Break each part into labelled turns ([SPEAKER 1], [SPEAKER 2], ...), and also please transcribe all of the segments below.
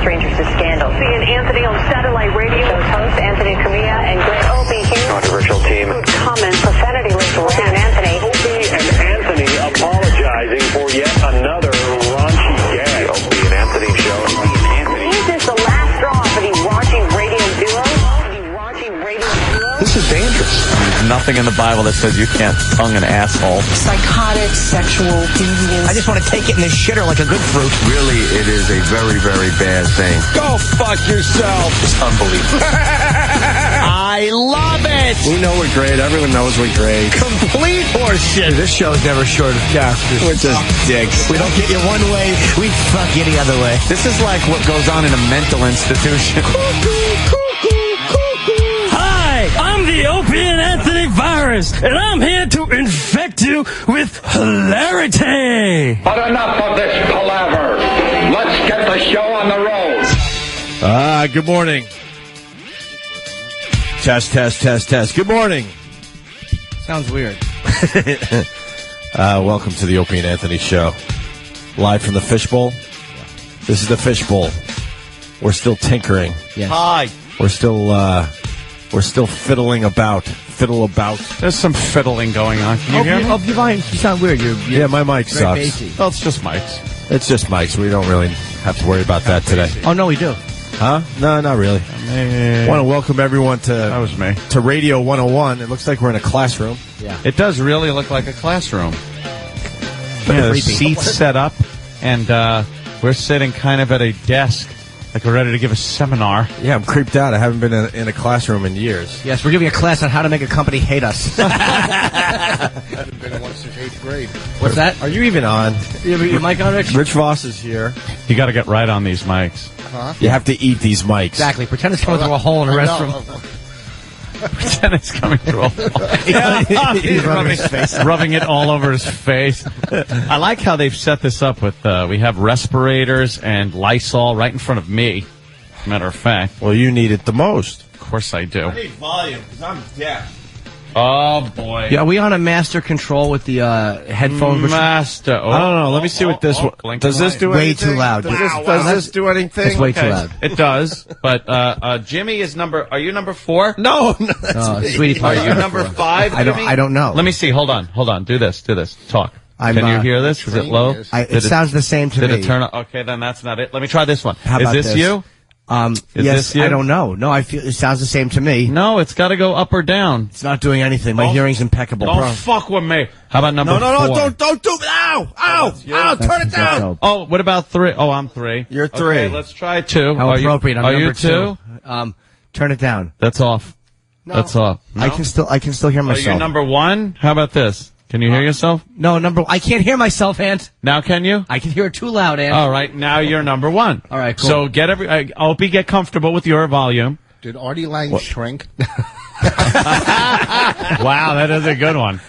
[SPEAKER 1] strangers to scandal.
[SPEAKER 2] Opie and Anthony on satellite radio.
[SPEAKER 1] Those hosts, Anthony Camilla and Greg Opie here.
[SPEAKER 3] Controversial team.
[SPEAKER 2] Comments.
[SPEAKER 1] Profanity linked to Opie and Anthony.
[SPEAKER 3] Opie and Anthony apologizing for yet another raunchy gag. The Opie and Anthony Show.
[SPEAKER 1] Is this the last straw for the raunchy radio duo?
[SPEAKER 3] This is dangerous.
[SPEAKER 4] There's nothing in the Bible that says you can't tongue an asshole.
[SPEAKER 5] Psychotic, sexual, deviant.
[SPEAKER 6] I just want to take it in the shitter like a good fruit.
[SPEAKER 7] Really, it is a very, very bad thing.
[SPEAKER 3] Go fuck yourself.
[SPEAKER 7] It's unbelievable.
[SPEAKER 6] I love it.
[SPEAKER 3] We know we're great. Everyone knows we're great.
[SPEAKER 6] Complete horseshit.
[SPEAKER 3] This show's never short of characters. We're just dicks.
[SPEAKER 6] We don't get you one way, we fuck you the other way.
[SPEAKER 4] This is like what goes on in a mental institution.
[SPEAKER 8] I'm the Opie and Anthony virus, and I'm here to infect you with hilarity.
[SPEAKER 9] But enough of this palaver. Let's get the show on the road.
[SPEAKER 3] Good morning. Test. Good morning.
[SPEAKER 6] Sounds weird.
[SPEAKER 3] Welcome to the Opie and Anthony Show. Live from the Fishbowl. This is the Fishbowl. We're still tinkering.
[SPEAKER 6] Yes.
[SPEAKER 4] Hi.
[SPEAKER 3] We're still fiddling about.
[SPEAKER 4] There's some fiddling going on. Can you hear me?
[SPEAKER 6] You sound weird.
[SPEAKER 3] Yeah, my mic sucks.
[SPEAKER 6] Bassy.
[SPEAKER 4] Well, it's just mics.
[SPEAKER 3] It's just mics. We don't really have to worry about that today.
[SPEAKER 6] Oh, no, we do.
[SPEAKER 3] Huh? No, not really. I want to welcome everyone
[SPEAKER 4] That was me.
[SPEAKER 3] to Radio 101. It looks like we're in a classroom.
[SPEAKER 6] Yeah.
[SPEAKER 4] It does really look like a classroom.
[SPEAKER 6] But
[SPEAKER 4] The
[SPEAKER 6] creepy.
[SPEAKER 4] seats set up, and we're sitting kind of at a desk, like we're ready to give a seminar.
[SPEAKER 3] Yeah, I'm creeped out. I haven't been in a classroom in years.
[SPEAKER 6] Yes, we're giving a class on how to make a company hate us.
[SPEAKER 10] I haven't been one since 8th grade.
[SPEAKER 6] What's that?
[SPEAKER 3] Are you even on?
[SPEAKER 6] Your mic on, Rich?
[SPEAKER 3] Rich Voss is here.
[SPEAKER 4] You got to get right on these mics.
[SPEAKER 10] Huh?
[SPEAKER 3] You have to eat these mics.
[SPEAKER 6] Exactly. Pretend it's coming through a hole in a restroom.
[SPEAKER 4] Pretend it's coming through a hole.
[SPEAKER 6] He's rubbing his face.
[SPEAKER 4] Rubbing it all over his face. I like how they've set this up with, we have respirators and Lysol right in front of me. Matter of fact.
[SPEAKER 3] Well, you need it the most.
[SPEAKER 4] Of course I do.
[SPEAKER 3] I need volume because I'm deaf.
[SPEAKER 4] Oh, boy.
[SPEAKER 6] Yeah, are we on a master control with the headphones?
[SPEAKER 4] Master. Oh,
[SPEAKER 3] I don't know. Let me see what this one... Does this do
[SPEAKER 6] Way
[SPEAKER 3] anything?
[SPEAKER 6] too loud.
[SPEAKER 3] Does this do anything?
[SPEAKER 6] It's way too loud.
[SPEAKER 4] It does. But Jimmy is are you number 4?
[SPEAKER 3] No.
[SPEAKER 6] Sweetie
[SPEAKER 4] Are
[SPEAKER 6] pie.
[SPEAKER 4] you number 5, Jimmy?
[SPEAKER 6] I don't know.
[SPEAKER 4] Let me see. Hold on. Do this. Talk.
[SPEAKER 6] I'm,
[SPEAKER 4] Can you hear this? Is it low?
[SPEAKER 6] It sounds the same to me.
[SPEAKER 4] Did it turn on? Okay, then that's not it. Let me try this one.
[SPEAKER 6] How
[SPEAKER 4] Is
[SPEAKER 6] about
[SPEAKER 4] this
[SPEAKER 6] this?
[SPEAKER 4] you?
[SPEAKER 6] Yes,
[SPEAKER 4] this you?
[SPEAKER 6] I don't know. No, I feel it sounds the same to me.
[SPEAKER 4] No, it's got to go up or down.
[SPEAKER 6] It's not doing anything. My hearing's impeccable.
[SPEAKER 4] Don't fuck with me. How about number 4?
[SPEAKER 3] No, don't do it. Ow, turn it down.
[SPEAKER 4] Oh, what about 3? Oh, I'm 3.
[SPEAKER 3] You're 3.
[SPEAKER 4] Okay, let's try 2.
[SPEAKER 6] How appropriate. I'm
[SPEAKER 4] are
[SPEAKER 6] number
[SPEAKER 4] you 2?
[SPEAKER 6] Turn it down.
[SPEAKER 4] That's off.
[SPEAKER 6] No.
[SPEAKER 4] That's off. No?
[SPEAKER 6] I can still hear
[SPEAKER 4] Are
[SPEAKER 6] myself.
[SPEAKER 4] you number 1? How about this? Can you hear yourself?
[SPEAKER 6] No, I can't hear myself, Ant.
[SPEAKER 4] Now can you?
[SPEAKER 6] I can hear it too loud, Ant.
[SPEAKER 4] All right, now you're number 1.
[SPEAKER 6] All right, cool.
[SPEAKER 4] So get comfortable with your volume.
[SPEAKER 10] Did Artie Lang shrink?
[SPEAKER 4] Wow, that is a good one.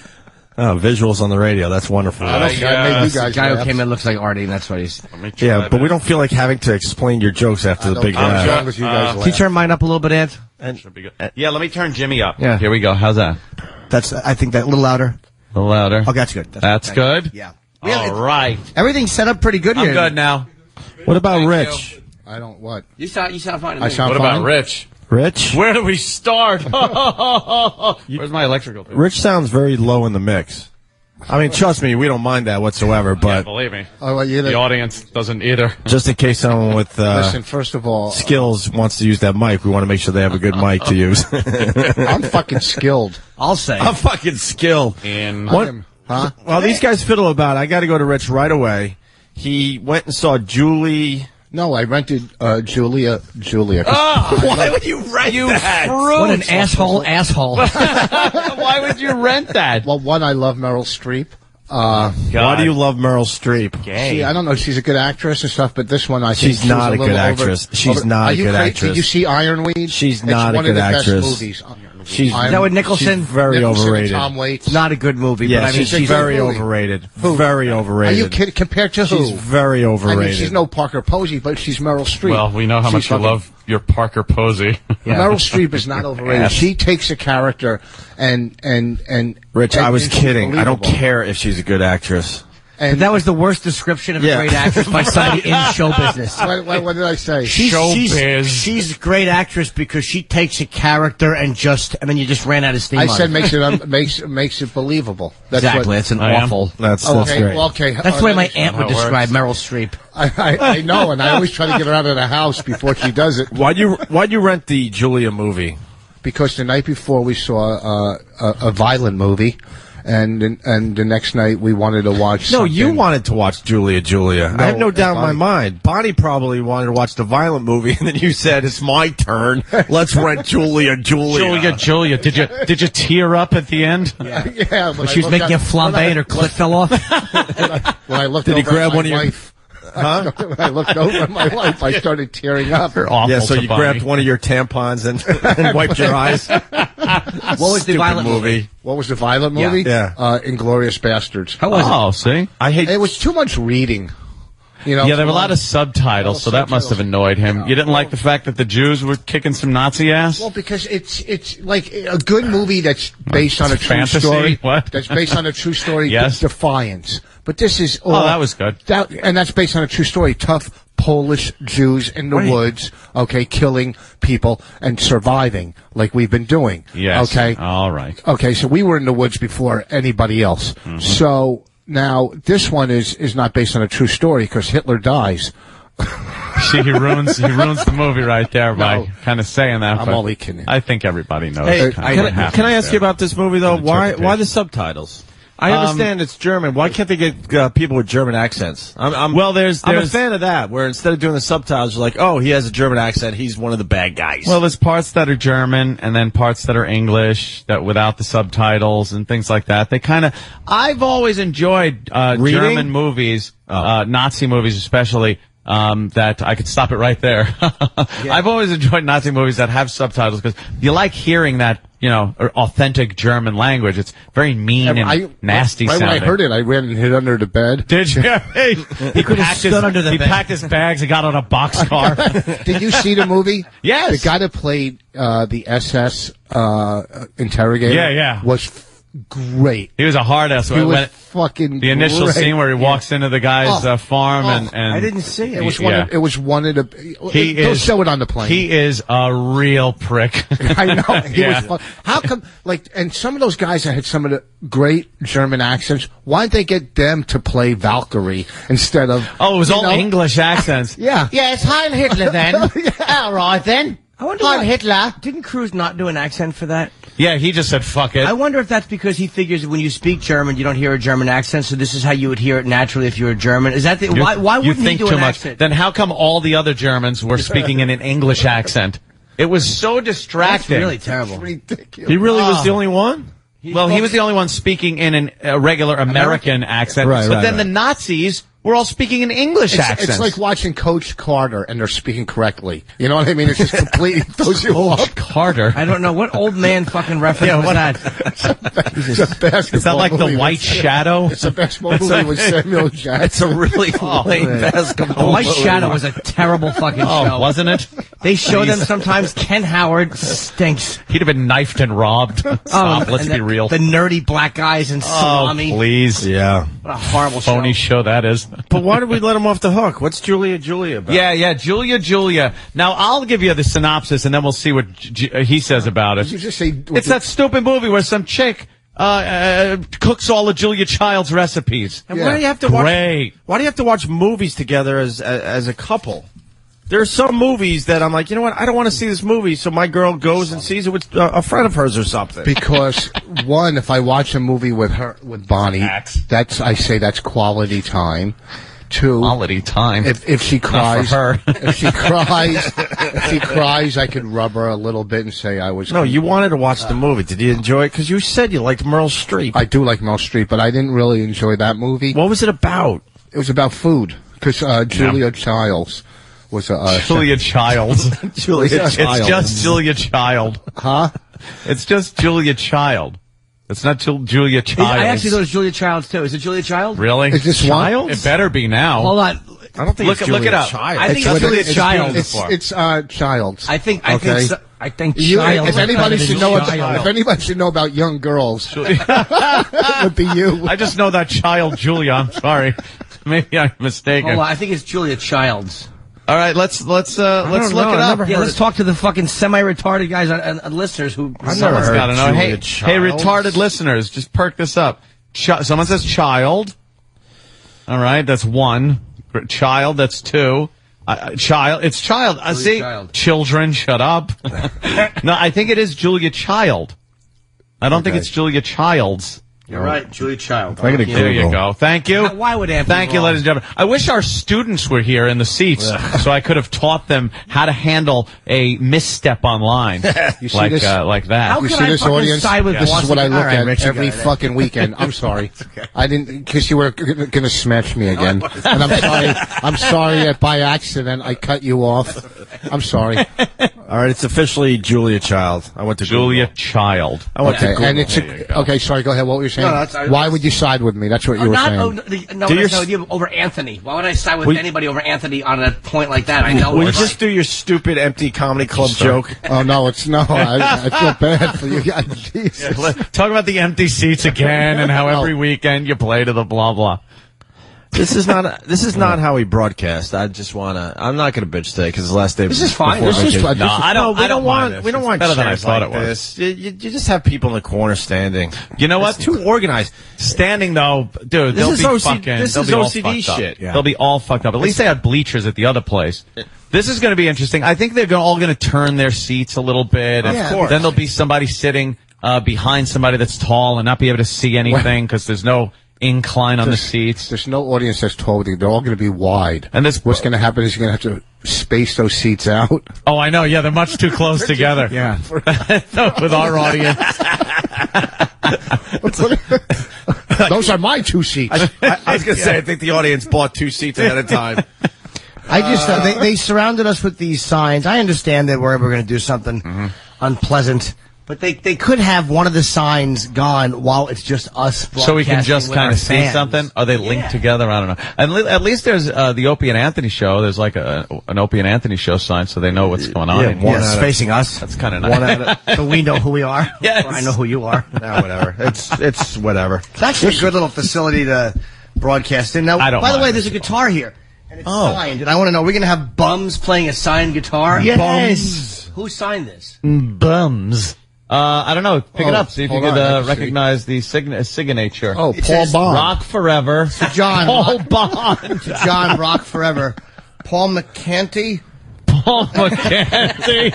[SPEAKER 3] Oh, visuals on the radio. That's wonderful.
[SPEAKER 10] I made you guys
[SPEAKER 6] The guy who
[SPEAKER 10] laugh.
[SPEAKER 6] came in looks like Artie, and that's what he's...
[SPEAKER 3] Yeah, but we don't feel like having to explain your jokes after the big
[SPEAKER 10] As long as you guys
[SPEAKER 6] Can you turn mine up a little bit, Ant?
[SPEAKER 4] Should be good. Yeah, let me turn Jimmy up.
[SPEAKER 6] Yeah.
[SPEAKER 4] Here we go. How's that?
[SPEAKER 6] I think that a little louder.
[SPEAKER 4] A little louder.
[SPEAKER 6] Oh, that's good.
[SPEAKER 4] That's good?
[SPEAKER 6] Yeah.
[SPEAKER 4] All right.
[SPEAKER 6] Everything's set up pretty good here.
[SPEAKER 4] I'm good now.
[SPEAKER 3] What about
[SPEAKER 4] Thank
[SPEAKER 3] Rich?
[SPEAKER 4] you.
[SPEAKER 10] I don't what?
[SPEAKER 6] You sound fine to me.
[SPEAKER 10] I sound
[SPEAKER 4] What
[SPEAKER 10] fine?
[SPEAKER 4] about Rich?
[SPEAKER 3] Rich?
[SPEAKER 4] Where do we start? Where's my electrical tape?
[SPEAKER 3] Rich sounds very low in the mix. I mean, trust me, we don't mind that whatsoever,
[SPEAKER 4] Yeah,
[SPEAKER 3] but
[SPEAKER 4] believe me.
[SPEAKER 10] Oh, well,
[SPEAKER 4] The audience doesn't either.
[SPEAKER 3] just in case someone with
[SPEAKER 10] listen, first of all,
[SPEAKER 3] skills wants to use that mic, we want to make sure they have a good mic to use.
[SPEAKER 10] I'm fucking skilled.
[SPEAKER 6] I'll say.
[SPEAKER 3] I'm fucking skilled.
[SPEAKER 10] Huh?
[SPEAKER 3] Well, these guys fiddle about. I got to go to Rich right away. He went and saw Julie.
[SPEAKER 10] No, I rented Julia.
[SPEAKER 3] Why would you rent that?
[SPEAKER 6] What an asshole.
[SPEAKER 4] Why would you rent that?
[SPEAKER 10] Well, one, I love Meryl Streep.
[SPEAKER 3] Why do you love Meryl Streep?
[SPEAKER 10] See, I don't know. She's a good actress and stuff, but this one, I think
[SPEAKER 3] She's not a good
[SPEAKER 10] little
[SPEAKER 3] actress. She's not a good actress.
[SPEAKER 10] Did you see Ironweed?
[SPEAKER 3] She's
[SPEAKER 10] It's
[SPEAKER 3] not a
[SPEAKER 10] one
[SPEAKER 3] good
[SPEAKER 10] of the
[SPEAKER 3] actress.
[SPEAKER 10] Best movies.
[SPEAKER 3] She's
[SPEAKER 6] Is that with Nicholson?
[SPEAKER 3] She's very
[SPEAKER 10] Nicholson and
[SPEAKER 3] overrated.
[SPEAKER 10] Tom Waits.
[SPEAKER 6] Not a good movie,
[SPEAKER 3] Yeah,
[SPEAKER 6] but I mean,
[SPEAKER 3] she's very overrated. Very
[SPEAKER 10] Are
[SPEAKER 3] overrated.
[SPEAKER 10] you kidding? Compared to who?
[SPEAKER 3] She's very
[SPEAKER 10] I
[SPEAKER 3] overrated.
[SPEAKER 10] mean, she's no Parker Posey, but she's Meryl Streep.
[SPEAKER 4] Well, we know how much you love your Parker Posey.
[SPEAKER 6] Yeah.
[SPEAKER 10] Meryl Streep is not overrated.
[SPEAKER 3] Yes.
[SPEAKER 10] She takes a character and
[SPEAKER 3] Rich, I was
[SPEAKER 10] and
[SPEAKER 3] kidding. I don't
[SPEAKER 10] believable.
[SPEAKER 3] care if she's a good actress.
[SPEAKER 6] But that was the worst description of a great actress by somebody in show business.
[SPEAKER 10] What did I say?
[SPEAKER 6] She's a great actress because she takes a character and then you just ran out of steam.
[SPEAKER 10] I
[SPEAKER 6] on
[SPEAKER 10] said
[SPEAKER 6] it.
[SPEAKER 10] makes it believable. That's
[SPEAKER 6] exactly. That's an awful.
[SPEAKER 3] That's great.
[SPEAKER 10] Well, okay.
[SPEAKER 6] That's the way my aunt would describe Meryl Streep.
[SPEAKER 10] I know, and I always try to get her out of the house before she does it.
[SPEAKER 3] Why'd you rent the Julia movie?
[SPEAKER 10] Because the night before we saw a violent movie, and the next night we wanted to watch.
[SPEAKER 3] No, you wanted to watch Julia.
[SPEAKER 10] No,
[SPEAKER 3] I have no doubt in my mind. Bonnie probably wanted to watch the violent movie, and then you said, "It's my turn. Let's rent Julia."
[SPEAKER 4] Julia. Did you tear up at the end?
[SPEAKER 10] Yeah.
[SPEAKER 6] When she was making a flambe and her clit fell off.
[SPEAKER 10] When I looked
[SPEAKER 3] Did he
[SPEAKER 10] over
[SPEAKER 3] grab
[SPEAKER 10] at
[SPEAKER 3] one
[SPEAKER 10] my
[SPEAKER 3] of your?
[SPEAKER 10] wife,
[SPEAKER 3] Huh?
[SPEAKER 10] when I looked over at my wife, I started tearing up.
[SPEAKER 3] Yeah, so you grabbed one of your tampons and wiped your eyes.
[SPEAKER 6] What was the violent movie?
[SPEAKER 10] What was the violent movie?
[SPEAKER 3] Yeah.
[SPEAKER 10] Inglourious Bastards.
[SPEAKER 6] How was it?
[SPEAKER 4] Oh, see?
[SPEAKER 3] I hate.
[SPEAKER 10] It was too much reading. You know,
[SPEAKER 4] Yeah, there were a lot of subtitles, so that must have annoyed him. You didn't like the fact that the Jews were kicking some Nazi ass?
[SPEAKER 10] Well, because it's like a good movie that's based on a true
[SPEAKER 4] Fantasy?
[SPEAKER 10] story.
[SPEAKER 4] What?
[SPEAKER 10] That's based on a true story.
[SPEAKER 4] Yes.
[SPEAKER 10] Defiance. But this is all.
[SPEAKER 4] Oh, that was good.
[SPEAKER 10] And that's based on a true story. Tough Polish Jews in the woods, okay, killing people and surviving like we've been doing.
[SPEAKER 4] Yes.
[SPEAKER 10] Okay.
[SPEAKER 4] All right.
[SPEAKER 10] Okay, so we were in the woods before anybody else.
[SPEAKER 4] Mm-hmm.
[SPEAKER 10] So now this one is not based on a true story because Hitler dies.
[SPEAKER 4] See, he ruins the movie right there by kind of saying that.
[SPEAKER 10] I'm
[SPEAKER 4] but
[SPEAKER 10] only kidding.
[SPEAKER 4] I think everybody knows.
[SPEAKER 3] Hey,
[SPEAKER 4] kind of what happens
[SPEAKER 3] can I ask
[SPEAKER 4] there.
[SPEAKER 3] you about this movie though?
[SPEAKER 4] An
[SPEAKER 3] Why
[SPEAKER 4] interpretation.
[SPEAKER 3] the subtitles? I understand it's German. Why can't they get people with German accents? I'm a fan of that, where instead of doing the subtitles, you're like, oh, he has a German accent. He's one of the bad guys.
[SPEAKER 4] Well, there's parts that are German and then parts that are English that without the subtitles and things like that. I've always enjoyed German movies, Nazi movies especially. That I could stop it right there. I've always enjoyed Nazi movies that have subtitles because you like hearing that, authentic German language. It's very mean and nasty
[SPEAKER 10] right
[SPEAKER 4] sounding.
[SPEAKER 10] when I heard it, I ran and hid under the bed.
[SPEAKER 4] Did you? He
[SPEAKER 6] could have stood under the bed.
[SPEAKER 4] He packed his bags and got on a boxcar.
[SPEAKER 10] Did you see the movie?
[SPEAKER 4] Yes.
[SPEAKER 10] The guy that played the SS interrogator was great.
[SPEAKER 4] He was a hard ass.
[SPEAKER 10] He was fucking
[SPEAKER 4] the initial
[SPEAKER 10] great.
[SPEAKER 4] scene where he walks into the guy's farm and
[SPEAKER 6] I didn't see it.
[SPEAKER 10] It was one of the. They'll show it on the plane.
[SPEAKER 4] He is a real prick.
[SPEAKER 10] I know. He was. How come? And some of those guys that had some of the great German accents. Why didn't they get them to play Valkyrie instead of?
[SPEAKER 4] Oh, it was all English accents.
[SPEAKER 10] Yeah.
[SPEAKER 6] Yes, Heil Hitler then. All right then.
[SPEAKER 5] I wonder
[SPEAKER 6] Heil Hitler.
[SPEAKER 5] Didn't Cruz not do an accent for that?
[SPEAKER 4] Yeah, he just said fuck it.
[SPEAKER 5] I wonder if that's because he figures when you speak German, you don't hear a German accent, so this is how you would hear it naturally if you were German. Is that the, why
[SPEAKER 4] you
[SPEAKER 5] wouldn't
[SPEAKER 4] think
[SPEAKER 5] he do
[SPEAKER 4] too
[SPEAKER 5] an
[SPEAKER 4] much?
[SPEAKER 5] accent?
[SPEAKER 4] Then how come all the other Germans were speaking in an English accent? It was so
[SPEAKER 5] That's
[SPEAKER 4] distracting.
[SPEAKER 5] really terrible.
[SPEAKER 10] Ridiculous.
[SPEAKER 3] he really was the only one?
[SPEAKER 4] Well, he was the only one speaking in a regular American accent.
[SPEAKER 3] Right,
[SPEAKER 4] but
[SPEAKER 3] right,
[SPEAKER 4] then
[SPEAKER 3] right.
[SPEAKER 4] the Nazis were all speaking in English accents.
[SPEAKER 10] It's like watching Coach Carter and they're speaking correctly. You know what I mean? It's just completely throws you off.
[SPEAKER 4] Carter.
[SPEAKER 5] I don't know what old man fucking reference was that.
[SPEAKER 10] It's a basketball
[SPEAKER 4] Is that like
[SPEAKER 10] movie
[SPEAKER 4] The White Shadow?
[SPEAKER 10] It's a basketball movie with Samuel Jackson.
[SPEAKER 3] It's a really lame basketball.
[SPEAKER 5] The White
[SPEAKER 3] movie.
[SPEAKER 5] Shadow was a terrible fucking show.
[SPEAKER 4] Oh, wasn't it?
[SPEAKER 5] They show them sometimes. Ken Howard stinks.
[SPEAKER 4] He'd have been knifed and robbed. Stop, let's
[SPEAKER 5] and
[SPEAKER 4] be real.
[SPEAKER 5] The nerdy black guys and
[SPEAKER 4] Oh,
[SPEAKER 5] salami.
[SPEAKER 4] please.
[SPEAKER 3] Yeah.
[SPEAKER 5] What a horrible
[SPEAKER 4] Phony
[SPEAKER 5] show.
[SPEAKER 4] show that is.
[SPEAKER 3] But why did we let him off the hook? What's Julia about?
[SPEAKER 4] Yeah, Julia. Now, I'll give you the synopsis, and then we'll see what he says about it.
[SPEAKER 10] Did you just say
[SPEAKER 4] It's that stupid movie where some chick cooks all of Julia Child's recipes.
[SPEAKER 3] And why do you have to watch?
[SPEAKER 4] Great.
[SPEAKER 3] Why do you have to watch movies together as a couple? There are some movies that I'm like, you know what? I don't want to see this movie, so my girl goes and sees it with a friend of hers or something.
[SPEAKER 10] Because one, if I watch a movie with Bonnie, that's quality time. Two,
[SPEAKER 4] Quality time.
[SPEAKER 10] If she cries,
[SPEAKER 4] Not for her.
[SPEAKER 10] if she cries, I could rub her a little bit and say I was.
[SPEAKER 3] No, you wanted to watch the movie. Did you enjoy it? Because you said you liked Meryl Streep.
[SPEAKER 10] I do like Meryl Streep, but I didn't really enjoy that movie.
[SPEAKER 3] What was it about?
[SPEAKER 10] It was about food because Julia Childs was a
[SPEAKER 4] Julia Childs.
[SPEAKER 3] Julia Child.
[SPEAKER 4] It's just Julia Child.
[SPEAKER 10] Huh?
[SPEAKER 4] It's just Julia Child. It's not Julia
[SPEAKER 5] I
[SPEAKER 4] Child.
[SPEAKER 5] actually thought it was Julia Childs too. Is it Julia Child?
[SPEAKER 4] Really?
[SPEAKER 10] Is this one?
[SPEAKER 4] It better be now.
[SPEAKER 5] Hold on.
[SPEAKER 3] I don't think
[SPEAKER 4] look it up.
[SPEAKER 5] I think it's Julia Childs.
[SPEAKER 10] It's Childs.
[SPEAKER 5] I think
[SPEAKER 10] Child. If anybody should know about young girls, it would be you.
[SPEAKER 4] I just know that child, Julia. I'm sorry. Maybe I'm mistaken.
[SPEAKER 5] Oh, I think it's Julia Childs.
[SPEAKER 4] All right, let's look it up.
[SPEAKER 5] Yeah, let's talk to the fucking semi-retarded guys and listeners who.
[SPEAKER 4] Someone's got to know. Hey, retarded listeners, just perk this up. Someone says child. All right, that's one. Child, that's two. It's child. See, Child. Children, shut up. No, I think it is Julia Child. I don't think it's Julia Childs.
[SPEAKER 5] You're right, Julia Child.
[SPEAKER 4] There you go. Thank you.
[SPEAKER 5] Why would Anthony?
[SPEAKER 4] Thank you, ladies and gentlemen. I wish our students were here in the seats so I could have taught them how to handle a misstep online like that.
[SPEAKER 10] How you see this audience? This is what I look at every fucking weekend. I'm sorry. I didn't, because you were going to smash me again. And I'm sorry. I'm sorry that by accident I cut you off. I'm sorry.
[SPEAKER 3] All right, it's officially Julia Child. I went to
[SPEAKER 4] Julia
[SPEAKER 3] Google.
[SPEAKER 4] Child.
[SPEAKER 3] I went to Google.
[SPEAKER 10] And it's okay. Sorry, go ahead. What were you saying? No, why would you side with me? That's what you were saying.
[SPEAKER 5] No, I side with you over Anthony. Why would I side with anybody over Anthony on a point like that? I know.
[SPEAKER 3] Will you just do your stupid empty comedy club joke?
[SPEAKER 10] Oh no, I feel bad for you guys. Jesus.
[SPEAKER 4] Talk about the empty seats again and how every weekend you play to the blah blah.
[SPEAKER 3] This is not how we broadcast. I just wanna. I'm not gonna bitch today because the last day.
[SPEAKER 5] This is fine.
[SPEAKER 3] I don't want. We don't want
[SPEAKER 4] better than I thought
[SPEAKER 3] like
[SPEAKER 4] it was.
[SPEAKER 3] You just have people in the corner standing.
[SPEAKER 4] You know what?
[SPEAKER 3] It's too organized.
[SPEAKER 4] Standing though, dude. They'll be fucking.
[SPEAKER 3] This is OCD shit.
[SPEAKER 4] Yeah. They'll be all fucked up. At least they had bleachers at the other place. This is going to be interesting. I think they're all going to turn their seats a little bit. And
[SPEAKER 3] of course.
[SPEAKER 4] Then there'll be somebody sitting behind somebody that's tall and not be able to see anything because there's no incline on the seats.
[SPEAKER 10] There's no audience that's tall with you. They're all going to be wide.
[SPEAKER 4] And
[SPEAKER 10] what's going to happen is you're going to have to space those seats out.
[SPEAKER 4] Oh, I know. Yeah, they're much too close together.
[SPEAKER 10] Yeah.
[SPEAKER 4] With our audience.
[SPEAKER 10] Those are my two seats.
[SPEAKER 3] I was going to say, I think the audience bought 2 seats ahead of time.
[SPEAKER 5] I just they surrounded us with these signs. I understand that we're going to do something unpleasant, but they could have one of the signs gone while it's just us.
[SPEAKER 4] So we can just kind of see something. Are they linked together? I don't know. And at least there's the Opie and Anthony Show. There's like an Opie and Anthony Show sign, so they know what's going on.
[SPEAKER 5] Yeah, facing us.
[SPEAKER 4] That's kind of nice.
[SPEAKER 5] So we know who we are.
[SPEAKER 4] Yes.
[SPEAKER 5] Or I know who you are.
[SPEAKER 3] Nah, whatever. It's whatever.
[SPEAKER 5] It's actually a good little facility to broadcast in. Now, by the way, there's a guitar here. And it's signed, and I want to know, we're going to have bums playing a signed guitar?
[SPEAKER 4] Yes.
[SPEAKER 5] Bums. Who signed this?
[SPEAKER 4] Bums. I don't know. Pick it up. See if you could recognize the signature.
[SPEAKER 10] Oh, Paul Bond.
[SPEAKER 4] Rock Forever.
[SPEAKER 5] John.
[SPEAKER 4] Paul Bond.
[SPEAKER 5] John Rock Forever. Paul McCanty.
[SPEAKER 4] Paul McCanty.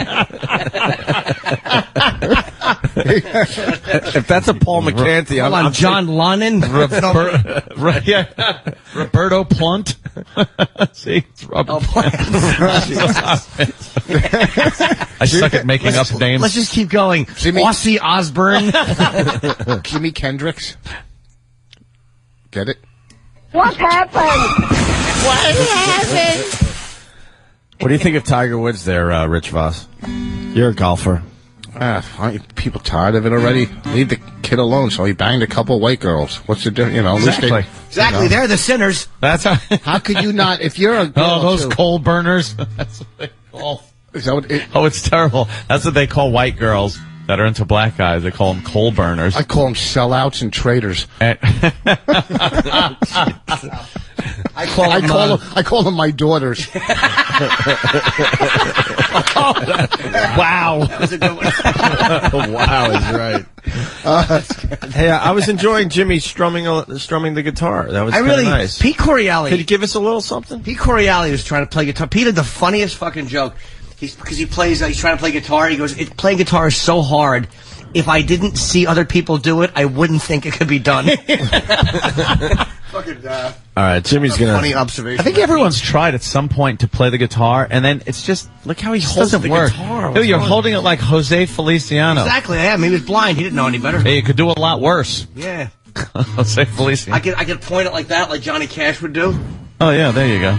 [SPEAKER 3] If that's a Paul McCanty,
[SPEAKER 5] I'm John Lennon.
[SPEAKER 4] Roberto Plunt. See, it's Robert Plant. I suck at making up names.
[SPEAKER 5] Let's just keep going. Ozzy Osbourne.
[SPEAKER 10] Jimi Kendricks. Get it?
[SPEAKER 1] What happened?
[SPEAKER 3] What do you think of Tiger Woods there, Rich Voss? You're a golfer.
[SPEAKER 10] Aren't people tired of it already? Leave the kid alone. So he banged a couple white girls. What's the difference?
[SPEAKER 5] Exactly. They're the sinners.
[SPEAKER 4] That's
[SPEAKER 10] how could you not? If you're a girl,
[SPEAKER 4] those coal burners. That's what they call.
[SPEAKER 10] Is that what
[SPEAKER 4] it's terrible. That's what they call white girls that are into black guys. They call them coal burners.
[SPEAKER 10] I call them sellouts and traitors. I call them my daughters.
[SPEAKER 4] Wow.
[SPEAKER 5] That's a good one.
[SPEAKER 3] Wow is right. Hey, I was enjoying Jimmy strumming the guitar. That was nice.
[SPEAKER 5] Pete Corielli.
[SPEAKER 3] Could you give us a little something?
[SPEAKER 5] Pete Corielli was trying to play guitar. Pete had the funniest fucking joke. Because he plays, he's trying to play guitar. He goes, playing guitar is so hard. If I didn't see other people do it, I wouldn't think it could be done. Fucking
[SPEAKER 3] all right, Jimmy's gonna.
[SPEAKER 5] Funny observation.
[SPEAKER 4] I think everyone's tried at some point to play the guitar, and then it's just look how he holds the guitar. Dude, you're holding it like Jose Feliciano.
[SPEAKER 5] Exactly. Yeah, he was blind. He didn't know any better.
[SPEAKER 4] Hey, you could do it a lot worse.
[SPEAKER 5] Yeah.
[SPEAKER 4] Jose Feliciano.
[SPEAKER 5] I could point it like that, like Johnny Cash would do.
[SPEAKER 4] Oh yeah, there you go.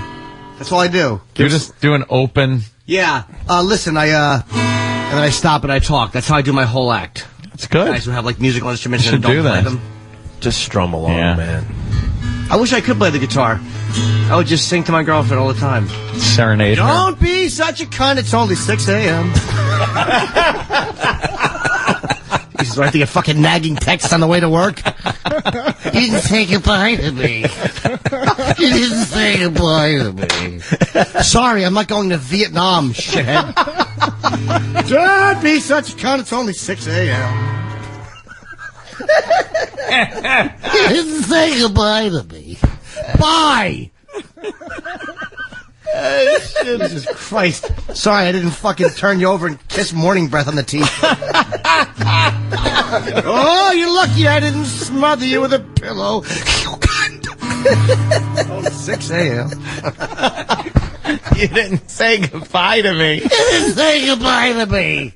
[SPEAKER 5] That's all I do.
[SPEAKER 4] You're just doing open.
[SPEAKER 5] Yeah. Listen, and then I stop and I talk. That's how I do my whole act.
[SPEAKER 4] That's good.
[SPEAKER 5] Guys who have like musical instruments and
[SPEAKER 4] do
[SPEAKER 5] don't play
[SPEAKER 4] that.
[SPEAKER 5] them.
[SPEAKER 3] Just strum along, man.
[SPEAKER 5] I wish I could play the guitar. I would just sing to my girlfriend all the time.
[SPEAKER 4] Serenade her.
[SPEAKER 6] Don't be such a cunt. It's only 6 a.m. Jesus, I have to get fucking nagging texts on the way to work. You didn't say goodbye to me. You didn't say goodbye to me. Sorry, I'm not going to Vietnam, shithead. Don't be such a cunt. It's only 6 a.m. You didn't say goodbye to me. Bye! Jesus Christ. Sorry, I didn't fucking turn you over and kiss morning breath on the teeth. Oh, you're lucky I didn't smother you with a pillow. Oh, 6 a.m.
[SPEAKER 4] You didn't say goodbye to me.
[SPEAKER 6] You didn't say goodbye to me.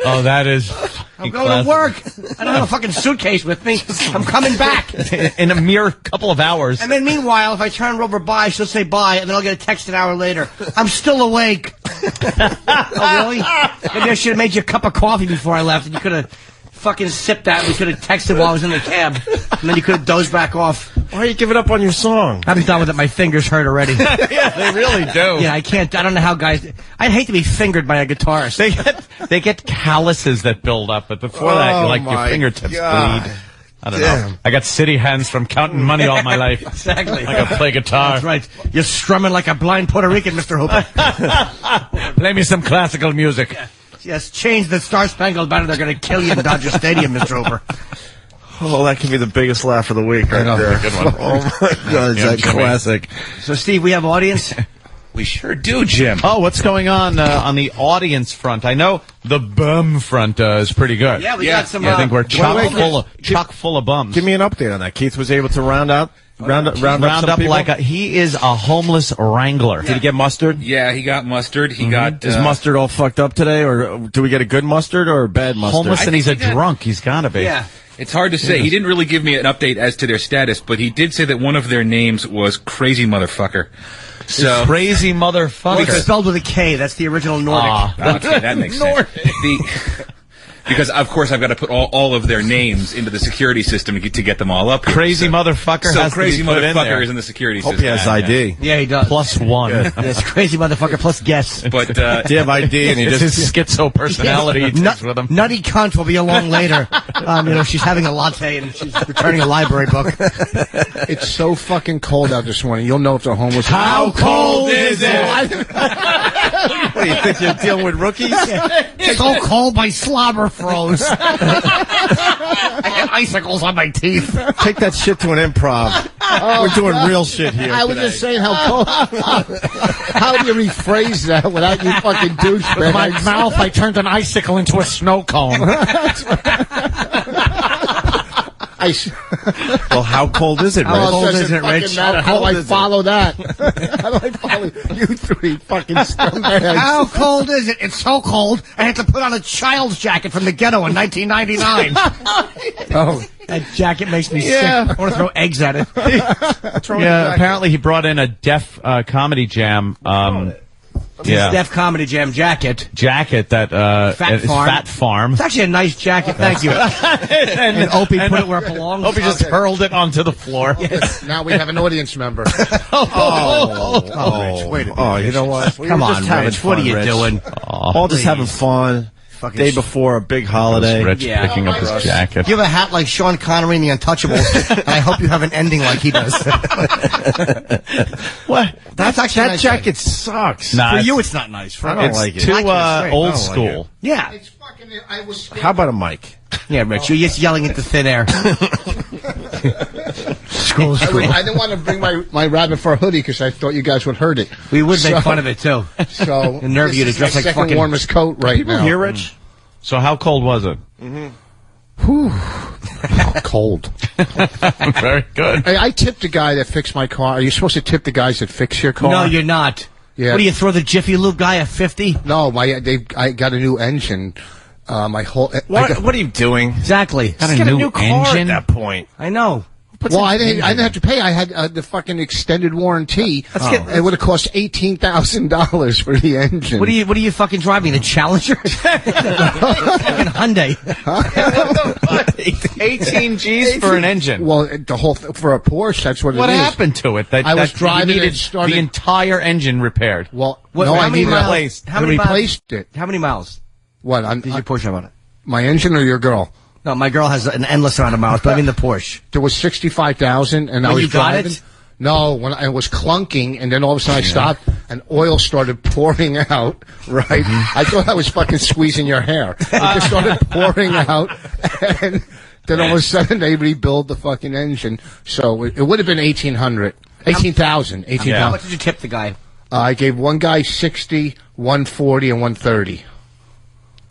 [SPEAKER 4] Oh, that is...
[SPEAKER 5] I'm going to work. I don't have a fucking suitcase with me. I'm coming back.
[SPEAKER 4] In a mere couple of hours.
[SPEAKER 5] And then meanwhile, if I turn over bye, she'll say bye, and then I'll get a text an hour later. I'm still awake. Oh, really? Maybe I should have made you a cup of coffee before I left, and you could have fucking sipped that. We could have texted while I was in the cab, and then you could have dozed back off.
[SPEAKER 3] Why are you giving up on your song?
[SPEAKER 5] I'm done with it. My fingers hurt already.
[SPEAKER 4] Yeah, they really do.
[SPEAKER 5] Yeah, I can't. I don't know how guys... I'd hate to be fingered by a guitarist.
[SPEAKER 4] They get calluses that build up, but before that, like your fingertips bleed. I don't know. I got city hands from counting money all my life.
[SPEAKER 5] Exactly.
[SPEAKER 4] I can play guitar.
[SPEAKER 5] That's right. You're strumming like a blind Puerto Rican, Mr. Hooper.
[SPEAKER 4] Play me some classical music.
[SPEAKER 5] Yes, change the Star Spangled Banner. They're going to kill you in Dodger Stadium, Mr. Hooper.
[SPEAKER 3] Oh, that could be the biggest laugh of the week right there.
[SPEAKER 4] Good one.
[SPEAKER 3] Oh, my God, is that classic.
[SPEAKER 5] So, Steve, we have audience?
[SPEAKER 11] We sure do, Jim.
[SPEAKER 4] Oh, what's going on the audience front? I know the bum front is pretty good.
[SPEAKER 5] Yeah, we got some...
[SPEAKER 4] I think we're chock full of bums.
[SPEAKER 3] Give me an update on that. Keith was able to round up
[SPEAKER 4] like he is a homeless wrangler.
[SPEAKER 3] Did he get mustard?
[SPEAKER 11] Yeah, he got mustard. He got...
[SPEAKER 3] Is mustard all fucked up today, or do we get a good mustard or a bad mustard?
[SPEAKER 4] Homeless and he's a drunk. He's gotta be.
[SPEAKER 11] Yeah. It's hard to say. He didn't really give me an update as to their status, but he did say that one of their names was Crazy Motherfucker. So
[SPEAKER 4] Crazy Motherfucker.
[SPEAKER 5] It's spelled with a K. That's the original Nordic.
[SPEAKER 11] Okay, that makes sense. Because, of course, I've got to put all of their names into the security system to get them all up here.
[SPEAKER 4] Crazy Motherfucker
[SPEAKER 11] so
[SPEAKER 4] has
[SPEAKER 11] Crazy
[SPEAKER 4] to be put
[SPEAKER 11] Motherfucker
[SPEAKER 4] in
[SPEAKER 11] is in the security
[SPEAKER 3] Hope
[SPEAKER 11] system.
[SPEAKER 3] he has ID.
[SPEAKER 5] Yeah, he does.
[SPEAKER 4] +1.
[SPEAKER 5] Yes, Crazy Motherfucker plus guess.
[SPEAKER 11] But,
[SPEAKER 3] Do you have ID and he
[SPEAKER 4] it's
[SPEAKER 3] just...
[SPEAKER 4] his schizo personality he takes with him.
[SPEAKER 5] Nutty cunt will be along later. She's having a latte and she's returning a library book.
[SPEAKER 10] It's so fucking cold out this morning. You'll know if they're homeless.
[SPEAKER 4] How cold is it?
[SPEAKER 3] What, do you think you're dealing with rookies?
[SPEAKER 6] It's so cold my slobber froze. I had icicles on my teeth.
[SPEAKER 3] Take that shit to an improv. We're doing real shit here.
[SPEAKER 10] I was just saying how cold. How do you rephrase that without you fucking douchebag?
[SPEAKER 6] With my mouth, I turned an icicle into a snow cone.
[SPEAKER 3] Well, how cold is it, Rich?
[SPEAKER 10] How cold is
[SPEAKER 5] it, Rich?
[SPEAKER 10] How do I follow that? How do I follow you three fucking scumbags?
[SPEAKER 6] How cold is it? It's so cold, I had to put on a child's jacket from the ghetto in 1999.
[SPEAKER 5] Oh, that jacket makes me sick. I want to throw eggs at it.
[SPEAKER 4] Apparently he brought in a deaf comedy jam.
[SPEAKER 5] Deaf Comedy Jam jacket.
[SPEAKER 4] That Fat Farm.
[SPEAKER 5] It's actually a nice jacket, thank you. and Opie put it where it belongs.
[SPEAKER 4] Opie just hurled it onto the floor.
[SPEAKER 5] Yes.
[SPEAKER 10] Now we have an audience member.
[SPEAKER 3] Rich, wait a minute. Oh, you know what?
[SPEAKER 5] Come on, Rich. What are you doing?
[SPEAKER 3] All just having fun. Day before a big holiday.
[SPEAKER 4] Rich picking up his jacket.
[SPEAKER 6] You have a hat like Sean Connery in The Untouchables, and I hope you have an ending like he does.
[SPEAKER 3] What?
[SPEAKER 6] That's actually
[SPEAKER 3] that
[SPEAKER 6] nice
[SPEAKER 3] jacket sucks.
[SPEAKER 5] For you, it's not nice. For
[SPEAKER 3] I don't like it.
[SPEAKER 4] Too
[SPEAKER 3] I
[SPEAKER 4] old
[SPEAKER 3] don't
[SPEAKER 4] school.
[SPEAKER 3] like
[SPEAKER 5] Yeah.
[SPEAKER 10] It's fucking. I was.
[SPEAKER 3] How about a mic?
[SPEAKER 5] Yeah, Rich, you're just yelling into thin air. School's cool.
[SPEAKER 10] I didn't want to bring my rabbit fur hoodie because I thought you guys would hurt it.
[SPEAKER 5] We would make fun of it too.
[SPEAKER 10] So
[SPEAKER 5] nerve you to dress like
[SPEAKER 10] second
[SPEAKER 5] fucking
[SPEAKER 10] warmest coat right
[SPEAKER 3] People
[SPEAKER 10] now.
[SPEAKER 3] here, Rich?
[SPEAKER 4] So how cold was it?
[SPEAKER 10] Cold.
[SPEAKER 4] Very good.
[SPEAKER 10] Hey, I tipped the guy that fixed my car. Are you supposed to tip the guys that fix your car?
[SPEAKER 5] No, you're not.
[SPEAKER 10] Yeah.
[SPEAKER 5] What do you throw the Jiffy Lube guy a 50?
[SPEAKER 10] No, I got a new engine. My whole.
[SPEAKER 3] What are you doing?
[SPEAKER 5] Exactly.
[SPEAKER 4] Got a
[SPEAKER 3] Get
[SPEAKER 4] new
[SPEAKER 3] a new car
[SPEAKER 4] engine?
[SPEAKER 3] at that point.
[SPEAKER 5] I know.
[SPEAKER 10] Well, I didn't have to pay. I had the fucking extended warranty. It would have cost $18,000 for the engine.
[SPEAKER 5] What are you fucking driving? The Challenger? Fucking Hyundai.
[SPEAKER 4] What the fuck? 18 G's for an engine.
[SPEAKER 10] Well, the whole for a Porsche, that's what it is.
[SPEAKER 4] What happened to it?
[SPEAKER 10] I was driving
[SPEAKER 4] and started the entire engine repaired.
[SPEAKER 10] Well,
[SPEAKER 5] I needed
[SPEAKER 10] replaced.
[SPEAKER 5] How many
[SPEAKER 10] replaced it.
[SPEAKER 5] How many miles?
[SPEAKER 10] What?
[SPEAKER 5] Did your Porsche have on it?
[SPEAKER 10] My engine or your girl?
[SPEAKER 5] No, my girl has an endless amount of miles, but I mean the Porsche.
[SPEAKER 10] There was 65,000, and I was driving.
[SPEAKER 5] It?
[SPEAKER 10] No, when I was clunking, and then all of a sudden I stopped, and oil started pouring out. Right, I thought I was fucking squeezing your hair. It just started pouring out, and then all of a sudden they rebuild the fucking engine. So it would have been 18,000.
[SPEAKER 5] How much did you tip the guy?
[SPEAKER 10] I gave one guy 60, 140, and 130.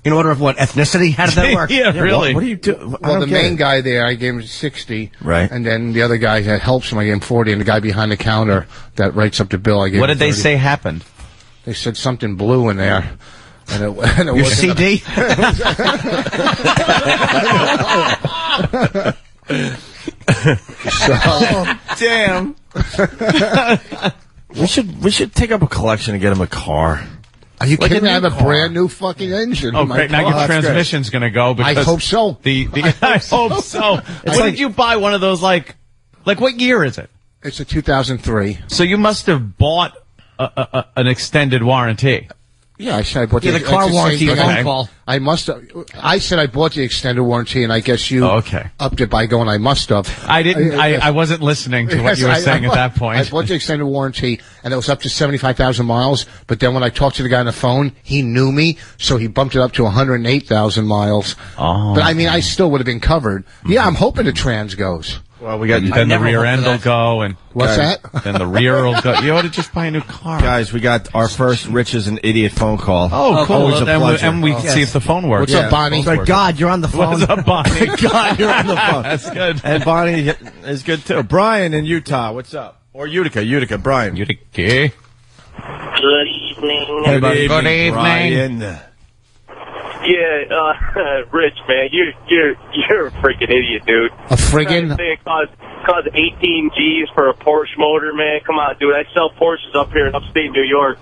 [SPEAKER 5] In order of what? Ethnicity? How did that work?
[SPEAKER 4] Yeah, really.
[SPEAKER 3] What do you do?
[SPEAKER 10] Well, the main guy there, I gave him 60.
[SPEAKER 3] Right.
[SPEAKER 10] And then the other guy that helps him, I gave him 40. And the guy behind the counter that writes up the bill, I gave him 30.
[SPEAKER 4] What did they say happened?
[SPEAKER 10] They said something blue in there. And it
[SPEAKER 5] your
[SPEAKER 10] wasn't
[SPEAKER 5] CD?
[SPEAKER 3] Damn. We should take up a collection and get him a car.
[SPEAKER 10] Are you kidding me? I have a brand new fucking engine.
[SPEAKER 4] Oh, great. Now your transmission's going to go. Because
[SPEAKER 10] I hope so.
[SPEAKER 4] I hope so. When did you buy one of those, like what year is it?
[SPEAKER 10] It's a 2003.
[SPEAKER 4] So you must have bought an extended warranty.
[SPEAKER 10] Yeah, I said I bought
[SPEAKER 5] the car warranty phone call.
[SPEAKER 10] I must have. I said I bought the extended warranty, and I guess you upped it by going, I must have.
[SPEAKER 4] I didn't. I wasn't listening to what you were saying at that point.
[SPEAKER 10] I bought the extended warranty, and it was up to 75,000 miles. But then when I talked to the guy on the phone, he knew me, so he bumped it up to 108,000 miles.
[SPEAKER 4] Oh.
[SPEAKER 10] But I mean, I still would have been covered. Yeah, I'm hoping the trans goes.
[SPEAKER 3] Well, we got
[SPEAKER 4] then the rear end will go, and
[SPEAKER 10] what's that?
[SPEAKER 4] Then the rear will go. You ought to just buy a new car,
[SPEAKER 3] guys. We got our first Rich is an Idiot phone call.
[SPEAKER 4] Oh, cool!
[SPEAKER 3] Always a pleasure.
[SPEAKER 4] And we can see if the phone works.
[SPEAKER 10] What's up, Bonnie?
[SPEAKER 5] Thank God you're on the phone.
[SPEAKER 4] What's up, Bonnie?
[SPEAKER 3] Thank God you're on the phone.
[SPEAKER 4] That's good.
[SPEAKER 3] And Bonnie is good too. Brian in Utah, what's up? Or Utica, Brian.
[SPEAKER 4] Utica.
[SPEAKER 12] Good evening.
[SPEAKER 3] Hey,
[SPEAKER 4] buddy. Good evening.
[SPEAKER 3] Brian.
[SPEAKER 12] Yeah, Rich, man, you're a freaking idiot, dude.
[SPEAKER 10] A friggin'?
[SPEAKER 12] It costs 18 G's for a Porsche motor, man. Come on, dude. I sell Porsches up here in upstate New York.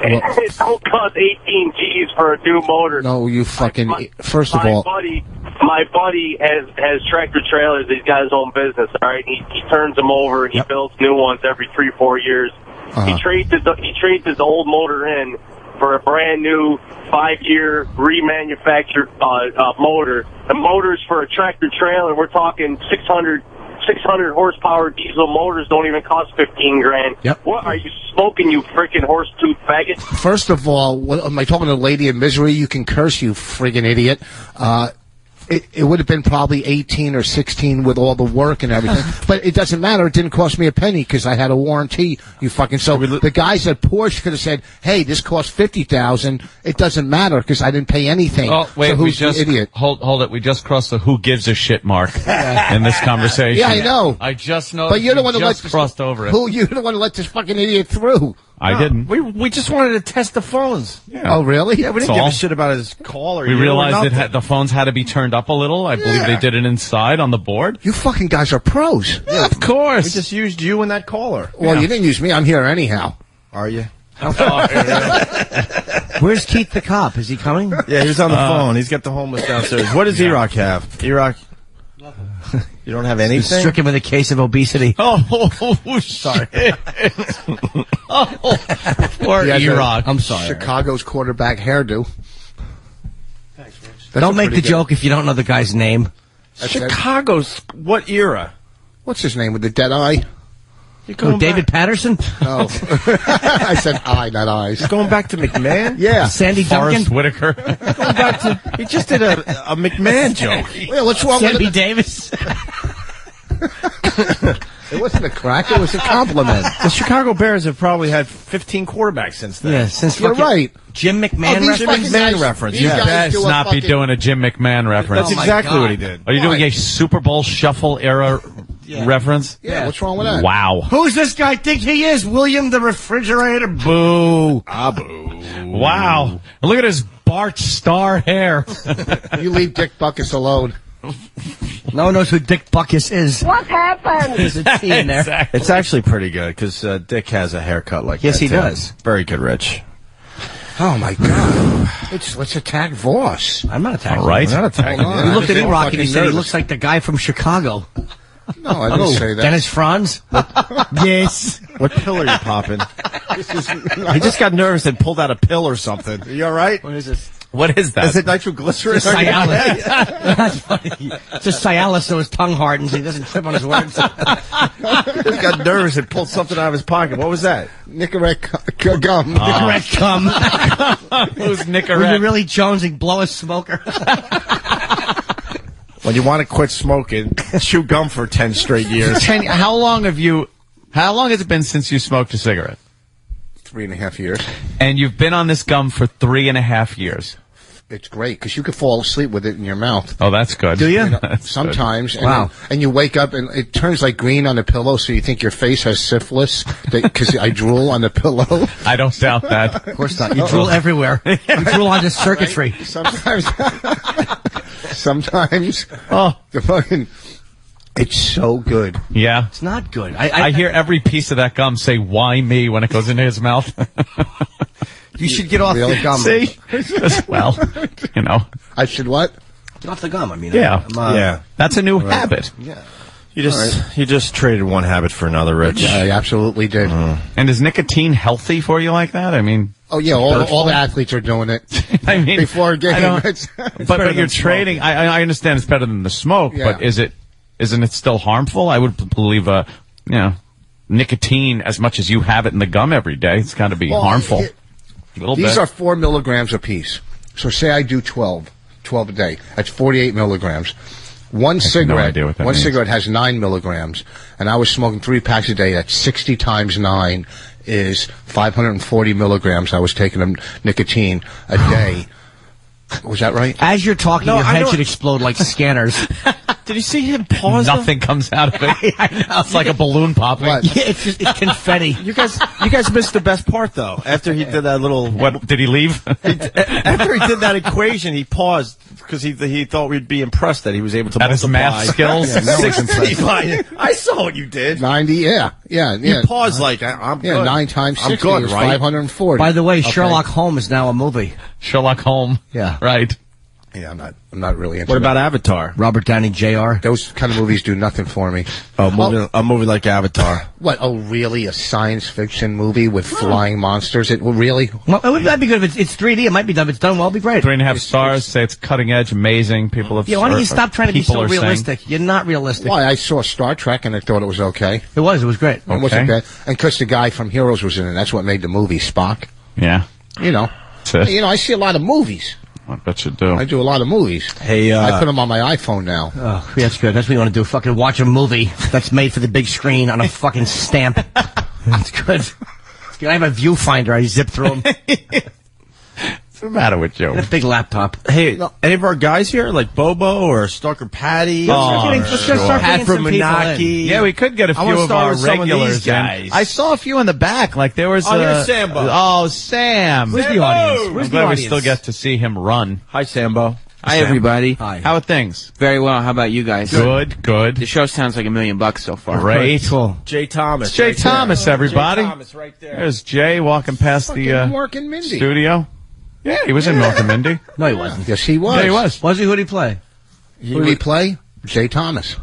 [SPEAKER 12] And it don't cost 18 G's for a new motor.
[SPEAKER 10] No, you fucking. First of all,
[SPEAKER 12] my buddy has tractor trailers. He's got his own business. All right, he turns them over and he builds new ones every 3-4 years. He trades his old motor in for a brand new 5-year remanufactured motor. The motors for a tractor trailer, we're talking 600 horsepower diesel motors don't even cost $15,000.
[SPEAKER 10] Yep.
[SPEAKER 12] What are you smoking, you freaking horse-tooth faggot?
[SPEAKER 10] First of all, what, am I talking to a lady in misery? You can curse, you friggin' idiot. It would have been probably 18 or 16 with all the work and everything. But it doesn't matter. It didn't cost me a penny because I had a warranty. You fucking so the guys at Porsche could have said, "Hey, this cost 50,000." It doesn't matter because I didn't pay anything.
[SPEAKER 4] Oh wait,
[SPEAKER 10] so who's the idiot?
[SPEAKER 4] Hold it. We just crossed the who gives a shit mark in this conversation.
[SPEAKER 10] Yeah, I know.
[SPEAKER 4] I just noticed.
[SPEAKER 10] But you're the one who
[SPEAKER 4] crossed over it.
[SPEAKER 10] You're the one who let this fucking idiot through.
[SPEAKER 4] I didn't.
[SPEAKER 3] We just wanted to test the phones.
[SPEAKER 10] Yeah. Oh, really?
[SPEAKER 3] Yeah, we didn't give a shit about his call or
[SPEAKER 4] we realized that the phones had to be turned up a little. I believe they did it inside on the board.
[SPEAKER 10] You fucking guys are pros.
[SPEAKER 4] Yeah, of course.
[SPEAKER 3] We just used you and that caller.
[SPEAKER 10] Well, you didn't use me. I'm here anyhow.
[SPEAKER 3] Are you?
[SPEAKER 5] Where's Keith the cop? Is he coming?
[SPEAKER 3] Yeah, he's on the phone. He's got the homeless downstairs. What does E-Rock have? E-Rock? You don't have anything?
[SPEAKER 5] He's stricken with a case of obesity.
[SPEAKER 4] Oh, sorry. Poor E-Rock.
[SPEAKER 5] I'm sorry.
[SPEAKER 10] Chicago's quarterback hairdo.
[SPEAKER 5] Thanks, Rich. Don't make the joke if you don't know the guy's name.
[SPEAKER 3] Chicago's what era?
[SPEAKER 10] What's his name with the dead eye?
[SPEAKER 5] David Patterson?
[SPEAKER 10] No. I said eye, not eyes.
[SPEAKER 3] He's going back to McMahon?
[SPEAKER 10] Yeah.
[SPEAKER 5] Sandy
[SPEAKER 4] Forrest
[SPEAKER 5] Duncan?
[SPEAKER 4] Whitaker.
[SPEAKER 3] Going back to, he just did a McMahon joke.
[SPEAKER 10] Yeah, what's wrong
[SPEAKER 5] Sammy
[SPEAKER 10] with
[SPEAKER 5] Davis?
[SPEAKER 10] It wasn't a crack, it was a compliment.
[SPEAKER 3] The Chicago Bears have probably had 15 quarterbacks since then.
[SPEAKER 5] Yeah, since
[SPEAKER 10] You're right.
[SPEAKER 5] Jim McMahon
[SPEAKER 10] these
[SPEAKER 5] reference?
[SPEAKER 10] fucking guys-
[SPEAKER 3] reference.
[SPEAKER 10] these
[SPEAKER 3] Yeah.
[SPEAKER 10] guys
[SPEAKER 4] Best
[SPEAKER 10] do a
[SPEAKER 4] not be
[SPEAKER 10] fucking-
[SPEAKER 4] doing a Jim McMahon reference.
[SPEAKER 3] That's
[SPEAKER 5] Oh, my
[SPEAKER 3] exactly
[SPEAKER 5] God.
[SPEAKER 3] what he did.
[SPEAKER 4] Are you doing a Super Bowl shuffle era reference?
[SPEAKER 10] Yeah, what's wrong with that?
[SPEAKER 4] Wow.
[SPEAKER 5] Who's this guy think he is? William the Refrigerator? Boo.
[SPEAKER 3] Boo.
[SPEAKER 4] Wow. And look at his Bart Starr hair.
[SPEAKER 10] You leave Dick Buckus alone.
[SPEAKER 5] No one knows who Dick Buckus is.
[SPEAKER 1] What happened?
[SPEAKER 5] There's a T in there.
[SPEAKER 4] Exactly.
[SPEAKER 3] It's actually pretty good because Dick has a haircut like
[SPEAKER 5] Yes,
[SPEAKER 3] that.
[SPEAKER 5] he does.
[SPEAKER 3] Very good, Rich.
[SPEAKER 10] Oh my God! Let's attack Voss.
[SPEAKER 5] I'm not attacking.
[SPEAKER 4] All right.
[SPEAKER 5] him.
[SPEAKER 3] I'm not attacking
[SPEAKER 10] Hold on.
[SPEAKER 3] you.
[SPEAKER 5] You looked at me,
[SPEAKER 10] I'm
[SPEAKER 5] Rocky, and
[SPEAKER 10] fucking
[SPEAKER 5] he said he
[SPEAKER 10] nervous.
[SPEAKER 5] looks like the guy from Chicago.
[SPEAKER 10] No, I didn't say that.
[SPEAKER 5] Dennis Franz? Yes.
[SPEAKER 3] What pill are you popping? He just got nervous and pulled out a pill or something. Are you all right?
[SPEAKER 5] What is this?
[SPEAKER 4] What is that?
[SPEAKER 3] Is it nitroglycerin?
[SPEAKER 5] It's Cialis. That's funny. It's just Cialis so his tongue hardens and he doesn't trip on his words.
[SPEAKER 3] He just got nervous and pulled something out of his pocket. What was that?
[SPEAKER 10] Nicorette gum.
[SPEAKER 5] Nicorette gum.
[SPEAKER 4] Who's
[SPEAKER 5] When
[SPEAKER 4] Nicorette?
[SPEAKER 5] you're really jonesing, blow a smoker.
[SPEAKER 3] When you want to quit smoking, chew gum for 10 straight years.
[SPEAKER 4] How long has it been since you smoked a cigarette?
[SPEAKER 10] 3.5 years.
[SPEAKER 4] And you've been on this gum for 3.5 years.
[SPEAKER 10] It's great because you could fall asleep with it in your mouth.
[SPEAKER 4] Oh, that's good.
[SPEAKER 5] Do you?
[SPEAKER 4] That's
[SPEAKER 10] Sometimes.
[SPEAKER 4] good.
[SPEAKER 10] And and you wake up and it turns like green on the pillow, so you think your face has syphilis because I drool on the pillow.
[SPEAKER 4] I don't doubt that.
[SPEAKER 5] Of course not. You drool everywhere. You drool on the circuitry.
[SPEAKER 10] Right? Sometimes.
[SPEAKER 4] Oh,
[SPEAKER 10] The fucking. It's so good.
[SPEAKER 4] yeah.
[SPEAKER 5] It's not good.
[SPEAKER 4] I hear every piece of that gum say, "Why me?" when it goes into his mouth.
[SPEAKER 5] You should get off
[SPEAKER 10] Really?
[SPEAKER 5] the gum.
[SPEAKER 4] See? Well, you know.
[SPEAKER 10] I should what?
[SPEAKER 5] Get off the gum. I mean,
[SPEAKER 4] Yeah.
[SPEAKER 3] Yeah.
[SPEAKER 4] That's a new habit.
[SPEAKER 3] You just traded one habit for another, Rich.
[SPEAKER 10] I absolutely did.
[SPEAKER 4] And is nicotine healthy for you like that? I mean,
[SPEAKER 10] Oh yeah, all the athletes are doing it.
[SPEAKER 4] I mean,
[SPEAKER 10] Before a game.
[SPEAKER 4] I don't-
[SPEAKER 10] It's
[SPEAKER 4] but you're trading. I understand it's better than the smoke,
[SPEAKER 10] Yeah.
[SPEAKER 4] but isn't it still harmful? I would believe nicotine, as much as you have it in the gum every day, it's got to be harmful.
[SPEAKER 10] These are 4 milligrams apiece. So say I do 12 a day. That's 48 milligrams. One cigarette,
[SPEAKER 4] idea what that
[SPEAKER 10] one
[SPEAKER 4] means.
[SPEAKER 10] cigarette has 9 milligrams, and I was smoking 3 packs a day. That's 60 times 9 is 540 milligrams. I was taking nicotine a day. Was that right?
[SPEAKER 5] As you're talking,
[SPEAKER 3] No,
[SPEAKER 5] your
[SPEAKER 3] I
[SPEAKER 5] head
[SPEAKER 3] don't-
[SPEAKER 5] should explode like scanners.
[SPEAKER 3] Did you see him pause?
[SPEAKER 4] Nothing comes out of it. It's like a balloon popping.
[SPEAKER 10] What?
[SPEAKER 5] Yeah, it's confetti.
[SPEAKER 3] You guys missed the best part though. After he did that little,
[SPEAKER 4] What did he leave?
[SPEAKER 3] after he did that equation, he paused because he thought we'd be impressed that he was able to
[SPEAKER 4] At his
[SPEAKER 3] multiply
[SPEAKER 4] math skills?
[SPEAKER 3] Yeah,
[SPEAKER 10] no, it's
[SPEAKER 3] 60 I saw what you did.
[SPEAKER 10] 90, yeah.
[SPEAKER 3] You paused like I'm
[SPEAKER 10] Yeah,
[SPEAKER 3] good.
[SPEAKER 10] 9 times
[SPEAKER 3] I'm
[SPEAKER 10] 60
[SPEAKER 3] good,
[SPEAKER 10] is
[SPEAKER 3] right?
[SPEAKER 10] 540.
[SPEAKER 5] By the way,
[SPEAKER 10] Okay.
[SPEAKER 5] Sherlock Holmes is now a movie.
[SPEAKER 4] Sherlock Holmes.
[SPEAKER 5] Yeah.
[SPEAKER 4] Right.
[SPEAKER 10] Yeah, I'm not really into
[SPEAKER 3] What about
[SPEAKER 10] that.
[SPEAKER 3] Avatar?
[SPEAKER 5] Robert Downey Jr.
[SPEAKER 10] Those kind of movies do nothing for me.
[SPEAKER 3] A movie like Avatar.
[SPEAKER 10] What? Oh, really? A science fiction movie with flying monsters? Really?
[SPEAKER 5] Well, that'd be good if it's 3D. It might be done. If it's done well, it'd be great.
[SPEAKER 4] 3.5 stars. Say it's cutting edge, amazing. People have.
[SPEAKER 5] Yeah, why don't you stop trying to be
[SPEAKER 4] people
[SPEAKER 5] so
[SPEAKER 4] are saying-
[SPEAKER 5] realistic? You're not realistic.
[SPEAKER 10] Why? I saw Star Trek and I thought it was okay.
[SPEAKER 5] It was great.
[SPEAKER 10] It wasn't bad. And because the guy from Heroes was in it, that's what made the movie Spock.
[SPEAKER 4] Yeah.
[SPEAKER 10] You know,
[SPEAKER 4] That's it.
[SPEAKER 10] I see a lot of movies.
[SPEAKER 4] I bet you do.
[SPEAKER 10] I do a lot of movies.
[SPEAKER 3] Hey,
[SPEAKER 10] I put them on my iPhone now.
[SPEAKER 5] Oh, that's good. That's what you want to do. Fucking watch a movie that's made for the big screen on a fucking stamp. That's good. It's good. I have a viewfinder. I zip through them.
[SPEAKER 4] What's the matter with you?
[SPEAKER 5] A big laptop.
[SPEAKER 3] Hey, any of our guys here, like Bobo or Stalker Patty?
[SPEAKER 5] Let's just start
[SPEAKER 3] Pat
[SPEAKER 5] bringing
[SPEAKER 3] from
[SPEAKER 5] some people in.
[SPEAKER 3] Menaki.
[SPEAKER 4] Yeah, we could get a
[SPEAKER 3] I wanna
[SPEAKER 4] few of
[SPEAKER 3] start
[SPEAKER 4] our
[SPEAKER 3] with some of
[SPEAKER 4] regulars
[SPEAKER 3] these guys.
[SPEAKER 4] in. I saw a few in the back. Like there was.
[SPEAKER 3] Oh, here's Sambo.
[SPEAKER 4] Oh, Sam.
[SPEAKER 5] Where's the audience?
[SPEAKER 4] I'm
[SPEAKER 5] Where's the
[SPEAKER 4] glad we
[SPEAKER 5] audience?
[SPEAKER 4] still get to see him run.
[SPEAKER 3] Hi, Sambo.
[SPEAKER 13] Hi,
[SPEAKER 4] Sam.
[SPEAKER 13] everybody.
[SPEAKER 5] Hi.
[SPEAKER 4] How are things?
[SPEAKER 13] Very well. How about you guys?
[SPEAKER 4] Good.
[SPEAKER 13] The show sounds like $1 million so far.
[SPEAKER 4] Great.
[SPEAKER 5] Cool.
[SPEAKER 3] Jay Thomas.
[SPEAKER 4] It's Jay
[SPEAKER 3] right
[SPEAKER 4] Thomas,
[SPEAKER 3] there.
[SPEAKER 4] everybody.
[SPEAKER 3] Jay Thomas right there.
[SPEAKER 4] There's Jay walking past
[SPEAKER 10] Fucking
[SPEAKER 4] the
[SPEAKER 10] Mark and Mindy.
[SPEAKER 4] studio. Yeah, he was in North and Mindy.
[SPEAKER 5] No, he wasn't.
[SPEAKER 10] Yes, he was.
[SPEAKER 4] Yeah, he was.
[SPEAKER 5] Was he? Who'd he play?
[SPEAKER 10] Who did he play? Jay Thomas.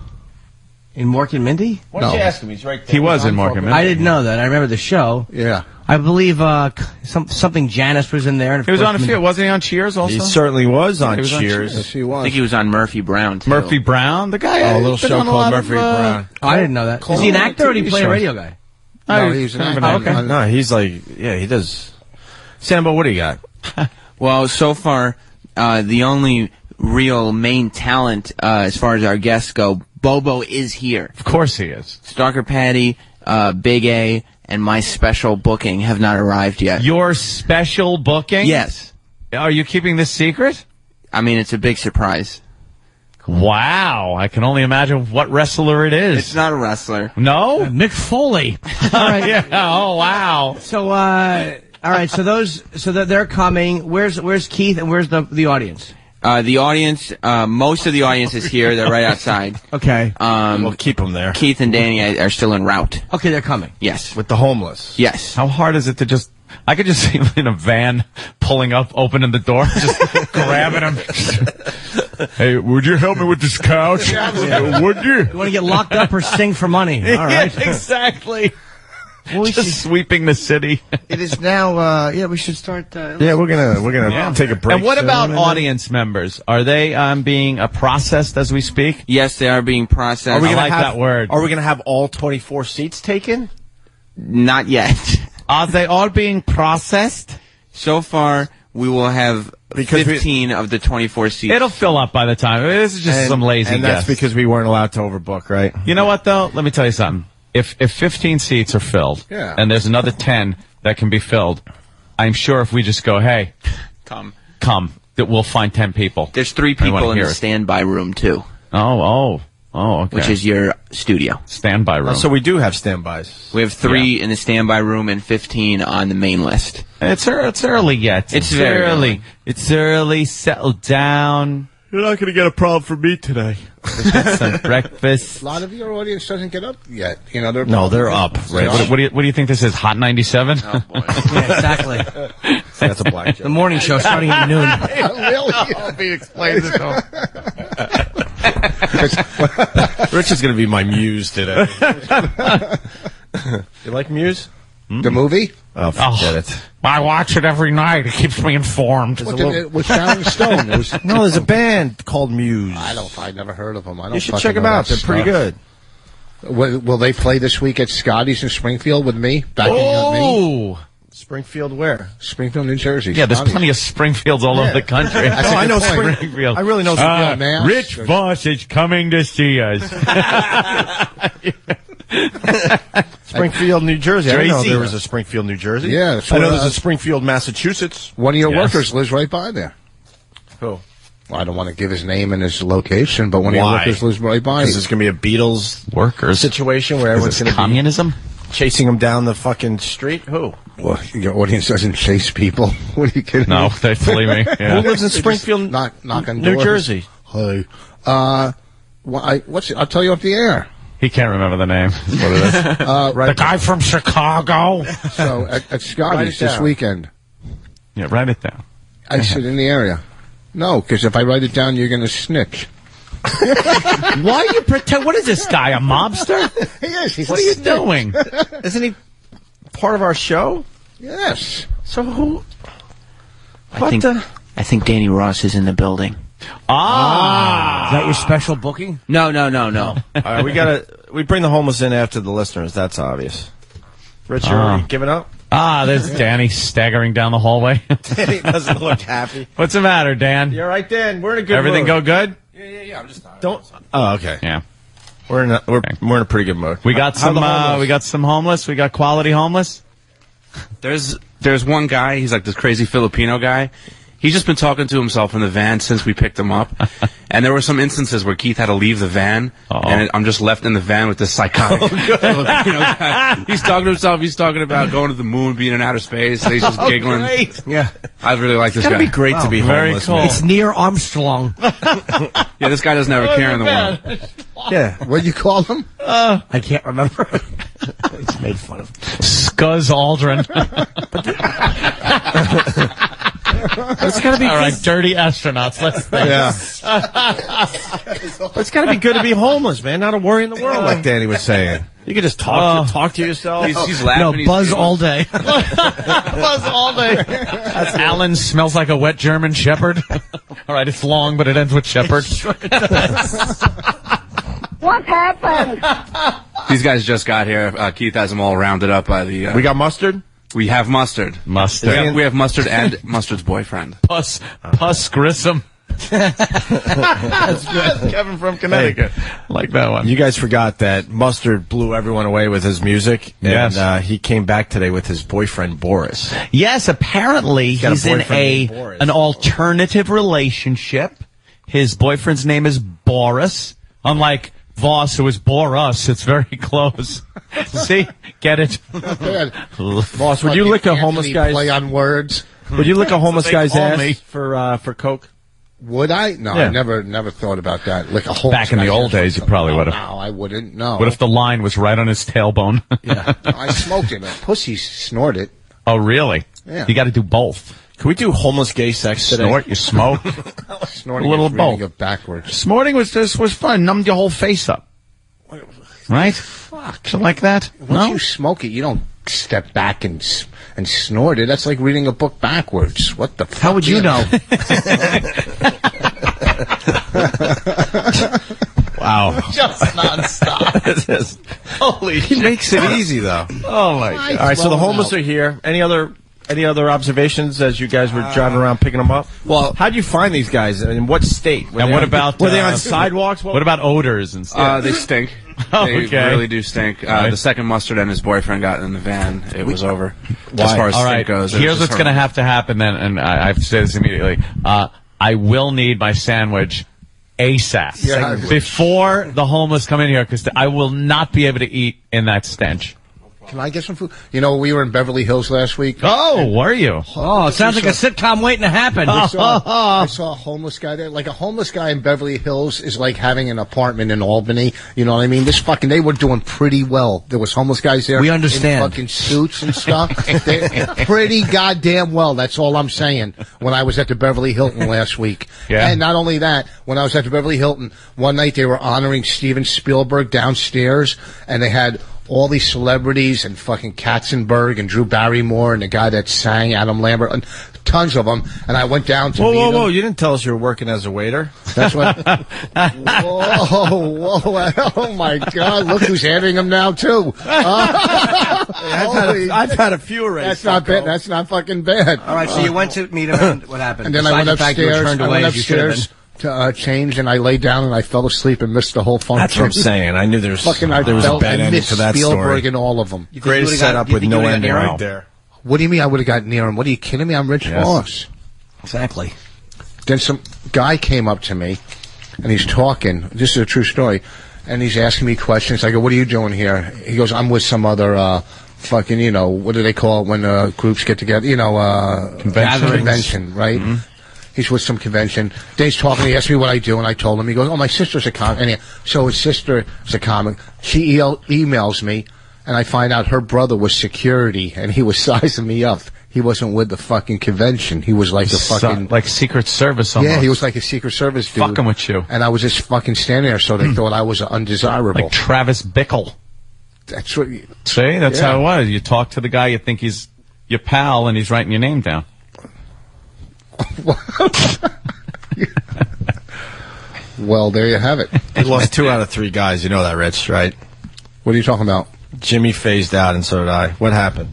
[SPEAKER 5] In Mork and Mindy?
[SPEAKER 3] Why don't you
[SPEAKER 10] No.
[SPEAKER 3] ask him? He's right there.
[SPEAKER 4] He was in Mark and Mindy.
[SPEAKER 5] I didn't know that. I remember the show.
[SPEAKER 10] Yeah.
[SPEAKER 5] I believe something Janice was in there. And of
[SPEAKER 4] He was
[SPEAKER 5] course,
[SPEAKER 4] on a few. Wasn't he on Cheers also?
[SPEAKER 3] He certainly was on
[SPEAKER 4] He was on
[SPEAKER 3] Cheers.
[SPEAKER 10] Yes, he
[SPEAKER 13] I
[SPEAKER 10] was.
[SPEAKER 13] think he was on Murphy Brown, too.
[SPEAKER 4] Murphy Brown, the guy.
[SPEAKER 3] Oh, a little
[SPEAKER 4] who's been
[SPEAKER 3] show
[SPEAKER 4] on a
[SPEAKER 3] called
[SPEAKER 4] lot
[SPEAKER 3] Murphy
[SPEAKER 4] of,
[SPEAKER 3] Brown.
[SPEAKER 5] Oh, I didn't know that. Is he an actor or did he play a radio guy?
[SPEAKER 10] No, he was an
[SPEAKER 4] kind of
[SPEAKER 10] actor.
[SPEAKER 4] an actor.
[SPEAKER 3] No, he's like, yeah, he does. Sambo, what do you got?
[SPEAKER 13] Well, so far, the only real main talent as far as our guests go, Bobo is here.
[SPEAKER 4] Of course he is.
[SPEAKER 13] Stalker Patty, Big A, and my special booking have not arrived yet.
[SPEAKER 4] Your special booking?
[SPEAKER 13] Yes.
[SPEAKER 4] Are you keeping this secret?
[SPEAKER 13] I mean, it's a big surprise.
[SPEAKER 4] Wow. I can only imagine what wrestler it is.
[SPEAKER 13] It's not a wrestler.
[SPEAKER 4] No?
[SPEAKER 5] Mick Foley. All right.
[SPEAKER 4] Yeah. Oh, wow.
[SPEAKER 5] So, all right. So they're coming. Where's Keith and where's the audience?
[SPEAKER 13] The audience, most of the audience is here. They're right outside.
[SPEAKER 5] Okay.
[SPEAKER 3] We'll keep them there.
[SPEAKER 13] Keith and Danny are still en route.
[SPEAKER 5] Okay, they're coming.
[SPEAKER 13] Yes.
[SPEAKER 3] With the homeless.
[SPEAKER 13] Yes.
[SPEAKER 4] How hard is it to just... I could just see him in a van pulling up, opening the door, just grabbing him. Hey, would you help me with this couch? Would you?
[SPEAKER 5] You want to get locked up or sing for money? All right.
[SPEAKER 4] Yeah, exactly. Well, just sweeping the city.
[SPEAKER 5] It is now, we should start.
[SPEAKER 3] Yeah, we're gonna take a break.
[SPEAKER 4] And what
[SPEAKER 3] soon,
[SPEAKER 4] about
[SPEAKER 3] and
[SPEAKER 4] audience members? Are they being processed as we speak?
[SPEAKER 13] Yes, they are being processed.
[SPEAKER 4] I like that word.
[SPEAKER 3] Are we gonna have all 24 seats taken?
[SPEAKER 13] Not yet.
[SPEAKER 4] Are they all being processed?
[SPEAKER 13] So far, we will have 15 of the 24 seats.
[SPEAKER 4] It'll fill up by the time. This is just some lazy
[SPEAKER 3] and that's
[SPEAKER 4] guess.
[SPEAKER 3] because we weren't allowed to overbook, right?
[SPEAKER 4] You know what, though? Let me tell you something. If 15 seats are filled, and there's another 10 that can be filled, I'm sure if we just go, hey, come, that we'll find 10 people.
[SPEAKER 13] There's 3 people in the standby room, too.
[SPEAKER 4] Oh, okay.
[SPEAKER 13] Which is your studio.
[SPEAKER 4] Standby room.
[SPEAKER 3] So we do have standbys.
[SPEAKER 13] We have 3 in the standby room and 15 on the main list.
[SPEAKER 4] It's early yet.
[SPEAKER 13] It's very early.
[SPEAKER 4] It's early. Settle down.
[SPEAKER 3] You're not going to get a problem from me today.
[SPEAKER 4] Get some breakfast.
[SPEAKER 10] A lot of your audience doesn't get up yet. You know,
[SPEAKER 3] they're up.
[SPEAKER 4] Right. What do you think this is? Hot 97?
[SPEAKER 13] Oh, boy.
[SPEAKER 5] Yeah, exactly.
[SPEAKER 3] That's a black joke.
[SPEAKER 5] The morning show starting at noon.
[SPEAKER 10] Really?
[SPEAKER 4] Opie explains it to him.
[SPEAKER 3] Rich is going to be my muse today. You like Muse?
[SPEAKER 10] The movie?
[SPEAKER 3] Oh, forget it.
[SPEAKER 4] I watch it every night. It keeps me informed.
[SPEAKER 10] It was Sharon Stone.
[SPEAKER 3] No, there's a band called Muse.
[SPEAKER 10] I never heard of them. I don't.
[SPEAKER 3] You should check them out. They're pretty good.
[SPEAKER 10] Will they play this week at Scotty's in Springfield with me? Backing up me?
[SPEAKER 3] Springfield where?
[SPEAKER 10] Springfield, New Jersey.
[SPEAKER 4] Yeah, there's
[SPEAKER 10] Scotty's.
[SPEAKER 4] plenty of Springfields all over the country.
[SPEAKER 3] I know
[SPEAKER 4] Springfield.
[SPEAKER 3] I really know
[SPEAKER 10] Springfield.
[SPEAKER 4] Rich Voss is coming to see us.
[SPEAKER 3] Springfield, New Jersey. I didn't know there was a Springfield, New Jersey.
[SPEAKER 10] Yeah.
[SPEAKER 3] I know there's a Springfield, Massachusetts.
[SPEAKER 10] One of your workers lives right by there.
[SPEAKER 3] Who?
[SPEAKER 10] Well, I don't want to give his name and his location, but one of your workers lives right by.
[SPEAKER 3] Because it's going to be a Beatles
[SPEAKER 4] workers
[SPEAKER 3] situation where everyone's going to be
[SPEAKER 4] communism
[SPEAKER 3] chasing them down the fucking street. Who?
[SPEAKER 10] Well, your audience doesn't chase people. What are you kidding?
[SPEAKER 4] No, they believe me. Yeah.
[SPEAKER 3] Who lives in Springfield,
[SPEAKER 10] knock on
[SPEAKER 3] New
[SPEAKER 10] doors.
[SPEAKER 3] Jersey?
[SPEAKER 10] Hey, I'll tell you off the air.
[SPEAKER 4] He can't remember the name. That's what it is.
[SPEAKER 10] Right.
[SPEAKER 4] The guy from Chicago.
[SPEAKER 10] So at Scotty's this weekend.
[SPEAKER 4] Yeah, write it down.
[SPEAKER 10] I sit in the area. No, because if I write it down, you're going to snitch.
[SPEAKER 4] Why are you pretend? What is this guy, a mobster?
[SPEAKER 10] He is.
[SPEAKER 4] What are you doing?
[SPEAKER 3] Isn't he part of our show?
[SPEAKER 10] Yes.
[SPEAKER 3] So who?
[SPEAKER 13] I think Danny Ross is in the building.
[SPEAKER 5] Is that your special booking?
[SPEAKER 13] No.
[SPEAKER 3] All right, we bring the homeless in after the listeners. That's obvious. Rich, you giving up?
[SPEAKER 4] There's Danny staggering down the hallway.
[SPEAKER 3] Danny doesn't look happy.
[SPEAKER 4] What's the matter, Dan?
[SPEAKER 3] You're right, Dan. We're in a good
[SPEAKER 4] Everything
[SPEAKER 3] mood.
[SPEAKER 4] go good?
[SPEAKER 3] Yeah. I'm just tired. Oh, okay.
[SPEAKER 4] Yeah.
[SPEAKER 3] We're in a pretty good mood.
[SPEAKER 4] We got some homeless. We got quality homeless.
[SPEAKER 14] There's one guy. He's like this crazy Filipino guy. He's just been talking to himself in the van since we picked him up. And there were some instances where Keith had to leave the van, and I'm just left in the van with this psychotic Filipino guy. He's talking to himself. He's talking about going to the moon, being in outer space. And he's just giggling.
[SPEAKER 3] Great.
[SPEAKER 5] Yeah.
[SPEAKER 14] I really like this
[SPEAKER 3] It's
[SPEAKER 14] guy.
[SPEAKER 3] gotta be great to be
[SPEAKER 4] very
[SPEAKER 3] homeless.
[SPEAKER 4] cool.
[SPEAKER 3] Man.
[SPEAKER 5] It's near Armstrong.
[SPEAKER 14] Yeah, this guy doesn't have a care in the world.
[SPEAKER 3] Yeah.
[SPEAKER 10] What'd you call him?
[SPEAKER 5] I can't remember. It's made fun of.
[SPEAKER 4] Scuzz Aldrin.
[SPEAKER 3] It's got to be
[SPEAKER 4] all right. Dirty astronauts. Let's think.
[SPEAKER 3] Yeah. It's got to be good to be homeless, man. Not a worry in the world, like Danny was saying. You can just talk to yourself.
[SPEAKER 14] He's laughing.
[SPEAKER 5] No, buzz all day.
[SPEAKER 4] Buzz all day. Alan smells like a wet German Shepherd. All right, it's long, but it ends with Shepherd.
[SPEAKER 2] What happened?
[SPEAKER 14] These guys just got here. Keith has them all rounded up by the...
[SPEAKER 3] We got mustard?
[SPEAKER 14] We have mustard.
[SPEAKER 4] Mustard.
[SPEAKER 14] We have mustard and mustard's boyfriend.
[SPEAKER 4] Puss Grissom. That's good. Kevin from Connecticut. Like that one.
[SPEAKER 3] You guys forgot that Mustard blew everyone away with his music.
[SPEAKER 4] Yes.
[SPEAKER 3] And he came back today with his boyfriend, Boris.
[SPEAKER 4] Yes, apparently he's in an alternative relationship. His boyfriend's name is Boris. Unlike Voss, who is Boris, it's very close. See? Get it?
[SPEAKER 3] Voss, would you lick a homeless guy's...
[SPEAKER 10] Play on words.
[SPEAKER 3] Would you lick a homeless guy's
[SPEAKER 4] call
[SPEAKER 3] ass
[SPEAKER 4] me.
[SPEAKER 3] for Coke?
[SPEAKER 10] Would I? No,
[SPEAKER 4] Yeah.
[SPEAKER 10] I never thought about that. Like a whole
[SPEAKER 4] Back in the old days, you probably would have.
[SPEAKER 10] No, I wouldn't. No.
[SPEAKER 4] What if the line was right on his tailbone?
[SPEAKER 10] Yeah, I smoked it. Pussy snorted.
[SPEAKER 4] Oh, really?
[SPEAKER 10] Yeah.
[SPEAKER 4] You got to do both.
[SPEAKER 3] Can we do homeless gay sex today?
[SPEAKER 4] Snort, you smoke.
[SPEAKER 10] Snorting
[SPEAKER 4] A little
[SPEAKER 10] is
[SPEAKER 4] of both.
[SPEAKER 10] reading it backwards.
[SPEAKER 4] Snorting was fun. Numbed your whole face up. Right?
[SPEAKER 10] Fuck.
[SPEAKER 4] Something like that?
[SPEAKER 10] Once you smoke it, you don't step back and snort it. That's like reading a book backwards. What the fuck?
[SPEAKER 5] How would you know?
[SPEAKER 3] Wow.
[SPEAKER 4] Just nonstop.
[SPEAKER 3] Holy shit. He makes it easy, though.
[SPEAKER 4] Oh, my God.
[SPEAKER 3] All right, so the homeless are here. Any other observations as you guys were driving around picking them up?
[SPEAKER 14] Well,
[SPEAKER 3] how'd you find these guys? In what state?
[SPEAKER 4] And what about...
[SPEAKER 3] Were they on sidewalks?
[SPEAKER 4] What about odors and stuff?
[SPEAKER 14] They stink.
[SPEAKER 4] Oh,
[SPEAKER 14] They
[SPEAKER 4] okay.
[SPEAKER 14] really do stink. The second Mustard and his boyfriend got in the van, it was over.
[SPEAKER 3] Why?
[SPEAKER 14] As far as
[SPEAKER 4] All
[SPEAKER 14] stink
[SPEAKER 4] right,
[SPEAKER 14] goes. it was
[SPEAKER 4] here's
[SPEAKER 14] just
[SPEAKER 4] what's going to have to happen then, and I have to say this immediately. I will need my sandwich ASAP.
[SPEAKER 10] Yeah.
[SPEAKER 4] Before the homeless come in here, because I will not be able to eat in that stench.
[SPEAKER 10] Can I get some food? You know, we were in Beverly Hills last week.
[SPEAKER 4] Oh, were you?
[SPEAKER 5] Oh, it sounds like a sitcom waiting to happen.
[SPEAKER 10] I saw a homeless guy there. Like, a homeless guy in Beverly Hills is like having an apartment in Albany. You know what I mean? They were doing pretty well. There was homeless guys there.
[SPEAKER 5] We understand.
[SPEAKER 10] In fucking suits and stuff. Pretty goddamn well. That's all I'm saying. When I was at the Beverly Hilton last week.
[SPEAKER 4] Yeah.
[SPEAKER 10] And not only that, when I was at the Beverly Hilton, one night they were honoring Steven Spielberg downstairs, and they had all these celebrities and fucking Katzenberg and Drew Barrymore and the guy that sang, Adam Lambert, and tons of them. And I went down to meet them.
[SPEAKER 3] Whoa! You didn't tell us you were working as a waiter.
[SPEAKER 10] That's what. Whoa! Oh my God! Look who's having them now too.
[SPEAKER 3] I've had a few already.
[SPEAKER 10] That's not bad. That's not fucking bad.
[SPEAKER 5] All right, so you went to meet him, and what happened?
[SPEAKER 10] And then I went
[SPEAKER 5] Besides the fact you were
[SPEAKER 10] upstairs.
[SPEAKER 5] turned
[SPEAKER 10] I
[SPEAKER 5] away
[SPEAKER 10] went
[SPEAKER 5] as you should have
[SPEAKER 10] upstairs to change, and I lay down and I fell asleep and missed the whole function.
[SPEAKER 3] That's what I'm saying. I knew there was
[SPEAKER 10] Fucking,
[SPEAKER 3] there was a bad
[SPEAKER 10] I
[SPEAKER 3] ending
[SPEAKER 10] missed
[SPEAKER 3] to that
[SPEAKER 10] Spielberg
[SPEAKER 3] story.
[SPEAKER 10] and all of them.
[SPEAKER 3] Greatest setup with no ending right there.
[SPEAKER 10] What do you mean I would have got near him? What are you kidding me? I'm Rich Voss.
[SPEAKER 5] Exactly.
[SPEAKER 10] Then some guy came up to me, and he's talking. This is a true story. And he's asking me questions. I go, what are you doing here? He goes, I'm with some other, fucking, you know, what do they call it when groups get together? You know, convention, right? Mm-hmm. He's with some convention. Then he's talking. He asked me what I do, and I told him. He goes, oh, my sister's a comic. And so his sister is a comic. She emails me, and I find out her brother was security, and he was sizing me up. He wasn't with the fucking convention. He was like a fucking...
[SPEAKER 4] like Secret Service almost.
[SPEAKER 10] Yeah, he was like a Secret Service dude.
[SPEAKER 4] Fucking with you.
[SPEAKER 10] And I was just fucking standing there, so they thought I was undesirable.
[SPEAKER 4] Like Travis Bickle.
[SPEAKER 10] That's what...
[SPEAKER 4] See? That's how it was. You talk to the guy, you think he's your pal, and he's writing your name down.
[SPEAKER 10] Well, there you have it.
[SPEAKER 3] He lost 2 out of 3 guys. You know that, Rich, right?
[SPEAKER 10] What are you talking about?
[SPEAKER 3] Jimmy phased out, and so did I. What happened?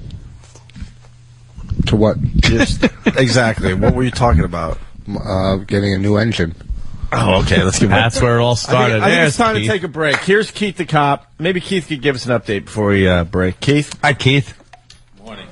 [SPEAKER 10] To what?
[SPEAKER 3] Just, exactly. What were you talking about?
[SPEAKER 10] Getting a new engine.
[SPEAKER 3] Oh, okay. Let's get.
[SPEAKER 4] That's where it all started.
[SPEAKER 3] I think it's time to take a break. Here's Keith the cop. Maybe Keith could give us an update before we break. Keith?
[SPEAKER 4] Hi, Keith.
[SPEAKER 3] Morning.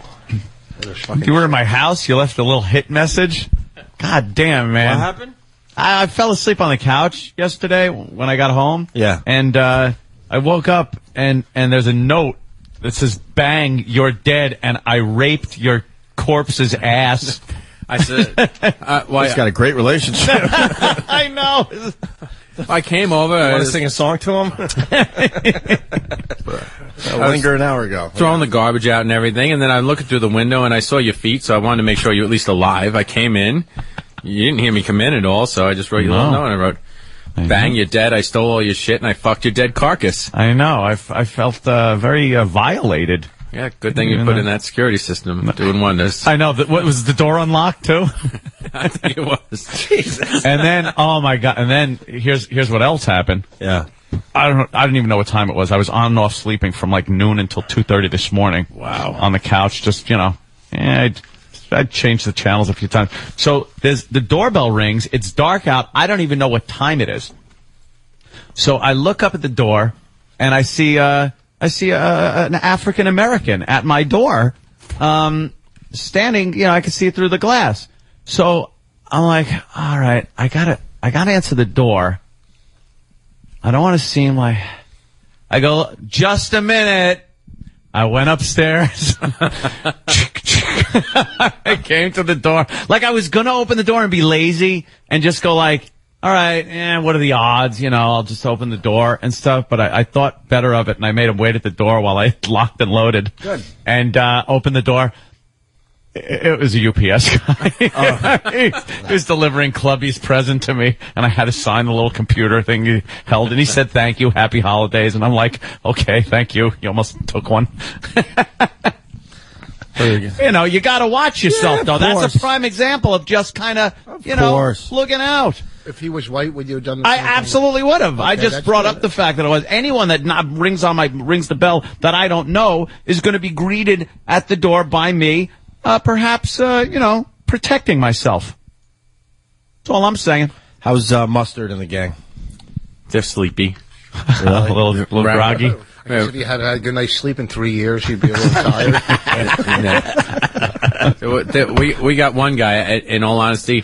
[SPEAKER 4] You were in my house. You left a little hit message. God damn, man.
[SPEAKER 3] What happened?
[SPEAKER 4] I fell asleep on the couch yesterday when I got home.
[SPEAKER 3] Yeah.
[SPEAKER 4] And I woke up, and there's a note that says, bang, you're dead, and I raped your corpse's ass.
[SPEAKER 14] I said,
[SPEAKER 3] he's got a great relationship.
[SPEAKER 4] I know.
[SPEAKER 14] I came over.
[SPEAKER 3] Want to sing a song to him? Linger an hour ago.
[SPEAKER 14] Throwing the garbage out and everything, and then I'm looking through the window, and I saw your feet, so I wanted to make sure you're at least alive. I came in. You didn't hear me come in at all, so I just wrote you a little note, and I wrote, bang, you're dead, I stole all your shit, and I fucked your dead carcass.
[SPEAKER 4] I know. I felt very violated.
[SPEAKER 14] Yeah, good thing you put in that security system, doing wonders.
[SPEAKER 4] I know. What was the door unlocked too?
[SPEAKER 14] I think it was.
[SPEAKER 3] Jesus.
[SPEAKER 4] And then, oh my god! And then here's what else happened.
[SPEAKER 3] Yeah.
[SPEAKER 4] I didn't even know what time it was. I was on and off sleeping from like noon until 2:30 this morning.
[SPEAKER 3] Wow.
[SPEAKER 4] On the couch, just I'd changed the channels a few times. So the doorbell rings. It's dark out. I don't even know what time it is. So I look up at the door, and I see an African American at my door, standing. I can see it through the glass. So I'm like, all right, I gotta answer the door. I don't want to seem like. I go, just a minute. I went upstairs. I came to the door. Like, I was going to open the door and be lazy and just go like, all right, what are the odds? You know, I'll just open the door and stuff. But I thought better of it, and I made him wait at the door while I locked and loaded. Good. And opened the door. It was a UPS guy. He was delivering Clubby's present to me, and I had to sign the little computer thing he held, and he said, thank you, happy holidays. And I'm like, okay, thank you. You almost took one. You know, you got to watch yourself, though. That's a prime example of just kind of, looking out.
[SPEAKER 10] If he was white, would you have done the
[SPEAKER 4] I
[SPEAKER 10] same
[SPEAKER 4] absolutely would have. Okay, I just brought up the fact that it was anyone that rings the bell that I don't know is going to be greeted at the door by me, perhaps, protecting myself. That's all I'm saying.
[SPEAKER 3] How's Mustard and the gang?
[SPEAKER 14] They're sleepy.
[SPEAKER 4] Really? a little groggy.
[SPEAKER 10] I guess if you had a good night's sleep in 3 years, you'd be a little tired.
[SPEAKER 14] We got one guy, in all honesty,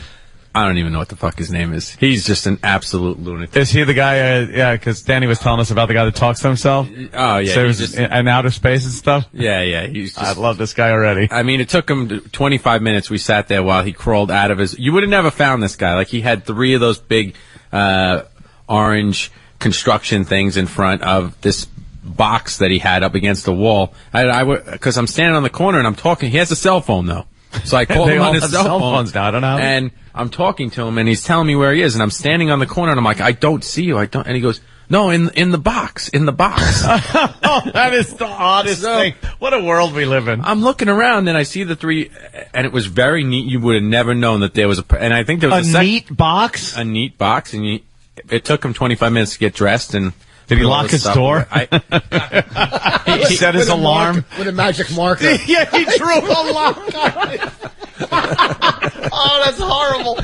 [SPEAKER 14] I don't even know what the fuck his name is. He's just an absolute lunatic.
[SPEAKER 4] Is he the guy, because Danny was telling us about the guy that talks to himself?
[SPEAKER 14] Oh, yeah.
[SPEAKER 4] So he's in outer space and stuff?
[SPEAKER 14] Yeah.
[SPEAKER 4] I love this guy already.
[SPEAKER 14] I mean, it took him 25 minutes. We sat there while he crawled out of his... You would have never found this guy. Like, he had 3 of those big orange construction things in front of this box that he had up against the wall. Because I'm standing on the corner and I'm talking. He has a cell phone, though. So I called him on his cell phone.
[SPEAKER 4] Now, I don't know.
[SPEAKER 14] And I'm talking to him, and he's telling me where he is, and I'm standing on the corner, and I'm like, I don't see you. And he goes, no, in the box.
[SPEAKER 4] That is the oddest thing. What a world we live in.
[SPEAKER 14] I'm looking around, and I see the 3, and it was very neat. You would have never known that there was and I think there was
[SPEAKER 4] a neat box?
[SPEAKER 14] A neat box, and it took him 25 minutes to get dressed, and...
[SPEAKER 4] Did he lock his door? He set his alarm.
[SPEAKER 10] With a magic marker.
[SPEAKER 4] Yeah, he drew a lock on it. Oh, that's horrible.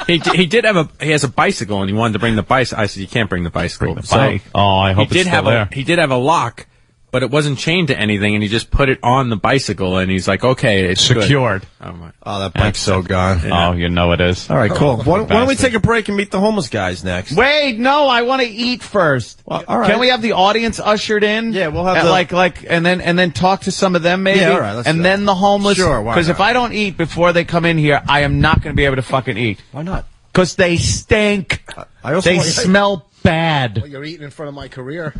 [SPEAKER 14] He has a bicycle, and he wanted to bring the bicycle. I said, you can't bring the bicycle.
[SPEAKER 4] I hope it's still there.
[SPEAKER 14] He did have a lock, but it wasn't chained to anything, and he just put it on the bicycle, and he's like, okay, it's
[SPEAKER 4] secured.
[SPEAKER 14] Good.
[SPEAKER 3] Oh, that bike's so gone.
[SPEAKER 4] Yeah. Oh, you know it is.
[SPEAKER 3] All right, cool. Why don't we take a break and meet the homeless guys next?
[SPEAKER 4] Wait, no, I want to eat first.
[SPEAKER 3] Well, all right.
[SPEAKER 4] Can we have the audience ushered in?
[SPEAKER 3] Yeah, we'll have
[SPEAKER 4] and then talk to some of them maybe.
[SPEAKER 3] Yeah, all right. Let's
[SPEAKER 4] and then the homeless.
[SPEAKER 3] Sure, why
[SPEAKER 4] Because
[SPEAKER 3] not?
[SPEAKER 4] if I don't eat before they come in here, I am not going to be able to fucking eat.
[SPEAKER 3] Why not?
[SPEAKER 4] Because they stink. They smell bad.
[SPEAKER 10] Well, you're eating in front of my career.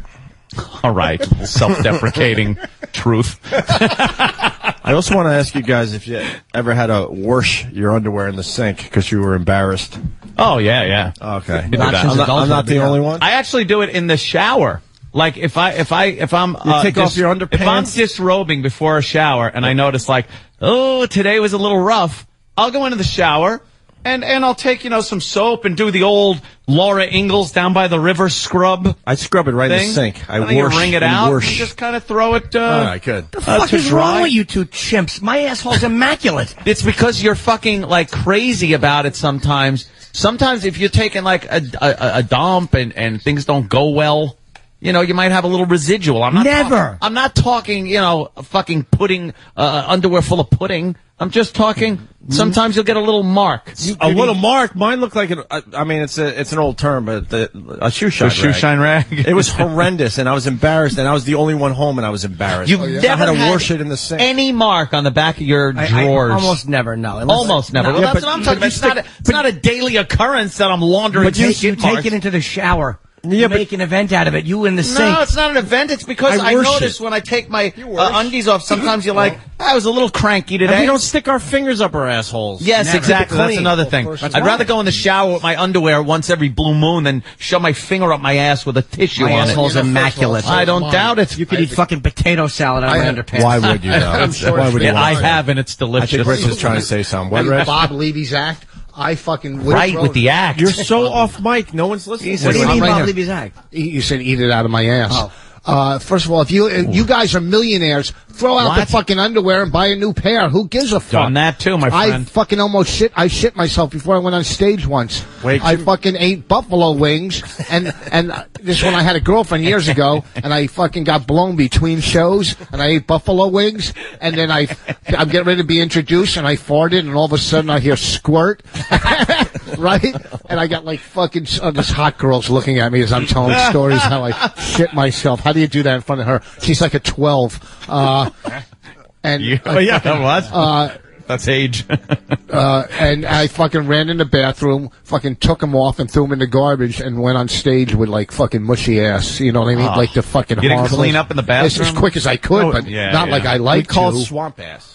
[SPEAKER 4] All right, self-deprecating truth.
[SPEAKER 3] I also want to ask you guys if you ever had to wash your underwear in the sink because you were embarrassed.
[SPEAKER 4] Oh, yeah.
[SPEAKER 3] Okay.
[SPEAKER 4] I'm
[SPEAKER 3] not the only one?
[SPEAKER 4] I actually do it in the shower. Like, if I'm
[SPEAKER 3] you take off your underpants?
[SPEAKER 4] If I'm disrobing before a shower and I notice, like, oh, today was a little rough, I'll go into the shower. And I'll take, some soap and do the old Laura Ingalls down by the river scrub.
[SPEAKER 3] I scrub it right in the sink.
[SPEAKER 4] I wring it out and just kind of throw it.
[SPEAKER 3] All right, good.
[SPEAKER 5] The fuck is wrong with you two chimps? My asshole's immaculate.
[SPEAKER 4] It's because you're fucking like crazy about it sometimes. Sometimes if you're taking like a dump and things don't go well, you might have a little residual. I'm not talking, fucking pudding, underwear full of pudding. I'm just talking. Sometimes you'll get a little mark.
[SPEAKER 3] A little mark. Mine looked like it's an old term, but a shoe shine rag.
[SPEAKER 4] Shoe shine rag.
[SPEAKER 3] It was horrendous, and I was embarrassed, and I was the only one home, and I was embarrassed.
[SPEAKER 4] You've never
[SPEAKER 3] I had to wash it in the sink.
[SPEAKER 4] Any mark on the back of your drawers?
[SPEAKER 5] Almost never. No.
[SPEAKER 4] Almost never. Well, that's what I'm talking about. It's not a daily occurrence that I'm laundering.
[SPEAKER 5] But you take it into the shower.
[SPEAKER 3] Yeah,
[SPEAKER 5] make an event out of it. You in the sink.
[SPEAKER 4] No, it's not an event. It's because I notice when I take my undies off, sometimes you're like, I was a little cranky today.
[SPEAKER 3] And we don't stick our fingers up our assholes.
[SPEAKER 4] Yes, exactly. That's another thing. I'd rather go in the shower with my underwear once every blue moon than shove my finger up my ass with a tissue on it.
[SPEAKER 5] My asshole's immaculate.
[SPEAKER 4] I don't doubt it.
[SPEAKER 5] You could eat fucking potato salad out of my underpants.
[SPEAKER 3] Why would you? Why would you?
[SPEAKER 4] I have, and it's delicious.
[SPEAKER 3] I think Rich is trying to say something. What, Rich?
[SPEAKER 10] Bob Levy's act. I fucking
[SPEAKER 4] right with the act.
[SPEAKER 3] You're so off mic. No one's listening.
[SPEAKER 5] What do you mean, Bob Levy's act?
[SPEAKER 10] You said eat it out of my ass. First of all, if you guys are millionaires, throw out the fucking underwear and buy a new pair. Who gives a fuck?
[SPEAKER 4] Done that too, my friend.
[SPEAKER 10] I fucking almost shit myself before I went on stage once. I fucking ate buffalo wings, and this when I had a girlfriend years ago, and I fucking got blown between shows, and I ate buffalo wings, and then I'm getting ready to be introduced, and I farted, and all of a sudden I hear squirt. right? And I got like fucking just hot girls looking at me as I'm telling stories how I shit myself. How do you do that in front of her? She's like a 12.
[SPEAKER 4] That's age.
[SPEAKER 10] And I fucking ran in the bathroom, fucking took him off and threw him in the garbage and went on stage with like fucking mushy ass. You know what I mean? Like the fucking
[SPEAKER 4] You didn't
[SPEAKER 10] horrible.
[SPEAKER 4] clean up in the bathroom?
[SPEAKER 10] As quick as I could, but not like I like
[SPEAKER 3] We call
[SPEAKER 10] to.
[SPEAKER 3] it swamp ass.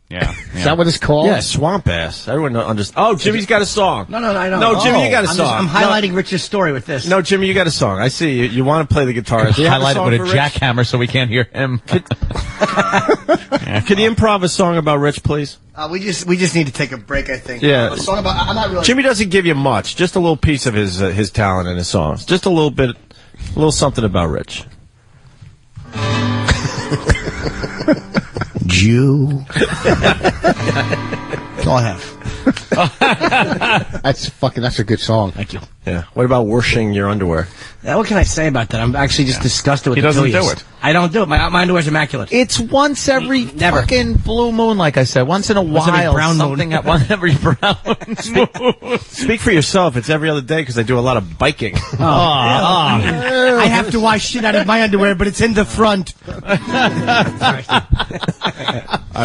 [SPEAKER 4] Yeah.
[SPEAKER 10] Is that what it's called?
[SPEAKER 3] Yeah, swamp ass. Everyone understands. Oh, Jimmy's got a song.
[SPEAKER 5] No, I don't.
[SPEAKER 3] No, Jimmy, you got a song.
[SPEAKER 5] I'm highlighting Rich's story with this.
[SPEAKER 3] No, Jimmy, you got a song. I see you. You want to play the guitar. Do you have
[SPEAKER 4] Highlight
[SPEAKER 3] a
[SPEAKER 4] it
[SPEAKER 3] song
[SPEAKER 4] with
[SPEAKER 3] for
[SPEAKER 4] a
[SPEAKER 3] Rich?
[SPEAKER 4] jackhammer so we can't hear him.
[SPEAKER 3] Can you improv a song about Rich, please?
[SPEAKER 5] We just need to take a break, I think.
[SPEAKER 3] Yeah.
[SPEAKER 5] A song about. I'm not really.
[SPEAKER 3] Jimmy doesn't give you much. Just a little piece of his talent in his songs. Just a little bit, a little something about Rich.
[SPEAKER 10] Jew.
[SPEAKER 5] That's all I have.
[SPEAKER 10] That's a good song.
[SPEAKER 5] Thank you.
[SPEAKER 3] Yeah. What about washing your underwear?
[SPEAKER 5] What can I say about that? I'm actually just disgusted with
[SPEAKER 4] He
[SPEAKER 5] the
[SPEAKER 4] doesn't
[SPEAKER 5] Julius.
[SPEAKER 4] do it.
[SPEAKER 5] I don't do it. My underwear's immaculate.
[SPEAKER 4] It's once every
[SPEAKER 5] Never.
[SPEAKER 4] fucking blue moon, like I said. Once in a
[SPEAKER 5] Once every
[SPEAKER 4] while,
[SPEAKER 5] brown moon.
[SPEAKER 4] something at one every brown moon.
[SPEAKER 3] Speak for yourself. It's every other day because I do a lot of biking.
[SPEAKER 5] I have to wash shit out of my underwear, but it's in the front.
[SPEAKER 3] All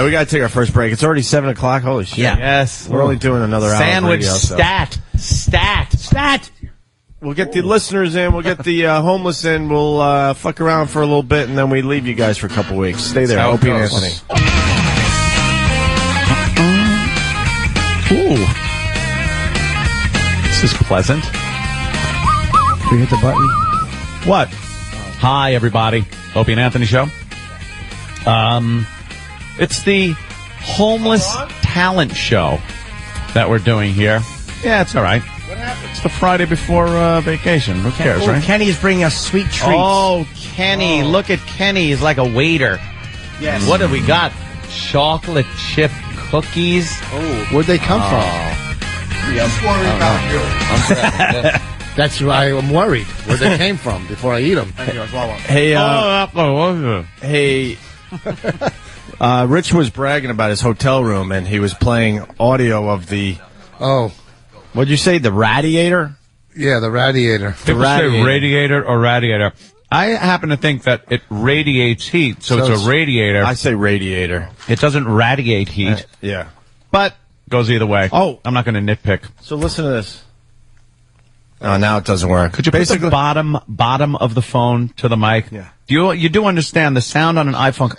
[SPEAKER 3] right, we got to take our first break. It's already 7 o'clock. Holy shit.
[SPEAKER 5] Yeah.
[SPEAKER 4] Yes.
[SPEAKER 3] We're only doing another hour.
[SPEAKER 4] Sandwich
[SPEAKER 3] of radio, so.
[SPEAKER 4] stat.
[SPEAKER 3] We'll get the listeners in. We'll get the homeless in. We'll fuck around for a little bit, and then we leave you guys for a couple weeks. Stay there. Opie and Anthony.
[SPEAKER 4] Ooh. This is pleasant.
[SPEAKER 5] Can we hit the button?
[SPEAKER 4] What? Hi, everybody. Opie and Anthony Show. It's the homeless talent show that we're doing here. Yeah, it's all right.
[SPEAKER 3] What happened?
[SPEAKER 4] It's the Friday before vacation. Who cares, right?
[SPEAKER 5] Kenny is bringing us sweet treats.
[SPEAKER 4] Oh, Kenny. Look at Kenny. He's like a waiter.
[SPEAKER 5] Yes.
[SPEAKER 4] What have we got? Chocolate chip cookies.
[SPEAKER 10] Oh, where'd they come from?
[SPEAKER 5] Just worry about you.
[SPEAKER 10] That's why I'm worried where they came from before I eat them.
[SPEAKER 3] Hey, Rich was bragging about his hotel room, and he was playing audio of the.
[SPEAKER 10] Oh.
[SPEAKER 3] What'd you say? The radiator?
[SPEAKER 10] Yeah, the radiator.
[SPEAKER 4] People say radiator or radiator. I happen to think that it radiates heat, so it's a radiator.
[SPEAKER 3] I say radiator.
[SPEAKER 4] It doesn't radiate heat.
[SPEAKER 3] Yeah.
[SPEAKER 4] But goes either way.
[SPEAKER 3] Oh.
[SPEAKER 4] I'm not going to nitpick.
[SPEAKER 3] So listen to this. Oh, now it doesn't work.
[SPEAKER 4] Could you put the bottom of the phone to the mic?
[SPEAKER 3] Yeah.
[SPEAKER 4] You do understand the sound on an iPhone.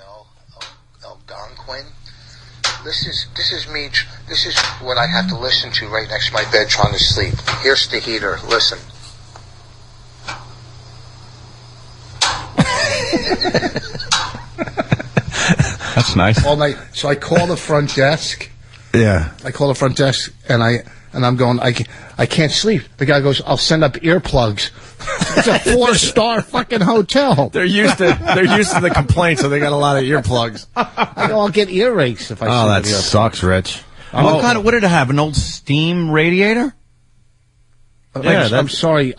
[SPEAKER 15] Algonquin. This is me. This is what I have to listen to right next to my bed trying to sleep. Here's the heater. Listen.
[SPEAKER 4] That's nice.
[SPEAKER 10] All night. So I call the front desk.
[SPEAKER 3] Yeah.
[SPEAKER 10] I call the front desk, and I'm going, I can't sleep. The guy goes, I'll send up earplugs. It's a 4-star fucking hotel.
[SPEAKER 3] They're used to the complaints, so they got a lot of earplugs.
[SPEAKER 10] I go, I'll get earrakes if I
[SPEAKER 3] Oh, that
[SPEAKER 10] send it.
[SPEAKER 3] sucks, Rich.
[SPEAKER 4] What did it have? An old steam radiator?
[SPEAKER 3] Yeah,
[SPEAKER 10] I'm sorry,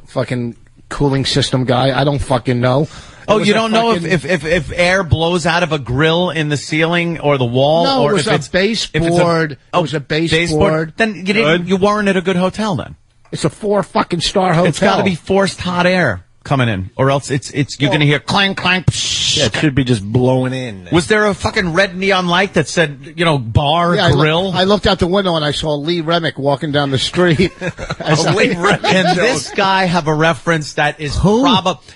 [SPEAKER 10] fucking cooling system guy. I don't fucking know.
[SPEAKER 4] Oh, you don't know if air blows out of a grill in the ceiling or the wall?
[SPEAKER 10] No,
[SPEAKER 4] or
[SPEAKER 10] it was
[SPEAKER 4] if
[SPEAKER 10] a
[SPEAKER 4] it's
[SPEAKER 10] baseboard. It was a baseboard.
[SPEAKER 4] Then you weren't at a good hotel then.
[SPEAKER 10] It's a 4-fucking-star hotel.
[SPEAKER 4] It's got to be forced hot air coming in, or else you're going to hear clang, clang, psh.
[SPEAKER 3] Yeah, it should be just blowing in.
[SPEAKER 4] Was there a fucking red neon light that said, bar, grill?
[SPEAKER 10] I looked out the window and I saw Lee Remick walking down the street.
[SPEAKER 4] Can this guy have a reference that is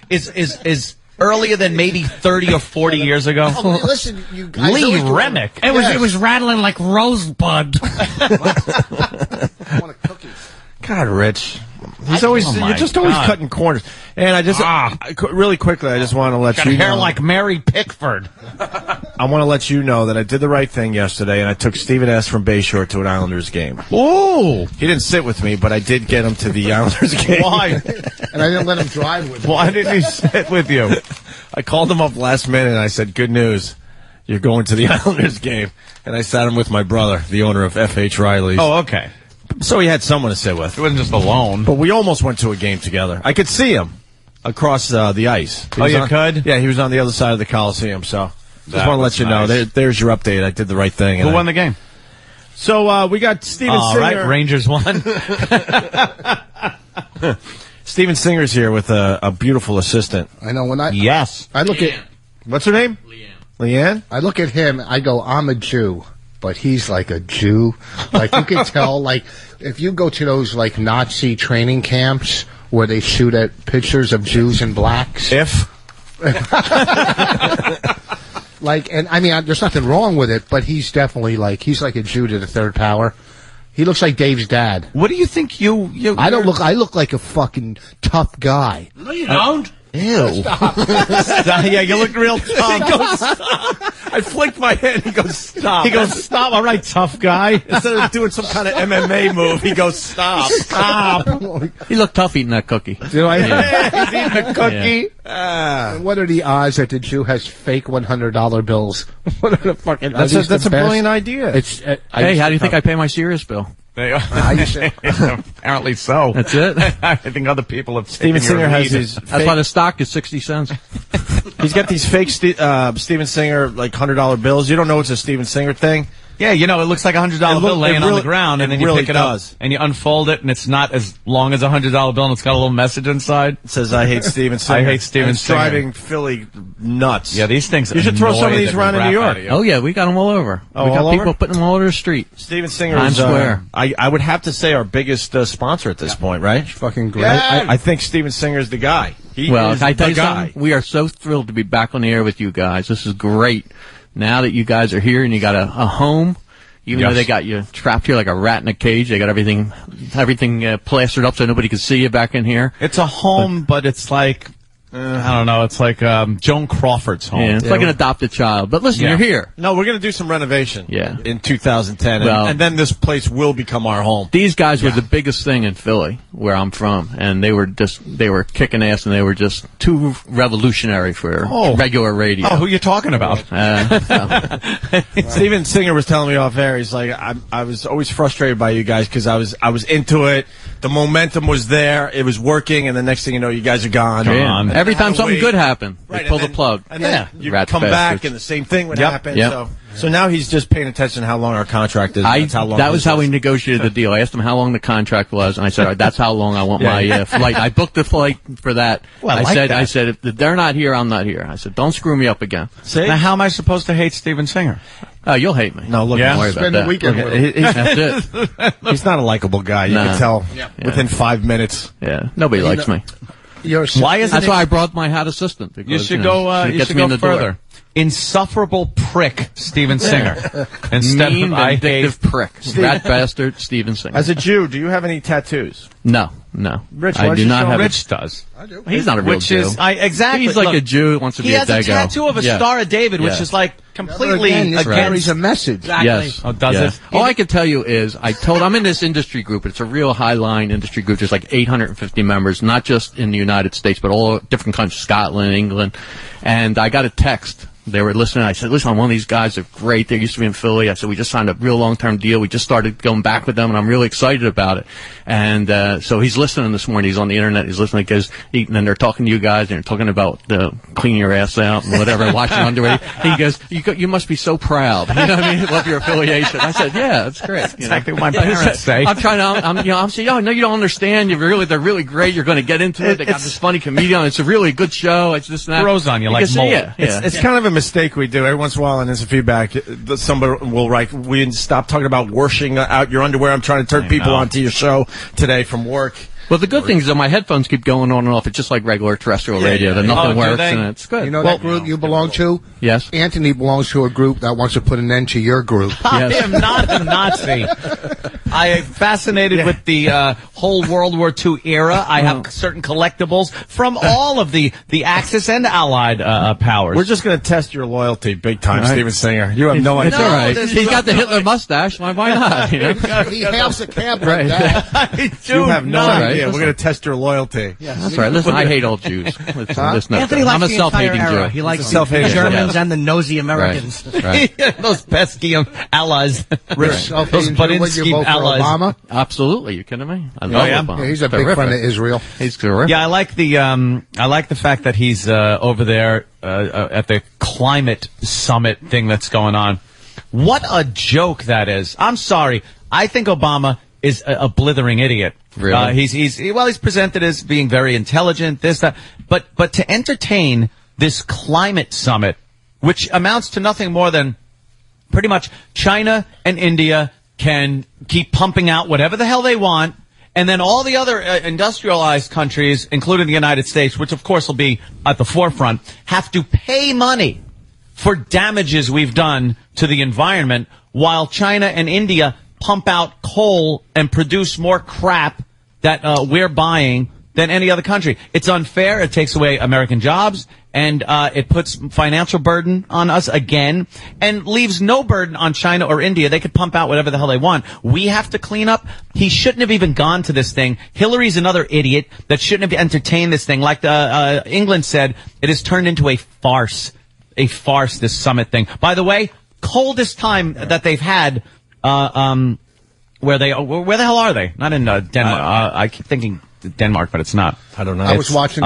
[SPEAKER 4] is earlier than maybe 30 or 40 years ago?
[SPEAKER 10] Oh, listen, you guys.
[SPEAKER 4] Lee Remick.
[SPEAKER 5] It was rattling like Rosebud.
[SPEAKER 10] I want a cookie.
[SPEAKER 3] God, Rich. You're just always cutting corners. And I just, really quickly, I just want to let
[SPEAKER 4] got
[SPEAKER 3] you
[SPEAKER 4] hair
[SPEAKER 3] know.
[SPEAKER 4] like Mary Pickford.
[SPEAKER 3] I want to let you know that I did the right thing yesterday, and I took Stephen S. from Bayshore to an Islanders game.
[SPEAKER 4] Ooh.
[SPEAKER 3] He didn't sit with me, but I did get him to the Islanders game.
[SPEAKER 4] Why?
[SPEAKER 10] And I didn't let him drive with me.
[SPEAKER 4] Why didn't he sit with you?
[SPEAKER 3] I called him up last minute, and I said, good news. You're going to the Islanders game. And I sat him with my brother, the owner of F.H. Riley's.
[SPEAKER 4] Oh, okay.
[SPEAKER 3] So he had someone to sit with.
[SPEAKER 4] He wasn't just alone.
[SPEAKER 3] But we almost went to a game together. I could see him across the ice.
[SPEAKER 4] You could?
[SPEAKER 3] Yeah, he was on the other side of the Coliseum. So just want to let you know. There's your update. I did the right thing.
[SPEAKER 4] Who won the game?
[SPEAKER 3] So we got Steven Singer.
[SPEAKER 4] All right, Rangers won.
[SPEAKER 3] Steven Singer's here with a beautiful assistant.
[SPEAKER 10] I know when I look at
[SPEAKER 3] what's her name? Leanne.
[SPEAKER 10] I look at him. I go, I'm a Jew, but he's like a Jew. Like you can tell. Like if you go to those like Nazi training camps where they shoot at pictures of Jews and blacks. Like, and I mean, there's nothing wrong with it, but he's definitely he's like a Jew to the third power. He looks like Dave's dad.
[SPEAKER 4] What do you think
[SPEAKER 10] I look like a fucking tough guy.
[SPEAKER 5] No, you don't.
[SPEAKER 10] Ew.
[SPEAKER 3] Stop. Yeah, you look real tough. He goes, stop. I flicked my head. He goes, stop.
[SPEAKER 4] He goes, stop. All right, tough guy.
[SPEAKER 3] Instead of doing some kind of MMA move, he goes, stop. Stop.
[SPEAKER 13] He looked tough eating that cookie.
[SPEAKER 10] Do I?
[SPEAKER 3] He's eating a cookie.
[SPEAKER 10] Yeah. What are the odds that the Jew has fake $100 bills? What are the fucking?
[SPEAKER 3] That's a brilliant idea.
[SPEAKER 10] It's.
[SPEAKER 13] Hey, how do you think I pay my Sirius bill?
[SPEAKER 4] Apparently so.
[SPEAKER 13] That's it.
[SPEAKER 4] I think other people have.
[SPEAKER 3] Steven Singer has his.
[SPEAKER 13] That's why the stock is 60 cents.
[SPEAKER 3] He's got these fake Steven Singer like $100 bills. You don't know it's a Steven Singer thing.
[SPEAKER 4] Yeah, you know, it looks like a $100 bill laying on the ground, and then you
[SPEAKER 3] really
[SPEAKER 4] pick it up and you unfold it, and it's not as long as a $100 bill, and it's got a little message inside.
[SPEAKER 3] It says, "I hate Steven Singer."
[SPEAKER 4] I hate Steven Singer.
[SPEAKER 3] It's driving Philly nuts.
[SPEAKER 4] Yeah, these things.
[SPEAKER 3] You should throw some of these around in New York.
[SPEAKER 13] Oh yeah, we got them all over.
[SPEAKER 3] Oh,
[SPEAKER 13] we got
[SPEAKER 3] all
[SPEAKER 13] people
[SPEAKER 3] over?
[SPEAKER 13] putting them all over the street.
[SPEAKER 3] Steven Singer
[SPEAKER 13] Times
[SPEAKER 3] is,
[SPEAKER 13] Square.
[SPEAKER 3] I would have to say, our biggest sponsor at this point, right?
[SPEAKER 10] It's fucking great.
[SPEAKER 3] Yeah. I think Steven Singer is the guy. He is
[SPEAKER 13] I tell
[SPEAKER 3] the
[SPEAKER 13] you
[SPEAKER 3] guy.
[SPEAKER 13] something, we are so thrilled to be back on the air with you guys. This is great. Now that you guys are here and you got a home. Even though they got you trapped here like a rat in a cage, they got everything plastered up so nobody could see you back in here.
[SPEAKER 4] It's a home, but it's like, I don't know, it's like Joan Crawford's home.
[SPEAKER 13] Yeah, it's like an adopted child. But listen, you're here.
[SPEAKER 3] No, we're going to do some renovation in 2010,
[SPEAKER 13] Well,
[SPEAKER 3] and then this place will become our home.
[SPEAKER 13] These guys were the biggest thing in Philly, where I'm from, and they were kicking ass, and they were just too revolutionary for regular radio.
[SPEAKER 4] Oh, who are you talking about?
[SPEAKER 3] Steven Singer was telling me off air. He's like, I was always frustrated by you guys because I was into it. The momentum was there. It was working, and the next thing you know, you guys are gone.
[SPEAKER 13] Every time something good happened, they pull the plug.
[SPEAKER 3] And then you come back, and the same thing would happen.
[SPEAKER 13] Yep.
[SPEAKER 3] So now he's just paying attention to how long our contract is.
[SPEAKER 13] That was how we negotiated the deal. I asked him how long the contract was, and I said, all right, that's how long I want my flight. I booked the flight for that.
[SPEAKER 4] Well,
[SPEAKER 13] I said, if they're not here, I'm not here. I said, don't screw me up again.
[SPEAKER 4] Now, how am I supposed to hate Steven Singer?
[SPEAKER 13] You'll hate me.
[SPEAKER 3] No, look,
[SPEAKER 13] don't worry about that.
[SPEAKER 10] The weekend with him.
[SPEAKER 13] That's it.
[SPEAKER 3] He's not a likable guy. You can tell within 5 minutes.
[SPEAKER 13] Yeah, nobody likes me.
[SPEAKER 4] Why is
[SPEAKER 13] That's why I brought my hat assistant. Because,
[SPEAKER 4] you should go. You should go further. Insufferable prick, Steven Singer. Instead
[SPEAKER 13] mean,
[SPEAKER 4] of
[SPEAKER 13] vindictive prick, rat bastard, Steven Singer.
[SPEAKER 3] As a Jew, do you have any tattoos?
[SPEAKER 13] No.
[SPEAKER 3] Rich,
[SPEAKER 13] I do not have.
[SPEAKER 4] Rich does.
[SPEAKER 10] I do.
[SPEAKER 13] He's not a real Jew.
[SPEAKER 4] Exactly.
[SPEAKER 13] He's like a Jew who wants to be a dago.
[SPEAKER 4] He has a tattoo of a Star of David, which is like completely
[SPEAKER 10] against. Carries a message.
[SPEAKER 5] Exactly.
[SPEAKER 13] Yes.
[SPEAKER 4] Oh, does it?
[SPEAKER 13] All I can tell you is I'm in this industry group. It's a real high-line industry group. There's like 850 members, not just in the United States, but all different countries, Scotland, England. And I got a text. They were listening. I said, listen, one of these guys are great. They used to be in Philly. I said, we just signed a real long-term deal. We just started going back with them, and I'm really excited about it. And so he's listening this morning. He's on the Internet. He's listening because and they're talking to you guys, and they're talking about cleaning your ass out and whatever, washing underwear. He goes, you must be so proud. You know what I mean? Love your affiliation. I said, yeah, that's great.
[SPEAKER 4] That's exactly what my parents say.
[SPEAKER 13] I'm trying to, I'm saying, no, you don't understand. They're really great. You're going to get into it. They got this funny comedian. It's a really good show. It's this and that.
[SPEAKER 4] Throws on you like mold.
[SPEAKER 3] It's kind of a mistake we do every once in a while, and there's a feedback. Somebody will write, "We stop talking about washing out your underwear. I'm trying to turn people onto your show today from work."
[SPEAKER 13] Well, the good thing is that my headphones keep going on and off. It's just like regular terrestrial radio. That nothing works, and it's good.
[SPEAKER 10] You know that group you belong to?
[SPEAKER 13] Yes.
[SPEAKER 10] Anthony belongs to a group that wants to put an end to your group.
[SPEAKER 4] I am not a Nazi. I am fascinated with the whole World War II era. I have certain collectibles from all of the Axis and Allied powers.
[SPEAKER 3] We're just going to test your loyalty big time, Steven Singer. You have no idea.
[SPEAKER 13] It's all right. He's got the Hitler mustache. Why not? You know?
[SPEAKER 10] He hails a cab like that.
[SPEAKER 3] You have no idea.
[SPEAKER 13] Right.
[SPEAKER 3] We're going to test your loyalty.
[SPEAKER 13] That's right. Listen, I hate all Jews.
[SPEAKER 5] Anthony likes
[SPEAKER 13] I'm a
[SPEAKER 5] the
[SPEAKER 13] self-hating
[SPEAKER 5] entire era.
[SPEAKER 13] Jew.
[SPEAKER 5] He likes
[SPEAKER 3] self-hating
[SPEAKER 5] the Germans and the nosy Americans.
[SPEAKER 13] Right.
[SPEAKER 4] Those pesky allies.
[SPEAKER 10] Rich,
[SPEAKER 4] Those Budinsky allies.
[SPEAKER 10] Obama?
[SPEAKER 13] Absolutely. You kidding me? I love Obama.
[SPEAKER 10] Yeah, he's a big friend of Israel.
[SPEAKER 13] He's terrific.
[SPEAKER 4] Yeah, I like the fact that he's over there at the climate summit thing that's going on. What a joke that is. I'm sorry. I think Obama is a blithering idiot.
[SPEAKER 13] Really?
[SPEAKER 4] He's presented as being very intelligent, this, that. But to entertain this climate summit, which amounts to nothing more than pretty much China and India can keep pumping out whatever the hell they want, and then all the other industrialized countries, including the United States, which of course will be at the forefront, have to pay money for damages we've done to the environment, while China and India pump out coal and produce more crap that we're buying than any other country. It's unfair. It takes away American jobs, and it puts financial burden on us again, and leaves no burden on China or India. They could pump out whatever the hell they want. We have to clean up. He shouldn't have even gone to this thing. Hillary's another idiot that shouldn't have entertained this thing. Like England said, it has turned into a farce. A farce, this summit thing. By the way, coldest time that they've had, where the hell are they? Not in Denmark. I keep thinking Denmark, but it's not. I don't know.
[SPEAKER 10] I was watching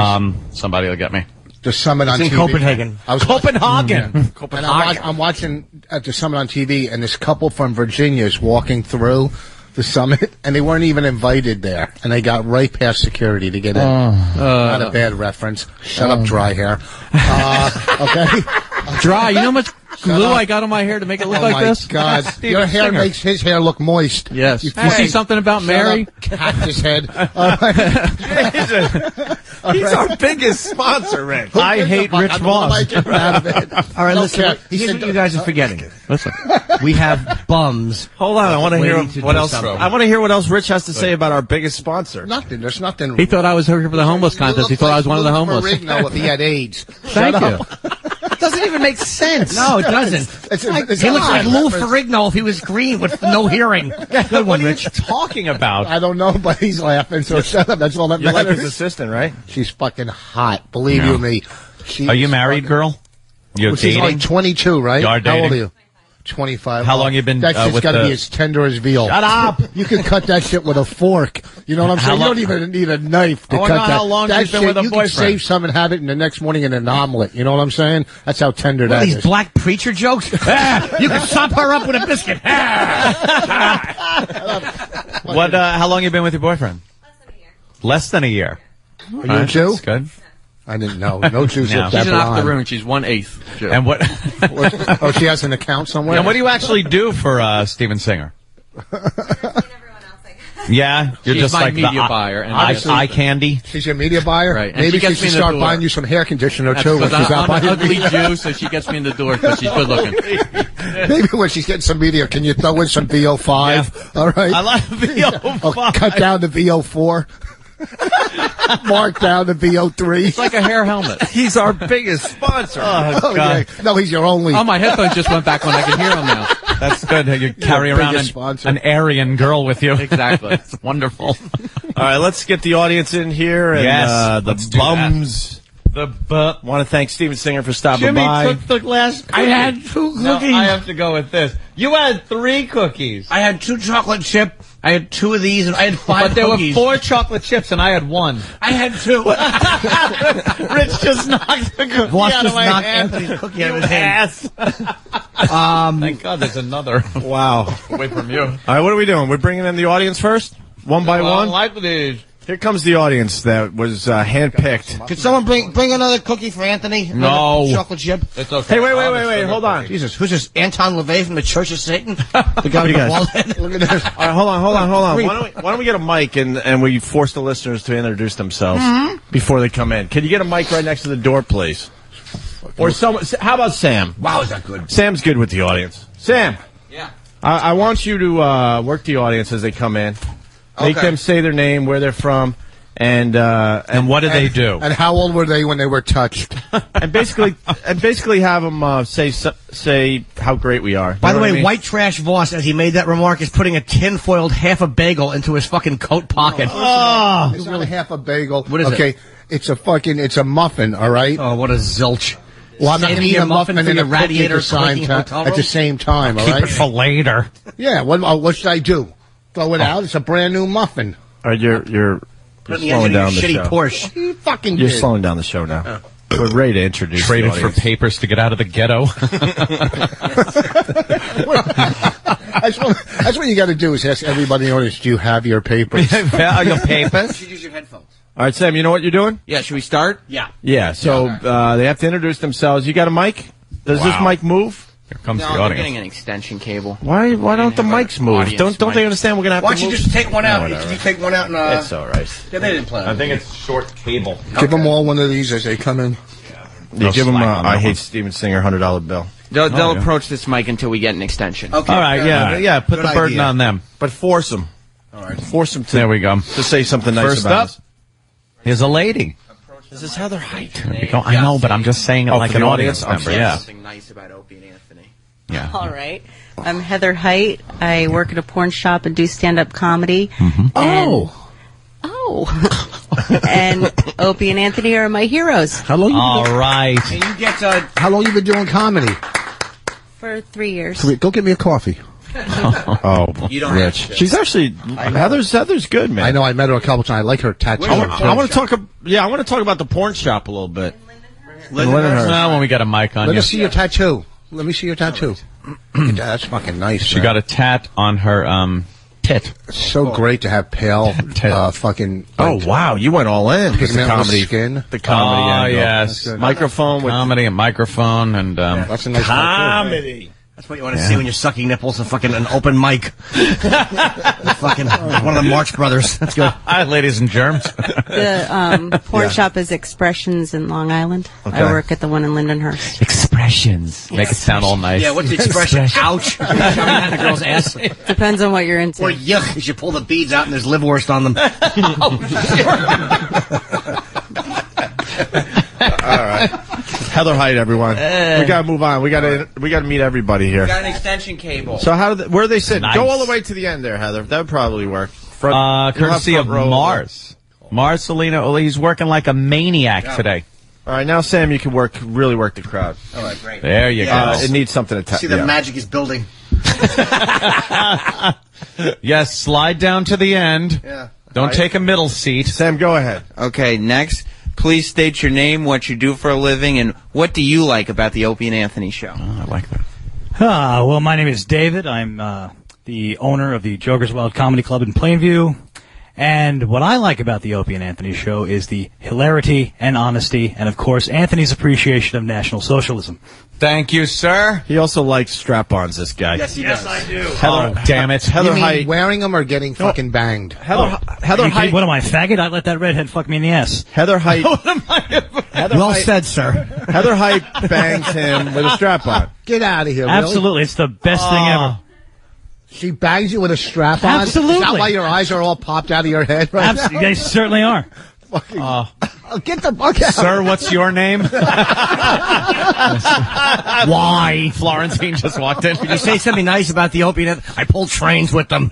[SPEAKER 4] somebody will get me.
[SPEAKER 10] The summit on TV.
[SPEAKER 5] Copenhagen.
[SPEAKER 4] Copenhagen.
[SPEAKER 10] And I'm watching at the summit on TV, and this couple from Virginia is walking through the summit, and they weren't even invited there, and they got right past security to get in. Not a bad reference. Shut up, dry hair. Okay?
[SPEAKER 13] Dry. You know how much glue I got on my hair to make it look like this?
[SPEAKER 10] Oh, my God. Your hair makes his hair look moist.
[SPEAKER 13] Yes. You see something about Mary?
[SPEAKER 10] Cactus head. All right.
[SPEAKER 3] He's our biggest sponsor, Rick.
[SPEAKER 4] I hate Rich Voss.
[SPEAKER 5] All right, listen. Here's what you guys are forgetting. Listen, we have bums.
[SPEAKER 3] Hold on, I want to hear what else. I want to hear what else Rich has to say about our biggest sponsor.
[SPEAKER 10] Nothing. There's nothing.
[SPEAKER 13] He thought I was here for the homeless contest. He thought I was one of the homeless.
[SPEAKER 10] Rigno if he had AIDS.
[SPEAKER 13] Thank you.
[SPEAKER 4] It doesn't even make sense.
[SPEAKER 5] No, it doesn't. He looks like Lou Ferrigno if he was green with no hearing. Good one, Rich.
[SPEAKER 4] What are you talking about?
[SPEAKER 10] I don't know, but he's laughing, so shut up. That's all that matters.
[SPEAKER 3] You're like his assistant, right?
[SPEAKER 10] She's fucking hot. Believe you me.
[SPEAKER 4] Are you married, girl? You're
[SPEAKER 10] She's
[SPEAKER 4] dating?
[SPEAKER 10] like 22, right?
[SPEAKER 4] You are dating?
[SPEAKER 10] How old are you? 25.
[SPEAKER 4] How long you been
[SPEAKER 10] That's just
[SPEAKER 4] with
[SPEAKER 10] got to
[SPEAKER 4] the...
[SPEAKER 10] be as tender as veal.
[SPEAKER 4] Shut up!
[SPEAKER 10] You can cut that shit with a fork. You know what I'm saying? You don't even need a knife to cut that.
[SPEAKER 4] How long
[SPEAKER 10] that
[SPEAKER 4] you've been with a boyfriend?
[SPEAKER 10] You can save some and have it in the next morning in an omelet. You know what I'm saying? That's how tender that
[SPEAKER 5] these
[SPEAKER 10] is.
[SPEAKER 5] Black preacher jokes? You can sop her up with a biscuit.
[SPEAKER 4] What? How long you been with your boyfriend? Less than a year.
[SPEAKER 10] Are you a Jew?
[SPEAKER 4] That's good.
[SPEAKER 10] I didn't know. No Jews.
[SPEAKER 13] No. She's an octoroon. She's 1/8 Jew.
[SPEAKER 4] And what?
[SPEAKER 10] Oh, she has an account somewhere?
[SPEAKER 4] And what do you actually do for Steven Singer? Yeah, you're
[SPEAKER 13] She's
[SPEAKER 4] just
[SPEAKER 13] my
[SPEAKER 4] like
[SPEAKER 13] media buyer, and
[SPEAKER 4] eye candy.
[SPEAKER 10] She's your media buyer,
[SPEAKER 13] right? And
[SPEAKER 10] maybe
[SPEAKER 13] she
[SPEAKER 10] she should start buying you some hair conditioner too.
[SPEAKER 13] Because I'm an ugly Jew, so she gets me in the door because she's good looking.
[SPEAKER 10] Maybe when she's getting some media, can you throw in some VO5? Yeah. All right,
[SPEAKER 4] I like VO5.
[SPEAKER 10] Cut down to VO4. Mark down to VO3.
[SPEAKER 13] It's like a hair helmet.
[SPEAKER 3] He's our biggest sponsor.
[SPEAKER 10] Oh, God. Yeah. No, he's your only.
[SPEAKER 13] Oh, my headphones just went back when I can hear him now.
[SPEAKER 4] That's good. You carry around an Aryan girl with you.
[SPEAKER 13] Exactly.
[SPEAKER 4] It's wonderful.
[SPEAKER 3] All right, let's get the audience in here. And,
[SPEAKER 4] yes,
[SPEAKER 3] the bums. Want to thank Steven Singer for stopping by.
[SPEAKER 5] Jimmy took the last. I had 2 cookies.
[SPEAKER 4] No, I have to go with this. You had 3 cookies.
[SPEAKER 5] I had 2 chocolate chip. I had 2 of these, and I had 5
[SPEAKER 4] But there
[SPEAKER 5] cookies.
[SPEAKER 4] were 4 chocolate chips, and I had 1.
[SPEAKER 5] I had 2.
[SPEAKER 4] Rich just knocked the cookie
[SPEAKER 5] Voss
[SPEAKER 4] out
[SPEAKER 5] just
[SPEAKER 4] of my
[SPEAKER 5] knocked
[SPEAKER 4] hand.
[SPEAKER 5] Anthony's cookie out of his hand.
[SPEAKER 4] Thank God there's another.
[SPEAKER 3] Wow.
[SPEAKER 4] Away from you.
[SPEAKER 3] All right, what are we doing? We're bringing in the audience first? One by one?
[SPEAKER 4] Like these.
[SPEAKER 3] Here comes the audience that was handpicked.
[SPEAKER 5] Could someone bring another cookie for Anthony?
[SPEAKER 4] No.
[SPEAKER 5] Chocolate chip?
[SPEAKER 4] It's okay.
[SPEAKER 3] Hey, wait. Hold on.
[SPEAKER 5] Jesus, who's this? Anton LaVey from the Church of Satan? The guy with the bald head?
[SPEAKER 10] Look at this.
[SPEAKER 3] All right, hold on. Why don't we get a mic and we force the listeners to introduce themselves before they come in? Can you get a mic right next to the door, please? Or someone? How about Sam?
[SPEAKER 5] Wow, is that good?
[SPEAKER 3] Sam's good with the audience. Sam.
[SPEAKER 13] Yeah.
[SPEAKER 3] I want you to work the audience as they come in. Make them say their name, where they're from, and
[SPEAKER 4] what did they do?
[SPEAKER 10] And how old were they when they were touched?
[SPEAKER 3] and basically have them say how great we are.
[SPEAKER 5] By the way, White Trash Voss, as he made that remark, is putting a tin-foiled half a bagel into his fucking coat pocket.
[SPEAKER 10] Oh, it's really half a bagel.
[SPEAKER 5] What is it?
[SPEAKER 10] Okay, it's a muffin. All right.
[SPEAKER 5] Oh, what a zilch.
[SPEAKER 10] Well, I'm not going to eat a muffin and a radiator at the same time. All right.
[SPEAKER 4] Keep it for later.
[SPEAKER 10] Yeah. What should I do? Throw it out? It's a brand new muffin.
[SPEAKER 3] All right, you're slowing down the show.
[SPEAKER 5] Porsche.
[SPEAKER 10] You fucking
[SPEAKER 3] You're
[SPEAKER 10] did.
[SPEAKER 3] slowing down the show now. We're ready to introduce
[SPEAKER 4] Traded
[SPEAKER 3] the
[SPEAKER 4] for
[SPEAKER 3] audience.
[SPEAKER 4] papers to get out of the ghetto.
[SPEAKER 10] That's what you got to do is ask everybody in the audience, do you have your papers?
[SPEAKER 4] Your papers?
[SPEAKER 5] You should use your headphones.
[SPEAKER 3] All right, Sam, you know what you're doing?
[SPEAKER 13] Yeah, should we start?
[SPEAKER 5] Yeah.
[SPEAKER 3] Yeah, so they have to introduce themselves. You got a mic? Does this mic move?
[SPEAKER 4] Here comes
[SPEAKER 13] No,
[SPEAKER 4] the
[SPEAKER 13] we're
[SPEAKER 4] audience.
[SPEAKER 13] getting an extension cable.
[SPEAKER 3] Why don't the mics move?
[SPEAKER 13] audience
[SPEAKER 3] Don't they understand we're going to have
[SPEAKER 5] Why
[SPEAKER 3] to
[SPEAKER 5] don't you
[SPEAKER 3] move?
[SPEAKER 5] just take one out?
[SPEAKER 3] whatever.
[SPEAKER 5] Can you take one out and...
[SPEAKER 3] It's all right.
[SPEAKER 5] Yeah, they didn't plan.
[SPEAKER 4] I think it's short cable.
[SPEAKER 10] Give them all one of these as they come in.
[SPEAKER 3] You give them
[SPEAKER 4] slack on
[SPEAKER 3] I
[SPEAKER 4] that
[SPEAKER 3] Hate
[SPEAKER 4] one.
[SPEAKER 3] Steven Singer $100 bill.
[SPEAKER 13] They'll
[SPEAKER 4] yeah.
[SPEAKER 13] approach this mic until we get an extension.
[SPEAKER 5] Okay.
[SPEAKER 4] All right, yeah. Put the
[SPEAKER 5] Good
[SPEAKER 4] burden
[SPEAKER 5] idea.
[SPEAKER 4] on them.
[SPEAKER 3] But force them.
[SPEAKER 5] All right.
[SPEAKER 3] Force them to,
[SPEAKER 4] There we go.
[SPEAKER 3] to say something nice
[SPEAKER 4] First
[SPEAKER 3] about
[SPEAKER 4] up,
[SPEAKER 3] us.
[SPEAKER 4] here's a lady.
[SPEAKER 3] This is Heather Height.
[SPEAKER 4] There we go. I know, but I'm just saying it like
[SPEAKER 3] for
[SPEAKER 4] an
[SPEAKER 3] the
[SPEAKER 4] audience
[SPEAKER 3] audience?
[SPEAKER 4] member. Yeah.
[SPEAKER 13] Something nice about Opie and Anthony.
[SPEAKER 4] Yeah.
[SPEAKER 16] All right. I'm Heather Height. I work at a porn shop and do stand-up comedy. And Opie and Anthony are my heroes
[SPEAKER 10] How long you
[SPEAKER 4] All
[SPEAKER 10] been
[SPEAKER 4] right.
[SPEAKER 5] And you get...
[SPEAKER 10] How long you been doing comedy?
[SPEAKER 16] for 3 years.
[SPEAKER 10] Go get me a coffee.
[SPEAKER 3] Oh,
[SPEAKER 5] You don't
[SPEAKER 3] Rich.
[SPEAKER 5] have to.
[SPEAKER 3] She's actually Heather's good, man.
[SPEAKER 10] I know. I met her a couple times. I like her tattoo.
[SPEAKER 3] I want to talk. I want to talk about the porn shop a little bit.
[SPEAKER 5] Lindenhurst.
[SPEAKER 4] Well, when we got a mic on
[SPEAKER 10] Let
[SPEAKER 4] you.
[SPEAKER 10] me see your tattoo. Let me see your tattoo. That's fucking nice.
[SPEAKER 4] She
[SPEAKER 10] man.
[SPEAKER 4] got a tat on her tit.
[SPEAKER 10] It's so great to have pale, fucking.
[SPEAKER 3] Oh wow, you went all in. with the
[SPEAKER 10] Pigmentless
[SPEAKER 3] comedy,
[SPEAKER 10] skin.
[SPEAKER 3] the comedy.
[SPEAKER 4] Oh,
[SPEAKER 3] angle.
[SPEAKER 4] yes.
[SPEAKER 3] Microphone with
[SPEAKER 4] Comedy and microphone and
[SPEAKER 10] That's a nice
[SPEAKER 3] comedy.
[SPEAKER 5] That's what you want to see when you're sucking nipples and fucking an open mic. Fucking one of the Marx Brothers. That's good.
[SPEAKER 4] Hi, ladies and germs.
[SPEAKER 16] The porn shop is Expressions in Long Island.
[SPEAKER 3] Okay.
[SPEAKER 16] I work at the one in Lindenhurst.
[SPEAKER 4] Expressions. Make it sound all nice.
[SPEAKER 5] Yeah, what's the expression? Ouch. Shoving that in a girl's ass.
[SPEAKER 16] Depends on what you're into.
[SPEAKER 5] Or yuck, as you pull the beads out and there's liverwurst on them.
[SPEAKER 3] All right, Heather Height, everyone. We gotta move on. We gotta meet everybody here.
[SPEAKER 13] Got an extension cable.
[SPEAKER 3] So where are they sitting?
[SPEAKER 4] Nice.
[SPEAKER 3] Go all the way to the end there, Heather. That would probably work. You'll have
[SPEAKER 4] Courtesy
[SPEAKER 3] front
[SPEAKER 4] of
[SPEAKER 3] row.
[SPEAKER 4] Mars. Marcelino, well, he's working like a maniac today.
[SPEAKER 3] All right, now Sam, you can really work the crowd.
[SPEAKER 5] All right, great.
[SPEAKER 4] There you go.
[SPEAKER 3] It needs something to
[SPEAKER 5] See, the magic is building.
[SPEAKER 4] Yes, slide down to the end.
[SPEAKER 5] Yeah.
[SPEAKER 4] Don't take a middle seat.
[SPEAKER 3] Sam, go ahead.
[SPEAKER 13] Okay, next, please state your name, what you do for a living, and what do you like about the Opie and Anthony Show?
[SPEAKER 4] I like that.
[SPEAKER 8] Well, my name is David. I'm the owner of the Joker's Wild Comedy Club in Plainview. And what I like about the Opie and Anthony Show is the hilarity and honesty, and, of course, Anthony's appreciation of National Socialism.
[SPEAKER 4] Thank you, sir.
[SPEAKER 3] He also likes strap-ons, this guy.
[SPEAKER 5] Yes, he does.
[SPEAKER 8] I do.
[SPEAKER 3] Heather,
[SPEAKER 4] Damn it.
[SPEAKER 3] Heather
[SPEAKER 10] You mean
[SPEAKER 3] Height.
[SPEAKER 10] wearing them or getting fucking banged?
[SPEAKER 3] Heather
[SPEAKER 8] What
[SPEAKER 3] Height.
[SPEAKER 8] am I, faggot? I let that redhead fuck me in the ass.
[SPEAKER 3] Heather Height.
[SPEAKER 5] Well said, sir.
[SPEAKER 3] Heather Height bangs him with a strap-on.
[SPEAKER 10] Get out of here, really?
[SPEAKER 8] Absolutely. It's the best thing ever.
[SPEAKER 10] She bangs you with a strap on?
[SPEAKER 8] Absolutely.
[SPEAKER 10] Is that why your eyes are all popped out of your head right
[SPEAKER 8] Absolutely. They certainly are.
[SPEAKER 10] now? Get the fuck out.
[SPEAKER 4] Sir, what's your name?
[SPEAKER 5] Why?
[SPEAKER 4] Florentine just walked in.
[SPEAKER 5] Did you say something nice about the Opie? I pull trains with them.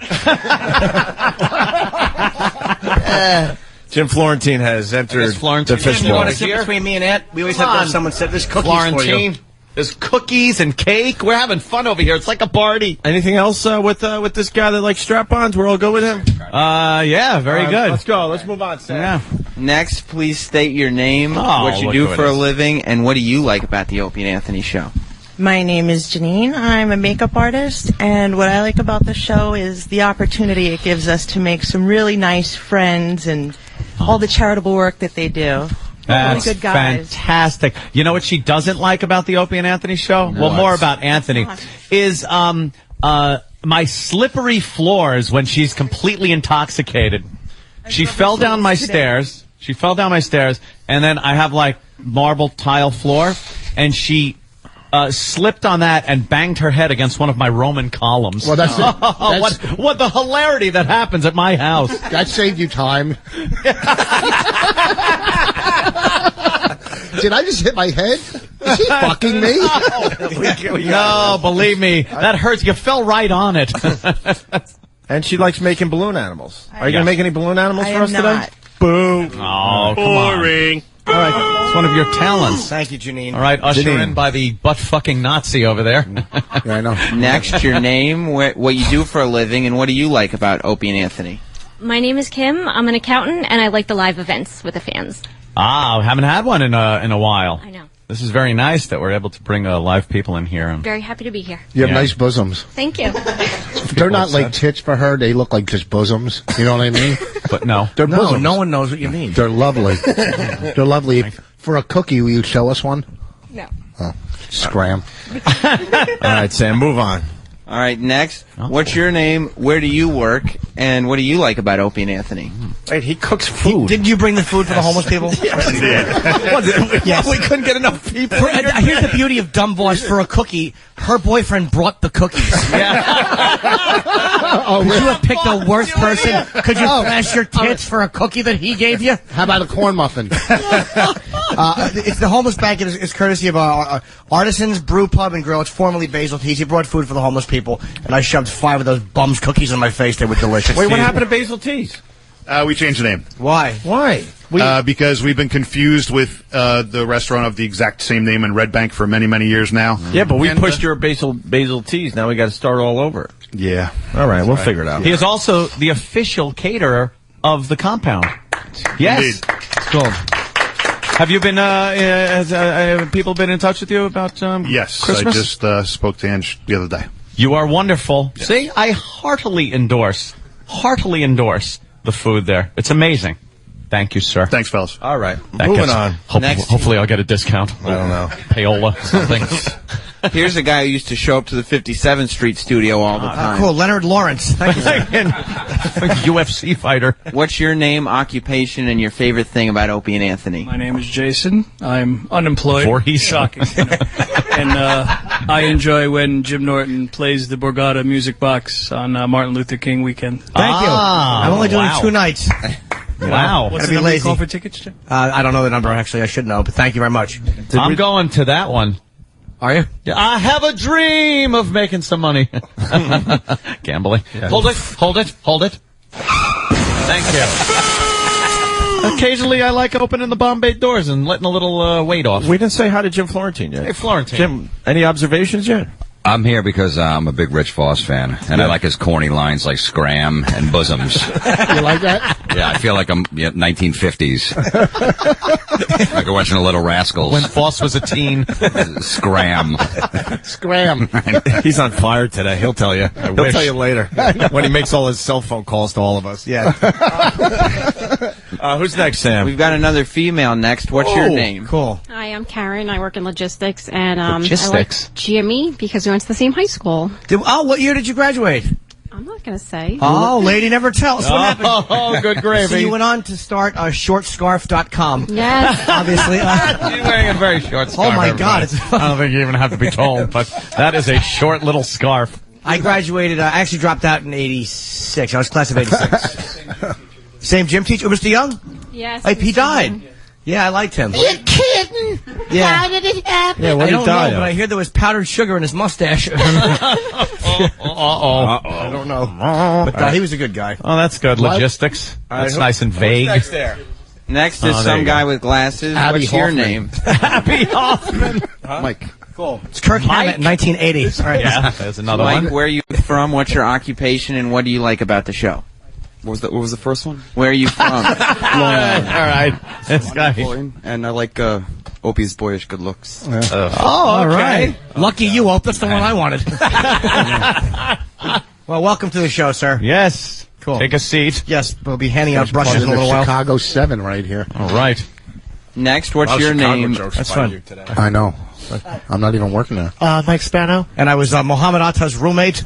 [SPEAKER 3] Jim Florentine has entered the
[SPEAKER 5] You
[SPEAKER 3] Fishbowl.
[SPEAKER 5] want to sit between me and Ed? We always have to have someone sit. There's cookies for
[SPEAKER 4] Florentine.
[SPEAKER 5] you.
[SPEAKER 4] There's cookies and cake. We're having fun over here. It's like a party.
[SPEAKER 3] Anything else with this guy that likes strap-ons? We're all good with him?
[SPEAKER 4] Yeah, very good.
[SPEAKER 3] Let's go. Let's move on, Sam.
[SPEAKER 4] Yeah.
[SPEAKER 13] Next, please state your name,
[SPEAKER 4] Oh,
[SPEAKER 13] what you
[SPEAKER 4] look
[SPEAKER 13] do
[SPEAKER 4] who it
[SPEAKER 13] for a
[SPEAKER 4] is.
[SPEAKER 13] living, and what do you like about the Opie and Anthony Show?
[SPEAKER 17] My name is Janine. I'm a makeup artist, and what I like about the show is the opportunity it gives us to make some really nice friends and all the charitable work that they do.
[SPEAKER 4] That's
[SPEAKER 17] really good guys.
[SPEAKER 4] fantastic. You know what she doesn't like about the Opie and Anthony Show? Well, more about Anthony. Is my slippery floors when she's completely intoxicated. She fell down my stairs. She fell down my stairs, and then I have like marble tile floor, and she slipped on that and banged her head against one of my Roman columns.
[SPEAKER 10] Well, that's it.
[SPEAKER 4] What the hilarity that happens at my house.
[SPEAKER 10] That saved you time. Did I just hit my head? Is he fucking me?
[SPEAKER 4] No, believe me, that hurts. You fell right on it.
[SPEAKER 3] And she likes making balloon animals. Are you going to make any balloon animals
[SPEAKER 17] I
[SPEAKER 3] for
[SPEAKER 17] am
[SPEAKER 3] us today?
[SPEAKER 17] not.
[SPEAKER 3] Boo.
[SPEAKER 4] Oh, come on.
[SPEAKER 3] Boring.
[SPEAKER 4] All right, it's one of your talents.
[SPEAKER 5] Thank you, Janine.
[SPEAKER 4] All right, usher
[SPEAKER 3] Janine.
[SPEAKER 4] in by the butt-fucking Nazi over there.
[SPEAKER 10] Yeah, I know.
[SPEAKER 13] Next, your name, what you do for a living, and what do you like about Opie and Anthony?
[SPEAKER 18] My name is Kim. I'm an accountant, and I like the live events with the fans.
[SPEAKER 4] Ah, we haven't had one in a while.
[SPEAKER 18] I know.
[SPEAKER 4] This is very nice that we're able to bring live people in here.
[SPEAKER 18] I'm very happy to be here.
[SPEAKER 10] You have nice bosoms.
[SPEAKER 18] Thank you.
[SPEAKER 10] They're not like tits for her. They look like just bosoms. You know what I mean?
[SPEAKER 4] But no.
[SPEAKER 10] They're bosoms.
[SPEAKER 5] No one knows what you mean.
[SPEAKER 10] They're lovely. They're lovely. For a cookie, will you show us one?
[SPEAKER 18] No.
[SPEAKER 10] Oh, scram.
[SPEAKER 3] All right, Sam, move on.
[SPEAKER 19] All right, next. What's your name? Where do you work? And what do you like about Opie and Anthony?
[SPEAKER 3] Wait, he cooks food.
[SPEAKER 5] Didn't you bring the food for the homeless people?
[SPEAKER 3] Yes, he did.
[SPEAKER 5] Yes.
[SPEAKER 3] We couldn't get enough people.
[SPEAKER 5] Here's the beauty of Dumb Boss. For a cookie, her boyfriend brought the cookies.
[SPEAKER 10] Oh,
[SPEAKER 5] Could you have picked the worst person? Could you flash your tits for a cookie that he gave you?
[SPEAKER 10] How about a corn muffin?
[SPEAKER 5] It's the homeless banquet is courtesy of Artisans Brew Pub and Grill. It's formerly Basil Teas. He brought food for the homeless people, and I shoved 5 of those bums cookies in my face. They were delicious.
[SPEAKER 3] Wait, what happened to Basil Teas?
[SPEAKER 20] We changed the name.
[SPEAKER 5] Why?
[SPEAKER 3] Why?
[SPEAKER 20] Because we've been confused with the restaurant of the exact same name in Red Bank for many, many years now.
[SPEAKER 3] Yeah, but we pushed your Basil Teas. Now we got to start all over.
[SPEAKER 20] Yeah.
[SPEAKER 3] All right, we'll figure it out.
[SPEAKER 4] He is also the official caterer of the compound. Yes.
[SPEAKER 20] Indeed.
[SPEAKER 4] Cool. Have you been, have people been in touch with you about
[SPEAKER 20] Yes,
[SPEAKER 4] Christmas?
[SPEAKER 20] I just spoke to Ange the other day.
[SPEAKER 4] You are wonderful.
[SPEAKER 20] Yes.
[SPEAKER 4] See, I heartily endorse the food there. It's amazing. Thank you, sir.
[SPEAKER 20] Thanks, fellas.
[SPEAKER 3] All right, moving on.
[SPEAKER 4] Hopefully I'll get a discount.
[SPEAKER 3] I don't know.
[SPEAKER 4] Payola, something.
[SPEAKER 19] Here's a guy who used to show up to the 57th Street studio all the time.
[SPEAKER 5] Cool, Leonard Lawrence. Thank you, sir.
[SPEAKER 4] UFC fighter.
[SPEAKER 19] What's your name, occupation, and your favorite thing about Opie and Anthony?
[SPEAKER 21] My name is Jason. I'm unemployed. Shocking. And I enjoy when Jim Norton plays the Borgata Music Box on Martin Luther King weekend.
[SPEAKER 5] Thank you. I'm only doing 2 nights.
[SPEAKER 4] Wow.
[SPEAKER 21] What's
[SPEAKER 5] Gotta
[SPEAKER 21] the
[SPEAKER 5] be
[SPEAKER 21] number you
[SPEAKER 5] lazy.
[SPEAKER 21] call for tickets, Jim?
[SPEAKER 5] I don't know the number, actually. I should know, but thank you very much.
[SPEAKER 4] I'm going to that one.
[SPEAKER 5] Are you?
[SPEAKER 4] I have a dream of making some money. Gambling. Yeah. Hold it. Thank you. Occasionally I like opening the Bombay doors and letting a little weight off.
[SPEAKER 3] We didn't say hi to Jim Florentine yet.
[SPEAKER 4] Hey, Florentine.
[SPEAKER 3] Jim, any observations yet?
[SPEAKER 22] I'm here because I'm a big Rich Voss fan, and I like his corny lines like scram and bosoms.
[SPEAKER 10] You like that?
[SPEAKER 22] Yeah, I feel like I'm 1950s. Like I'm watching a Little Rascals.
[SPEAKER 4] When Voss was a teen.
[SPEAKER 22] Scram.
[SPEAKER 10] Scram.
[SPEAKER 3] He's on fire today. He'll tell you. He'll tell you later when he makes all his cell phone calls to all of us.
[SPEAKER 5] Yeah.
[SPEAKER 3] Who's next, Sam?
[SPEAKER 19] We've got another female next. What's your name?
[SPEAKER 5] Cool.
[SPEAKER 18] Hi, I'm Karen. I work in logistics, and I like
[SPEAKER 4] Logistics?
[SPEAKER 18] GME because we went to the same high school.
[SPEAKER 5] What year did you graduate?
[SPEAKER 18] I'm not going to say.
[SPEAKER 5] Oh, lady never tells. What happened?
[SPEAKER 4] Oh, good gravy.
[SPEAKER 5] So you went on to start shortscarf.com.
[SPEAKER 18] Yes.
[SPEAKER 5] Obviously.
[SPEAKER 4] She's wearing a very short scarf.
[SPEAKER 5] Oh, my God.
[SPEAKER 4] I don't think you even have to be told, but that is a short little scarf.
[SPEAKER 5] I graduated, I actually dropped out in 86. I was class of 86. Same gym teacher, Mr. Young?
[SPEAKER 18] Yes.
[SPEAKER 5] He died. Yeah, I liked him.
[SPEAKER 6] You're kidding?
[SPEAKER 5] Yeah.
[SPEAKER 6] How did it happen?
[SPEAKER 3] Yeah, what
[SPEAKER 5] I
[SPEAKER 3] did
[SPEAKER 5] don't
[SPEAKER 3] he die
[SPEAKER 5] know, but I hear there was powdered sugar in his mustache. I don't know. But he was a good guy.
[SPEAKER 4] Oh, that's good. Logistics. That's nice and vague.
[SPEAKER 3] Next there?
[SPEAKER 19] Next is some guy with glasses.
[SPEAKER 10] Abby
[SPEAKER 19] What's your
[SPEAKER 10] Hoffman.
[SPEAKER 19] name?
[SPEAKER 4] Abby Hoffman.
[SPEAKER 10] Mike.
[SPEAKER 5] Cool. It's Kirk Hammett in 1980. All right.
[SPEAKER 4] Yeah, there's another
[SPEAKER 19] Mike,
[SPEAKER 4] one.
[SPEAKER 19] where are you from? What's your occupation, and what do you like about the show?
[SPEAKER 23] What was the first one?
[SPEAKER 19] Where are you from?
[SPEAKER 23] Long Island.
[SPEAKER 4] All right. This guy.
[SPEAKER 23] And I like Opie's boyish good looks.
[SPEAKER 5] All right. Lucky you, Ope. That's the one I wanted. Well, welcome to the show, sir.
[SPEAKER 4] Yes.
[SPEAKER 5] Cool.
[SPEAKER 4] Take a seat.
[SPEAKER 5] Yes, we'll be handing out
[SPEAKER 10] Part
[SPEAKER 5] brushes
[SPEAKER 10] of
[SPEAKER 5] in a
[SPEAKER 10] the
[SPEAKER 5] little while.
[SPEAKER 10] Chicago 7 right here.
[SPEAKER 4] All right.
[SPEAKER 19] Next, what's your name?
[SPEAKER 5] That's fun.
[SPEAKER 10] I know. I'm not even working there.
[SPEAKER 6] Mike Spano.
[SPEAKER 5] And I was Mohammed Atta's roommate.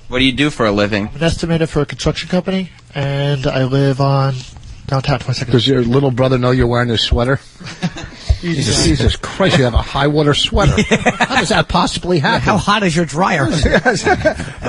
[SPEAKER 19] What do you do for a living?
[SPEAKER 6] I'm an estimator for a construction company, and I live on downtown 22nd.
[SPEAKER 10] Does your little brother know you're wearing this sweater? Jesus Christ, you have a high water sweater. How does that possibly happen?
[SPEAKER 5] How hot is your dryer?
[SPEAKER 10] All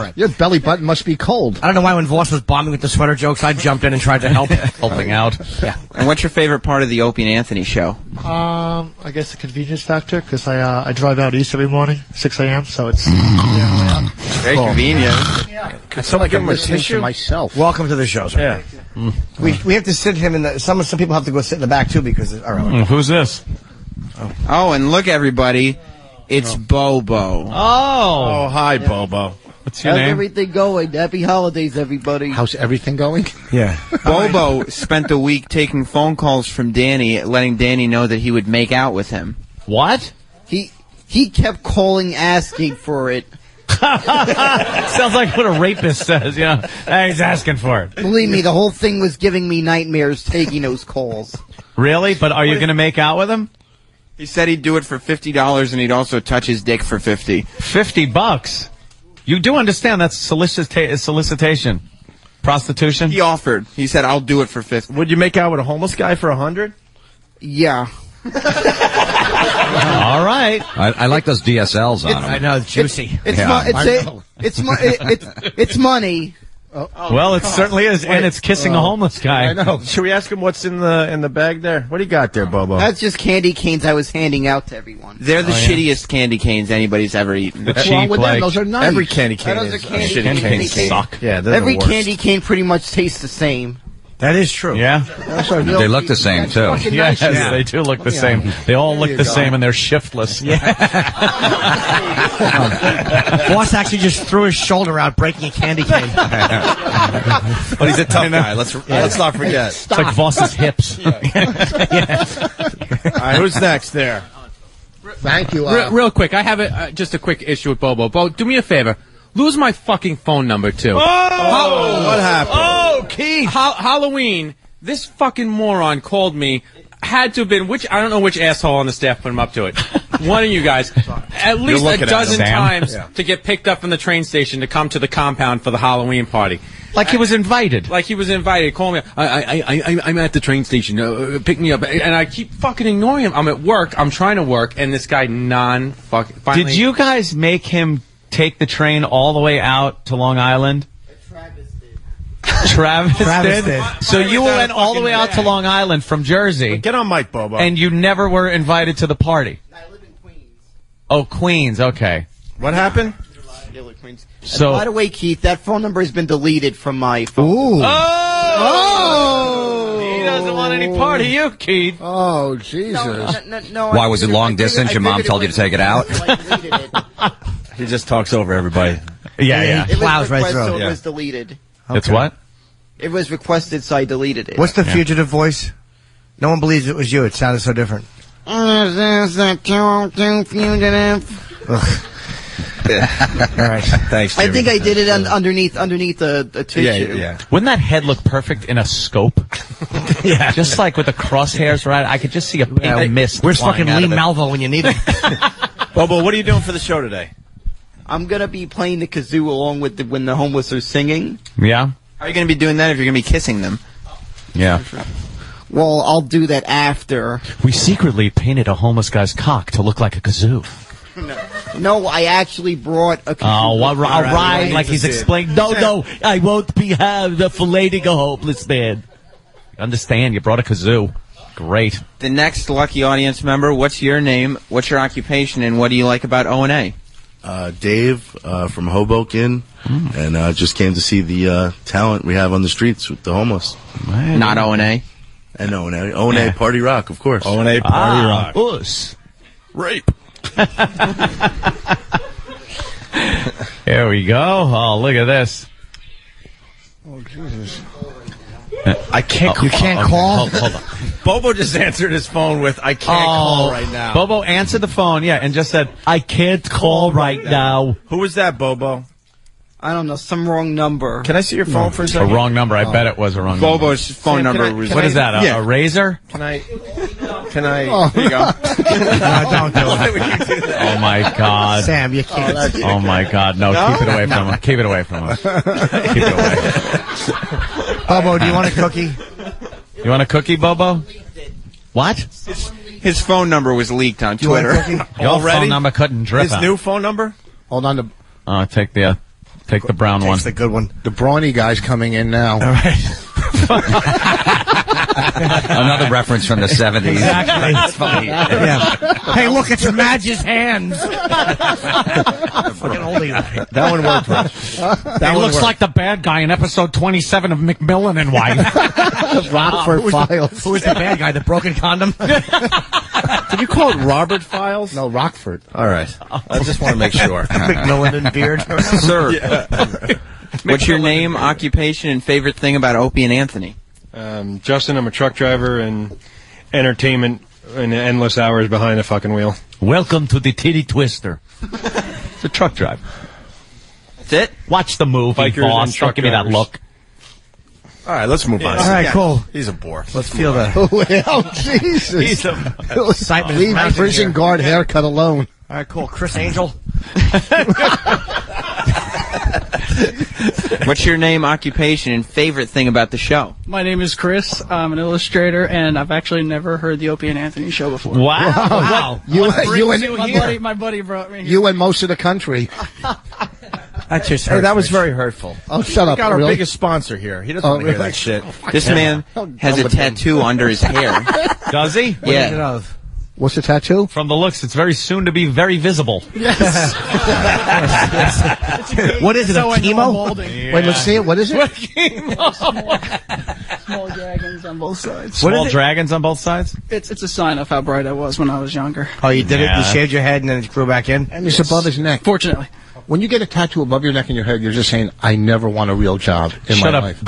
[SPEAKER 10] right. Your belly button must be cold.
[SPEAKER 5] I don't know why when Voss was bombing with the sweater jokes, I jumped in and tried to help.
[SPEAKER 4] Helping out.
[SPEAKER 5] Yeah.
[SPEAKER 19] And what's your favorite part of the Opie and Anthony show?
[SPEAKER 6] I guess the convenience factor, because I drive out east every morning, 6 a.m., so it's...
[SPEAKER 19] Very convenient.
[SPEAKER 10] I feel like I'm listening to myself.
[SPEAKER 5] Welcome to the show, sir. Yeah. We have to sit him in the... Some people have to go sit in the back, too, because... All right.
[SPEAKER 4] Who's this?
[SPEAKER 19] Oh, and look, everybody. It's Bobo.
[SPEAKER 3] Oh, hi, Bobo.
[SPEAKER 4] What's your
[SPEAKER 7] How's
[SPEAKER 4] name?
[SPEAKER 7] everything going? Happy holidays, everybody.
[SPEAKER 10] How's everything going?
[SPEAKER 3] Yeah.
[SPEAKER 19] Bobo spent the week taking phone calls from Danny, letting Danny know that he would make out with him.
[SPEAKER 4] What?
[SPEAKER 7] He kept calling, asking for it.
[SPEAKER 4] Sounds like what a rapist says, you know. He's asking for it.
[SPEAKER 7] Believe me, the whole thing was giving me nightmares taking those calls.
[SPEAKER 4] Really? But are you going to make out with him?
[SPEAKER 19] He said he'd do it for $50 and he'd also touch his dick for $50.
[SPEAKER 4] $50? You do understand that's solicitation. Prostitution?
[SPEAKER 19] He offered. He said, I'll do it for $50.
[SPEAKER 3] Would you make out with a homeless guy for $100?
[SPEAKER 7] Yeah.
[SPEAKER 4] All right.
[SPEAKER 22] I like those DSLs on them.
[SPEAKER 3] I know, it's juicy.
[SPEAKER 7] It's money.
[SPEAKER 4] Well, it certainly is, and it's kissing a homeless guy.
[SPEAKER 3] I know. Should we ask him what's in the bag there? What do you got there, Bobo?
[SPEAKER 7] That's just candy canes I was handing out to everyone.
[SPEAKER 19] They're the shittiest candy canes anybody's ever eaten.
[SPEAKER 4] The cheap, like,
[SPEAKER 10] Those are nice.
[SPEAKER 3] Every candy cane
[SPEAKER 7] Those are
[SPEAKER 3] is
[SPEAKER 7] candy
[SPEAKER 3] shitty
[SPEAKER 7] canes.
[SPEAKER 3] candy cane.
[SPEAKER 4] suck.
[SPEAKER 3] Yeah, they're
[SPEAKER 7] Every
[SPEAKER 3] the worst.
[SPEAKER 7] candy cane pretty much tastes the same.
[SPEAKER 3] That is true.
[SPEAKER 4] Yeah?
[SPEAKER 22] They look the same, too.
[SPEAKER 4] Yes, they do look the same. They all look the same, and they're shiftless.
[SPEAKER 5] Boss actually just threw his shoulder out, breaking a candy cane.
[SPEAKER 3] But he's a tough guy. Let's not forget.
[SPEAKER 4] It's like Voss's hips.
[SPEAKER 3] All right, who's next there?
[SPEAKER 10] Thank you.
[SPEAKER 13] Real quick, I have just a quick issue with Bobo. Bo, do me a favor. Lose my fucking phone number, too.
[SPEAKER 3] What happened?
[SPEAKER 13] Oh, Keith! Halloween, this fucking moron called me. Had to have been, I don't know which asshole on the staff put him up to it. One of you guys. At least a dozen times to get picked up from the train station to come to the compound for the Halloween party.
[SPEAKER 4] Like he was invited.
[SPEAKER 13] Like he was invited. Call me. I'm at the train station. Pick me up. And I keep fucking ignoring him. I'm at work. I'm trying to work. And this guy finally.
[SPEAKER 4] Did you guys make him take the train all the way out to Long Island? Travis did? So you went all the way out to Long Island from Jersey.
[SPEAKER 3] Get on mic, Bobo.
[SPEAKER 4] And you never were invited to the party?
[SPEAKER 7] I live in Queens.
[SPEAKER 4] Oh, Queens. Okay.
[SPEAKER 3] What happened?
[SPEAKER 7] Queens.
[SPEAKER 4] So,
[SPEAKER 7] and by the way, Keith, that phone number has been deleted from my phone.
[SPEAKER 10] Ooh.
[SPEAKER 4] Oh! He doesn't want any part of you, Keith.
[SPEAKER 10] Oh, Jesus.
[SPEAKER 7] No,
[SPEAKER 22] Why, was it long distance? Your mom told you to take it out?
[SPEAKER 3] He just talks over everybody.
[SPEAKER 4] Yeah.
[SPEAKER 7] It
[SPEAKER 5] Plows
[SPEAKER 7] was
[SPEAKER 5] right
[SPEAKER 7] requested,
[SPEAKER 5] through.
[SPEAKER 7] so it was deleted.
[SPEAKER 4] It's what?
[SPEAKER 7] It was requested, so I deleted it.
[SPEAKER 5] What's the fugitive voice? No one believes it was you. It sounded so different.
[SPEAKER 7] Is this a fugitive?
[SPEAKER 5] All right.
[SPEAKER 3] Thanks,
[SPEAKER 7] I
[SPEAKER 3] Jimmy.
[SPEAKER 7] think I did it underneath the tissue.
[SPEAKER 3] Yeah.
[SPEAKER 4] Wouldn't that head look perfect in a scope? Yeah. Just like with the crosshairs, right? I could just see a pink mist.
[SPEAKER 5] Where's
[SPEAKER 4] flying
[SPEAKER 5] fucking
[SPEAKER 4] out
[SPEAKER 5] Lee
[SPEAKER 4] of it.
[SPEAKER 5] Malvo when you need him?
[SPEAKER 3] Bobo, what are you doing for the show today?
[SPEAKER 7] I'm gonna be playing the kazoo along with when the homeless are singing.
[SPEAKER 4] Yeah?
[SPEAKER 19] How are you going to be doing that if you're going to be kissing them?
[SPEAKER 4] Yeah.
[SPEAKER 7] Well, I'll do that after.
[SPEAKER 4] We secretly painted a homeless guy's cock to look like a kazoo.
[SPEAKER 7] No, I actually brought a kazoo.
[SPEAKER 4] Oh, all right. Like he's explaining. No, I won't be filleting a homeless man. Understand, you brought a kazoo. Great.
[SPEAKER 19] The next lucky audience member, what's your name, what's your occupation, and what do you like about O&A?
[SPEAKER 9] Dave from Hoboken, and just came to see the talent we have on the streets with the homeless.
[SPEAKER 19] Not O&A?
[SPEAKER 9] And O&A. O&A Party Rock, of course.
[SPEAKER 3] O&A Party Rock.
[SPEAKER 4] Us.
[SPEAKER 3] Rape.
[SPEAKER 4] Here we go. Oh, look at this.
[SPEAKER 10] Oh, Jesus.
[SPEAKER 3] I can't.
[SPEAKER 5] You can't call?
[SPEAKER 4] Hold on.
[SPEAKER 3] Bobo just answered his phone with, I can't call right now.
[SPEAKER 4] Bobo answered the phone, and just said, I can't call right now.
[SPEAKER 3] Who was that, Bobo?
[SPEAKER 7] I don't know, some wrong number.
[SPEAKER 3] Can I see your phone for a
[SPEAKER 4] A
[SPEAKER 3] second?
[SPEAKER 4] wrong number. I bet it was a wrong number.
[SPEAKER 19] Bobo's phone number was...
[SPEAKER 4] What is that, a razor?
[SPEAKER 3] Can I?
[SPEAKER 19] Oh, there you go.
[SPEAKER 5] No, don't do it.
[SPEAKER 4] Oh, my God.
[SPEAKER 5] Sam, you can't.
[SPEAKER 4] Oh, my God. No, keep it away from him. Keep it away from him. Keep it away.
[SPEAKER 5] Bobo, do you want a cookie?
[SPEAKER 4] You want a cookie, Bobo? What?
[SPEAKER 19] His phone number was leaked on
[SPEAKER 5] You want a
[SPEAKER 19] Twitter.
[SPEAKER 5] cookie?
[SPEAKER 4] Your phone number couldn't drip
[SPEAKER 3] His
[SPEAKER 4] out.
[SPEAKER 3] new phone number?
[SPEAKER 10] Hold on.
[SPEAKER 4] Take the brown one.
[SPEAKER 5] Takes the good one.
[SPEAKER 10] The brawny guy's coming in now.
[SPEAKER 5] All right.
[SPEAKER 22] Another reference from the 70s.
[SPEAKER 5] Exactly.
[SPEAKER 22] That's funny.
[SPEAKER 5] Yeah. Hey, look, it's Madge's hands. Fucking oldie.
[SPEAKER 3] That one worked.
[SPEAKER 1] He looks like the bad guy in episode 27 of McMillan and Wife.
[SPEAKER 10] Rockford Files.
[SPEAKER 5] Who was the bad guy? The broken condom?
[SPEAKER 3] Did you call it Robert Files?
[SPEAKER 10] No, Rockford.
[SPEAKER 3] All right. I just want to make sure.
[SPEAKER 5] McMillan and beard.
[SPEAKER 19] Sir, what's your name, occupation, and favorite thing about Opie and Anthony?
[SPEAKER 11] Justin, I'm a truck driver and entertainment in the endless hours behind the fucking wheel.
[SPEAKER 1] Welcome to the Titty Twister. It's a truck driver.
[SPEAKER 19] That's it?
[SPEAKER 1] Watch the movie,
[SPEAKER 11] Bikers
[SPEAKER 1] boss.
[SPEAKER 11] and truck
[SPEAKER 1] Don't give me that
[SPEAKER 11] drivers.
[SPEAKER 1] look.
[SPEAKER 3] All right, let's move on.
[SPEAKER 5] All right, cool.
[SPEAKER 3] He's a bore.
[SPEAKER 5] Let's feel the...
[SPEAKER 10] Oh, Jesus.
[SPEAKER 5] excitement.
[SPEAKER 10] Leave
[SPEAKER 5] mounting
[SPEAKER 10] prison
[SPEAKER 5] here.
[SPEAKER 10] guard haircut alone.
[SPEAKER 5] All right, cool. Chris Angel.
[SPEAKER 19] What's your name, occupation, and favorite thing about the show?
[SPEAKER 21] My name is Chris. I'm an illustrator, and I've actually never heard the Opie and Anthony Show before.
[SPEAKER 1] Wow.
[SPEAKER 21] My buddy brought me here.
[SPEAKER 10] You and most of the country.
[SPEAKER 5] That's just
[SPEAKER 3] Hey, that was very hurtful.
[SPEAKER 10] Oh, shut up.
[SPEAKER 3] We got our
[SPEAKER 10] really?
[SPEAKER 3] biggest sponsor here. He doesn't want to hear that shit.
[SPEAKER 19] This man has a tattoo under his hair.
[SPEAKER 1] Does he?
[SPEAKER 19] Yeah.
[SPEAKER 10] What's the tattoo?
[SPEAKER 1] From the looks, it's very soon to be very visible.
[SPEAKER 5] Yes. What is it, a chemo?
[SPEAKER 10] Wait, let's see it. What is it?
[SPEAKER 21] Small dragons on both sides.
[SPEAKER 1] Small dragons on both sides?
[SPEAKER 21] It's a sign of how bright I was when I was younger.
[SPEAKER 5] Oh, you did it? You shaved your head and then it grew back in?
[SPEAKER 10] And it's above his neck.
[SPEAKER 21] Fortunately.
[SPEAKER 10] When you get a tattoo above your neck and your head, you're just saying, I never want a real job in
[SPEAKER 1] Shut
[SPEAKER 10] my
[SPEAKER 1] up.
[SPEAKER 10] life.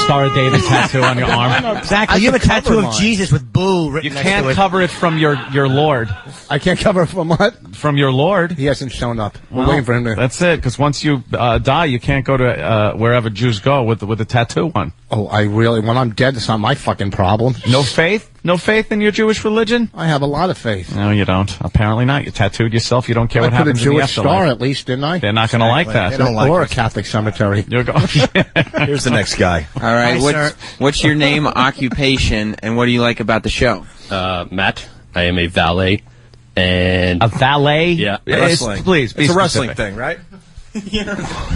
[SPEAKER 1] Star of David tattoo on your arm.
[SPEAKER 5] Exactly. You have a tattoo of Jesus with boo written
[SPEAKER 1] You
[SPEAKER 5] next to
[SPEAKER 1] can't
[SPEAKER 5] it.
[SPEAKER 1] cover it from your Lord.
[SPEAKER 10] I can't cover it from what?
[SPEAKER 1] From your Lord.
[SPEAKER 10] He hasn't shown up. We're
[SPEAKER 1] Well,
[SPEAKER 10] waiting for him to...
[SPEAKER 1] That's it, because once you die, you can't go to wherever Jews go with the tattoo on.
[SPEAKER 10] Oh, I really... When I'm dead, it's not my fucking problem.
[SPEAKER 1] No faith? No faith in your Jewish religion?
[SPEAKER 10] I have a lot of faith.
[SPEAKER 1] No, you don't. Apparently not. You tattooed yourself. You don't care what
[SPEAKER 10] I put a
[SPEAKER 1] happens in the
[SPEAKER 10] Jewish
[SPEAKER 1] afterlife.
[SPEAKER 10] star at least, didn't I?
[SPEAKER 1] They're not going to like that.
[SPEAKER 10] They don't like or a Catholic cemetery.
[SPEAKER 1] You're going.
[SPEAKER 3] Here's the next guy.
[SPEAKER 19] All right, what's your name, occupation, and what do you like about the show?
[SPEAKER 12] Matt. I am a valet. And
[SPEAKER 1] a valet?
[SPEAKER 12] Yeah.
[SPEAKER 3] Wrestling.
[SPEAKER 1] Please, be
[SPEAKER 3] it's a
[SPEAKER 1] specific.
[SPEAKER 3] wrestling thing, right?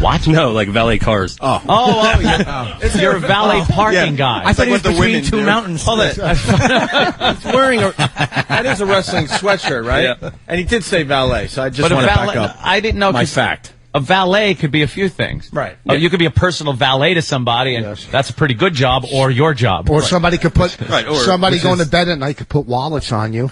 [SPEAKER 12] What? No, like valet cars.
[SPEAKER 1] Oh, yeah. You're a valet parking guy.
[SPEAKER 5] I thought he was
[SPEAKER 3] the
[SPEAKER 5] between
[SPEAKER 3] women
[SPEAKER 5] two
[SPEAKER 3] do.
[SPEAKER 5] mountains.
[SPEAKER 3] Hold it. He's wearing that is a wrestling sweatshirt, right?
[SPEAKER 12] Yeah.
[SPEAKER 3] And he did say valet, so I just
[SPEAKER 1] But
[SPEAKER 3] want to
[SPEAKER 1] valet,
[SPEAKER 3] back up.
[SPEAKER 1] I didn't know.
[SPEAKER 3] My fact.
[SPEAKER 1] A valet could be a few things.
[SPEAKER 3] Right.
[SPEAKER 1] You could be a personal valet to somebody, and that's a pretty good job, or your job.
[SPEAKER 10] Or somebody could put...
[SPEAKER 3] Right, or-
[SPEAKER 10] somebody
[SPEAKER 3] which
[SPEAKER 10] going
[SPEAKER 3] is-
[SPEAKER 10] to bed at night could put wallets on you.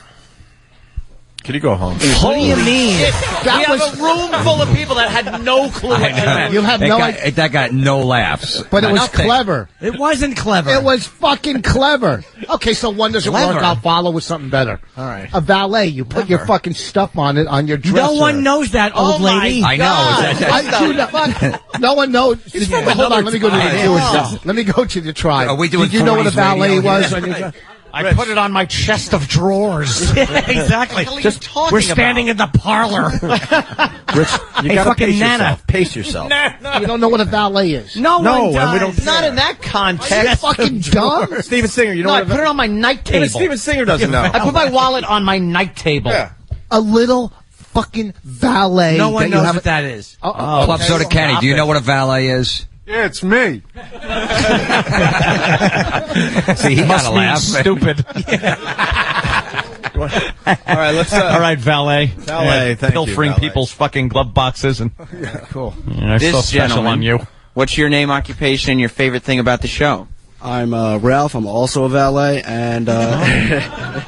[SPEAKER 3] Could you go home?
[SPEAKER 5] What do you mean?
[SPEAKER 1] We have a room full of people that had no clue what you meant.
[SPEAKER 10] You have no idea.
[SPEAKER 22] That got no laughs.
[SPEAKER 10] But it was
[SPEAKER 1] Nothing.
[SPEAKER 10] clever.
[SPEAKER 5] It wasn't clever.
[SPEAKER 10] It was fucking clever. Okay, so one doesn't
[SPEAKER 5] Clever.
[SPEAKER 10] work. I'll follow with something better.
[SPEAKER 5] All right.
[SPEAKER 10] A valet, you put your fucking stuff on it on your dresser.
[SPEAKER 5] No one knows that, old lady.
[SPEAKER 22] I know.
[SPEAKER 10] No one knows. Hold on, let me go to the
[SPEAKER 5] Oh.
[SPEAKER 10] Let me go to the tribe.
[SPEAKER 22] Are we doing
[SPEAKER 10] Did you know what a
[SPEAKER 22] 40s
[SPEAKER 10] valet
[SPEAKER 22] radio
[SPEAKER 10] was?
[SPEAKER 22] here?
[SPEAKER 10] On your
[SPEAKER 1] I put it on my chest of drawers.
[SPEAKER 5] Yeah, exactly. We're standing in the parlor.
[SPEAKER 3] Rich, you
[SPEAKER 5] Hey,
[SPEAKER 3] gotta
[SPEAKER 5] fucking
[SPEAKER 3] pace
[SPEAKER 5] Nana.
[SPEAKER 3] yourself. Pace yourself.
[SPEAKER 10] You don't know what a valet is.
[SPEAKER 5] No one
[SPEAKER 3] and
[SPEAKER 5] does.
[SPEAKER 3] we don't.
[SPEAKER 1] Not in that context.
[SPEAKER 10] Are you fucking dumb?
[SPEAKER 3] Steven Singer, you know
[SPEAKER 1] No, I
[SPEAKER 3] what?
[SPEAKER 1] put it on my night
[SPEAKER 3] Even
[SPEAKER 1] table.
[SPEAKER 3] Steven Singer doesn't know.
[SPEAKER 1] I put my wallet on my night table.
[SPEAKER 3] Yeah.
[SPEAKER 10] A little fucking valet.
[SPEAKER 5] No one
[SPEAKER 10] that you
[SPEAKER 5] knows
[SPEAKER 10] have-
[SPEAKER 5] what that is.
[SPEAKER 22] Club Soda Kenny, do you know what a valet is?
[SPEAKER 11] Yeah, it's me.
[SPEAKER 22] See, he got a laugh.
[SPEAKER 1] Stupid.
[SPEAKER 3] All right, let's.
[SPEAKER 1] All right, valet.
[SPEAKER 3] Valet, thank you,
[SPEAKER 1] Pilfering
[SPEAKER 3] valet.
[SPEAKER 1] people's fucking glove boxes and.
[SPEAKER 3] Cool.
[SPEAKER 1] I
[SPEAKER 19] This
[SPEAKER 1] saw special
[SPEAKER 19] gentleman.
[SPEAKER 1] on you.
[SPEAKER 19] What's your name, occupation, and your favorite thing about the show?
[SPEAKER 24] I'm Ralph. I'm also a valet, and I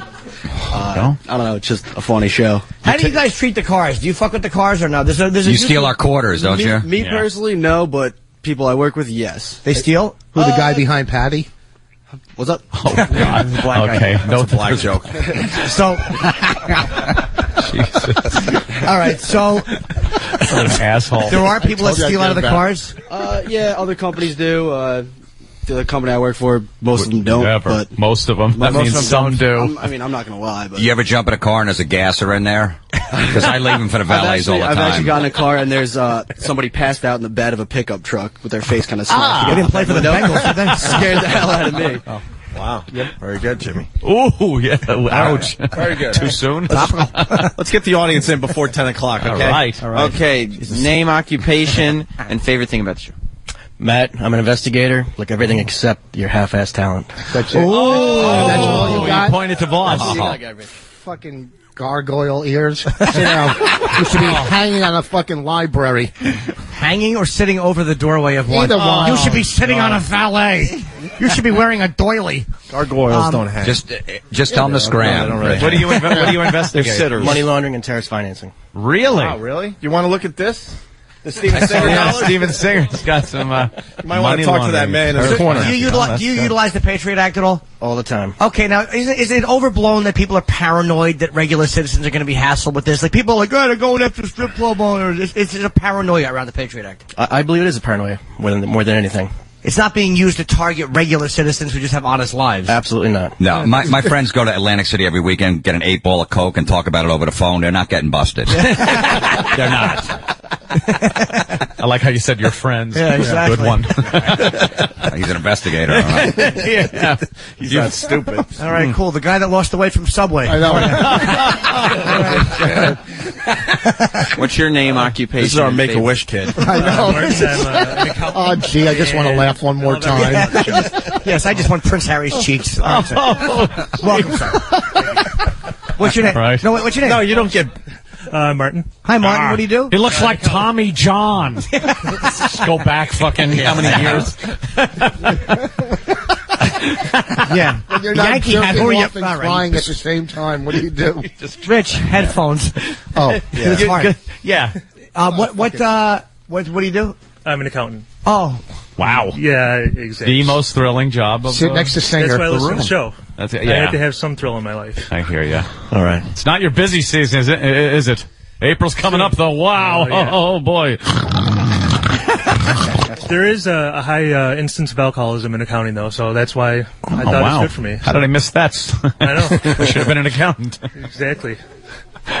[SPEAKER 24] don't know. It's just a funny show.
[SPEAKER 5] How do you guys treat the cars? Do you fuck with the cars or no? There's a
[SPEAKER 22] You steal our quarters, don't you?
[SPEAKER 24] Me personally, no, but people I work with, yes.
[SPEAKER 5] They steal?
[SPEAKER 10] Who, the guy behind Patty?
[SPEAKER 24] What's up?
[SPEAKER 1] Oh, God. Okay, no,
[SPEAKER 3] That's a black joke.
[SPEAKER 5] So, all right. So,
[SPEAKER 1] What an asshole.
[SPEAKER 5] there are people that
[SPEAKER 10] told you I'd
[SPEAKER 5] steal
[SPEAKER 10] get
[SPEAKER 5] out of the
[SPEAKER 10] him back.
[SPEAKER 5] cars.
[SPEAKER 24] Yeah, other companies do. The company I work for, most of them don't.
[SPEAKER 1] Never.
[SPEAKER 24] But
[SPEAKER 1] Most of them. That
[SPEAKER 24] most
[SPEAKER 1] means
[SPEAKER 24] of them
[SPEAKER 1] some do.
[SPEAKER 24] I'm not gonna lie, but
[SPEAKER 22] You ever jump in a car and there's a gasser in there? Because I leave them for the valets all the
[SPEAKER 24] I've actually
[SPEAKER 22] time.
[SPEAKER 24] gotten in a car and there's somebody passed out in the bed of a pickup truck with their face kind of smashed.
[SPEAKER 5] They didn't play for the Bengals, did they?
[SPEAKER 24] Scared the hell out of me.
[SPEAKER 3] Oh, wow. Yep. Very good, Jimmy.
[SPEAKER 1] Ooh, yeah. Ouch.
[SPEAKER 3] Very good.
[SPEAKER 1] Too soon?
[SPEAKER 3] Let's get the audience in before 10 o'clock, okay?
[SPEAKER 1] All right.
[SPEAKER 3] All right.
[SPEAKER 19] Okay, name, occupation, and favorite thing about the show.
[SPEAKER 5] Matt, I'm an investigator. Look, everything except your half-ass talent.
[SPEAKER 10] That's it.
[SPEAKER 4] That's
[SPEAKER 10] all you got?
[SPEAKER 4] He pointed to Voss.
[SPEAKER 10] Fucking gargoyle ears. You know, you should be hanging on a fucking library.
[SPEAKER 5] Hanging or sitting over the doorway of one?
[SPEAKER 10] Either one.
[SPEAKER 5] You should be sitting on a valet. You should be wearing a doily.
[SPEAKER 3] Gargoyles don't hang.
[SPEAKER 22] Just tell them to scram.
[SPEAKER 4] What do you investigate?
[SPEAKER 3] Sitters.
[SPEAKER 5] Money laundering and terrorist financing.
[SPEAKER 4] Really?
[SPEAKER 3] Wow, really? You want to look at this? The Steven Singer
[SPEAKER 4] Yeah,
[SPEAKER 3] dollars?
[SPEAKER 4] Steven Singer's got some.
[SPEAKER 3] You might want to talk to that man in the corner.
[SPEAKER 5] Do you utilize the Patriot Act at all?
[SPEAKER 3] All the time.
[SPEAKER 5] Okay, now, is it overblown that people are paranoid that regular citizens are going to be hassled with this? Like, people are like, oh, they're going after strip club owners. It's a paranoia around the Patriot Act. I believe it is a paranoia more than anything. It's not being used to target regular citizens who just have honest lives. Absolutely not.
[SPEAKER 22] No, my friends go to Atlantic City every weekend, get an 8-ball of Coke, and talk about it over the phone. They're not getting busted.
[SPEAKER 4] They're not. I like how you said your friends.
[SPEAKER 5] Yeah, exactly.
[SPEAKER 4] Good one.
[SPEAKER 22] He's an investigator. I don't know.
[SPEAKER 4] Yeah.
[SPEAKER 3] He's not stupid.
[SPEAKER 5] All right, cool. The guy that lost the weight from Subway.
[SPEAKER 10] I know.
[SPEAKER 19] What's your name, occupation?
[SPEAKER 3] This is our Make-A-Wish kid.
[SPEAKER 10] I know. Oh, gee, I just want to laugh one more time.
[SPEAKER 5] Yes, I just want Prince Harry's cheeks. Welcome, sir. What's your name?
[SPEAKER 4] Right.
[SPEAKER 5] No, what's your name?
[SPEAKER 3] No, you don't get...
[SPEAKER 21] Martin.
[SPEAKER 5] Hi, Martin. What do you do?
[SPEAKER 4] He looks like Tommy John. Just go back fucking how many years?
[SPEAKER 5] Yeah.
[SPEAKER 10] When you're not
[SPEAKER 5] Yankee hat.
[SPEAKER 10] jerking
[SPEAKER 5] Who are you?
[SPEAKER 10] off and
[SPEAKER 5] All right.
[SPEAKER 10] crying at the same time, what do you do?
[SPEAKER 5] Rich, headphones.
[SPEAKER 10] Oh,
[SPEAKER 5] It's hard.
[SPEAKER 4] Yeah.
[SPEAKER 5] What do you do?
[SPEAKER 21] I'm an accountant.
[SPEAKER 5] Oh.
[SPEAKER 4] Wow.
[SPEAKER 21] Yeah, exactly.
[SPEAKER 4] The most thrilling job of
[SPEAKER 10] sit next to Singer.
[SPEAKER 21] That's why I listen to the show.
[SPEAKER 4] That's it.
[SPEAKER 21] I
[SPEAKER 4] Yeah.
[SPEAKER 21] had to have some thrill in my life.
[SPEAKER 4] I hear you.
[SPEAKER 3] All right.
[SPEAKER 4] It's not your busy season, is it? April's coming up, though. Wow.
[SPEAKER 21] Yeah.
[SPEAKER 4] Oh, boy.
[SPEAKER 21] There is a high instance of alcoholism in accounting, though, so that's why I thought it was good for me.
[SPEAKER 4] How did I miss that?
[SPEAKER 21] I know.
[SPEAKER 4] I should have been an accountant.
[SPEAKER 21] Exactly.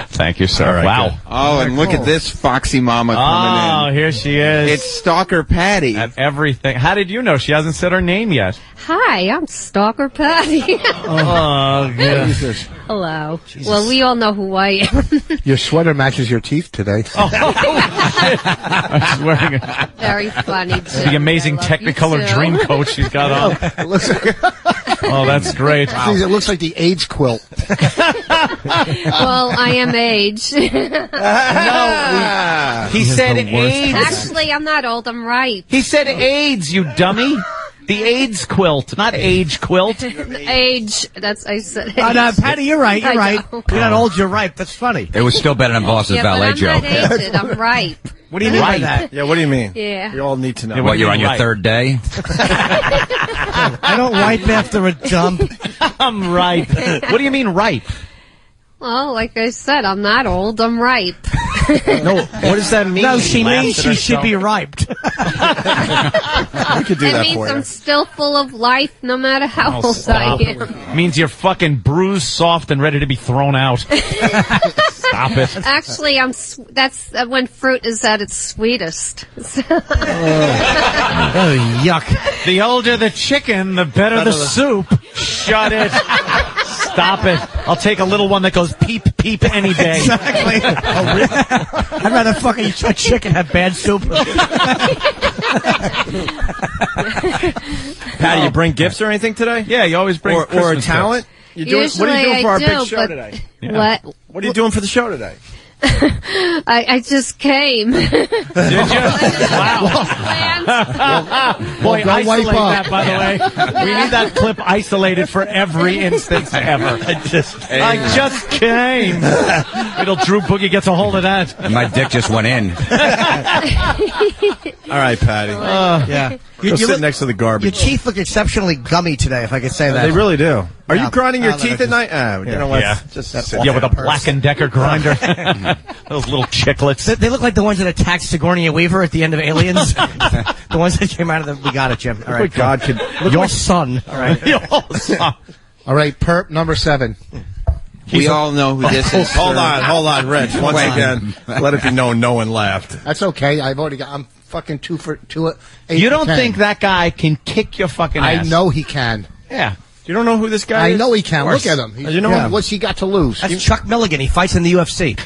[SPEAKER 4] Thank you, sir.
[SPEAKER 3] Right,
[SPEAKER 4] wow.
[SPEAKER 3] good.
[SPEAKER 19] Oh, and look at this foxy mama coming in.
[SPEAKER 4] Oh, here she is.
[SPEAKER 19] It's Stalker Patty.
[SPEAKER 4] At everything. How did you know? She hasn't said her name yet.
[SPEAKER 2] Hi, I'm Stalker Patty.
[SPEAKER 4] Oh,
[SPEAKER 10] Jesus.
[SPEAKER 2] Hello. Jesus. Well, we all know who I am.
[SPEAKER 10] Your sweater matches your teeth today.
[SPEAKER 4] I was wearing
[SPEAKER 2] Very funny, too.
[SPEAKER 4] the amazing Technicolor dream coat she's got on. Oh, that's great.
[SPEAKER 10] Wow. It looks like the AIDS quilt.
[SPEAKER 2] Well, I am aged.
[SPEAKER 19] No, he said AIDS.
[SPEAKER 2] Actually, I'm not old. I'm ripe.
[SPEAKER 4] He said AIDS, you dummy. The AIDS quilt, not age quilt.
[SPEAKER 2] Age. I said.
[SPEAKER 5] Oh, no, Patty, you're right. You're
[SPEAKER 2] I
[SPEAKER 5] right.
[SPEAKER 2] know.
[SPEAKER 5] You're not old. You're ripe. That's funny.
[SPEAKER 22] It was still better than Boss's valet
[SPEAKER 2] but
[SPEAKER 22] joke.
[SPEAKER 2] I'm not aged. I'm ripe.
[SPEAKER 5] What do you mean by that?
[SPEAKER 3] Yeah, what do you mean?
[SPEAKER 2] Yeah.
[SPEAKER 3] We all need to know.
[SPEAKER 22] Yeah, what, you're on your third day?
[SPEAKER 5] I don't ripe after a jump.
[SPEAKER 4] I'm ripe. What do you mean ripe?
[SPEAKER 2] Well, like I said, I'm not old. I'm ripe.
[SPEAKER 3] No, what does that mean?
[SPEAKER 5] No, she means she should be riped.
[SPEAKER 3] We could do
[SPEAKER 2] It
[SPEAKER 3] that
[SPEAKER 2] means
[SPEAKER 3] for you.
[SPEAKER 2] I'm still full of life, no matter how old I am.
[SPEAKER 4] Means you're fucking bruised, soft, and ready to be thrown out. Stop it.
[SPEAKER 2] Actually, that's when fruit is at its sweetest.
[SPEAKER 5] Oh, yuck.
[SPEAKER 4] The older the chicken, the better the soup. Shut it. Stop it. I'll take a little one that goes peep, peep any day.
[SPEAKER 5] Exactly. Oh, really? I'd rather fucking a chicken have bad soup.
[SPEAKER 3] Patty, you bring gifts or anything today?
[SPEAKER 4] Yeah, you always bring
[SPEAKER 3] or a
[SPEAKER 4] Christmas
[SPEAKER 3] talent.
[SPEAKER 4] gifts.
[SPEAKER 3] What are you doing for our big show
[SPEAKER 2] but
[SPEAKER 3] today?
[SPEAKER 2] What?
[SPEAKER 3] What are you doing for the show today?
[SPEAKER 2] I just came.
[SPEAKER 4] Did you? Wow. Boy,
[SPEAKER 10] go wipe
[SPEAKER 4] isolate
[SPEAKER 10] up.
[SPEAKER 4] that, by the way. We need that clip isolated for every instance ever. I just came. Little Drew Boogie gets a hold of that.
[SPEAKER 22] And my dick just went in.
[SPEAKER 3] All right, Patty.
[SPEAKER 5] Yeah.
[SPEAKER 3] Go sit next to the garbage.
[SPEAKER 5] Your teeth look exceptionally gummy today, if I could say that.
[SPEAKER 3] They really do. Are you grinding your
[SPEAKER 5] I'll let
[SPEAKER 3] teeth
[SPEAKER 5] it
[SPEAKER 3] at night? You know what?
[SPEAKER 4] Yeah.
[SPEAKER 3] Just
[SPEAKER 4] Yeah, with a Black & Decker grinder. Those little chiclets.
[SPEAKER 5] They look like the ones that attacked Sigourney Weaver at the end of Aliens. The ones that came out of the... We got it, Jim. All right.
[SPEAKER 3] God, could
[SPEAKER 5] Your son. All right.
[SPEAKER 4] Your son.
[SPEAKER 10] All right, perp number 7.
[SPEAKER 19] We all know who this is.
[SPEAKER 3] Hold on, Rich. Once again, let it be known no one laughed.
[SPEAKER 10] That's okay. I'm fucking 2 for 2.
[SPEAKER 4] You don't think that guy can kick your fucking ass?
[SPEAKER 10] I know he can.
[SPEAKER 4] Yeah.
[SPEAKER 3] You don't know who this guy is?
[SPEAKER 10] I know he can. Look at him.
[SPEAKER 3] You know him?
[SPEAKER 10] What's he got to lose?
[SPEAKER 5] That's Chuck Milligan. He fights in the UFC.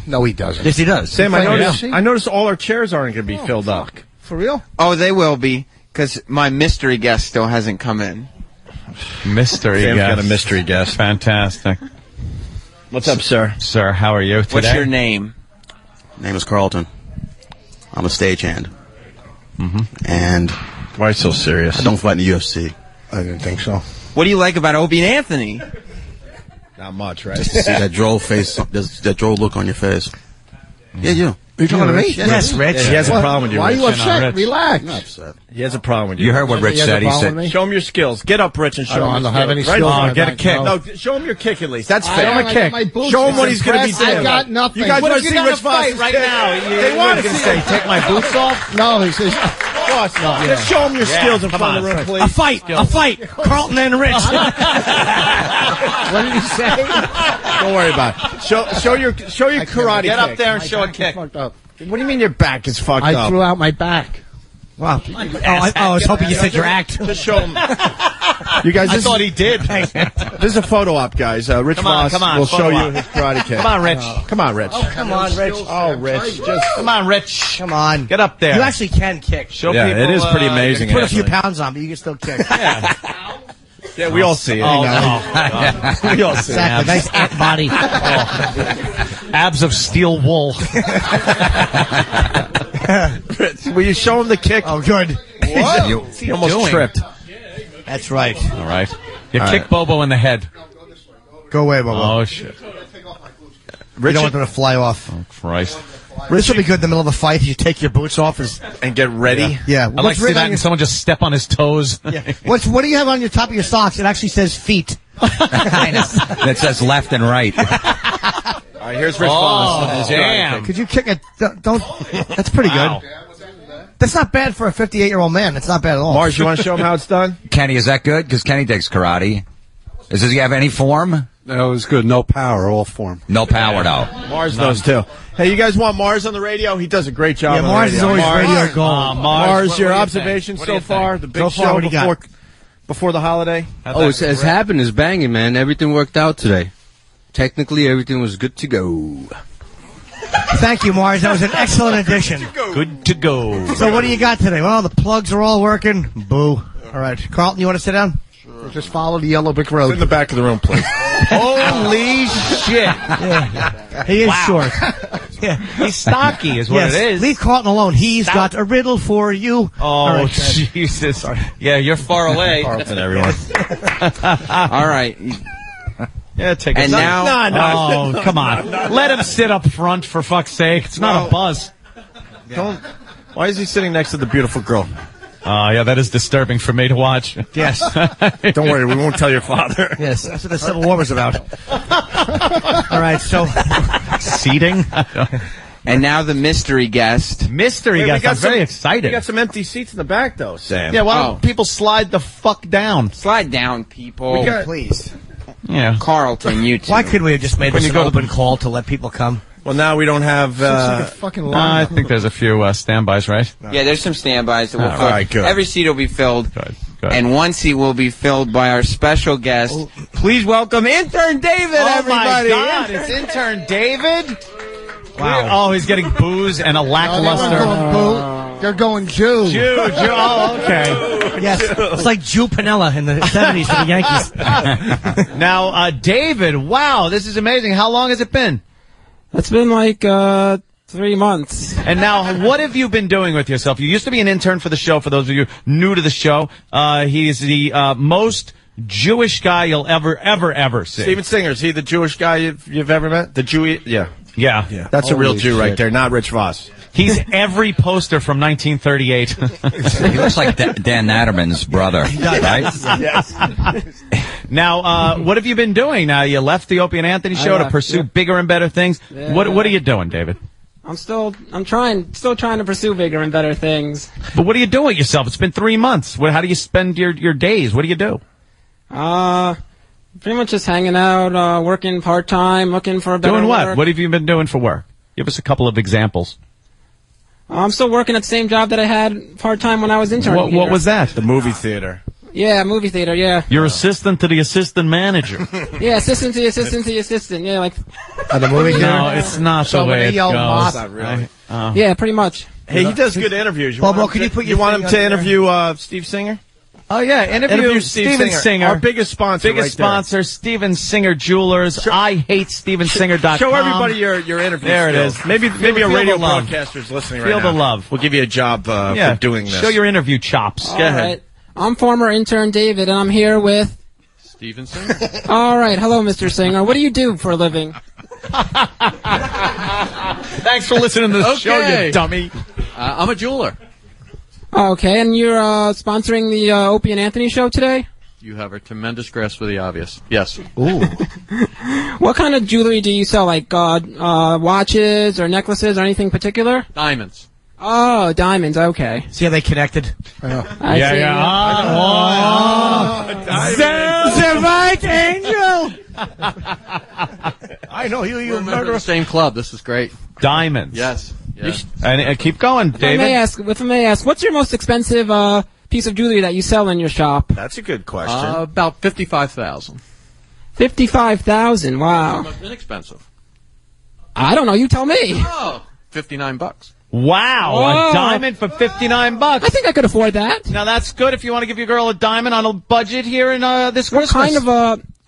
[SPEAKER 10] No, he doesn't.
[SPEAKER 5] Yes, he does.
[SPEAKER 3] Sam,
[SPEAKER 10] Fight
[SPEAKER 3] I
[SPEAKER 10] in the UFC?
[SPEAKER 3] noticed all our chairs aren't going to be filled up.
[SPEAKER 10] For real?
[SPEAKER 19] Oh, they will be, because my mystery guest still hasn't come in.
[SPEAKER 4] Mystery
[SPEAKER 3] Sam's
[SPEAKER 4] guest.
[SPEAKER 3] got a mystery guest.
[SPEAKER 4] Fantastic.
[SPEAKER 3] What's up, sir?
[SPEAKER 4] Sir, how are you today?
[SPEAKER 19] What's your name?
[SPEAKER 9] Name is Carlton. I'm a stagehand.
[SPEAKER 4] Mm-hmm.
[SPEAKER 9] And
[SPEAKER 3] why so serious?
[SPEAKER 9] I don't fight in the UFC.
[SPEAKER 10] I didn't think so.
[SPEAKER 19] What do you like about Opie and Anthony?
[SPEAKER 3] Not much, right?
[SPEAKER 9] Just to see that droll face, that droll look on your face. Yeah, you.
[SPEAKER 10] Are you talking to me?
[SPEAKER 5] Yes, Rich.
[SPEAKER 3] He has a problem with you,
[SPEAKER 10] Why are
[SPEAKER 3] Rich.
[SPEAKER 10] you upset?
[SPEAKER 4] Rich.
[SPEAKER 10] Relax.
[SPEAKER 9] I'm not upset.
[SPEAKER 3] He has a problem with you.
[SPEAKER 22] You heard what Rich
[SPEAKER 10] He has a
[SPEAKER 22] said. He
[SPEAKER 10] problem
[SPEAKER 22] said,
[SPEAKER 10] with me?
[SPEAKER 3] Show him your skills. Get up, Rich, and show him
[SPEAKER 10] I
[SPEAKER 3] your
[SPEAKER 10] don't have any
[SPEAKER 3] skills.
[SPEAKER 10] skills.
[SPEAKER 3] Right?
[SPEAKER 10] on
[SPEAKER 3] Get a
[SPEAKER 10] that,
[SPEAKER 3] kick.
[SPEAKER 10] no.
[SPEAKER 3] No, show him your kick at least. That's
[SPEAKER 10] I
[SPEAKER 3] fair.
[SPEAKER 10] don't like my boots.
[SPEAKER 3] Show him
[SPEAKER 10] It's
[SPEAKER 3] what he's going to be
[SPEAKER 10] impressive.
[SPEAKER 3] doing.
[SPEAKER 10] I got nothing.
[SPEAKER 3] You guys
[SPEAKER 10] What
[SPEAKER 3] want
[SPEAKER 10] if
[SPEAKER 3] to
[SPEAKER 10] you
[SPEAKER 3] see
[SPEAKER 10] got
[SPEAKER 3] Rich
[SPEAKER 10] a fight
[SPEAKER 3] Foss
[SPEAKER 10] right
[SPEAKER 3] kick?
[SPEAKER 10] now?
[SPEAKER 3] They want to see.
[SPEAKER 4] Take my boots off?
[SPEAKER 10] No, he says.
[SPEAKER 3] Just show him your skills in front of the room, please.
[SPEAKER 5] A fight. Carlton and Rich.
[SPEAKER 10] What did he say?
[SPEAKER 3] Don't worry about it. Show your karate
[SPEAKER 4] Get
[SPEAKER 3] kick.
[SPEAKER 4] up there and show a
[SPEAKER 10] Back is
[SPEAKER 4] kick.
[SPEAKER 10] fucked up.
[SPEAKER 3] What do you mean your back is fucked
[SPEAKER 10] I
[SPEAKER 3] up?
[SPEAKER 10] threw out my back.
[SPEAKER 5] Wow. I was hoping you said your act.
[SPEAKER 3] Just show him. You guys,
[SPEAKER 4] I thought he did.
[SPEAKER 3] This is a photo op, guys. Rich Foss will show you his karate kick.
[SPEAKER 4] Come on, Rich.
[SPEAKER 3] Come on, Rich.
[SPEAKER 5] Come on, Rich.
[SPEAKER 3] Oh, Rich. Just
[SPEAKER 4] Come on, Rich.
[SPEAKER 5] Come on.
[SPEAKER 4] Get up there.
[SPEAKER 5] You actually can kick.
[SPEAKER 4] Show
[SPEAKER 3] yeah,
[SPEAKER 4] people,
[SPEAKER 3] it is pretty amazing.
[SPEAKER 5] Put a few
[SPEAKER 3] actually.
[SPEAKER 5] pounds on, but you can still kick.
[SPEAKER 3] Yeah, we all see it.
[SPEAKER 4] Oh,
[SPEAKER 3] We all see
[SPEAKER 5] Exactly. Nice ant body.
[SPEAKER 4] abs of steel wool.
[SPEAKER 3] it. Rich, will you show him the kick?
[SPEAKER 5] Oh, good.
[SPEAKER 3] He almost tripped.
[SPEAKER 5] That's right.
[SPEAKER 4] All right. You
[SPEAKER 3] All
[SPEAKER 4] kick
[SPEAKER 3] right.
[SPEAKER 4] Bobo in the head.
[SPEAKER 5] Go away, Bobo.
[SPEAKER 4] Oh, shit.
[SPEAKER 5] We don't want them to fly off.
[SPEAKER 4] Oh, Christ.
[SPEAKER 5] This will be good in the middle of a fight. You take your boots off.
[SPEAKER 3] And get ready.
[SPEAKER 5] Yeah.
[SPEAKER 4] I'd like to see that and someone just step on his toes.
[SPEAKER 5] Yeah. What do you have on your top of your socks? It actually says feet.
[SPEAKER 22] that says left and right.
[SPEAKER 3] All right, here's Rich Foss.
[SPEAKER 4] Damn.
[SPEAKER 5] Could you kick it? Don't. That's pretty
[SPEAKER 4] Wow.
[SPEAKER 5] good. That's not bad for a 58-year-old man. That's not bad at all.
[SPEAKER 3] Mars, you want to show him how it's done?
[SPEAKER 22] Kenny, is that good? Because Kenny takes karate. Does he have any form?
[SPEAKER 8] No, it was good. No power, all form.
[SPEAKER 22] No power, no.
[SPEAKER 3] Mars knows too. Hey, you guys want Mars on the radio? He does a great job.
[SPEAKER 5] Yeah,
[SPEAKER 3] on the
[SPEAKER 5] Mars is
[SPEAKER 3] radio.
[SPEAKER 5] always radio gold.
[SPEAKER 3] Mars, your
[SPEAKER 4] what do you
[SPEAKER 3] observations
[SPEAKER 4] think? What do
[SPEAKER 3] so
[SPEAKER 4] you
[SPEAKER 3] far?
[SPEAKER 4] think?
[SPEAKER 3] The big
[SPEAKER 5] So far,
[SPEAKER 3] show
[SPEAKER 5] what do you
[SPEAKER 3] before the holiday?
[SPEAKER 24] Oh, it's happened. It's banging, man. Everything worked out today. Technically, everything was good to go.
[SPEAKER 5] Thank you, Mars. That was an excellent addition.
[SPEAKER 4] Good to go.
[SPEAKER 5] So what do you got today? Well, the plugs are all working. Boo. All right. Carlton, you want to sit down?
[SPEAKER 10] Sure. Just follow the yellow brick
[SPEAKER 3] Sit
[SPEAKER 10] road.
[SPEAKER 3] in the back of the room, please.
[SPEAKER 4] Holy shit.
[SPEAKER 5] Yeah. He is short. Yeah.
[SPEAKER 4] He's stocky is what
[SPEAKER 5] Yes.
[SPEAKER 4] it is.
[SPEAKER 5] Leave Carlton alone. He's got a riddle for you.
[SPEAKER 4] Oh,
[SPEAKER 5] All right,
[SPEAKER 4] Jesus. Yeah, you're far away.
[SPEAKER 3] Carlton, everyone.
[SPEAKER 19] All right.
[SPEAKER 4] Yeah, take a
[SPEAKER 19] And now-
[SPEAKER 4] Oh, come on. Let him sit up front, for fuck's sake. It's not a buzz.
[SPEAKER 3] Don't. Why is he sitting next to the beautiful girl?
[SPEAKER 4] Oh, yeah, that is disturbing for me to watch.
[SPEAKER 5] Yes.
[SPEAKER 3] Don't worry, we won't tell your father.
[SPEAKER 5] Yes, that's what the Civil War was about. All right, so
[SPEAKER 4] Seating?
[SPEAKER 19] And now the mystery guest.
[SPEAKER 4] Mystery
[SPEAKER 3] Wait,
[SPEAKER 4] guest. I'm very excited.
[SPEAKER 3] We got some empty seats in the back, though, Sam.
[SPEAKER 4] Yeah, why don't people slide the fuck down?
[SPEAKER 19] Slide down, people.
[SPEAKER 5] please.
[SPEAKER 4] Yeah.
[SPEAKER 19] Carlton, you two.
[SPEAKER 5] Why couldn't we have just made
[SPEAKER 3] When
[SPEAKER 5] this
[SPEAKER 3] you
[SPEAKER 5] an
[SPEAKER 3] go to
[SPEAKER 5] open call to let people come?
[SPEAKER 3] Well, now we don't have.
[SPEAKER 10] Looks like a fucking line.
[SPEAKER 4] I think there's a few standbys, right?
[SPEAKER 19] Yeah, there's some standbys that will
[SPEAKER 3] All
[SPEAKER 19] fill.
[SPEAKER 3] right, good.
[SPEAKER 19] Every seat will be filled.
[SPEAKER 4] Good.
[SPEAKER 19] And one seat will be filled by our special guest.
[SPEAKER 5] Oh.
[SPEAKER 19] Please welcome Intern David, everybody.
[SPEAKER 4] Oh, my God. It's Intern David?
[SPEAKER 5] Wow.
[SPEAKER 4] Oh, he's getting booze and a lackluster.
[SPEAKER 10] They're going Jew.
[SPEAKER 4] Jew. Oh, okay.
[SPEAKER 5] Yes, it's like Jew Pinella in the 70s for the Yankees.
[SPEAKER 4] Now, David, wow, this is amazing. How long has it been?
[SPEAKER 24] It's been like 3 months.
[SPEAKER 4] And now, what have you been doing with yourself? You used to be an intern for the show, for those of you new to the show. He is the most Jewish guy you'll ever see.
[SPEAKER 3] Steven Singer, is he the Jewish guy you've ever met? The Jewy? Yeah.
[SPEAKER 4] Yeah.
[SPEAKER 3] That's a real
[SPEAKER 24] Holy
[SPEAKER 3] Jew right
[SPEAKER 24] shit.
[SPEAKER 3] there, not Rich Voss.
[SPEAKER 4] He's every poster from 1938.
[SPEAKER 22] He looks like Dan Natterman's brother, right?
[SPEAKER 3] Yes.
[SPEAKER 4] Now, what have you been doing? Now, you left the Opie and Anthony Show to pursue bigger and better things.
[SPEAKER 24] Yeah.
[SPEAKER 4] What are you doing, David?
[SPEAKER 24] I'm still trying to pursue bigger and better things.
[SPEAKER 4] But what are you doing with yourself? It's been 3 months. How do you spend your days? What do you do?
[SPEAKER 24] Pretty much just hanging out, working part-time, looking for a better
[SPEAKER 4] Doing what?
[SPEAKER 24] work.
[SPEAKER 4] What have you been doing for work? Give us a couple of examples.
[SPEAKER 24] I'm still working at the same job that I had part-time when I was interning.
[SPEAKER 4] What was that?
[SPEAKER 3] The movie theater.
[SPEAKER 24] Yeah, movie theater, yeah.
[SPEAKER 4] Your assistant to the assistant manager.
[SPEAKER 24] Yeah, assistant to the assistant to the assistant. Yeah, like...
[SPEAKER 5] At the movie theater?
[SPEAKER 4] No, it's not
[SPEAKER 10] So
[SPEAKER 4] the
[SPEAKER 10] when
[SPEAKER 4] way
[SPEAKER 10] they
[SPEAKER 4] it
[SPEAKER 10] yell
[SPEAKER 4] goes.
[SPEAKER 10] Moss-
[SPEAKER 3] Not really.
[SPEAKER 24] Yeah, pretty much.
[SPEAKER 3] Hey, he does good interviews.
[SPEAKER 5] Bobo, can you put your
[SPEAKER 3] want
[SPEAKER 5] thing
[SPEAKER 3] him to
[SPEAKER 5] on there?
[SPEAKER 3] interview Steve Singer?
[SPEAKER 4] Oh yeah, interview
[SPEAKER 3] Steven
[SPEAKER 4] Singer.
[SPEAKER 3] Our biggest sponsor.
[SPEAKER 4] Biggest sponsor, Steven Singer Jewelers. I hate StevenSinger.com.
[SPEAKER 3] Show everybody your interview.
[SPEAKER 4] There
[SPEAKER 3] skills.
[SPEAKER 4] it is.
[SPEAKER 3] Maybe a radio broadcaster's listening right now.
[SPEAKER 4] Feel the love.
[SPEAKER 3] We'll give you a job for doing this.
[SPEAKER 4] Show your interview chops.
[SPEAKER 3] Go ahead.
[SPEAKER 14] Right. I'm former intern David, and I'm here with
[SPEAKER 13] Steven Singer.
[SPEAKER 14] All right, hello, Mr. Singer. What do you do for a living?
[SPEAKER 4] Thanks for listening to the show, you dummy.
[SPEAKER 13] I'm a jeweler.
[SPEAKER 14] Okay, and you're sponsoring the Opie and Anthony Show today?
[SPEAKER 13] You have a tremendous grasp for the obvious. Yes.
[SPEAKER 14] Ooh. What kind of jewelry do you sell? Like watches or necklaces or anything particular?
[SPEAKER 13] Diamonds.
[SPEAKER 14] Oh, diamonds. Okay.
[SPEAKER 5] See how they connected?
[SPEAKER 14] I see.
[SPEAKER 5] The right angel.
[SPEAKER 3] I know you.
[SPEAKER 13] We're members of the same club. This is great.
[SPEAKER 4] Diamonds.
[SPEAKER 13] Yes.
[SPEAKER 4] And keep going, David.
[SPEAKER 14] If I may ask, what's your most expensive piece of jewelry that you sell in your shop?
[SPEAKER 3] That's a good question.
[SPEAKER 13] About $55,000.
[SPEAKER 14] $55,000. Wow.
[SPEAKER 13] Most inexpensive.
[SPEAKER 14] I don't know. You tell me.
[SPEAKER 13] Oh, $59.
[SPEAKER 4] Wow,
[SPEAKER 14] Whoa.
[SPEAKER 4] a diamond for $59.
[SPEAKER 14] I think I could afford that.
[SPEAKER 4] Now that's good if you want to give your girl a diamond on a budget here in this Christmas.
[SPEAKER 14] What kind of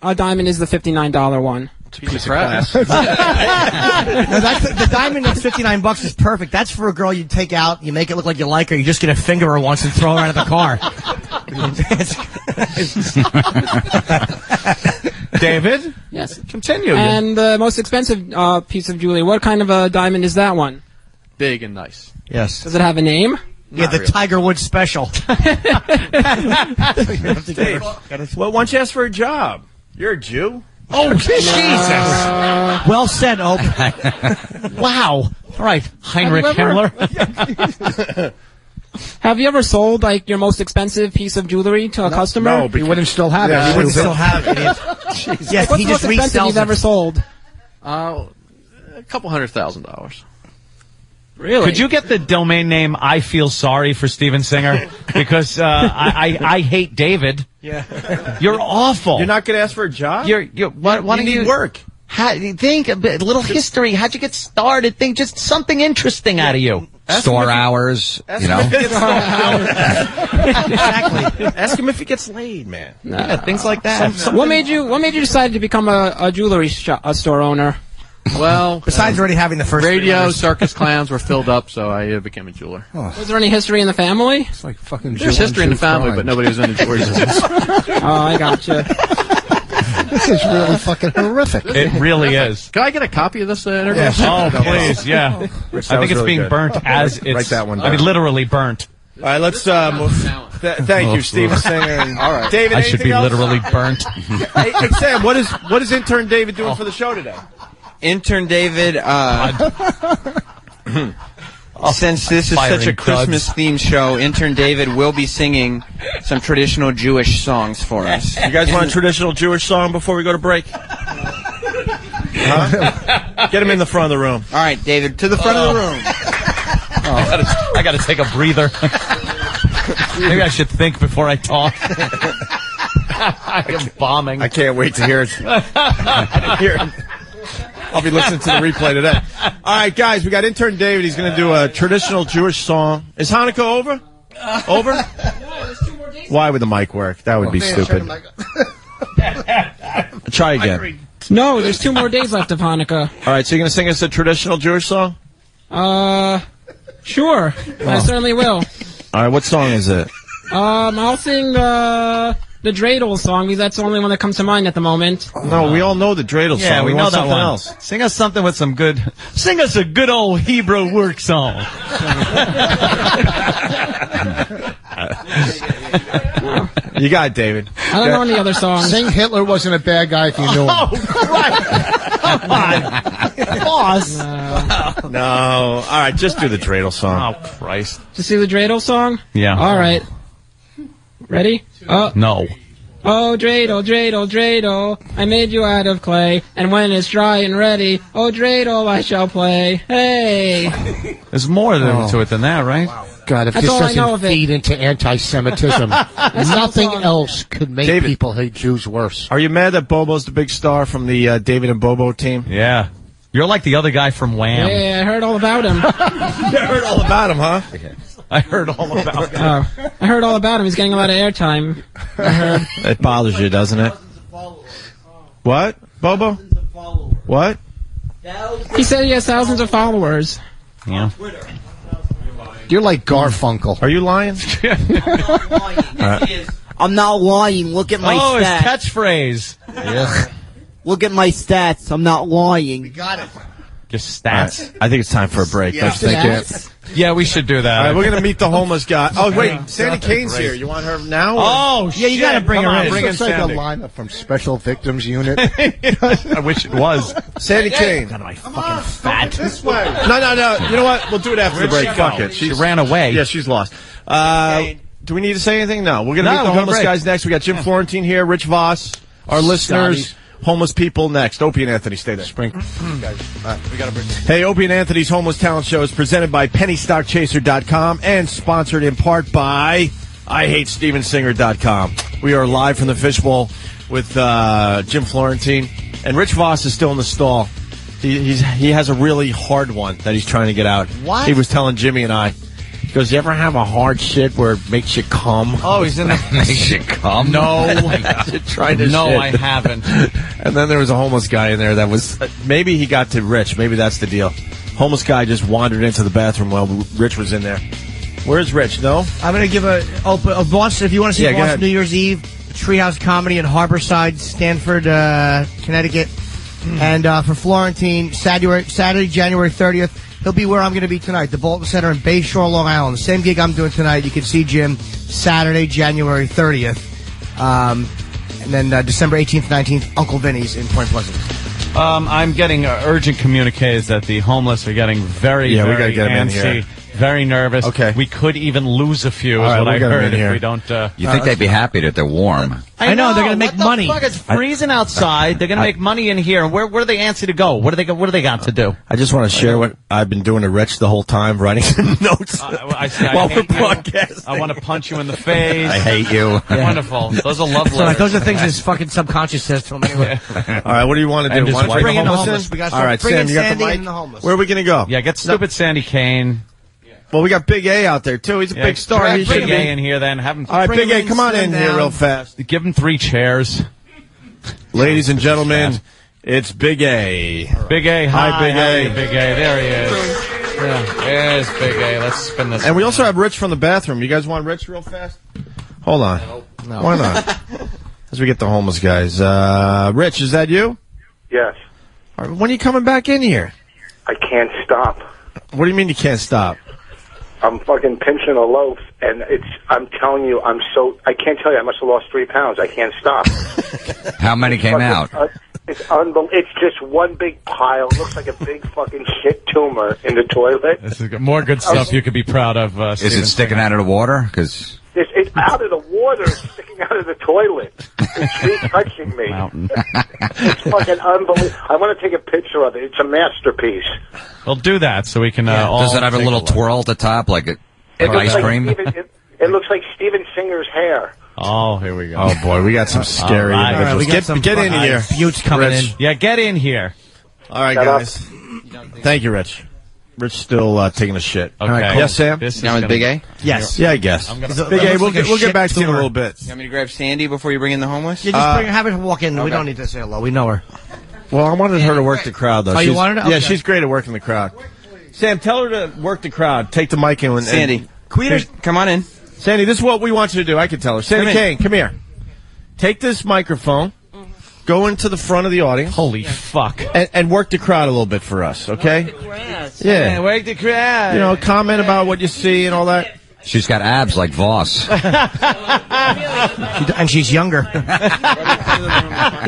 [SPEAKER 14] a diamond is the $59 one?
[SPEAKER 13] Piece of crap.
[SPEAKER 5] No, that's the diamond that's $59 is perfect. That's for a girl you take out, you make it look like you like her, you just get a finger her once and throw her out of the car.
[SPEAKER 4] David?
[SPEAKER 14] Yes.
[SPEAKER 4] Continue.
[SPEAKER 14] And the most expensive piece of jewelry, what kind of a diamond is that one?
[SPEAKER 13] Big and nice.
[SPEAKER 5] Yes.
[SPEAKER 14] Does it have a name?
[SPEAKER 5] Yeah, the
[SPEAKER 13] really.
[SPEAKER 5] Tiger Woods special.
[SPEAKER 3] Dave, well, why don't you ask for a job? You're a Jew.
[SPEAKER 5] Oh, Jesus! Well said, Ope. Wow.
[SPEAKER 4] All right, Heinrich Himmler.
[SPEAKER 14] Have you ever sold like your most expensive piece of jewelry to a customer?
[SPEAKER 10] No, he wouldn't still have it.
[SPEAKER 5] He wouldn't still have it. Yes,
[SPEAKER 14] What's
[SPEAKER 5] he
[SPEAKER 14] the most
[SPEAKER 5] just
[SPEAKER 14] expensive
[SPEAKER 5] resells
[SPEAKER 14] you've
[SPEAKER 5] it.
[SPEAKER 14] ever sold?
[SPEAKER 13] A couple $100,000.
[SPEAKER 14] Really?
[SPEAKER 4] Could you get the domain name I Feel Sorry for Steven Singer? Because I hate David.
[SPEAKER 3] Yeah.
[SPEAKER 4] You're awful.
[SPEAKER 3] You're not going to ask for a job?
[SPEAKER 4] Why don't
[SPEAKER 3] you need work?
[SPEAKER 4] Think a little history. How'd you get started? Think just something interesting out of you.
[SPEAKER 22] Store hours, you know.
[SPEAKER 3] Exactly. Ask him if he gets laid, man.
[SPEAKER 4] Yeah, things like that.
[SPEAKER 14] What made you decide to become a jewelry store owner?
[SPEAKER 13] Well,
[SPEAKER 5] besides already having the first
[SPEAKER 13] radio, circus clowns were filled up, so I became a jeweler.
[SPEAKER 10] Oh.
[SPEAKER 14] Was there any history in the family?
[SPEAKER 10] It's like fucking.
[SPEAKER 13] There's history in the family, but nobody was into jewelry business.
[SPEAKER 14] Oh, I gotcha.
[SPEAKER 10] This is really fucking horrific.
[SPEAKER 4] It really is.
[SPEAKER 13] Can I get a copy of this interview?
[SPEAKER 10] Yes.
[SPEAKER 4] Oh, please, yeah.
[SPEAKER 3] Rich,
[SPEAKER 4] I think it's
[SPEAKER 3] really
[SPEAKER 4] being
[SPEAKER 3] good.
[SPEAKER 4] burnt as it's.
[SPEAKER 3] Write that one
[SPEAKER 4] I mean,
[SPEAKER 3] down.
[SPEAKER 4] literally burnt.
[SPEAKER 3] All right, let's move. Thank you, Steven Singer. And, all right, David.
[SPEAKER 4] I should be
[SPEAKER 3] anything else?
[SPEAKER 4] literally burnt.
[SPEAKER 3] Hey, Sam, what is intern David doing for the show today?
[SPEAKER 19] Intern David, since this is such a Christmas-themed show, Intern David will be singing some traditional Jewish songs for us.
[SPEAKER 3] You guys want a traditional Jewish song before we go to break? Huh? Get him in the front of the room.
[SPEAKER 19] All right, David, to the front of the room.
[SPEAKER 4] I gotta take a breather. Maybe I should think before I talk. I am bombing.
[SPEAKER 3] I can't wait to hear it. I'll be listening to the replay today. All right, guys, we got intern David. He's going to do a traditional Jewish song. Is Hanukkah over? Over? Why would the mic work? That would be stupid. Try again.
[SPEAKER 14] No, there's 2 more days left of Hanukkah.
[SPEAKER 3] All right, so you're going to sing us a traditional Jewish song?
[SPEAKER 14] Sure. I certainly will.
[SPEAKER 3] All right, what song is it?
[SPEAKER 14] I'll sing the dreidel song because that's the only one that comes to mind at the moment.
[SPEAKER 3] No, we all know the dreidel song.
[SPEAKER 4] Yeah, we know
[SPEAKER 3] want
[SPEAKER 4] that
[SPEAKER 3] something
[SPEAKER 4] one.
[SPEAKER 3] else.
[SPEAKER 4] Sing us something with some good. Sing us a good old Hebrew work song.
[SPEAKER 3] You got it, David.
[SPEAKER 14] I don't know any other songs.
[SPEAKER 10] Sing Hitler wasn't a bad guy if you knew him.
[SPEAKER 3] Oh, right. Come on. Boss. No. All right, just do the dreidel song.
[SPEAKER 4] Oh, Christ.
[SPEAKER 14] To see the dreidel song?
[SPEAKER 4] Yeah.
[SPEAKER 14] All right. Ready?
[SPEAKER 4] No.
[SPEAKER 14] Oh, dreidel, dreidel, dreidel, I made you out of clay, and when it's dry and ready, oh, dreidel, I shall play. Hey.
[SPEAKER 4] There's more to it than that, right?
[SPEAKER 10] Wow. God, if
[SPEAKER 14] That's
[SPEAKER 10] this
[SPEAKER 14] all I know
[SPEAKER 10] doesn't
[SPEAKER 14] of it.
[SPEAKER 10] feed into anti-Semitism, nothing else could make
[SPEAKER 3] David.
[SPEAKER 10] people hate Jews worse.
[SPEAKER 3] Are you mad that Bobo's the big star from the David and Bobo team?
[SPEAKER 4] Yeah. You're like the other guy from Wham.
[SPEAKER 14] Yeah, I heard all about him.
[SPEAKER 3] You heard all about him, huh?
[SPEAKER 4] I heard all about him.
[SPEAKER 14] I heard all about him. He's getting a lot of airtime. I heard.
[SPEAKER 3] It bothers you, doesn't it? What? Bobo? What?
[SPEAKER 14] He said he has thousands of followers.
[SPEAKER 4] Yeah.
[SPEAKER 10] You're like Garfunkel.
[SPEAKER 3] Are you lying?
[SPEAKER 7] I'm not lying. Look at my
[SPEAKER 4] his
[SPEAKER 7] stats.
[SPEAKER 4] catchphrase.
[SPEAKER 3] Yeah.
[SPEAKER 7] Look at my stats. I'm not lying.
[SPEAKER 6] We got it.
[SPEAKER 4] Just stats.
[SPEAKER 3] Right. I think it's time for a break.
[SPEAKER 6] Yeah.
[SPEAKER 3] Don't you think?
[SPEAKER 4] Yeah, we should do that.
[SPEAKER 3] All right, we're going to meet the homeless guy. Oh, wait, Sandy Kane's here. You want her now?
[SPEAKER 4] Oh,
[SPEAKER 3] yeah, you got to bring her in.
[SPEAKER 10] It looks like a lineup from Special Victims Unit.
[SPEAKER 4] I wish it was.
[SPEAKER 3] Sandy Kane.
[SPEAKER 5] God, am I fucking fat?
[SPEAKER 3] This way. No. You know what? We'll do it after the break. Fuck it.
[SPEAKER 4] She ran away.
[SPEAKER 3] Yeah, she's lost. Do we need to say anything? No. We're going to meet the homeless guys next. We got Jim Florentine here, Rich Voss, our listeners. Homeless people next. Opie and Anthony, stay there.
[SPEAKER 4] Spring.
[SPEAKER 3] We got a break. Hey, Opie and Anthony's Homeless Talent Show is presented by PennyStockChaser.com and sponsored in part by IHateStevenSinger.com. We are live from the Fishbowl with Jim Florentine, and Rich Voss is still in the stall. He has a really hard one that he's trying to get out.
[SPEAKER 6] What?
[SPEAKER 3] He was telling Jimmy and I. He goes, you ever have a hard shit where it makes you cum?
[SPEAKER 4] Oh, he's in the...
[SPEAKER 22] Makes you cum?
[SPEAKER 4] No.
[SPEAKER 3] Trying to
[SPEAKER 4] no,
[SPEAKER 3] shit.
[SPEAKER 4] I haven't.
[SPEAKER 3] And then there was a homeless guy in there that was... maybe he got to Rich. Maybe that's the deal. Homeless guy just wandered into the bathroom while Rich was in there. Where's Rich? No?
[SPEAKER 5] I'm going to give a Boston, if you want to see Boston New Year's Eve, Treehouse Comedy in Harborside, Stanford, Connecticut. And for Florentine, Saturday, January 30th, he'll be where I'm going to be tonight, the Bolton Center in Bayshore, Long Island. The same gig I'm doing tonight. You can see Jim Saturday, January 30th. And then December 18th, 19th, Uncle Vinny's in Point Pleasant.
[SPEAKER 4] I'm getting urgent communiques that the homeless are getting very,
[SPEAKER 3] we gotta
[SPEAKER 4] very
[SPEAKER 3] get 'em in
[SPEAKER 4] antsy,
[SPEAKER 3] here.
[SPEAKER 4] very nervous.
[SPEAKER 3] Okay.
[SPEAKER 4] We could even lose a few, is
[SPEAKER 3] All right,
[SPEAKER 4] what I
[SPEAKER 3] we'll get 'em
[SPEAKER 4] heard,
[SPEAKER 3] in
[SPEAKER 4] if
[SPEAKER 3] here.
[SPEAKER 4] we don't...
[SPEAKER 22] You think they'd be happy that they're warm.
[SPEAKER 5] I know, they're going to make money.
[SPEAKER 4] What the fuck? It's freezing outside. They're going to make money in here. Where are they antsy to go? What do they got to do?
[SPEAKER 3] I just want to share what I've been doing to Rich the whole time, writing notes while we're broadcasting.
[SPEAKER 4] I want to punch you in the face.
[SPEAKER 22] I hate you.
[SPEAKER 4] Yeah. Wonderful. Those are lovely.
[SPEAKER 5] So, those are things his fucking subconscious says to him anyway.
[SPEAKER 3] All right, what do you want to do?
[SPEAKER 4] And
[SPEAKER 3] Why don't you
[SPEAKER 5] bring in the
[SPEAKER 3] homeless
[SPEAKER 5] homeless. We got
[SPEAKER 3] All right,
[SPEAKER 5] bring
[SPEAKER 3] Sam,
[SPEAKER 5] in
[SPEAKER 3] you got
[SPEAKER 5] Sandy
[SPEAKER 3] the mic?
[SPEAKER 5] and the homeless.
[SPEAKER 3] Where are we going to go?
[SPEAKER 4] Yeah, get stupid Sandy Kane.
[SPEAKER 3] Well, we got Big A out there, too. He's a big star.
[SPEAKER 4] Bring
[SPEAKER 3] He should
[SPEAKER 4] Big A
[SPEAKER 3] be.
[SPEAKER 4] in here, then. Have him.
[SPEAKER 3] All right, Big A, come on in here real fast.
[SPEAKER 4] Give him 3 chairs.
[SPEAKER 3] Ladies and gentlemen, it's Big A.
[SPEAKER 4] Big A,
[SPEAKER 3] Hi, Big A.
[SPEAKER 4] Big A, there he is. Yeah, there's Big A. Let's spin this.
[SPEAKER 3] And we also have Rich from the bathroom. You guys want Rich real fast? Hold on.
[SPEAKER 6] No.
[SPEAKER 3] Why not? As we get the homeless guys. Rich, is that you?
[SPEAKER 15] Yes.
[SPEAKER 3] All right, when are you coming back in here?
[SPEAKER 15] I can't stop.
[SPEAKER 3] What do you mean you can't stop?
[SPEAKER 15] I'm fucking pinching a loaf, and I'm telling you, I can't tell you, I must have lost 3 pounds. I can't stop.
[SPEAKER 22] How many came out?
[SPEAKER 15] It's unbelievable. It's just one big pile. It looks like a big fucking shit tumor in the toilet.
[SPEAKER 4] This is more good stuff you could be proud of.
[SPEAKER 22] Is it sticking out of the water? Because
[SPEAKER 15] It's out of the water. It's sticking out of the toilet. It's retouching me. It's fucking unbelievable. I want to take a picture of it. It's a masterpiece.
[SPEAKER 4] We'll do that so we can all...
[SPEAKER 22] does it have a little twirl at the top like ice cream?
[SPEAKER 15] It looks like Steven Singer's hair.
[SPEAKER 4] Oh, here we go.
[SPEAKER 3] Oh, boy, we got some scary individuals. Get in here.
[SPEAKER 5] Buttes coming in.
[SPEAKER 4] Yeah, get in here.
[SPEAKER 3] All right, guys. Thank you, Rich. Rich still taking a shit.
[SPEAKER 4] Okay.
[SPEAKER 3] Right, yes, Sam?
[SPEAKER 19] Now with Big A?
[SPEAKER 5] Yes.
[SPEAKER 3] Yeah, I guess. Big A, we'll get back to you in a little bit.
[SPEAKER 19] You want me to grab Sandy before you bring in the homeless?
[SPEAKER 5] Yeah, just have her walk in. Okay. We don't need to say hello. We know her.
[SPEAKER 3] Well, I wanted her to work the crowd, though.
[SPEAKER 5] Oh, you wanted her?
[SPEAKER 3] Yeah,
[SPEAKER 5] Okay.
[SPEAKER 3] she's great at working the crowd. Sam, tell her to work the crowd. Take the mic in.
[SPEAKER 19] Sandy, come on in.
[SPEAKER 3] Sandy, this is what we want you to do. I can tell her. Sandy Kane, come here. Take this microphone. Go into the front of the audience.
[SPEAKER 4] Holy fuck.
[SPEAKER 3] And work the crowd a little bit for us, okay? Yeah.
[SPEAKER 4] Work the crowd.
[SPEAKER 3] You know, comment about what you see and all that.
[SPEAKER 22] She's got abs like Voss.
[SPEAKER 5] And she's younger.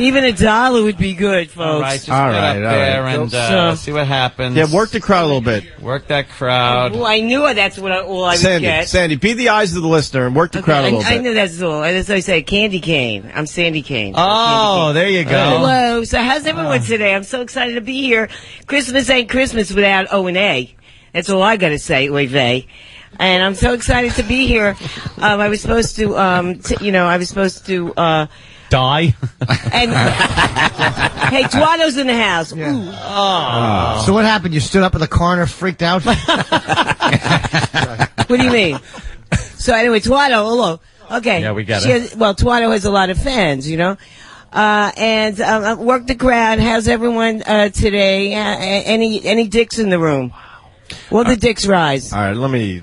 [SPEAKER 16] Even $1 would be good, folks.
[SPEAKER 4] All right, just get up there and see what happens.
[SPEAKER 3] Yeah, work the crowd a little bit.
[SPEAKER 4] Work that crowd.
[SPEAKER 16] Oh, I knew that's what all I would get.
[SPEAKER 3] Sandy, be the eyes of the listener and work the crowd a little bit.
[SPEAKER 16] I know that's all. That's what I say. Candy cane. I'm Sandy Kane.
[SPEAKER 4] Oh, there you go.
[SPEAKER 16] Hello. So how's everyone today? I'm so excited to be here. Christmas ain't Christmas without O&A. That's all I got to say, oy vey. And I'm so excited to be here. I was supposed to,
[SPEAKER 4] die.
[SPEAKER 16] And hey, Tuano's in the house.
[SPEAKER 5] Yeah.
[SPEAKER 16] Ooh.
[SPEAKER 4] Oh.
[SPEAKER 5] So what happened? You stood up in the corner, freaked out?
[SPEAKER 16] What do you mean? So anyway, Tuano, hello. Okay.
[SPEAKER 4] Yeah, we got it.
[SPEAKER 16] Well, Tuano has a lot of fans, you know. And work the crowd. How's everyone today? Any dicks in the room? Will the dicks rise?
[SPEAKER 3] All right, let me.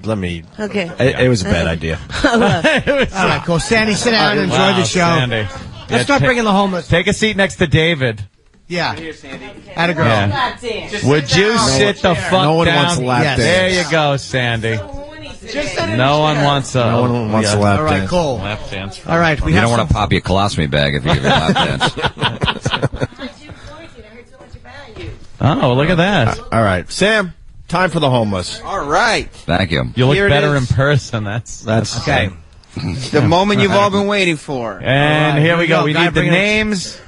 [SPEAKER 16] Okay.
[SPEAKER 3] It was a bad idea.
[SPEAKER 5] All right, cool. Sandy, sit down and enjoy the show.
[SPEAKER 4] Sandy.
[SPEAKER 5] Let's start bringing the homeless.
[SPEAKER 4] Take a seat next to David.
[SPEAKER 5] Yeah.
[SPEAKER 16] Here, Sandy.
[SPEAKER 5] Atta girl.
[SPEAKER 4] Yeah. Would you sit the fuck down?
[SPEAKER 3] No one wants a lap dance.
[SPEAKER 4] There you go, Sandy. No one wants a
[SPEAKER 3] lap dance.
[SPEAKER 5] All right, cool.
[SPEAKER 4] Lap dance.
[SPEAKER 5] All right,
[SPEAKER 22] You don't want to pop your colostomy bag if you give a lap dance.
[SPEAKER 4] Oh, look at that.
[SPEAKER 3] All right, Sam. Time for the homeless.
[SPEAKER 19] All right.
[SPEAKER 22] Thank you.
[SPEAKER 4] You look
[SPEAKER 19] Here it
[SPEAKER 4] better
[SPEAKER 19] is.
[SPEAKER 4] in person. That's
[SPEAKER 19] Okay. The moment you've all been waiting for.
[SPEAKER 4] And
[SPEAKER 5] right,
[SPEAKER 4] here we go. We
[SPEAKER 5] Guy,
[SPEAKER 4] need the
[SPEAKER 5] bring it.
[SPEAKER 4] names.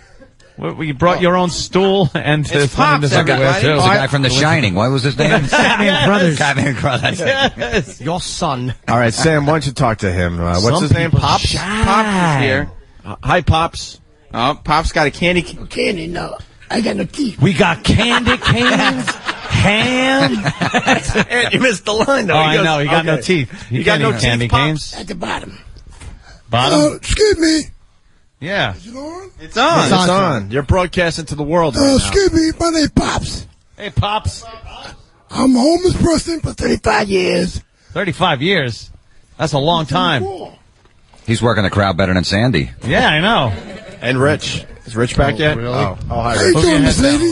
[SPEAKER 4] We brought your own stool and
[SPEAKER 19] It's Pops,
[SPEAKER 22] It's the guy from The Shining. What was his name?
[SPEAKER 5] Batman Brothers.
[SPEAKER 22] Batman Brothers.
[SPEAKER 4] Yes.
[SPEAKER 5] Your son.
[SPEAKER 3] All right, Sam. Why don't you talk to him? What's his name? Pops.
[SPEAKER 19] Pops is here.
[SPEAKER 3] Hi, Pops.
[SPEAKER 19] Oh, Pops got a candy.
[SPEAKER 6] Candy, no. I got no teeth.
[SPEAKER 4] We got candy canes, ham.
[SPEAKER 3] You missed the line, though.
[SPEAKER 4] Oh, I know. He got no teeth.
[SPEAKER 3] You got no
[SPEAKER 4] candy
[SPEAKER 3] teeth,
[SPEAKER 4] canes.
[SPEAKER 6] At the bottom.
[SPEAKER 4] Bottom.
[SPEAKER 6] Excuse me.
[SPEAKER 4] Yeah.
[SPEAKER 6] Is it on?
[SPEAKER 19] It's on.
[SPEAKER 3] It's on. You're broadcasting to the world right now.
[SPEAKER 6] Excuse me. My name Pops.
[SPEAKER 4] Hey, Pops.
[SPEAKER 6] I'm a homeless person for 35 years.
[SPEAKER 4] 35 years. That's a long time.
[SPEAKER 22] He's working the crowd better than Sandy.
[SPEAKER 4] Yeah, I know.
[SPEAKER 3] And Rich. Is Rich back yet?
[SPEAKER 10] Really?
[SPEAKER 3] Oh, hi,
[SPEAKER 6] How you
[SPEAKER 3] Rich.
[SPEAKER 6] doing, Miss Lady?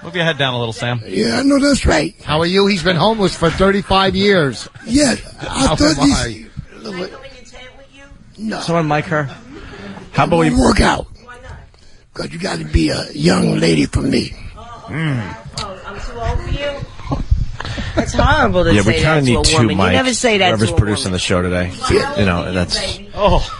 [SPEAKER 4] Move your head down a little, Sam.
[SPEAKER 6] Yeah, I know that's right.
[SPEAKER 10] How are you? He's been homeless for 35 years.
[SPEAKER 6] Yeah, I thought
[SPEAKER 10] am
[SPEAKER 6] these...
[SPEAKER 5] No. Someone mic her.
[SPEAKER 3] How about we
[SPEAKER 6] work out? Because you got to be a young lady for me.
[SPEAKER 16] I'm too old for you? That's horrible to
[SPEAKER 3] Yeah,
[SPEAKER 16] say
[SPEAKER 3] we kind of
[SPEAKER 16] that
[SPEAKER 3] need
[SPEAKER 16] to a
[SPEAKER 3] two
[SPEAKER 16] woman.
[SPEAKER 3] mics.
[SPEAKER 16] You never say that
[SPEAKER 3] Whoever's
[SPEAKER 16] to a
[SPEAKER 3] producing
[SPEAKER 16] woman.
[SPEAKER 3] the show today. You know, that's...
[SPEAKER 4] Oh.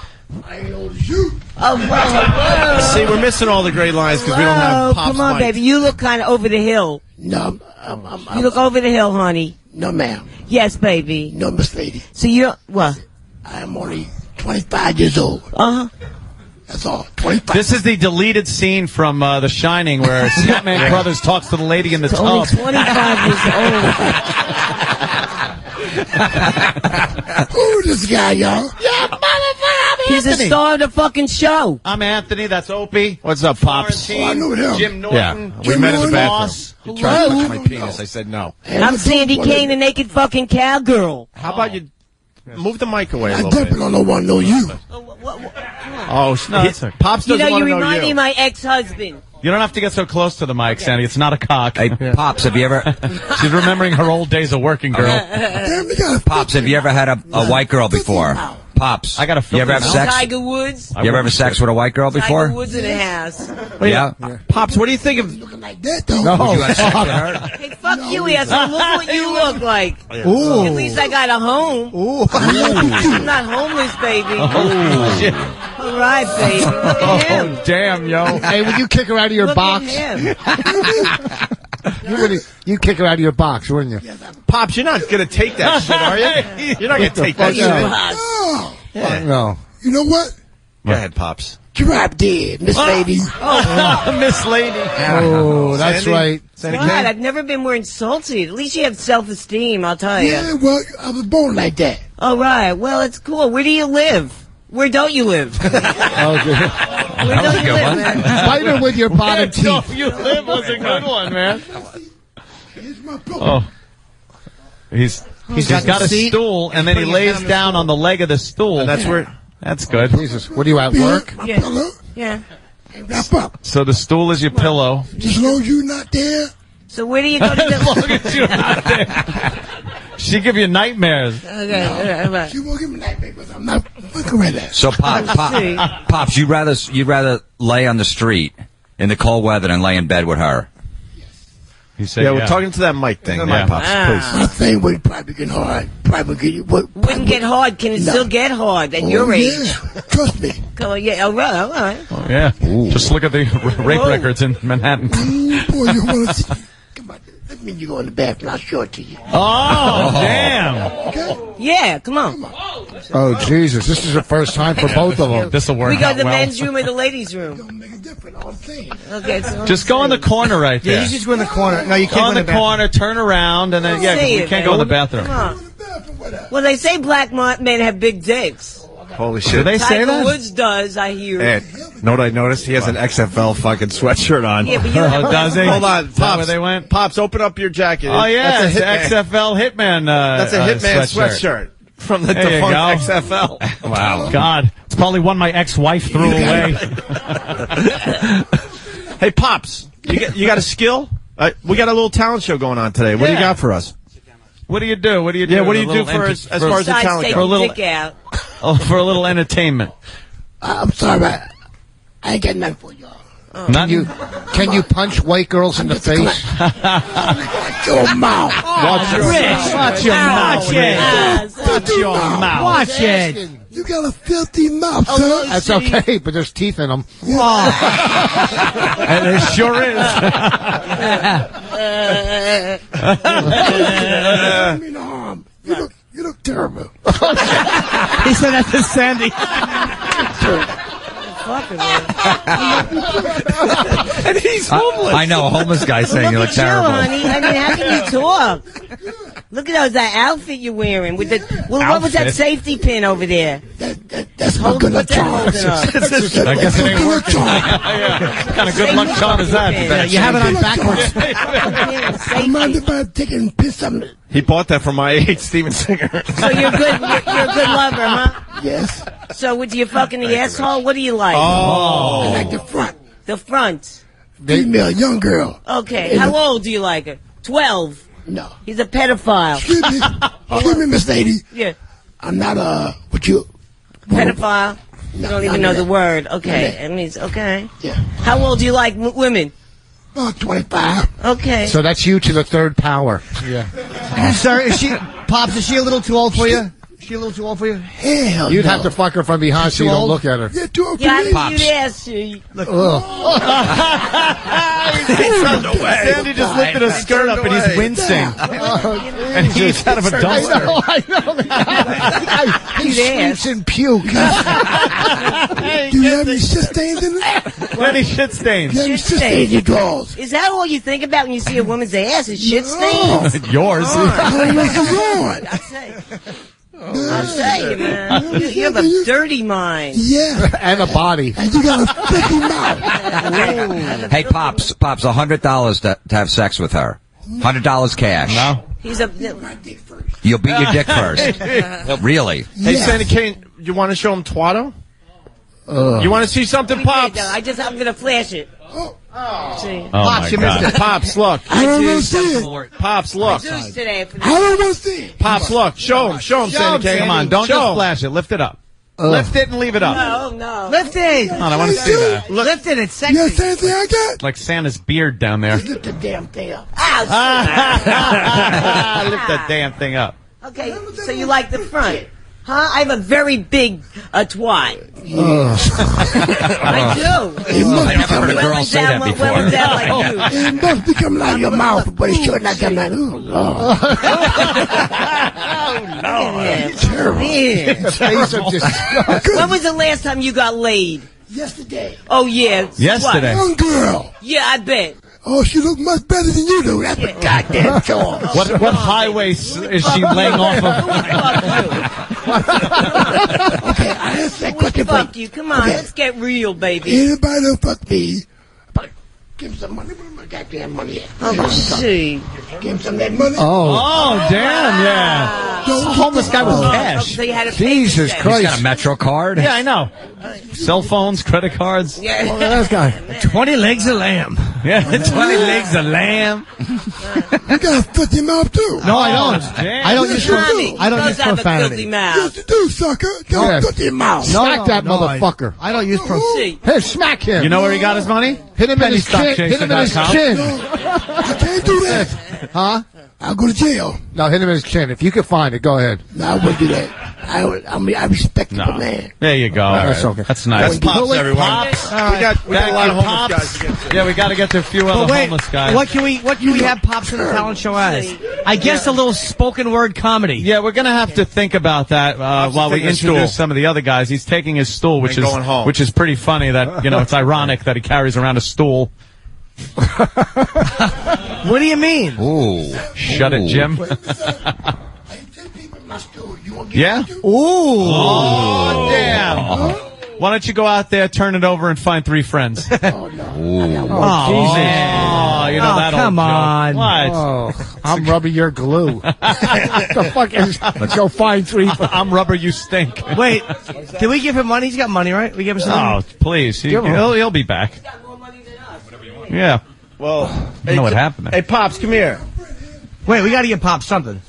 [SPEAKER 16] Oh, whoa.
[SPEAKER 3] See, we're missing all the great lines because we don't have Pops
[SPEAKER 16] Come on,
[SPEAKER 3] mic.
[SPEAKER 16] baby. You look kind of over the hill.
[SPEAKER 6] No,
[SPEAKER 16] You look over the hill, honey.
[SPEAKER 6] no, ma'am.
[SPEAKER 16] Yes, baby.
[SPEAKER 6] No, Miss Lady.
[SPEAKER 16] So you're, what?
[SPEAKER 6] I am only 25 years old.
[SPEAKER 16] Uh-huh.
[SPEAKER 6] That's all. 25.
[SPEAKER 4] This is the deleted scene from The Shining where Scatman Crothers talks to the lady in the tub.
[SPEAKER 16] Only 25 years
[SPEAKER 6] Who is this guy, y'all?
[SPEAKER 16] Yeah, motherfucker, He's the star of the fucking show.
[SPEAKER 4] I'm Anthony. That's Opie.
[SPEAKER 3] What's up, Pops?
[SPEAKER 6] Oh, I know him.
[SPEAKER 4] Jim Norton.
[SPEAKER 3] Yeah, we met in the bathroom. You tried to touch my penis. I said no.
[SPEAKER 16] I'm Sandy Kane, the naked fucking cowgirl.
[SPEAKER 3] How about you move the mic away a
[SPEAKER 6] I
[SPEAKER 3] little bit?
[SPEAKER 6] definitely don't want to know you.
[SPEAKER 3] Oh,
[SPEAKER 4] No, that's okay.
[SPEAKER 3] Pops
[SPEAKER 16] You
[SPEAKER 3] doesn't
[SPEAKER 16] know, you
[SPEAKER 3] want to know
[SPEAKER 16] remind me
[SPEAKER 3] you.
[SPEAKER 16] of my ex-husband.
[SPEAKER 4] You don't have to get so close to the mic, Sandy. It's not a cock.
[SPEAKER 22] Hey, Pops, have you ever...
[SPEAKER 4] She's remembering her old days of working girl.
[SPEAKER 6] Damn, you got
[SPEAKER 22] Pops, have you ever had a white girl before? Pops,
[SPEAKER 4] I got a
[SPEAKER 22] you ever have sex?
[SPEAKER 16] Tiger Woods.
[SPEAKER 22] You ever have sex with a white girl before?
[SPEAKER 16] Tiger Woods in the house.
[SPEAKER 22] Yeah.
[SPEAKER 3] Pops, what do you think of...
[SPEAKER 6] looking like that, though.
[SPEAKER 3] No.
[SPEAKER 22] Would you have sex with her?
[SPEAKER 16] Hey, fuck you, asshole. Look what you look like.
[SPEAKER 3] Ooh.
[SPEAKER 16] At least I got a home.
[SPEAKER 3] Ooh.
[SPEAKER 16] I'm not homeless, baby.
[SPEAKER 4] Oh, shit.
[SPEAKER 16] All right, baby. Look at him.
[SPEAKER 4] Oh, damn, yo.
[SPEAKER 10] Hey, would you kick her out of your
[SPEAKER 16] Look
[SPEAKER 10] box?
[SPEAKER 16] at him.
[SPEAKER 10] You kick her out of your box, wouldn't you?
[SPEAKER 3] Pops, you're not going to take that shit, are you? You're not going to take that shit.
[SPEAKER 6] Oh,
[SPEAKER 3] Yeah.
[SPEAKER 10] No.
[SPEAKER 6] you know what?
[SPEAKER 3] Go ahead, Pops.
[SPEAKER 6] Drop dead, Miss Lady.
[SPEAKER 4] Miss Lady.
[SPEAKER 10] Oh, that's
[SPEAKER 3] Sandy?
[SPEAKER 10] right.
[SPEAKER 3] Sandy
[SPEAKER 16] God,
[SPEAKER 3] Kane?
[SPEAKER 16] I've never been more insulted. At least you have self-esteem, I'll tell you.
[SPEAKER 6] Yeah, well, I was born like that.
[SPEAKER 16] All right. Well, it's cool. Where do you live? Where don't you live? Where don't you live, man?
[SPEAKER 10] Bite her with your bottom
[SPEAKER 4] No,
[SPEAKER 10] teeth.
[SPEAKER 4] you live was a good one, man.
[SPEAKER 6] Here's my pillow.
[SPEAKER 4] Oh. He's got a stool, and then he lays down on the leg of the stool.
[SPEAKER 3] And that's where...
[SPEAKER 4] That's good.
[SPEAKER 10] Jesus, what are you at work?
[SPEAKER 6] My
[SPEAKER 16] Yeah.
[SPEAKER 6] pillow.
[SPEAKER 16] Yeah.
[SPEAKER 6] And wrap up.
[SPEAKER 4] So the stool is your pillow.
[SPEAKER 6] Just as long as you're not there.
[SPEAKER 16] So where do you go to
[SPEAKER 4] As long as you're not there. She give you nightmares.
[SPEAKER 16] Okay. All right.
[SPEAKER 6] She won't give me that, because I'm not looking right at.
[SPEAKER 22] So, Pops, you'd rather lay on the street in the cold weather than lay in bed with her?
[SPEAKER 4] He said,
[SPEAKER 3] Yeah, we're talking to that mic thing.
[SPEAKER 4] Yeah.
[SPEAKER 3] Pops,
[SPEAKER 6] My thing would probably get hard. Probably get
[SPEAKER 16] Wouldn't get hard. Can it still get hard at your age?
[SPEAKER 6] Yeah. Trust me.
[SPEAKER 16] Come on, yeah. All right. All right.
[SPEAKER 4] Oh, yeah. Just look at the rape records in Manhattan.
[SPEAKER 6] Ooh, boy, you want to see. Come on. Let me you go in the bathroom. I'll show it to you.
[SPEAKER 4] Oh, damn.
[SPEAKER 6] Okay?
[SPEAKER 16] Yeah. Come on.
[SPEAKER 10] Oh, Jesus. This is the first time for both of them.
[SPEAKER 1] This will work
[SPEAKER 16] We got
[SPEAKER 1] out
[SPEAKER 16] the
[SPEAKER 1] well.
[SPEAKER 16] men's room or the ladies' room. Okay, so
[SPEAKER 1] Just go in the corner right there.
[SPEAKER 5] Yeah, you just go in the corner. No, you
[SPEAKER 1] Go
[SPEAKER 5] can't
[SPEAKER 1] in
[SPEAKER 5] go
[SPEAKER 1] the corner, turn around, and then,
[SPEAKER 16] Don't
[SPEAKER 1] yeah, 'cause
[SPEAKER 16] say
[SPEAKER 1] you
[SPEAKER 16] it,
[SPEAKER 1] can't
[SPEAKER 16] man.
[SPEAKER 1] go in the bathroom.
[SPEAKER 16] Come on. Well, they say black men have big dicks.
[SPEAKER 3] Holy shit.
[SPEAKER 1] Do they say
[SPEAKER 16] Tiger
[SPEAKER 1] that?
[SPEAKER 16] Woods does, I hear.
[SPEAKER 3] Hey, know what I noticed? He has an XFL fucking sweatshirt on.
[SPEAKER 16] Yeah, but you
[SPEAKER 1] Oh, does he?
[SPEAKER 3] Hold on,
[SPEAKER 1] Is that where
[SPEAKER 3] Pops.
[SPEAKER 1] they went?
[SPEAKER 3] Pops, open up your jacket.
[SPEAKER 1] Oh, yeah,
[SPEAKER 3] That's
[SPEAKER 1] it's
[SPEAKER 3] a Hitman.
[SPEAKER 1] XFL Hitman
[SPEAKER 3] That's a Hitman sweatshirt from the
[SPEAKER 1] There you
[SPEAKER 3] defunct
[SPEAKER 1] go.
[SPEAKER 3] XFL.
[SPEAKER 1] Wow. God, it's probably one my ex-wife threw away.
[SPEAKER 3] Hey, Pops, you got a skill? We got a little talent show going on today. What do you got for us?
[SPEAKER 1] What do you do? What do you do?
[SPEAKER 3] Yeah, what do you
[SPEAKER 1] A
[SPEAKER 3] do
[SPEAKER 1] little
[SPEAKER 3] as far as the
[SPEAKER 16] Besides
[SPEAKER 3] talent
[SPEAKER 16] taking
[SPEAKER 1] For a
[SPEAKER 3] goes?
[SPEAKER 1] little-
[SPEAKER 16] dick out.
[SPEAKER 1] Oh, for a little entertainment.
[SPEAKER 6] I'm sorry, I ain't got nothing for y'all.
[SPEAKER 10] Can you punch white girls in the face?
[SPEAKER 6] Watch your mouth.
[SPEAKER 10] Watch your mouth.
[SPEAKER 1] Watch your mouth. Watch your mouth.
[SPEAKER 5] Watch it.
[SPEAKER 6] You got a filthy mouth,
[SPEAKER 16] Oh,
[SPEAKER 6] son.
[SPEAKER 10] That's okay, but there's teeth in them.
[SPEAKER 1] And there sure is.
[SPEAKER 6] I mean, harm. You look terrible.
[SPEAKER 5] He said that to Sandy.
[SPEAKER 3] And he's homeless.
[SPEAKER 22] I know, a homeless guy saying you look
[SPEAKER 16] Look at
[SPEAKER 22] terrible.
[SPEAKER 16] you, honey. I mean, how can you talk? Look at that outfit you're wearing with the. Well, what was that
[SPEAKER 1] Outfit?
[SPEAKER 16] safety pin over there?
[SPEAKER 6] That's not good luck charm.
[SPEAKER 1] I guess it ain't working. Yeah. What kind of good luck charm is that?
[SPEAKER 5] Yeah, you have it on backwards.
[SPEAKER 6] I'm mind if I take and piss on it.
[SPEAKER 3] He bought that from my age, Steven Singer.
[SPEAKER 16] So you're good. You're a good lover, huh?
[SPEAKER 6] Yes.
[SPEAKER 16] So would you fucking the asshole? What do you like?
[SPEAKER 6] I like the front.
[SPEAKER 16] The front.
[SPEAKER 6] Female, young girl.
[SPEAKER 16] Okay. How old do you like her? 12.
[SPEAKER 6] No.
[SPEAKER 16] He's a pedophile.
[SPEAKER 6] Excuse me, Miss Lady.
[SPEAKER 16] Yeah.
[SPEAKER 6] I'm not, what you...
[SPEAKER 16] Pedophile. You don't even know the word. Okay. It means okay.
[SPEAKER 6] Yeah.
[SPEAKER 16] How old do you like women?
[SPEAKER 6] 25.
[SPEAKER 16] Okay.
[SPEAKER 10] So that's you to the third power.
[SPEAKER 5] Yeah. Sir, Pops, is she a little too old for you? Is she a little too old for you?
[SPEAKER 6] Hell
[SPEAKER 10] You'd
[SPEAKER 6] no.
[SPEAKER 10] have to fuck her from behind so you don't look at her.
[SPEAKER 6] Yeah, too old for
[SPEAKER 16] Yeah, I
[SPEAKER 6] me.
[SPEAKER 16] think you'd ask her.
[SPEAKER 1] Sandy just lifted his skirt up and he's wincing. And he's out of a dumpster.
[SPEAKER 10] I know. He sleeps in puke.
[SPEAKER 6] Do you have any shit stains in it?
[SPEAKER 1] Any shit stains?
[SPEAKER 6] Do you have any shit stains in your drawers?
[SPEAKER 16] Is that all you think about when you see a woman's ass? Is shit stains?
[SPEAKER 1] Yours.
[SPEAKER 16] I'll tell you, man. You have a dirty mind.
[SPEAKER 6] Yeah.
[SPEAKER 10] And a body.
[SPEAKER 6] And you got a filthy mouth.
[SPEAKER 22] Hey, Pops, $100 to have sex with her. $100 cash.
[SPEAKER 1] No.
[SPEAKER 16] He's a.
[SPEAKER 22] You'll beat your dick first. Really?
[SPEAKER 3] Hey, Sandy Kane, you want to show him Twaddle? You want to see something, Pops?
[SPEAKER 16] I'm gonna flash it. See.
[SPEAKER 1] Oh, my God.
[SPEAKER 3] Pops, look.
[SPEAKER 6] I don't want to see it.
[SPEAKER 3] Pops, look.
[SPEAKER 16] Zeus today for
[SPEAKER 6] I don't want to see it.
[SPEAKER 3] Pops, look. Show him, Sandy Kane.
[SPEAKER 1] Come on, don't just flash it. Lift it up. Lift it and leave it up.
[SPEAKER 16] No.
[SPEAKER 5] Lift it.
[SPEAKER 1] Hold on, I want to see that.
[SPEAKER 5] Lift it. It's
[SPEAKER 6] You
[SPEAKER 5] sexy.
[SPEAKER 6] see anything I got?
[SPEAKER 1] Like Santa's beard down there.
[SPEAKER 6] Lift the damn thing up.
[SPEAKER 1] Lift that damn thing up.
[SPEAKER 16] Okay, so you like the front. Huh? I have a very big twat. I do.
[SPEAKER 6] It must
[SPEAKER 22] I never heard a girl say that before.
[SPEAKER 16] Women's out like you.
[SPEAKER 6] It must be coming out of your mouth, but it should not come out. Oh, Lord. Terrible.
[SPEAKER 16] When was the last time you got laid?
[SPEAKER 6] Yesterday.
[SPEAKER 16] Oh, yeah.
[SPEAKER 1] Yesterday.
[SPEAKER 6] Young girl.
[SPEAKER 16] Yeah, I bet.
[SPEAKER 6] Oh, she look much better than you do. That's a goddamn choice.
[SPEAKER 1] What highway is she laying off of?
[SPEAKER 6] Okay, I answer that question for
[SPEAKER 16] Fuck you. Come on, let's get real, baby.
[SPEAKER 6] anybody that fuck me. But give me some money. Where my goddamn money at?
[SPEAKER 16] Oh, see.
[SPEAKER 6] Give me some of that money.
[SPEAKER 1] Oh, damn, yeah. The homeless guy with cash.
[SPEAKER 16] So you had to
[SPEAKER 10] Jesus
[SPEAKER 22] He's
[SPEAKER 10] Christ.
[SPEAKER 22] got a Metro card.
[SPEAKER 1] Yeah, I know. Cell phones, credit cards.
[SPEAKER 16] Yeah.
[SPEAKER 10] Look at that guy.
[SPEAKER 5] 20 legs of lamb.
[SPEAKER 1] Yeah, 20 legs of lamb.
[SPEAKER 6] You got a filthy mouth too.
[SPEAKER 5] No, I don't.
[SPEAKER 1] Damn.
[SPEAKER 5] I don't use
[SPEAKER 16] Tommy,
[SPEAKER 5] I don't
[SPEAKER 16] does
[SPEAKER 5] use
[SPEAKER 16] have a filthy
[SPEAKER 5] profanity.
[SPEAKER 16] mouth.
[SPEAKER 6] Yes, you do, sucker. Got
[SPEAKER 10] Yeah.
[SPEAKER 6] a filthy mouth.
[SPEAKER 10] Smack that motherfucker.
[SPEAKER 5] I don't use profanity.
[SPEAKER 16] See.
[SPEAKER 10] Hey, smack him.
[SPEAKER 1] You know where he got his money?
[SPEAKER 10] Hit him in his chin. Hit him in his chin.
[SPEAKER 6] I can't do that.
[SPEAKER 10] Huh?
[SPEAKER 6] I'll go to jail.
[SPEAKER 10] No, hit him in his chin. If you can find it, go ahead.
[SPEAKER 6] No, I wouldn't do that. I respect the man.
[SPEAKER 4] There you go.
[SPEAKER 10] That's okay.
[SPEAKER 4] That's nice.
[SPEAKER 1] That's Pops, everyone.
[SPEAKER 4] Pops.
[SPEAKER 1] We got a lot of homeless guys to get to.
[SPEAKER 4] Yeah, we got to get to a few other homeless guys.
[SPEAKER 5] What can we have Pops in the talent show as? I guess a little spoken word comedy.
[SPEAKER 4] Yeah, we're gonna have to think about that while we introduce some of the other guys. He's taking his stool, which is pretty funny. That it's ironic that he carries around a stool.
[SPEAKER 5] What do you mean?
[SPEAKER 22] Ooh,
[SPEAKER 4] shut it, Jim. Yeah.
[SPEAKER 5] Ooh.
[SPEAKER 4] Oh, damn. Why don't you go out there, turn it over, and find 3 friends?
[SPEAKER 22] Ooh.
[SPEAKER 4] Oh, that
[SPEAKER 5] come
[SPEAKER 4] old
[SPEAKER 5] on.
[SPEAKER 4] Joke. What?
[SPEAKER 10] Oh, I'm rubber, you're glue. The fuck is? Let's go find 3.
[SPEAKER 4] I'm rubber, you stink.
[SPEAKER 5] Wait, did we give him money? He's got money, right? We gave him some money?
[SPEAKER 4] Oh, please. He'll be back. Yeah.
[SPEAKER 3] Well,
[SPEAKER 4] you know what happened.
[SPEAKER 3] Hey, Pops, come here.
[SPEAKER 5] Wait, we got to give Pops something.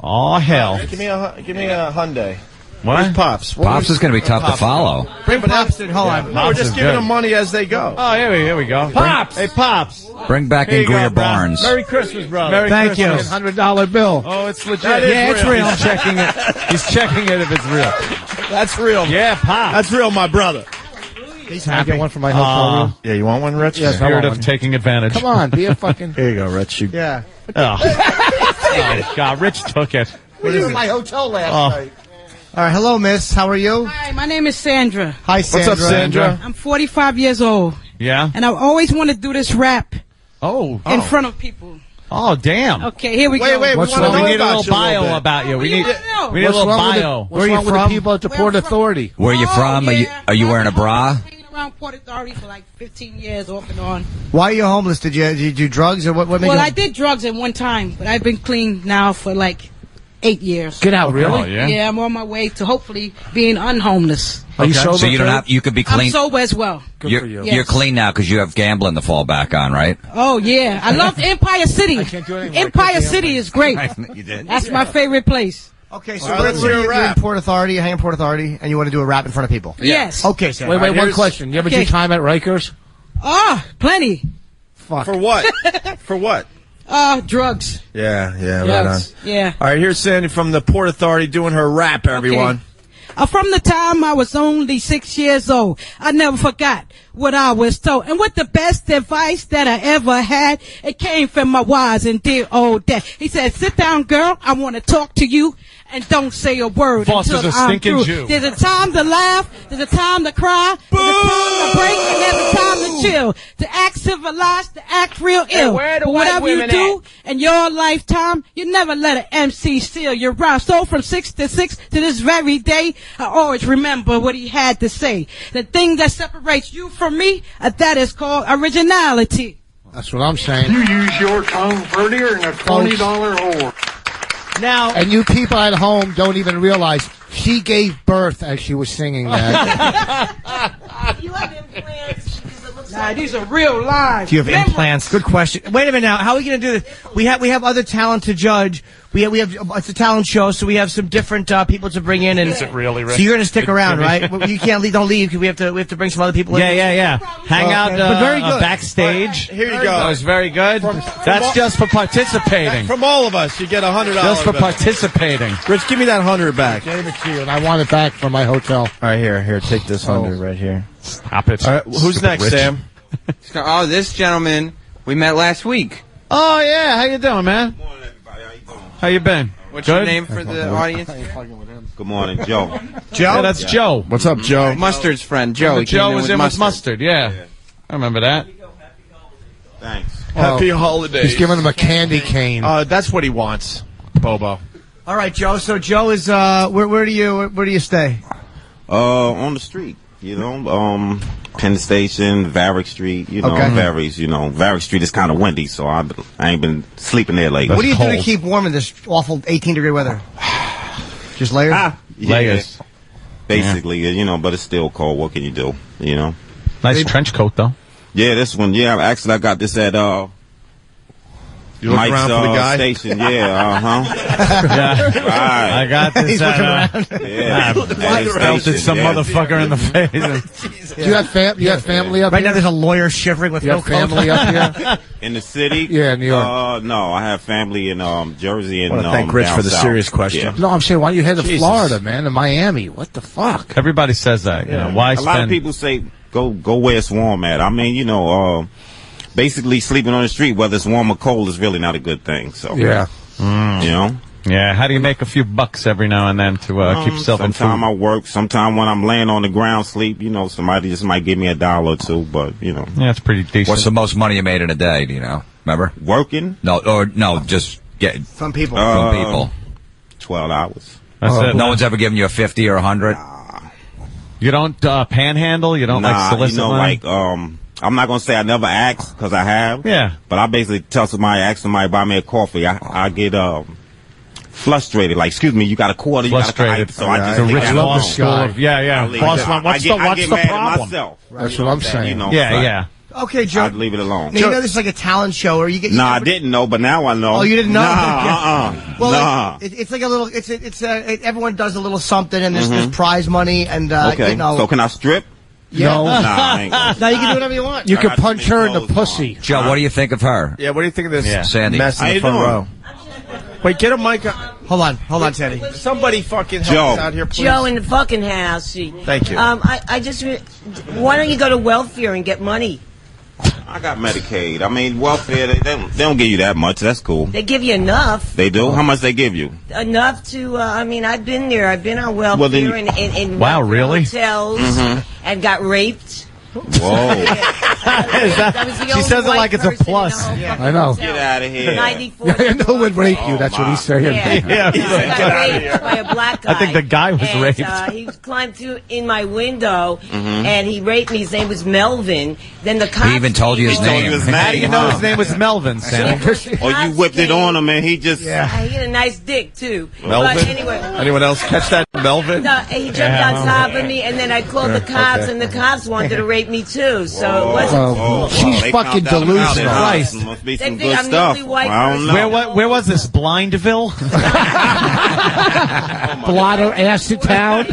[SPEAKER 4] Oh, hell.
[SPEAKER 3] Give me a Hyundai.
[SPEAKER 4] What?
[SPEAKER 3] Where's Pops?
[SPEAKER 22] Pops is going to be tough to follow.
[SPEAKER 5] Bring Pops in. Hold on.
[SPEAKER 3] No, we're just giving them money as they go.
[SPEAKER 4] Oh, here we go.
[SPEAKER 3] Pops! Hey, Pops!
[SPEAKER 22] Bring back in Greer Barnes.
[SPEAKER 3] Merry Christmas, brother.
[SPEAKER 5] Thank you.
[SPEAKER 10] $100 bill.
[SPEAKER 4] Oh, it's legit.
[SPEAKER 3] Yeah,
[SPEAKER 5] it's real.
[SPEAKER 4] He's checking it. He's checking it if it's real.
[SPEAKER 3] That's real.
[SPEAKER 4] Yeah, Pops.
[SPEAKER 3] That's real, my brother.
[SPEAKER 10] Can I get one for my hotel room?
[SPEAKER 3] Yeah, you want one, Rich?
[SPEAKER 10] Yes, I
[SPEAKER 4] Spirit
[SPEAKER 10] want
[SPEAKER 4] of
[SPEAKER 10] one.
[SPEAKER 4] taking advantage.
[SPEAKER 10] Come on, be a fucking...
[SPEAKER 3] Here you go, Rich.
[SPEAKER 5] Yeah.
[SPEAKER 4] Oh, God, Rich took it.
[SPEAKER 10] We were in my hotel last night.
[SPEAKER 5] All right, hello, miss. How are you?
[SPEAKER 17] Hi, my name is Sandra.
[SPEAKER 5] Hi, Sandra.
[SPEAKER 3] What's up, Sandra?
[SPEAKER 17] I'm 45 years old.
[SPEAKER 4] Yeah?
[SPEAKER 17] And I always want to do this rap in front of people.
[SPEAKER 4] Oh, damn.
[SPEAKER 17] Okay, here we go.
[SPEAKER 3] Wait,
[SPEAKER 4] we need a little bio about you. We need a little bio.
[SPEAKER 10] What's wrong with the people at the Port Authority?
[SPEAKER 22] Where are you from?
[SPEAKER 17] Yeah.
[SPEAKER 22] Are you wearing a bra?
[SPEAKER 17] I've been around Port Authority for like 15 years, off and on.
[SPEAKER 5] Why are you homeless? Did you do drugs or what made
[SPEAKER 17] Well,
[SPEAKER 5] you...
[SPEAKER 17] I did drugs at one time, but I've been clean now for like 8 years.
[SPEAKER 10] Get out, really?
[SPEAKER 4] Oh, yeah?
[SPEAKER 17] Yeah, I'm on my way to hopefully being unhomeless.
[SPEAKER 10] Are you sober?
[SPEAKER 22] So you don't have. You could be
[SPEAKER 17] I'm
[SPEAKER 22] clean.
[SPEAKER 17] sober as well.
[SPEAKER 10] Good for you.
[SPEAKER 17] Yes.
[SPEAKER 22] You're clean now because you have gambling to fall back on, right?
[SPEAKER 17] Oh, yeah. I love Empire City.
[SPEAKER 10] I can't do anything.
[SPEAKER 17] Empire City is great.
[SPEAKER 22] You did.
[SPEAKER 17] That's my favorite place.
[SPEAKER 5] Okay, so
[SPEAKER 3] let's hear a
[SPEAKER 5] you're in
[SPEAKER 3] rap.
[SPEAKER 5] Port Authority, you hang in Port Authority, and you want to do a rap in front of people.
[SPEAKER 17] Yes.
[SPEAKER 5] Okay, Sandra.
[SPEAKER 10] Wait, one question. You ever do time at Rikers?
[SPEAKER 17] Ah, plenty.
[SPEAKER 10] Fuck.
[SPEAKER 3] For what? For what?
[SPEAKER 17] Drugs.
[SPEAKER 3] Yeah, right on.
[SPEAKER 17] Drugs. Yeah.
[SPEAKER 3] All right, here's Sandy from the Port Authority doing her rap, everyone.
[SPEAKER 17] From the time I was only 6 years old, I never forgot what I was told. And with the best advice that I ever had, it came from my wise and dear old dad. He said, sit down, girl, I want to talk to you. And don't say a word
[SPEAKER 4] Foster's
[SPEAKER 17] until
[SPEAKER 4] a
[SPEAKER 17] I'm
[SPEAKER 4] stinking
[SPEAKER 17] through.
[SPEAKER 4] Jew.
[SPEAKER 17] There's a time to laugh, there's a time to cry, there's a time to break, and there's a time to chill. To act civilized, to act real ill. But whatever you do in your lifetime, you never let an MC steal your rhyme. So from 6 to 6 to this very day, I always remember what he had to say. The thing that separates you from me, that is called originality.
[SPEAKER 10] That's what I'm saying.
[SPEAKER 18] You use your tongue prettier than a $20 whore.
[SPEAKER 5] Now,
[SPEAKER 10] and you people at home don't even realize she gave birth as she was singing that.
[SPEAKER 17] You have implants. Nah, these are real lives.
[SPEAKER 5] Do you have implants? Good question. Wait a minute now. How are we going to do this? We have other talent to judge. We have it's a talent show, so we have some different people to bring in. And
[SPEAKER 4] is it really, Rick?
[SPEAKER 5] So you're going to stick around, right? You can't leave. Don't leave because we have to bring some other people in.
[SPEAKER 4] Yeah. Hang out
[SPEAKER 5] but very good.
[SPEAKER 4] backstage.
[SPEAKER 3] Here you go.
[SPEAKER 4] That was very good. That's just for participating.
[SPEAKER 3] From all of us, you get $100.
[SPEAKER 4] Just for participating.
[SPEAKER 3] Rich, give me that 100 back.
[SPEAKER 10] I gave it to you, and I want it back from my hotel.
[SPEAKER 3] All right, here, take this 100 right here.
[SPEAKER 4] Stop it.
[SPEAKER 3] All right, who's next,
[SPEAKER 4] Rich.
[SPEAKER 3] Sam?
[SPEAKER 19] Oh, this gentleman we met last week.
[SPEAKER 4] Oh yeah, how you doing, man?
[SPEAKER 20] Good morning, everybody. How you doing?
[SPEAKER 4] How you been?
[SPEAKER 19] What's
[SPEAKER 4] Good?
[SPEAKER 19] your name for the audience?
[SPEAKER 20] Good morning, Joe.
[SPEAKER 4] Joe? Yeah, that's Joe.
[SPEAKER 3] What's up, Joe?
[SPEAKER 19] Mustard's friend, Joe. He
[SPEAKER 4] Joe
[SPEAKER 19] came
[SPEAKER 4] was in with Mustard, yeah. I remember that.
[SPEAKER 20] Thanks.
[SPEAKER 3] Happy holidays.
[SPEAKER 10] He's giving him a candy cane.
[SPEAKER 3] That's what he wants, Bobo.
[SPEAKER 5] All right, Joe. So Joe is where do you stay?
[SPEAKER 20] On the street, Penn Station, Varick Street, varies, Varick Street is kind of windy, so I ain't been sleeping there lately.
[SPEAKER 5] What do you do to keep warm in this awful 18-degree weather? Just layers?
[SPEAKER 4] Layers.
[SPEAKER 20] Basically, but it's still cold. What can you do,
[SPEAKER 4] Nice trench coat, though.
[SPEAKER 20] Yeah, this one, I got this at,
[SPEAKER 3] you look around for the guy?
[SPEAKER 20] Station, yeah,
[SPEAKER 4] Right. I got this.
[SPEAKER 5] He's looking around.
[SPEAKER 4] Belted some motherfucker in the face.
[SPEAKER 10] Do you have family up
[SPEAKER 5] right
[SPEAKER 10] here?
[SPEAKER 5] now there's a lawyer shivering with
[SPEAKER 10] you
[SPEAKER 5] no
[SPEAKER 10] have family up here?
[SPEAKER 20] In the city?
[SPEAKER 10] Yeah, New York.
[SPEAKER 20] No, I have family in Jersey and
[SPEAKER 3] I want to thank Rich
[SPEAKER 20] down
[SPEAKER 3] for the
[SPEAKER 20] south.
[SPEAKER 3] serious question.
[SPEAKER 20] Yeah.
[SPEAKER 10] No, I'm saying, why don't you head to
[SPEAKER 3] Jesus.
[SPEAKER 10] Florida, man, to Miami? What the fuck?
[SPEAKER 4] Everybody says that. You know, why
[SPEAKER 20] A
[SPEAKER 4] spend?
[SPEAKER 20] lot of people say go where it's warm at. I mean, you know, basically sleeping on the street, whether it's warm or cold, is really not a good thing. So
[SPEAKER 10] Yeah.
[SPEAKER 20] you know.
[SPEAKER 4] Yeah, how do you make a few bucks every now and then to keep yourself in food?
[SPEAKER 20] Sometimes I work. Sometimes when I'm laying on the ground sleep, you know, somebody just might give me $1 or $2, but you know.
[SPEAKER 4] Yeah, it's pretty decent.
[SPEAKER 22] What's the most money you made in a day? Do you know? Remember?
[SPEAKER 20] Working?
[SPEAKER 22] No, just get
[SPEAKER 5] From people.
[SPEAKER 22] from people.
[SPEAKER 20] 12 hours.
[SPEAKER 4] That's it.
[SPEAKER 22] No one's ever given you a 50 or 100.
[SPEAKER 4] You don't panhandle. You don't like solicit
[SPEAKER 20] you know,
[SPEAKER 4] money?
[SPEAKER 20] like I'm not gonna say I never asked because I have.
[SPEAKER 4] Yeah.
[SPEAKER 20] But I basically tell somebody, ask somebody to buy me a coffee. I get frustrated. Like, excuse me, you got a quarter,
[SPEAKER 4] Frustrated.
[SPEAKER 20] you got a so I just
[SPEAKER 4] The
[SPEAKER 20] take
[SPEAKER 4] rich
[SPEAKER 20] that
[SPEAKER 4] boss
[SPEAKER 20] alone.
[SPEAKER 4] school. Yeah. Boss man, what's
[SPEAKER 20] I get
[SPEAKER 4] the
[SPEAKER 20] mad at
[SPEAKER 4] problem?
[SPEAKER 20] myself.
[SPEAKER 10] That's what I'm saying.
[SPEAKER 20] You know,
[SPEAKER 4] Yeah.
[SPEAKER 5] Okay, Joe.
[SPEAKER 20] I'd leave it alone.
[SPEAKER 5] Now, you know this is like a talent show, or you get.
[SPEAKER 20] Nah, I didn't know, but now I know.
[SPEAKER 5] Oh, you didn't know?
[SPEAKER 20] Nah,
[SPEAKER 5] Well,
[SPEAKER 20] nah.
[SPEAKER 5] it's like a little. Everyone does a little something, and there's prize money, and
[SPEAKER 20] Okay,
[SPEAKER 5] you know.
[SPEAKER 20] so can I strip?
[SPEAKER 5] Yeah.
[SPEAKER 10] No.
[SPEAKER 20] Nah, I ain't gonna.
[SPEAKER 5] Now you can do whatever you want.
[SPEAKER 10] You
[SPEAKER 20] I
[SPEAKER 10] can
[SPEAKER 20] got too
[SPEAKER 10] punch
[SPEAKER 20] many
[SPEAKER 10] her in the
[SPEAKER 20] clothes
[SPEAKER 10] pussy.
[SPEAKER 22] Joe, what do you think of her?
[SPEAKER 3] Yeah, what do you think of this
[SPEAKER 22] Sandy.
[SPEAKER 3] mess in
[SPEAKER 20] How
[SPEAKER 3] the
[SPEAKER 20] you
[SPEAKER 3] front
[SPEAKER 20] doing?
[SPEAKER 3] row? Wait, get a mic.
[SPEAKER 5] Hold on, Sandy.
[SPEAKER 3] Somebody fucking help
[SPEAKER 20] Joe.
[SPEAKER 3] us out here, please.
[SPEAKER 16] Joe in the fucking house.
[SPEAKER 3] Thank you.
[SPEAKER 16] I just. Why don't you go to welfare and get money?
[SPEAKER 20] I got Medicaid. I mean, welfare, they don't give you that much. That's cool.
[SPEAKER 16] They give you enough.
[SPEAKER 20] They do? How much they give you?
[SPEAKER 16] Enough to. I mean, I've been there. I've been on welfare
[SPEAKER 20] Well, then you-
[SPEAKER 16] in
[SPEAKER 4] Wow,
[SPEAKER 16] welfare
[SPEAKER 4] really?
[SPEAKER 16] hotels and got raped.
[SPEAKER 20] Whoa.
[SPEAKER 16] She
[SPEAKER 4] says it like it's a plus.
[SPEAKER 10] I know.
[SPEAKER 20] Get out of here.
[SPEAKER 16] 94.
[SPEAKER 10] I know would rape you. That's what he's saying.
[SPEAKER 16] Yeah. He got raped by a black guy.
[SPEAKER 4] I think the guy was
[SPEAKER 16] and,
[SPEAKER 4] raped.
[SPEAKER 16] He climbed through in my window and he raped me. His name was Melvin. Then the cops.
[SPEAKER 22] He even told you his
[SPEAKER 20] He told
[SPEAKER 22] name.
[SPEAKER 20] you his
[SPEAKER 4] How do
[SPEAKER 20] name,
[SPEAKER 4] you know
[SPEAKER 20] huh?
[SPEAKER 4] his name was Melvin, Sandy?
[SPEAKER 20] Or you whipped it on him and he just...
[SPEAKER 16] He had a nice dick too.
[SPEAKER 3] Melvin?
[SPEAKER 16] But anyway.
[SPEAKER 3] Anyone else catch that, Melvin?
[SPEAKER 16] No, he jumped on top of me, and then I called the cops, and the cops wanted to rape me too. So it wasn't.
[SPEAKER 10] She's
[SPEAKER 20] they
[SPEAKER 10] fucking
[SPEAKER 20] found out about
[SPEAKER 10] delusional.
[SPEAKER 20] it, huh?
[SPEAKER 4] Christ.
[SPEAKER 20] Must be
[SPEAKER 16] They
[SPEAKER 20] some
[SPEAKER 16] think
[SPEAKER 20] good
[SPEAKER 16] I'm
[SPEAKER 20] stuff.
[SPEAKER 16] newly white
[SPEAKER 20] I don't know.
[SPEAKER 4] Where was this? Blindville?
[SPEAKER 10] Blotter acid town.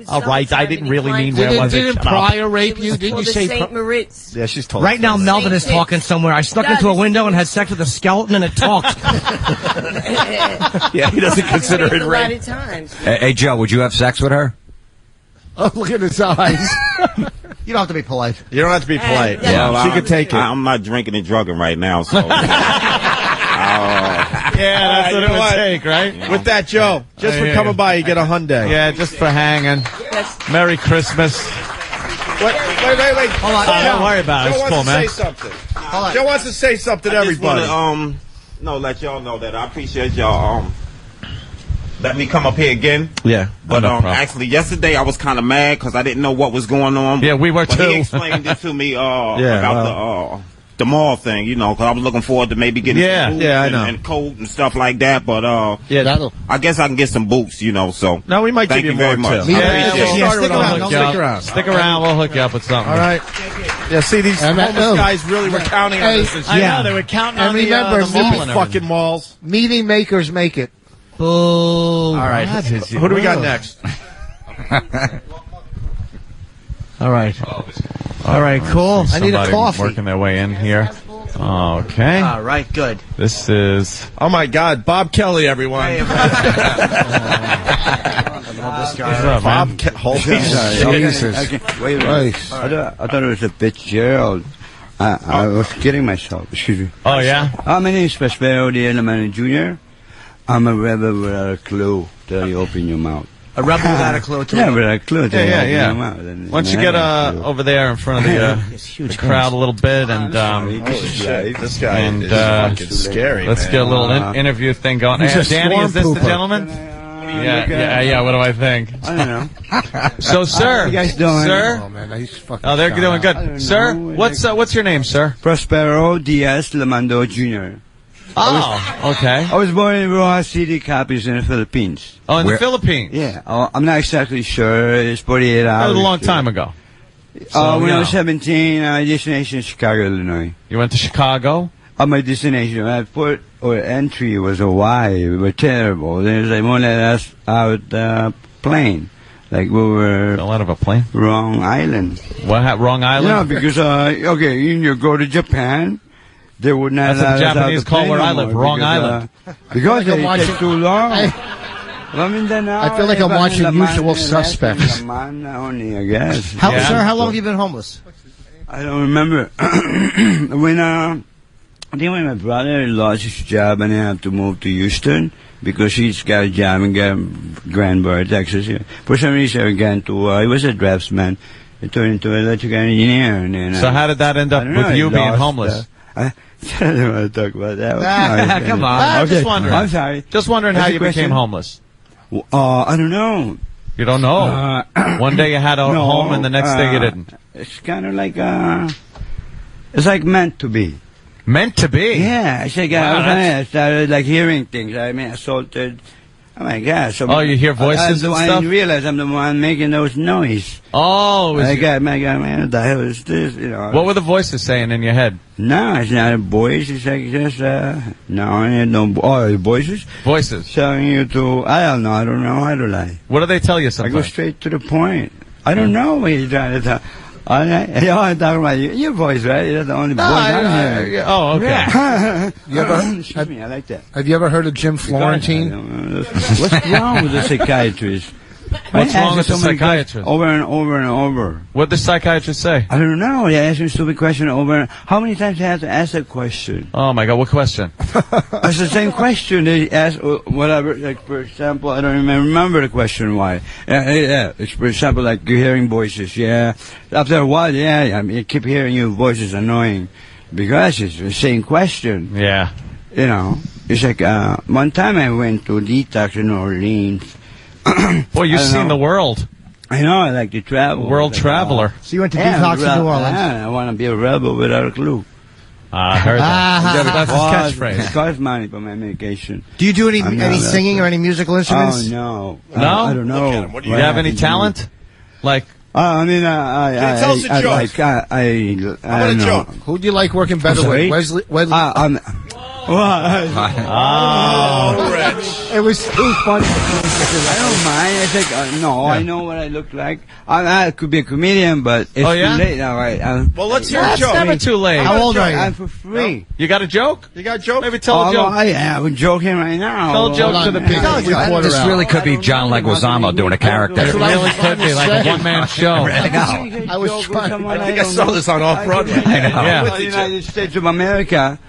[SPEAKER 4] All right, I didn't really mean where was it.
[SPEAKER 10] Didn't
[SPEAKER 4] Shut up.
[SPEAKER 10] Pryor rape you? Didn't you say?
[SPEAKER 16] St. Moritz.
[SPEAKER 3] Yeah, she's told
[SPEAKER 5] Right now, Melvin is talking somewhere. I snuck into a window and had sex with a skeleton, and it talked.
[SPEAKER 3] Yeah, he doesn't consider it
[SPEAKER 16] A lot
[SPEAKER 3] rape.
[SPEAKER 16] of times.
[SPEAKER 22] Hey, Joe, would you have sex with her?
[SPEAKER 10] Oh, look at his eyes.
[SPEAKER 5] You don't have to be polite.
[SPEAKER 3] You don't have to be polite.
[SPEAKER 20] Well,
[SPEAKER 3] She could take it.
[SPEAKER 20] I'm not drinking and drugging right now, so...
[SPEAKER 4] Yeah, that's what it would take, right?
[SPEAKER 3] With that, Joe, just for coming by, you get a Hyundai.
[SPEAKER 4] Yeah, just for hanging. Merry Christmas.
[SPEAKER 3] Wait. Hold on.
[SPEAKER 4] Don't worry about it.
[SPEAKER 3] Joe
[SPEAKER 4] It's cool,
[SPEAKER 3] wants
[SPEAKER 4] man.
[SPEAKER 3] to say something. Joe wants to say something to
[SPEAKER 20] I just
[SPEAKER 3] everybody.
[SPEAKER 20] wanna, let y'all know that I appreciate y'all let me come up here again.
[SPEAKER 3] Yeah.
[SPEAKER 20] But
[SPEAKER 4] no problem.
[SPEAKER 20] actually, yesterday I was kind of mad because I didn't know what was going on.
[SPEAKER 4] Yeah, we were
[SPEAKER 20] but
[SPEAKER 4] too.
[SPEAKER 20] He explained it to me about the mall thing, you know, because I was looking forward to maybe getting some boots
[SPEAKER 3] I know.
[SPEAKER 20] and coat and stuff like that. But
[SPEAKER 3] Yeah,
[SPEAKER 20] I guess I can get some boots, you know. So
[SPEAKER 3] no, we might
[SPEAKER 20] thank
[SPEAKER 3] give
[SPEAKER 20] you
[SPEAKER 3] you
[SPEAKER 20] very
[SPEAKER 3] more
[SPEAKER 20] much.
[SPEAKER 3] too.
[SPEAKER 20] I
[SPEAKER 3] Yeah,
[SPEAKER 20] appreciate
[SPEAKER 3] we'll
[SPEAKER 20] it.
[SPEAKER 3] start with
[SPEAKER 4] I'll
[SPEAKER 3] Stick
[SPEAKER 4] hook you
[SPEAKER 3] around.
[SPEAKER 4] up. Stick around. We'll hook you up with something.
[SPEAKER 3] All right. Yeah, see, these homeless guys really were counting on this.
[SPEAKER 4] I know, they were counting
[SPEAKER 10] And
[SPEAKER 4] on
[SPEAKER 10] remember,
[SPEAKER 4] the mall and
[SPEAKER 3] fucking malls.
[SPEAKER 10] Meeting makers make it.
[SPEAKER 5] Boo.
[SPEAKER 3] All right. Who do we got next?
[SPEAKER 5] All right. All right, cool. I need a
[SPEAKER 4] Somebody
[SPEAKER 5] coffee.
[SPEAKER 4] working their way in here. Okay.
[SPEAKER 5] All right, good.
[SPEAKER 4] This is...
[SPEAKER 3] Oh, my God. Bob Kelly, everyone.
[SPEAKER 5] This guy.
[SPEAKER 4] What's up, man?
[SPEAKER 3] Holy
[SPEAKER 10] Jesus.
[SPEAKER 11] Wait a minute. I thought it was a Fitzgerald. I was kidding myself. Excuse me.
[SPEAKER 4] Oh, yeah?
[SPEAKER 11] My name is Fishbowl, the Elementary Jr. I'm a rebel without a clue till you open your mouth.
[SPEAKER 5] A rebel without a clue.
[SPEAKER 11] Yeah, without a clue till you open
[SPEAKER 4] Yeah.
[SPEAKER 11] your mouth. And
[SPEAKER 4] Why don't you get over there in front of the crowd a little bit and
[SPEAKER 3] This guy
[SPEAKER 4] and
[SPEAKER 3] is fucking scary,
[SPEAKER 4] let's
[SPEAKER 3] man.
[SPEAKER 4] get a little interview thing going.
[SPEAKER 10] He's
[SPEAKER 4] Hey,
[SPEAKER 10] a
[SPEAKER 4] Danny, is this
[SPEAKER 10] swarm
[SPEAKER 4] the
[SPEAKER 10] pooper.
[SPEAKER 4] gentleman? Yeah. What do I think?
[SPEAKER 11] I don't know.
[SPEAKER 4] So, sir,
[SPEAKER 11] How you guys doing?
[SPEAKER 4] sir.
[SPEAKER 10] Oh man, he's fucking.
[SPEAKER 4] Oh, they're doing
[SPEAKER 11] I
[SPEAKER 4] good,
[SPEAKER 11] don't
[SPEAKER 4] sir.
[SPEAKER 11] know.
[SPEAKER 4] What's your name, sir?
[SPEAKER 11] Prospero Diaz Lamando Jr.
[SPEAKER 4] Oh, okay.
[SPEAKER 11] I was born in Rojas City, Capiz, in the Philippines.
[SPEAKER 4] Oh, in the Philippines.
[SPEAKER 11] Yeah, I'm not exactly sure. It's 48 hours.
[SPEAKER 4] That was a long time ago.
[SPEAKER 11] When I was 17, I destination Chicago, Illinois.
[SPEAKER 4] You went to Chicago?
[SPEAKER 11] My destination, my port or entry was Hawaii. We were terrible. They won't let us out the plane. Like we were
[SPEAKER 4] fell out of a plane.
[SPEAKER 11] Wrong island.
[SPEAKER 4] What? Wrong island?
[SPEAKER 11] No, because okay, you go to Japan, they would not.
[SPEAKER 4] That's what the Japanese call where I live. Wrong island.
[SPEAKER 11] Because they take too long. I
[SPEAKER 10] feel like I'm watching Usual Suspects.
[SPEAKER 11] Only, I guess.
[SPEAKER 5] Sir, how long have you been homeless?
[SPEAKER 11] I don't remember. I think when my brother lost his job and he had to move to Houston because he's got a job in Granbury, Texas. For some reason, he was a draftsman. He turned into an electrical engineer. And then,
[SPEAKER 4] so how did that end up with you being homeless?
[SPEAKER 11] I don't want to talk about that.
[SPEAKER 4] Come on. I'm just wondering.
[SPEAKER 11] I'm sorry.
[SPEAKER 4] Just wondering how you became homeless.
[SPEAKER 11] I don't know.
[SPEAKER 4] You don't know? One day you had a home and the next day you didn't.
[SPEAKER 11] It's kind of like, it's like meant to be.
[SPEAKER 4] Meant to be?
[SPEAKER 11] Yeah. It's like, I started like hearing things. I mean, assaulted. Oh my God. So
[SPEAKER 4] you hear voices and stuff?
[SPEAKER 11] I didn't realize I'm the one making those noise.
[SPEAKER 4] Oh.
[SPEAKER 11] My God, man, what the hell is this? You know.
[SPEAKER 4] What were the voices saying in your head?
[SPEAKER 11] No, it's not a voice. It's like just, voices?
[SPEAKER 4] Voices.
[SPEAKER 11] Telling you to, I don't know how to lie.
[SPEAKER 4] What do they tell you sometimes?
[SPEAKER 11] I go straight to the point. I don't know what you're trying to tell. I'm talking about your voice, right? You're the only voice I'm hearing.
[SPEAKER 4] Oh, okay.
[SPEAKER 11] Excuse me, I like that.
[SPEAKER 10] Have you ever heard of Jim Florentine?
[SPEAKER 11] What's wrong with the psychiatrist?
[SPEAKER 4] What's wrong with the psychiatrist?
[SPEAKER 11] Over and over and over.
[SPEAKER 4] What did the psychiatrist say?
[SPEAKER 11] I don't know. He asked me a stupid question over. How many times do I have to ask that question?
[SPEAKER 4] Oh my God, what question?
[SPEAKER 11] It's the same question. They ask whatever. Like for example, I don't even remember the question. Why? It's for example like you're hearing voices. Yeah. After a while, I mean, you keep hearing your voices annoying because it's the same question.
[SPEAKER 4] Yeah.
[SPEAKER 11] You know, it's like one time I went to detox in New Orleans.
[SPEAKER 4] Boy, you've seen the world.
[SPEAKER 11] I know, I like to travel.
[SPEAKER 4] World traveler.
[SPEAKER 5] So you went to detox in New Orleans?
[SPEAKER 11] I want to be a rebel without a clue.
[SPEAKER 4] I heard that. That's his catchphrase.
[SPEAKER 11] It costs money for my medication.
[SPEAKER 5] Do you do any singing or any musical instruments?
[SPEAKER 11] Oh, no.
[SPEAKER 4] No?
[SPEAKER 11] I don't know.
[SPEAKER 4] Do you have any talent? Like...
[SPEAKER 11] I mean,
[SPEAKER 10] tell us a joke.
[SPEAKER 11] I
[SPEAKER 10] want a joke. Who do you like working better with? Wesley?
[SPEAKER 11] It was funny. I don't mind. I think I know what I look like. I could be a comedian, but it's too late now.
[SPEAKER 4] Well, let's hear a joke. It's never too late.
[SPEAKER 5] How old are you?
[SPEAKER 11] I'm for free.
[SPEAKER 4] You got a joke?
[SPEAKER 1] You got a joke?
[SPEAKER 4] Maybe tell a joke.
[SPEAKER 11] I'm joking right now.
[SPEAKER 4] Tell a joke to the people.
[SPEAKER 22] This really could be John Leguizamo doing a character.
[SPEAKER 4] It really could be like a one-man show.
[SPEAKER 10] I was trying.
[SPEAKER 1] I think I saw this on Off-Broadway.
[SPEAKER 11] With the United States of America.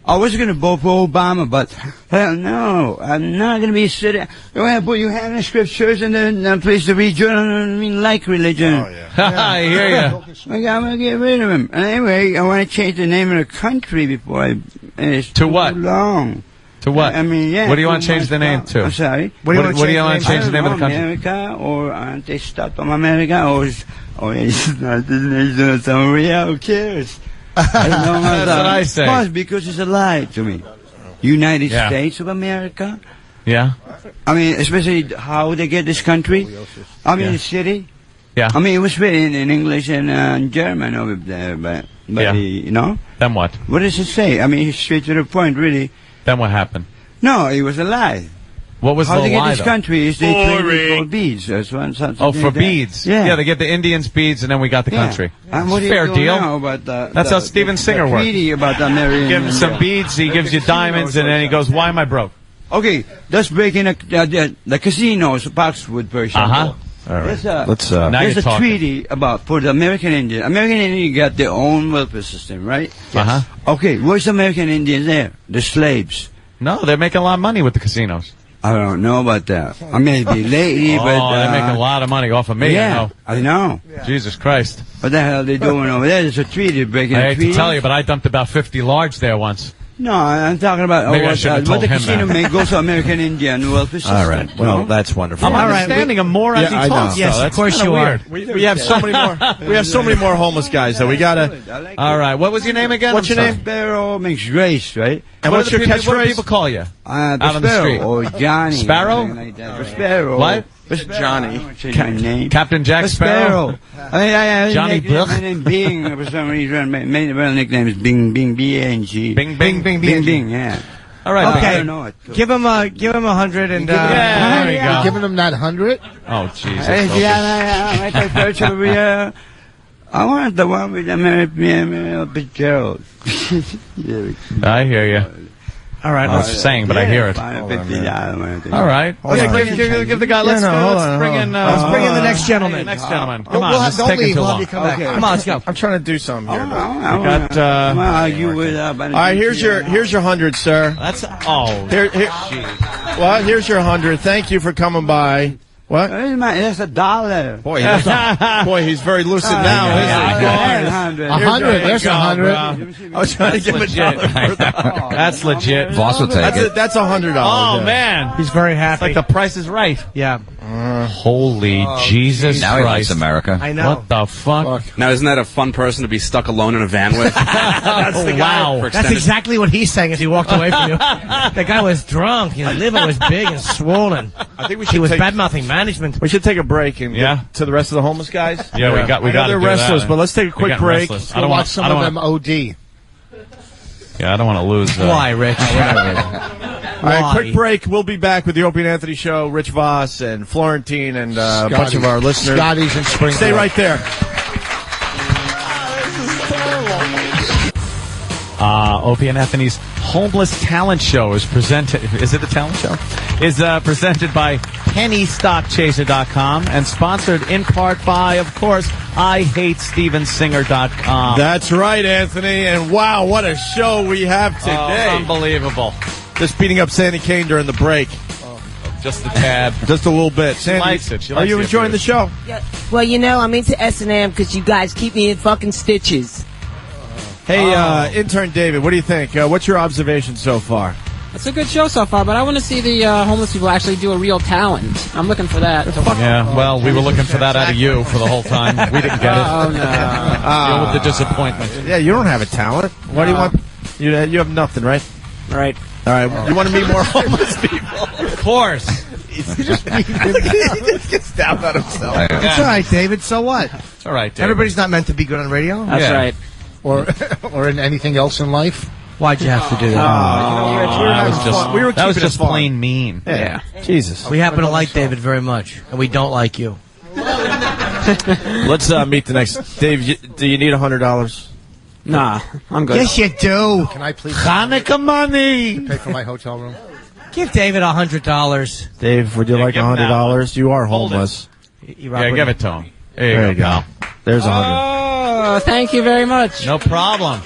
[SPEAKER 11] I was going to vote for Obama, but hell no, I'm not going to be sitting. You want to put your hand in scriptures and then place to read. I mean, like religion.
[SPEAKER 4] Oh, yeah. I hear you.
[SPEAKER 11] I'm going to get rid of him. Anyway, I want to change the name of the country before I. It's
[SPEAKER 4] to what?
[SPEAKER 11] Too long.
[SPEAKER 4] To what?
[SPEAKER 11] I mean, yeah.
[SPEAKER 4] What do you want to change the name to?
[SPEAKER 11] I'm sorry.
[SPEAKER 4] What do you want to change the name of the country?
[SPEAKER 11] America or Anti-State of America or it's not the nation of Somalia. Who cares? I don't know
[SPEAKER 4] That's what I say.
[SPEAKER 11] Because it's a lie to me. United States of America.
[SPEAKER 4] Yeah.
[SPEAKER 11] I mean, especially how they get this country. I mean, the city.
[SPEAKER 4] Yeah.
[SPEAKER 11] I mean, it was written in English and German over there, but you know.
[SPEAKER 4] Then what?
[SPEAKER 11] What does it say? I mean, straight to the point, really.
[SPEAKER 4] Then what happened?
[SPEAKER 11] No, it was a lie.
[SPEAKER 4] What was
[SPEAKER 11] how
[SPEAKER 4] the
[SPEAKER 11] they
[SPEAKER 4] lie,
[SPEAKER 11] get this
[SPEAKER 4] though?
[SPEAKER 11] country is they trade it for beads. That's one.
[SPEAKER 4] For beads.
[SPEAKER 11] Yeah.
[SPEAKER 4] They get the Indians beads, and then we got the country.
[SPEAKER 11] What
[SPEAKER 4] Fair deal.
[SPEAKER 11] About
[SPEAKER 4] That's how Steven Singer works.
[SPEAKER 11] About the American.
[SPEAKER 4] Give him some beads, he gives you diamonds, and then he goes, "Why am I broke?"
[SPEAKER 11] Okay, let's break in the casinos, Foxwood, for example.
[SPEAKER 4] All right.
[SPEAKER 11] There's a treaty for the American Indian. American Indian got their own welfare system, right?
[SPEAKER 4] Yes.
[SPEAKER 11] Okay, where's American Indians there? The slaves.
[SPEAKER 4] No, they're making a lot of money with the casinos.
[SPEAKER 11] I don't know about that. I may be lady, but...
[SPEAKER 4] they're making a lot of money off of me,
[SPEAKER 11] I know.
[SPEAKER 4] Yeah. Jesus Christ.
[SPEAKER 11] What the hell are they doing over there? There's a treaty breaking
[SPEAKER 4] I hate to tell you, but I dumped about 50 large there once.
[SPEAKER 11] No, I'm talking about what the casino may go to American Indian welfare system.
[SPEAKER 3] All right. Well, that's wonderful.
[SPEAKER 4] I'm understanding him more as he talks.
[SPEAKER 5] Yes, of course you are.
[SPEAKER 1] We have so many more. We have so many more homeless guys that we gotta.
[SPEAKER 4] All right. What was your name again?
[SPEAKER 1] What's your name?
[SPEAKER 11] Sparrow makes grace, right?
[SPEAKER 1] And what's your catchphrase?
[SPEAKER 4] What do people call you?
[SPEAKER 11] Out on the street. Or Johnny.
[SPEAKER 4] Sparrow?
[SPEAKER 11] Like that. Sparrow.
[SPEAKER 4] What?
[SPEAKER 11] Johnny.
[SPEAKER 4] Captain Jack Sparrow.
[SPEAKER 11] Johnny Buck. My name Bing, for some reason. My real nickname is Bing, B-A-N-G.
[SPEAKER 4] Bing, Bing, Bing,
[SPEAKER 11] Bing, Bing, yeah.
[SPEAKER 3] All right.
[SPEAKER 5] Okay.
[SPEAKER 11] I don't know it.
[SPEAKER 5] Give him 100 and.
[SPEAKER 3] Yeah, there you go.
[SPEAKER 10] You're giving him that 100?
[SPEAKER 4] Oh, Jesus.
[SPEAKER 11] I want the one with the Mary Fitzgerald.
[SPEAKER 4] I hear you.
[SPEAKER 5] All right.
[SPEAKER 4] I was saying, but I hear it. All right. Give the guy. Let's bring in
[SPEAKER 5] the next gentleman.
[SPEAKER 4] Next gentleman. Come on. This is taking too long.
[SPEAKER 5] Come on, let's go.
[SPEAKER 3] I'm trying to do something here.
[SPEAKER 11] All
[SPEAKER 3] right, here's your 100, sir.
[SPEAKER 4] That's
[SPEAKER 3] Here's your 100. Thank you for coming by. What?
[SPEAKER 11] That's $1.
[SPEAKER 3] Boy, he's very lucid now, isn't he?
[SPEAKER 10] 100. There's 100.
[SPEAKER 3] I was trying to give him $1.
[SPEAKER 4] That's legit.
[SPEAKER 22] Voss will take it.
[SPEAKER 3] That's $100.
[SPEAKER 4] Oh, man.
[SPEAKER 5] He's very happy.
[SPEAKER 4] It's like the Price is Right.
[SPEAKER 5] Yeah.
[SPEAKER 4] Holy Jesus
[SPEAKER 22] now
[SPEAKER 4] Christ.
[SPEAKER 22] he likes America.
[SPEAKER 5] I know.
[SPEAKER 4] What the fuck?
[SPEAKER 8] Now, isn't that a fun person to be stuck alone in a van with? That's the guy.
[SPEAKER 4] Wow.
[SPEAKER 5] That's exactly what he's saying as he walked away from you. The guy was drunk. His liver was big and swollen.
[SPEAKER 3] I think
[SPEAKER 5] he was bad-mouthing management.
[SPEAKER 3] We should take a break and get to the rest of the homeless guys.
[SPEAKER 4] Yeah, we got
[SPEAKER 3] they're restless, but let's take a quick break.
[SPEAKER 10] I don't watch some of them OD.
[SPEAKER 4] Yeah, I don't want to lose.
[SPEAKER 5] Why, Rich?
[SPEAKER 3] All right, quick break. We'll be back with the Opie Anthony Show. Rich Voss and Florentine and a bunch of our listeners.
[SPEAKER 10] Scotty's in Springfield.
[SPEAKER 3] Stay right there.
[SPEAKER 4] Opie and Anthony's Homeless Talent Show is presented. Is it the talent show? Is presented by PennyStockChaser.com and sponsored in part by, of course, IHateStevenSinger.com.
[SPEAKER 3] That's right, Anthony. And wow, what a show we have today!
[SPEAKER 4] Unbelievable.
[SPEAKER 3] Just beating up Sandy Kane during the break.
[SPEAKER 4] Just a tad.
[SPEAKER 3] Just a little bit.
[SPEAKER 4] She
[SPEAKER 3] Sandy,
[SPEAKER 4] likes it. She
[SPEAKER 3] are
[SPEAKER 4] likes
[SPEAKER 3] you
[SPEAKER 4] the
[SPEAKER 3] enjoying
[SPEAKER 4] abuse.
[SPEAKER 3] the show?
[SPEAKER 16] Yeah. Well, I'm into S&M because you guys keep me in fucking stitches.
[SPEAKER 3] Hey, Intern David, what do you think? What's your observation so far?
[SPEAKER 14] It's a good show so far, but I want to see the homeless people actually do a real talent. I'm looking for that.
[SPEAKER 4] Yeah, well, we were looking for that out of you for the whole time. We didn't get it.
[SPEAKER 14] Oh, no.
[SPEAKER 4] Deal with the disappointment.
[SPEAKER 3] Yeah, you don't have a talent. What do you want? You have nothing, right?
[SPEAKER 14] Right.
[SPEAKER 3] All right. You want to meet more homeless people?
[SPEAKER 4] Of course.
[SPEAKER 3] He just gets down on himself.
[SPEAKER 5] It's all right, David. So what?
[SPEAKER 4] It's all right, David.
[SPEAKER 5] Everybody's not meant to be good on radio.
[SPEAKER 14] That's right.
[SPEAKER 10] Or in anything else in life.
[SPEAKER 5] Why'd you have to do that?
[SPEAKER 4] That was just plain mean.
[SPEAKER 3] Yeah. Jesus.
[SPEAKER 5] We happen to like David very much, and we don't like you.
[SPEAKER 3] Let's meet the next. Dave, do you need $100?
[SPEAKER 14] Nah, I'm good.
[SPEAKER 5] Yes, you do.
[SPEAKER 10] Can I please
[SPEAKER 3] Hanukkah money.
[SPEAKER 10] pay for my hotel room?
[SPEAKER 5] Give David $100.
[SPEAKER 3] Dave, would you like
[SPEAKER 4] give him that
[SPEAKER 3] $100? You are homeless.
[SPEAKER 4] Yeah, give it to him.
[SPEAKER 3] There you go. There's $100.
[SPEAKER 14] Oh, thank you very much.
[SPEAKER 4] No problem.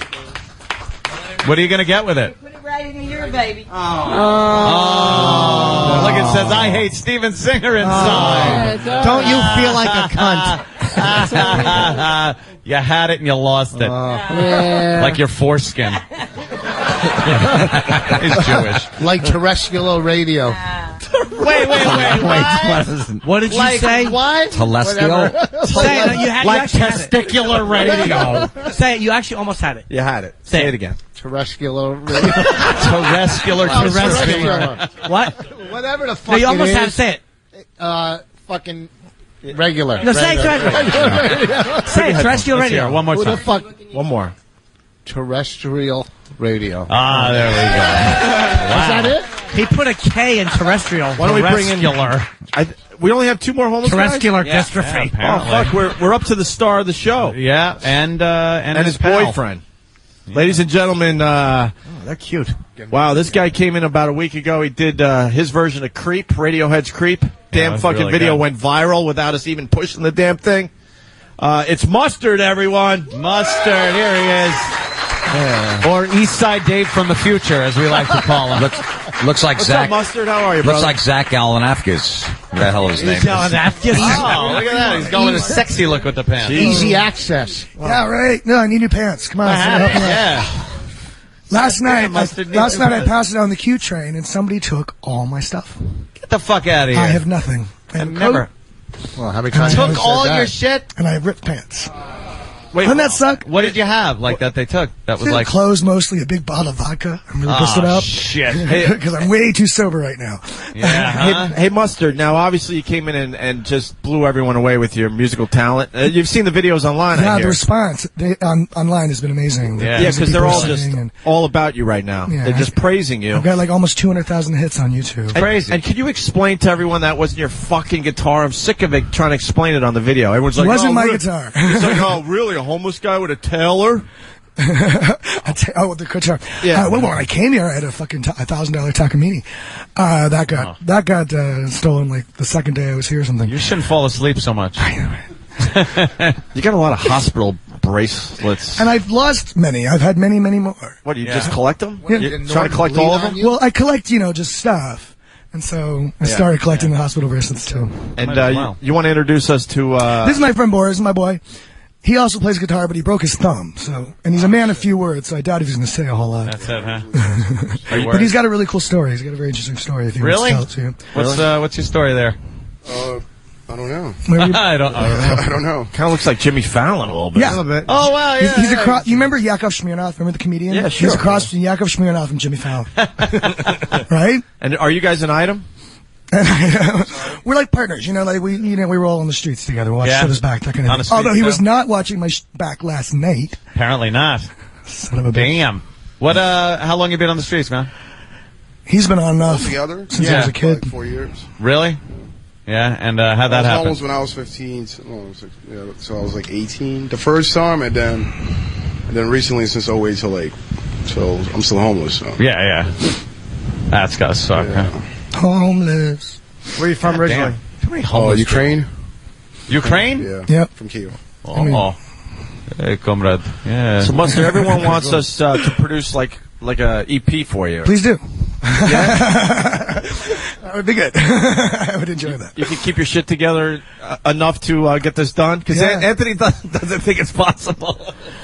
[SPEAKER 4] What are you going to get with it?
[SPEAKER 16] Put it right in your baby.
[SPEAKER 4] Oh, look, it says, I hate Steven Singer inside.
[SPEAKER 5] Don't you feel like a cunt?
[SPEAKER 4] You had it and you lost it.
[SPEAKER 14] Yeah.
[SPEAKER 4] Like your foreskin. He's Jewish.
[SPEAKER 10] Like terrestrial radio.
[SPEAKER 4] Wait.
[SPEAKER 5] What did you say?
[SPEAKER 10] What?
[SPEAKER 22] Telestial?
[SPEAKER 5] Say it. You actually had it.
[SPEAKER 4] Testicular radio.
[SPEAKER 5] Say it. You actually almost had it.
[SPEAKER 3] You had it. Say it again.
[SPEAKER 10] Terrestrial radio.
[SPEAKER 4] Terrestrial.
[SPEAKER 5] What?
[SPEAKER 10] Whatever the fuck
[SPEAKER 5] No, you almost
[SPEAKER 10] it
[SPEAKER 5] had to
[SPEAKER 10] is.
[SPEAKER 5] say it.
[SPEAKER 10] Fucking regular.
[SPEAKER 5] No, say it. Say it. Terrestrial radio.
[SPEAKER 4] One more
[SPEAKER 10] Who the
[SPEAKER 4] time.
[SPEAKER 10] fuck?
[SPEAKER 3] One more.
[SPEAKER 10] Terrestrial radio.
[SPEAKER 4] Ah, there we go.
[SPEAKER 10] Is that it?
[SPEAKER 5] He put a K in terrestrial.
[SPEAKER 3] Why don't we bring in? We only have two more homeless
[SPEAKER 5] terrestrial
[SPEAKER 3] guys?
[SPEAKER 5] dystrophy.
[SPEAKER 3] Oh fuck, we're up to the star of the show.
[SPEAKER 4] Yeah, and
[SPEAKER 3] his
[SPEAKER 4] pal.
[SPEAKER 3] boyfriend. Yeah. Ladies and gentlemen,
[SPEAKER 5] they're cute.
[SPEAKER 3] Wow, this guy came in about a week ago. He did his version of Creep, Radiohead's Creep. Damn fucking
[SPEAKER 4] really
[SPEAKER 3] video
[SPEAKER 4] good.
[SPEAKER 3] went viral without us even pushing the damn thing. It's Mustard, everyone.
[SPEAKER 4] Mustard, here he is. Yeah. Or East Side Dave from the future, as we like to call him.
[SPEAKER 22] Looks like
[SPEAKER 3] What's
[SPEAKER 22] Zach.
[SPEAKER 3] up, Mustard? How are you,
[SPEAKER 22] Looks
[SPEAKER 3] brother?
[SPEAKER 22] like Zach Galifianakis. What the hell is his name?
[SPEAKER 5] Galifianakis.
[SPEAKER 4] Oh, look at that. He's going with a sexy look with the pants.
[SPEAKER 10] Easy access.
[SPEAKER 2] Yeah, right. No, I need new pants. Come on.
[SPEAKER 4] Yeah.
[SPEAKER 2] Last night I passed it on the Q train and somebody took all my stuff.
[SPEAKER 4] Get the fuck out of here.
[SPEAKER 2] I have nothing.
[SPEAKER 4] I've never.
[SPEAKER 10] Well, how many times
[SPEAKER 4] Took all your shit?
[SPEAKER 2] And I have ripped pants. Doesn't that suck?
[SPEAKER 4] What did you have like that they took? That was like
[SPEAKER 2] clothes mostly, a big bottle of vodka. I'm really pissed it up.
[SPEAKER 3] Shit.
[SPEAKER 2] Because I'm way too sober right now.
[SPEAKER 3] Yeah. Hey, Mustard, now obviously you came in and just blew everyone away with your musical talent. You've seen the videos online,
[SPEAKER 2] Yeah,
[SPEAKER 3] I hear.
[SPEAKER 2] the response online has been amazing.
[SPEAKER 3] Yeah, because they're all just all about you right now.
[SPEAKER 2] Yeah.
[SPEAKER 3] They're just praising you.
[SPEAKER 2] I've got like almost 200,000 hits on YouTube.
[SPEAKER 3] Crazy. And could you explain to everyone that wasn't your fucking guitar? I'm sick of it trying to explain it on the video. Everyone's like,
[SPEAKER 2] It wasn't my
[SPEAKER 3] really?
[SPEAKER 2] guitar.
[SPEAKER 3] It's like, oh, really? A homeless guy with a Taylor?
[SPEAKER 2] The guitar.
[SPEAKER 3] Yeah.
[SPEAKER 2] Well, when I came here, I had a fucking $1,000 Takamine. That got stolen like the second day I was here or something.
[SPEAKER 4] You shouldn't fall asleep so much.
[SPEAKER 3] You got a lot of hospital bracelets.
[SPEAKER 2] And I've lost many. I've had many, many more.
[SPEAKER 3] What, you just collect them?
[SPEAKER 2] Yeah.
[SPEAKER 3] You trying to collect all of them?
[SPEAKER 2] Well, I collect, just stuff. And so I started collecting the hospital bracelets too.
[SPEAKER 3] And you want to introduce us to...
[SPEAKER 2] This is my friend Boris, my boy. He also plays guitar, but he broke his thumb. And he's a man of few words, so I doubt if he's going to say a whole lot.
[SPEAKER 4] That's it, huh?
[SPEAKER 2] But he's got a really cool story. He's got a very interesting story. If he wants to tell it to you.
[SPEAKER 4] What's your story there?
[SPEAKER 9] I don't know.
[SPEAKER 4] I don't know.
[SPEAKER 9] I don't know.
[SPEAKER 3] Kind of looks like Jimmy Fallon a little bit.
[SPEAKER 2] Yeah. A little bit.
[SPEAKER 4] Oh, well, yeah.
[SPEAKER 2] He's across. You remember Yakov Smirnoff? Remember the comedian?
[SPEAKER 3] Yeah, sure.
[SPEAKER 2] He's across from Yakov Smirnoff and Jimmy Fallon. Right?
[SPEAKER 3] And are you guys an item?
[SPEAKER 2] We're like partners, like we were all on the streets together, watching each other's back, that kind of thing. Although he was not watching my back last night.
[SPEAKER 4] Apparently not.
[SPEAKER 2] Son of a bitch.
[SPEAKER 4] Damn. What? How long you been on the streets, man?
[SPEAKER 2] He's been on
[SPEAKER 9] together
[SPEAKER 2] since I was a kid.
[SPEAKER 9] Like 4 years.
[SPEAKER 4] Really? Yeah. And how'd that happen?
[SPEAKER 9] Almost when I was 15. So I was like 18 the first time, and then recently since 08 so I'm still homeless. So.
[SPEAKER 4] Yeah. That's gotta suck.
[SPEAKER 9] Yeah.
[SPEAKER 4] Huh?
[SPEAKER 2] Homeless.
[SPEAKER 5] Where are you from originally?
[SPEAKER 9] Ukraine.
[SPEAKER 4] Ukraine?
[SPEAKER 9] Yeah.
[SPEAKER 2] Yep.
[SPEAKER 9] From Kyiv.
[SPEAKER 4] Hey, comrade. Yeah.
[SPEAKER 3] So, Mustard, everyone wants us to produce like a EP for you.
[SPEAKER 2] Please do. That would be good. I would enjoy that.
[SPEAKER 3] You can keep your shit together enough to get this done? Because Anthony doesn't think it's possible.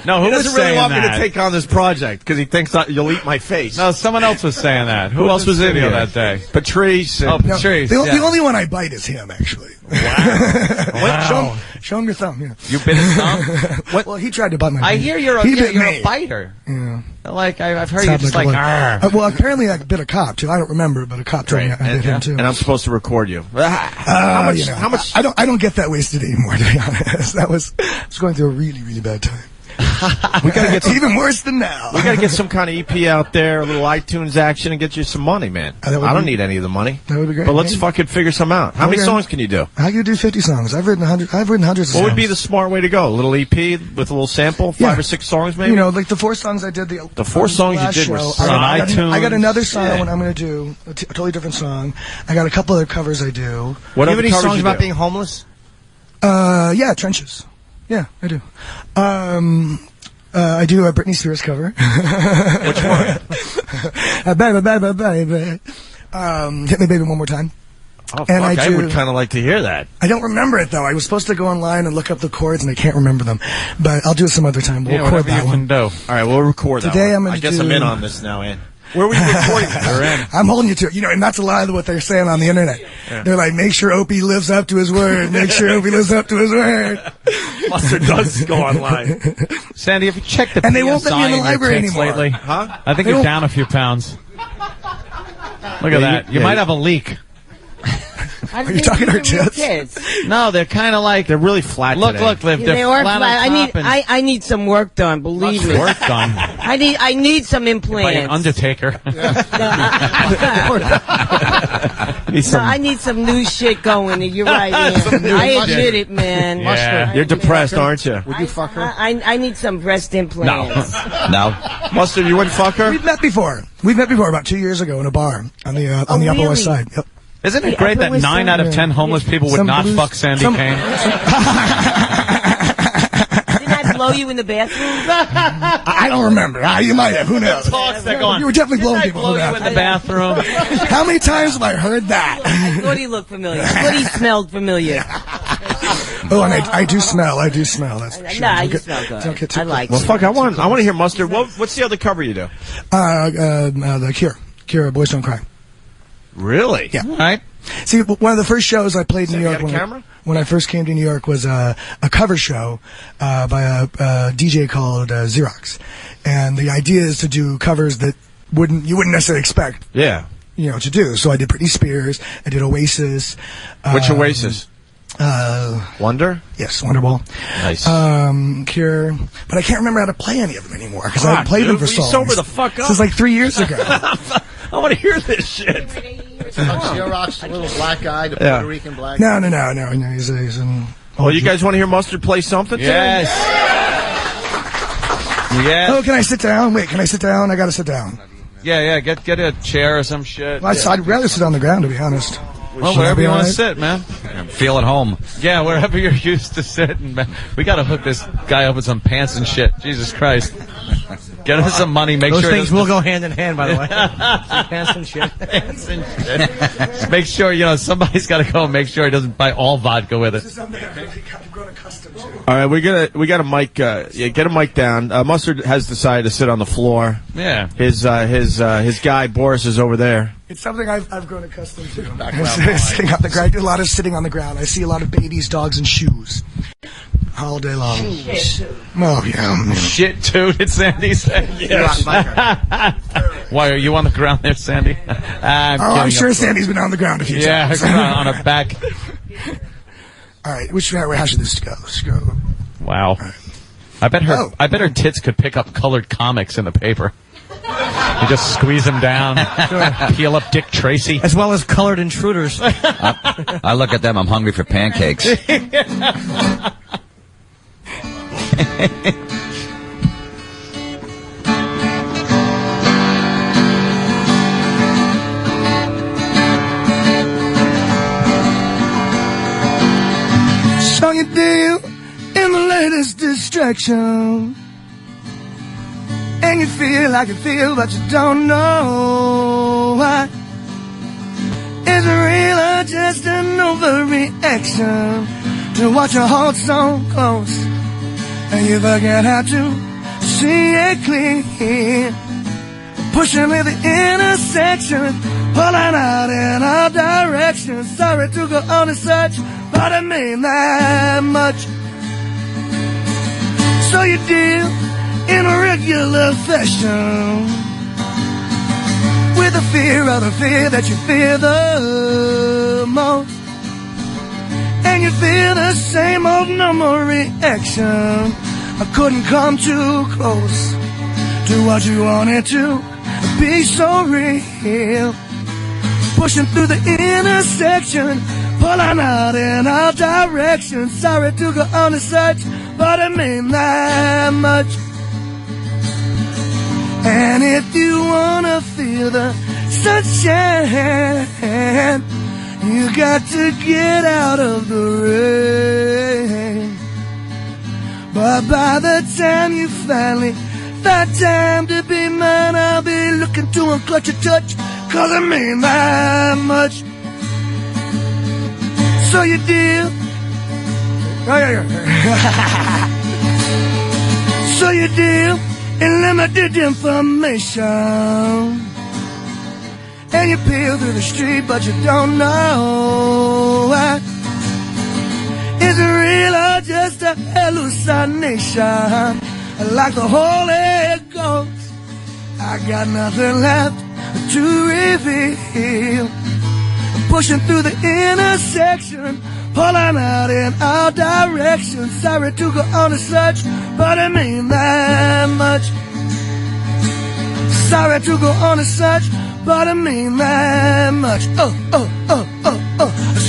[SPEAKER 4] No,
[SPEAKER 3] he doesn't really want
[SPEAKER 4] that?
[SPEAKER 3] me to take on this project because he thinks you'll eat my face.
[SPEAKER 4] No, someone else was saying that. Who else was in here that day?
[SPEAKER 3] Patrice.
[SPEAKER 4] Patrice.
[SPEAKER 2] The only one I bite is him, actually.
[SPEAKER 4] Wow.
[SPEAKER 2] Show him your thumb. Yeah.
[SPEAKER 4] You bit his thumb?
[SPEAKER 2] Well, he tried to bite my.
[SPEAKER 4] I hear you're a biter.
[SPEAKER 2] Yeah.
[SPEAKER 4] Like I've heard you just like.
[SPEAKER 2] Well, apparently I bit a cop too. I don't remember, but a cop told me I bit him too.
[SPEAKER 3] And I'm supposed to record you.
[SPEAKER 2] How much? I don't get that wasted anymore. To be honest, I was going through a really, really bad time.
[SPEAKER 3] We gotta get
[SPEAKER 2] even worse than now.
[SPEAKER 3] We gotta get some kind of EP out there, a little iTunes action, and get you some money, man. I don't need any of the money.
[SPEAKER 2] That would be great.
[SPEAKER 3] But let's fucking figure some out. How many songs can you do?
[SPEAKER 2] I can do 50 songs. I've written hundreds of songs.
[SPEAKER 3] What would be the smart way to go? A little EP with a little sample, 5 or 6 songs, maybe.
[SPEAKER 2] Like the 4 songs I did. The
[SPEAKER 3] 4 songs you did were
[SPEAKER 2] on
[SPEAKER 3] iTunes.
[SPEAKER 2] I got another song when I'm going to do a totally different song. I got a couple other covers I do.
[SPEAKER 5] What do you have any songs about being homeless?
[SPEAKER 2] Yeah, Trenches. Yeah, I do. I do a Britney Spears cover.
[SPEAKER 3] Which one?
[SPEAKER 2] Baby. Hit Me Baby One More Time.
[SPEAKER 3] Oh, fuck, I would kind of like to hear that.
[SPEAKER 2] I don't remember it, though. I was supposed to go online and look up the chords, and I can't remember them. But I'll do it some other time. We'll record that one.
[SPEAKER 3] All right, we'll record that
[SPEAKER 2] Today
[SPEAKER 3] one.
[SPEAKER 2] I
[SPEAKER 3] guess I'm in on this now, Ann. Where were you recording that?
[SPEAKER 4] You're in.
[SPEAKER 2] I'm holding you to it. And that's a lot of what they're saying on the internet. Yeah. They're like, make sure Opie lives up to his word. Make sure Opie lives up to his word.
[SPEAKER 3] Mustard does go online.
[SPEAKER 4] Sandy, have you checked the
[SPEAKER 2] and they won't let me in the library anymore.
[SPEAKER 4] Lately?
[SPEAKER 3] Huh?
[SPEAKER 4] I think you're down a few pounds. Look at that. You might have a leak.
[SPEAKER 2] Are you talking to her tits?
[SPEAKER 4] No, they're kind of like...
[SPEAKER 3] They're really flat
[SPEAKER 4] Look,
[SPEAKER 3] today.
[SPEAKER 4] Liv,
[SPEAKER 16] Yeah,
[SPEAKER 4] they're
[SPEAKER 16] they are
[SPEAKER 4] flat.
[SPEAKER 16] I need some work done, believe me.
[SPEAKER 4] Work done?
[SPEAKER 16] I need some implants.
[SPEAKER 4] By an undertaker.
[SPEAKER 16] I need some new shit going. You're right, man. I admit it, man.
[SPEAKER 3] Yeah. You're depressed, aren't you?
[SPEAKER 2] Would you fuck her?
[SPEAKER 16] I need some breast implants.
[SPEAKER 3] No. Mustard, you wouldn't fuck her?
[SPEAKER 2] We've met before. About 2 years ago in a bar on the Upper West Side. Yep.
[SPEAKER 4] Isn't it great that 9 out of 10 homeless people would not fuck Sandy Kane?
[SPEAKER 16] Didn't I blow you in the bathroom?
[SPEAKER 2] I don't remember. You might have. Who knows? You were definitely blowing people
[SPEAKER 4] blow you in the bathroom.
[SPEAKER 2] How many times have I heard that?
[SPEAKER 16] I thought he looked familiar. I thought he smelled familiar.
[SPEAKER 2] Oh, and I do smell. That's for sure.
[SPEAKER 16] Nah, you smell good.
[SPEAKER 2] Don't get too
[SPEAKER 16] I like
[SPEAKER 3] Well,
[SPEAKER 16] it.
[SPEAKER 3] fuck, I want to hear Mustard. What's the other cover you do?
[SPEAKER 2] The Cure, Boys Don't Cry.
[SPEAKER 3] Really?
[SPEAKER 2] Yeah.
[SPEAKER 4] All right.
[SPEAKER 2] See, one of the first shows I played in New York when I first came to New York was a cover show by a DJ called Xerox, and the idea is to do covers that you wouldn't necessarily expect.
[SPEAKER 3] Yeah.
[SPEAKER 2] To do. So I did Britney Spears. I did Oasis.
[SPEAKER 3] Which Oasis? Wonder?
[SPEAKER 2] Yes, Wonderwall.
[SPEAKER 3] Nice.
[SPEAKER 2] Cure. But I can't remember how to play any of them anymore because I haven't played them for so long.
[SPEAKER 3] Sober the fuck up.
[SPEAKER 2] This is like 3 years ago.
[SPEAKER 3] I want to hear this shit.
[SPEAKER 10] Xerox, little black guy, the Puerto Rican black guy.
[SPEAKER 2] No. He's an...
[SPEAKER 3] Well, you guys want to hear Mustard play something?
[SPEAKER 4] Yes. Yes.
[SPEAKER 2] Oh, can I sit down? Wait, can I sit down? I gotta sit down.
[SPEAKER 4] Yeah. Get a chair or some shit.
[SPEAKER 2] Well, I'd rather sit on the ground, to be honest.
[SPEAKER 4] Well, wherever you want to sit, man.
[SPEAKER 22] Feel at home.
[SPEAKER 4] Yeah, wherever you're used to sitting, man. We got to hook this guy up with some pants and shit. Jesus Christ. Get us some money. Make
[SPEAKER 5] Those
[SPEAKER 4] sure
[SPEAKER 5] things will go hand in hand, by the way. Pants and shit.
[SPEAKER 4] Pants and shit. Just make sure, somebody's got to go and make sure he doesn't buy all vodka with it.
[SPEAKER 2] This is something I've grown accustomed to.
[SPEAKER 3] All right, we got a mic. Get a mic down. Mustard has decided to sit on the floor.
[SPEAKER 4] Yeah.
[SPEAKER 3] His guy Boris is over there.
[SPEAKER 2] It's something I've grown accustomed to. Sitting on the ground. I do a lot of sitting on the ground. I see a lot of babies, dogs, and shoes all day long. Oh yeah.
[SPEAKER 4] Shit, too, did Sandy say? Yes. Why are you on the ground there, Sandy?
[SPEAKER 2] I'm sure Sandy's been on the ground a few times.
[SPEAKER 4] Yeah, on her back.
[SPEAKER 2] All right, how should this go? Let's go.
[SPEAKER 4] Wow. Right. I bet her tits could pick up colored comics in the paper. You just squeeze them down, peel up Dick Tracy.
[SPEAKER 5] As well as colored intruders.
[SPEAKER 22] I look at them, I'm hungry for pancakes.
[SPEAKER 2] So you deal in the latest distraction, and you feel like you feel, but you don't know why. Is it real or just an overreaction to watch a hold so close, and you forget how to see it clear? Pushing me the intersection, pulling out in all directions. Sorry to go on a search, but I mean that much. So you deal in a regular fashion with the fear of the fear that you fear the most, and you feel the same old normal reaction. I couldn't come too close to what you wanted to be so real. Pushing through the intersection, pulling out in all directions. Sorry to go on a search, but I mean that much. And if you wanna feel the sunshine, you got to get out of the rain. But by the time you finally find time to be mine, I'll be looking to unclutch your touch, 'cause I mean that much. So you deal. So you deal in limited information, and you peel through the street, but you don't know why. Is it real or just a hallucination? Like the Holy Ghost, I got nothing left to reveal. Pushing through the intersection, pulling out in all directions. Sorry to go on a search, but I mean that much. Sorry to go on a search, but I mean that much.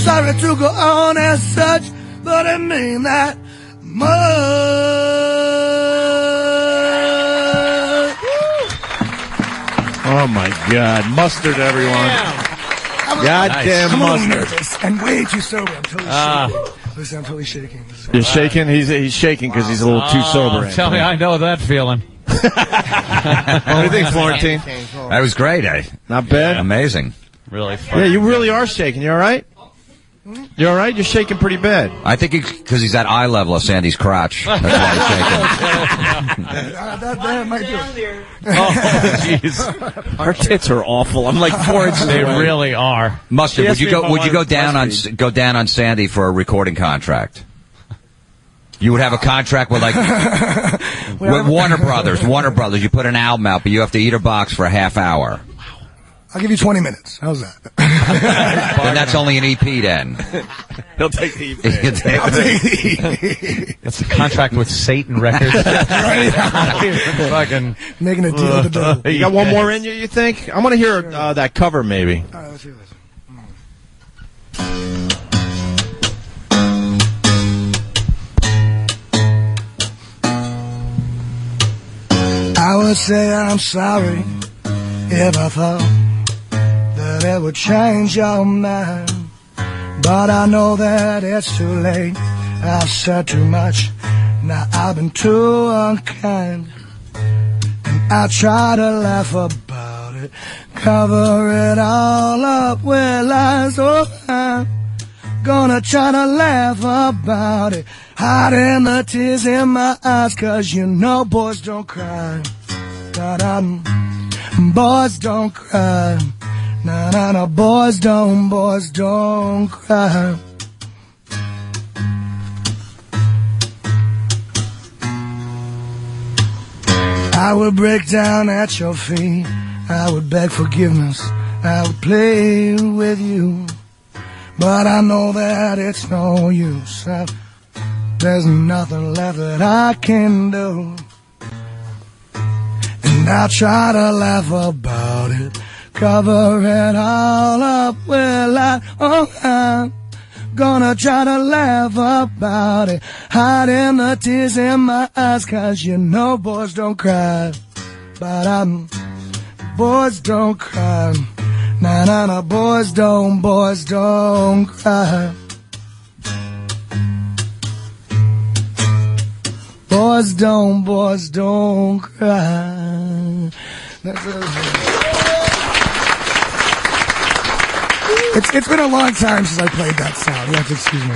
[SPEAKER 2] Sorry to go on a search, but I mean that much.
[SPEAKER 3] Oh my God, Mustard, everyone! Goddamn Mustard!
[SPEAKER 2] And way too sober. I'm totally shaking. Listen, I'm totally shaking.
[SPEAKER 3] You're shaking? He's shaking because he's a little too sober.
[SPEAKER 4] Tell me, I know that feeling.
[SPEAKER 3] What do you think, Florentine?
[SPEAKER 22] That was great.
[SPEAKER 3] Not bad.
[SPEAKER 22] Amazing.
[SPEAKER 4] Really fun.
[SPEAKER 3] Yeah, you really are shaking. You all right? You all right? You're shaking pretty bad.
[SPEAKER 22] I think because he's at eye level of Sandy's crotch. That's why he's shaking.
[SPEAKER 2] That might do it.
[SPEAKER 3] Oh, jeez. Her tits are awful. I'm like 4 inches
[SPEAKER 4] They
[SPEAKER 3] away.
[SPEAKER 4] really are.
[SPEAKER 22] Mustard, would you go down on Sandy for a recording contract? You would have a contract with with Warner Brothers. You put an album out, but you have to eat a box for a half hour.
[SPEAKER 2] I'll give you 20 minutes. How's that?
[SPEAKER 22] Then that's only an EP then.
[SPEAKER 3] He'll take the EP.
[SPEAKER 2] I'll take the EP.
[SPEAKER 4] That's a contract with Satan Records. Fucking
[SPEAKER 2] making a deal with the devil.
[SPEAKER 3] You got one more in you think? I want to hear that cover, maybe.
[SPEAKER 2] All right, let's hear this. I would say I'm sorry if I thought that it would change your mind, but I know that it's too late. I've said too much, now I've been too unkind, and I try to laugh about it, cover it all up with lies. Oh, I'm gonna try to laugh about it, hiding the tears in my eyes, 'cause you know boys don't cry. Boys don't cry. No, boys don't cry. I would break down at your feet, I would beg forgiveness, I would play with you, but I know that it's no use. There's nothing left that I can do, and I try to laugh about it, cover it all up with lies. Oh, I'm gonna try to laugh about it, hiding the tears in my eyes, 'cause you know boys don't cry, but boys don't cry. No, boys don't cry. Boys don't cry. It's been a long time since I played that sound. You have to excuse me.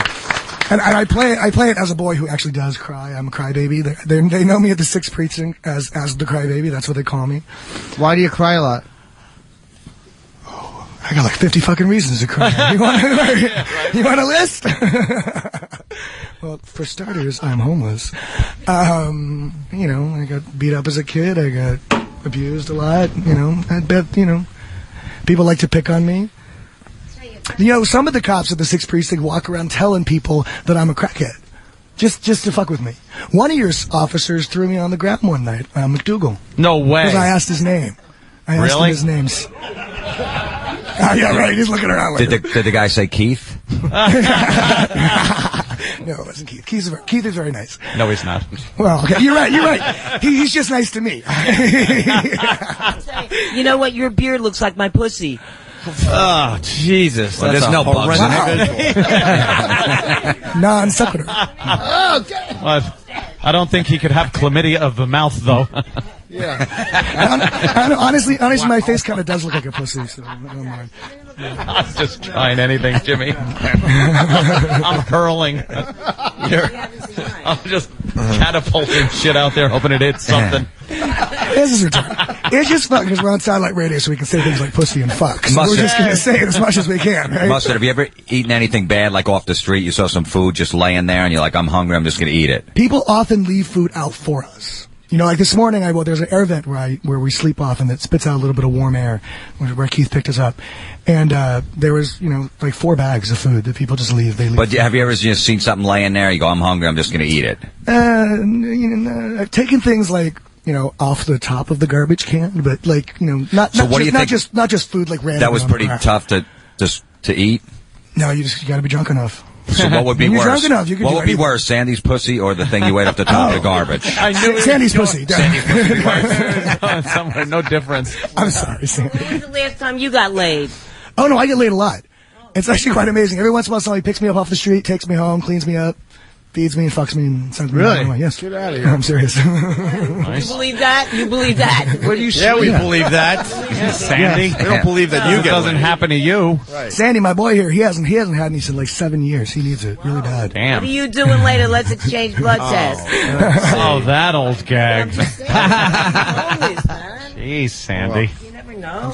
[SPEAKER 2] And I play it as a boy who actually does cry. I'm a crybaby. They know me at the 6th Precinct as the crybaby. That's what they call me.
[SPEAKER 5] Why do you cry a lot?
[SPEAKER 2] Oh, I got like 50 fucking reasons to cry. You want a list? Well, for starters, I'm homeless. I got beat up as a kid. I got abused a lot. I bet, people like to pick on me. Some of the cops at the 6th Precinct walk around telling people that I'm a crackhead. Just to fuck with me. One of your officers threw me on the ground one night, McDougal.
[SPEAKER 4] No way.
[SPEAKER 2] Because I asked his name. I asked him his names. Yeah, right. He's looking around like
[SPEAKER 22] Did the guy say Keith?
[SPEAKER 2] No, it wasn't Keith. Keith is very nice.
[SPEAKER 4] No, he's not.
[SPEAKER 2] Well, okay, you're right. He's just nice to me.
[SPEAKER 16] You know what? Your beard looks like my pussy.
[SPEAKER 3] Oh, Jesus.
[SPEAKER 22] Well, there's no bugs in it.
[SPEAKER 2] Non sequitur.
[SPEAKER 4] Okay. I don't think he could have chlamydia of the mouth, though.
[SPEAKER 2] Yeah. Honestly, my face kind of does look like a pussy, so I don't mind.
[SPEAKER 4] I'm just trying anything, Jimmy. I'm hurling. I'm just catapulting shit out there, hoping it hits something.
[SPEAKER 2] This is retarded. It's just fun because we're on satellite radio, so we can say things like pussy and fuck. So we're just going to say it as much as we can, right?
[SPEAKER 22] Mustard, have you ever eaten anything bad, like off the street? You saw some food just laying there, and you're like, I'm hungry, I'm just going to eat it.
[SPEAKER 2] People often leave food out for us. Like this morning, there's an air vent where we sleep off, and it spits out a little bit of warm air, where Keith picked us up. And there was, like 4 bags of food that people just leave. They leave.
[SPEAKER 22] But have you ever just seen something laying there, you go, I'm hungry, I'm just going to eat it?
[SPEAKER 2] I've taken things like, off the top of the garbage can, but not just food like random.
[SPEAKER 22] That was pretty tough to eat?
[SPEAKER 2] No, you got to be drunk enough.
[SPEAKER 22] So what would be worse?
[SPEAKER 2] Drunk enough, you could
[SPEAKER 22] what would be worse, Sandy's pussy or the thing you ate off the top of the garbage?
[SPEAKER 2] I knew Sandy's pussy.
[SPEAKER 22] Sandy's pussy would be worse.
[SPEAKER 4] Somewhere, no difference.
[SPEAKER 2] I'm sorry, Sandy.
[SPEAKER 16] When was the last time you got laid?
[SPEAKER 2] Oh, no, I get laid a lot. It's actually quite amazing. Every once in a while, somebody picks me up off the street, takes me home, cleans me up. feeds me and fucks me and sends me
[SPEAKER 1] Really?
[SPEAKER 2] away. Yes.
[SPEAKER 10] Get out of here.
[SPEAKER 2] I'm serious.
[SPEAKER 16] You believe that? You believe that?
[SPEAKER 10] Where do you
[SPEAKER 3] Yeah, we believe that.
[SPEAKER 4] Sandy.
[SPEAKER 3] We don't believe that you
[SPEAKER 4] It
[SPEAKER 3] get
[SPEAKER 4] doesn't
[SPEAKER 3] laid.
[SPEAKER 4] happen to you.
[SPEAKER 3] Right.
[SPEAKER 2] Sandy, my boy here, he hasn't had any since like 7 years. He needs it really bad.
[SPEAKER 16] What are
[SPEAKER 4] Damn.
[SPEAKER 16] you doing later? Let's exchange blood tests.
[SPEAKER 4] Oh, that old gag.
[SPEAKER 16] Always, man.
[SPEAKER 4] Jeez, Sandy.
[SPEAKER 16] You never know.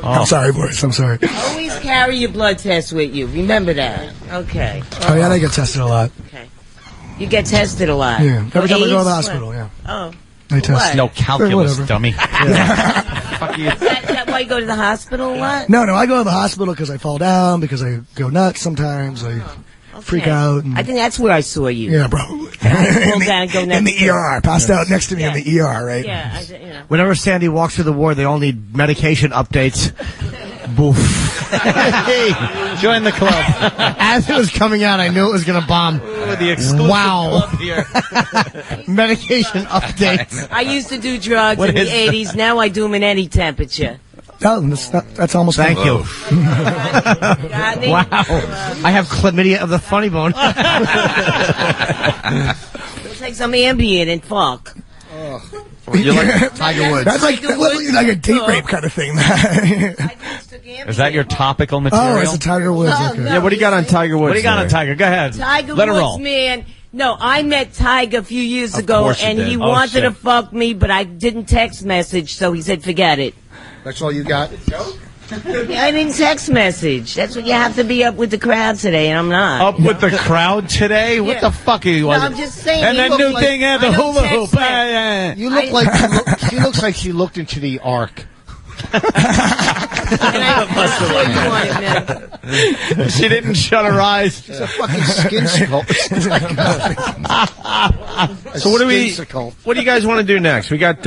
[SPEAKER 2] I'm sorry, boys. I'm sorry.
[SPEAKER 16] Always carry your blood test with you. Remember that. Okay.
[SPEAKER 2] Oh, yeah, they get tested a lot.
[SPEAKER 16] Okay. You get tested a lot.
[SPEAKER 2] Yeah. Every time I go to the
[SPEAKER 16] AIDS?
[SPEAKER 2] hospital, yeah.
[SPEAKER 16] Oh.
[SPEAKER 2] They test.
[SPEAKER 16] What?
[SPEAKER 4] No calculus,
[SPEAKER 2] Whatever.
[SPEAKER 4] dummy.
[SPEAKER 16] Is that why you go to the hospital a lot?
[SPEAKER 2] No, I go to the hospital because I fall down, because I go nuts sometimes. I freak out. And,
[SPEAKER 16] I think that's where I saw you.
[SPEAKER 2] yeah, bro.
[SPEAKER 16] Pull down and go
[SPEAKER 2] In
[SPEAKER 16] next
[SPEAKER 2] the
[SPEAKER 16] to
[SPEAKER 2] ER. Passed out next to me in the ER, right?
[SPEAKER 16] Yeah,
[SPEAKER 5] Whenever Sandy walks through the ward, they all need medication updates. Boof.
[SPEAKER 1] Hey, join the club.
[SPEAKER 5] As it was coming out, I knew it was going to bomb.
[SPEAKER 1] The exclusive club here.
[SPEAKER 5] Medication updates.
[SPEAKER 16] I used to do drugs
[SPEAKER 5] What
[SPEAKER 16] in the
[SPEAKER 5] is
[SPEAKER 16] 80s. Now I do them in any temperature.
[SPEAKER 2] Oh, that's almost.
[SPEAKER 5] Thank you.
[SPEAKER 16] Got me?
[SPEAKER 5] Wow. I have chlamydia of the funny bone.
[SPEAKER 16] Looks like some Ambien and fuck.
[SPEAKER 2] You
[SPEAKER 5] like Tiger Woods.
[SPEAKER 2] That's like a date rape kind of thing.
[SPEAKER 4] Is that your topical material?
[SPEAKER 2] Oh, it's a Tiger Woods.
[SPEAKER 16] Oh,
[SPEAKER 2] okay.
[SPEAKER 16] no.
[SPEAKER 3] Yeah, what do you got on Tiger Woods?
[SPEAKER 4] What do you got on Tiger? Go ahead.
[SPEAKER 16] Tiger
[SPEAKER 4] Let her
[SPEAKER 16] Woods,
[SPEAKER 4] roll.
[SPEAKER 16] man. No, I met Tiger a few years ago,
[SPEAKER 3] course you
[SPEAKER 16] and
[SPEAKER 3] did.
[SPEAKER 16] he
[SPEAKER 3] Oh,
[SPEAKER 16] wanted
[SPEAKER 3] shit.
[SPEAKER 16] to fuck me, but I didn't text message, so he said, forget it.
[SPEAKER 10] That's all you got?
[SPEAKER 16] Yeah, I didn't text message. That's what you have to be up with the crowd today, and I'm not.
[SPEAKER 4] Up with the crowd today? What
[SPEAKER 16] Yeah.
[SPEAKER 4] the fuck are you?
[SPEAKER 16] No, I'm just saying.
[SPEAKER 4] And
[SPEAKER 16] you
[SPEAKER 4] that
[SPEAKER 16] look
[SPEAKER 4] new
[SPEAKER 16] like-
[SPEAKER 4] thing had the
[SPEAKER 16] I don't
[SPEAKER 4] hula
[SPEAKER 16] text
[SPEAKER 4] hoop.
[SPEAKER 16] back.
[SPEAKER 10] You look like she looks like she looked into the ark.
[SPEAKER 3] She didn't shut her eyes.
[SPEAKER 10] She's a fucking skin sculpt.
[SPEAKER 3] So what do you guys want to do next? We got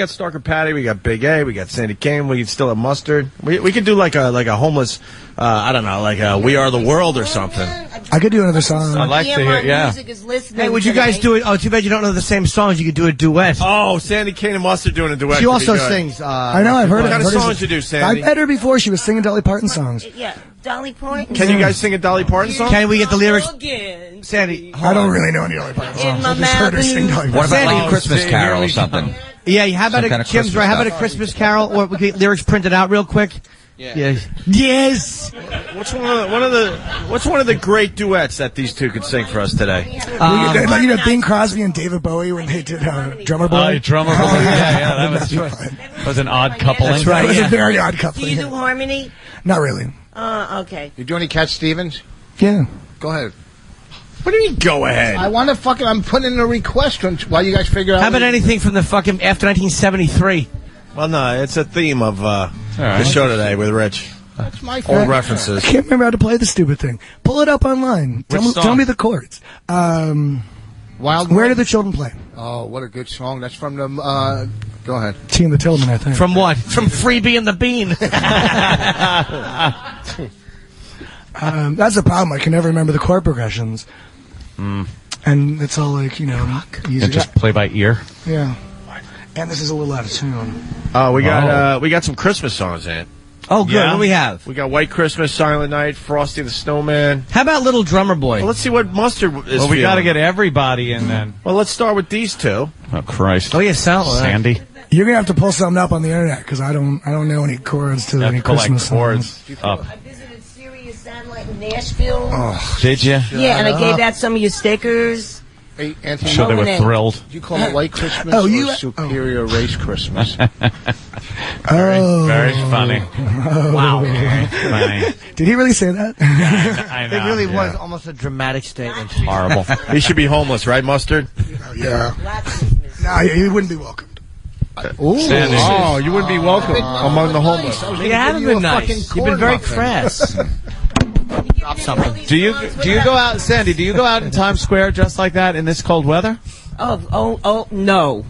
[SPEAKER 3] Stalker Patty, we got Big A, we got Sandy Kane, we still have Mustard. We could do like a homeless, I don't know, like a We Are the World or something.
[SPEAKER 2] I could do another song.
[SPEAKER 4] I'd like to hear, yeah.
[SPEAKER 5] Hey, would you guys do it? Oh, too bad you don't know the same songs. You could do a duet.
[SPEAKER 3] Oh, Sandy Kane and Mustard doing a duet.
[SPEAKER 5] She
[SPEAKER 3] could be
[SPEAKER 5] also
[SPEAKER 3] good.
[SPEAKER 5] sings.
[SPEAKER 2] I know, I've heard it.
[SPEAKER 3] What kind of
[SPEAKER 2] I've heard
[SPEAKER 3] songs you do, Sandy?
[SPEAKER 2] I met her before. She was singing Dolly Parton songs.
[SPEAKER 16] Yeah, Dolly Parton.
[SPEAKER 3] Can you guys sing a Dolly Parton song?
[SPEAKER 5] Can we get the lyrics?
[SPEAKER 16] Again.
[SPEAKER 5] Sandy,
[SPEAKER 2] I don't really know any Dolly Parton songs. I just heard her sing Dolly Parton.
[SPEAKER 22] What about like
[SPEAKER 5] Sandy.
[SPEAKER 22] a Christmas Carol or something?
[SPEAKER 5] Yeah, how about
[SPEAKER 22] Some kind
[SPEAKER 5] a
[SPEAKER 22] of
[SPEAKER 5] Kim's
[SPEAKER 22] Christmas
[SPEAKER 5] right? How about a
[SPEAKER 22] stuff.
[SPEAKER 5] Christmas Carol? Or we get lyrics printed out real quick. Yeah. Yes.
[SPEAKER 3] What's one of the great duets that these two could sing for us today?
[SPEAKER 2] Like, Bing Crosby and David Bowie when they did Drummer Boy.
[SPEAKER 4] Drummer Boy. Yeah, that was an odd coupling.
[SPEAKER 2] That's right. It was a very odd coupling.
[SPEAKER 16] Do you do harmony?
[SPEAKER 2] Not really.
[SPEAKER 16] Okay.
[SPEAKER 10] You do any Cat Stevens?
[SPEAKER 2] Yeah.
[SPEAKER 10] Go ahead.
[SPEAKER 3] What do you mean, go ahead?
[SPEAKER 10] I want to I'm putting in a request while you guys figure out.
[SPEAKER 5] How about anything from the fucking after 1973?
[SPEAKER 3] Well, no, it's a theme of the show today with Rich.
[SPEAKER 10] That's my
[SPEAKER 3] Old
[SPEAKER 10] favorite.
[SPEAKER 3] references.
[SPEAKER 2] I can't remember how to play the stupid thing. Pull it up online. Tell me the chords.
[SPEAKER 10] Wild
[SPEAKER 2] Where do the children play?
[SPEAKER 10] Oh, what a good song. That's from the. Go ahead.
[SPEAKER 2] T and the Tillman, I think.
[SPEAKER 5] From what? From Freebie and the Bean.
[SPEAKER 2] That's the problem. I can never remember the chord progressions. And it's all like, easy.
[SPEAKER 4] And just play by ear.
[SPEAKER 2] Yeah. And this is a little out of tune.
[SPEAKER 3] Oh, we got some Christmas songs in it.
[SPEAKER 5] Oh, good. What do we have?
[SPEAKER 3] We got White Christmas, Silent Night, Frosty the Snowman.
[SPEAKER 5] How about Little Drummer Boy?
[SPEAKER 3] Well, let's see what Mustard is
[SPEAKER 4] Well, we got to
[SPEAKER 3] feeling.
[SPEAKER 4] get everybody in then.
[SPEAKER 3] Well, let's start with these two.
[SPEAKER 4] Oh, Christ.
[SPEAKER 5] Oh, yeah,
[SPEAKER 4] Sandy.
[SPEAKER 2] You're gonna have to pull something up on the internet because I don't know any chords to any Christmas songs.
[SPEAKER 4] Up.
[SPEAKER 16] I visited Sirius Satellite in Nashville.
[SPEAKER 2] Oh,
[SPEAKER 4] did you?
[SPEAKER 16] Yeah, and I gave out some of your stickers.
[SPEAKER 10] Hey,
[SPEAKER 4] I'm
[SPEAKER 10] Anthony,
[SPEAKER 4] sure they were thrilled.
[SPEAKER 10] Do you call it White Christmas
[SPEAKER 2] Oh,
[SPEAKER 10] or Superior Race Christmas?
[SPEAKER 4] Very funny.
[SPEAKER 5] Wow.
[SPEAKER 4] Funny.
[SPEAKER 2] Did he really say that?
[SPEAKER 4] I know.
[SPEAKER 5] It really was almost a dramatic statement.
[SPEAKER 3] Horrible. He should be homeless, right, Mustard?
[SPEAKER 2] Yeah. No, he wouldn't be welcomed.
[SPEAKER 4] Sandy.
[SPEAKER 3] Oh, you wouldn't be welcome among the homeless.
[SPEAKER 5] You haven't been nice. You've been very crass. Drop something.
[SPEAKER 4] Do you go out, Sandy? Do you go out in Times Square just like that in this cold weather?
[SPEAKER 16] Oh, no.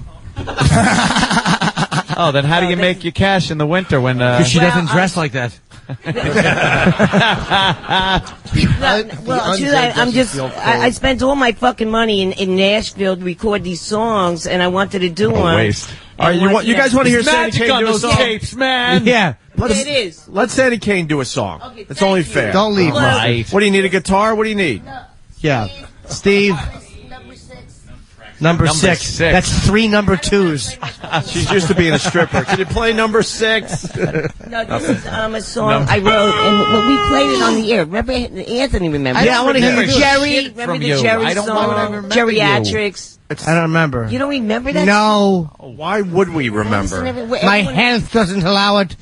[SPEAKER 4] Oh, then how do you make your cash in the winter when?
[SPEAKER 5] Because she doesn't dress like that.
[SPEAKER 16] I spent all my fucking money in Nashville to record these songs, and I wanted to do one.
[SPEAKER 4] Waste.
[SPEAKER 3] All right, you guys want to hear Sandy
[SPEAKER 4] Magic
[SPEAKER 3] Kane
[SPEAKER 4] on
[SPEAKER 3] do a
[SPEAKER 4] those
[SPEAKER 3] song?
[SPEAKER 4] tapes, man.
[SPEAKER 5] Yeah.
[SPEAKER 16] It is.
[SPEAKER 3] Let Sandy Kane do a song.
[SPEAKER 16] Okay,
[SPEAKER 3] it's only
[SPEAKER 16] thank you.
[SPEAKER 3] fair.
[SPEAKER 10] Don't leave.
[SPEAKER 4] Right.
[SPEAKER 3] What do you need? A guitar? What do you need?
[SPEAKER 5] Yeah. Steve. Number six. That's 3 number 2s.
[SPEAKER 3] She's used to being a stripper. Can you play number 6?
[SPEAKER 16] No, this is a song I wrote, and we played it on the air. Remember, Anthony remembers.
[SPEAKER 5] Yeah, I want to hear
[SPEAKER 16] Jerry. Remember the Jerry song? Geriatrics.
[SPEAKER 5] I don't remember.
[SPEAKER 16] You don't remember that?
[SPEAKER 5] No.
[SPEAKER 3] Why would we remember?
[SPEAKER 5] My health doesn't allow it.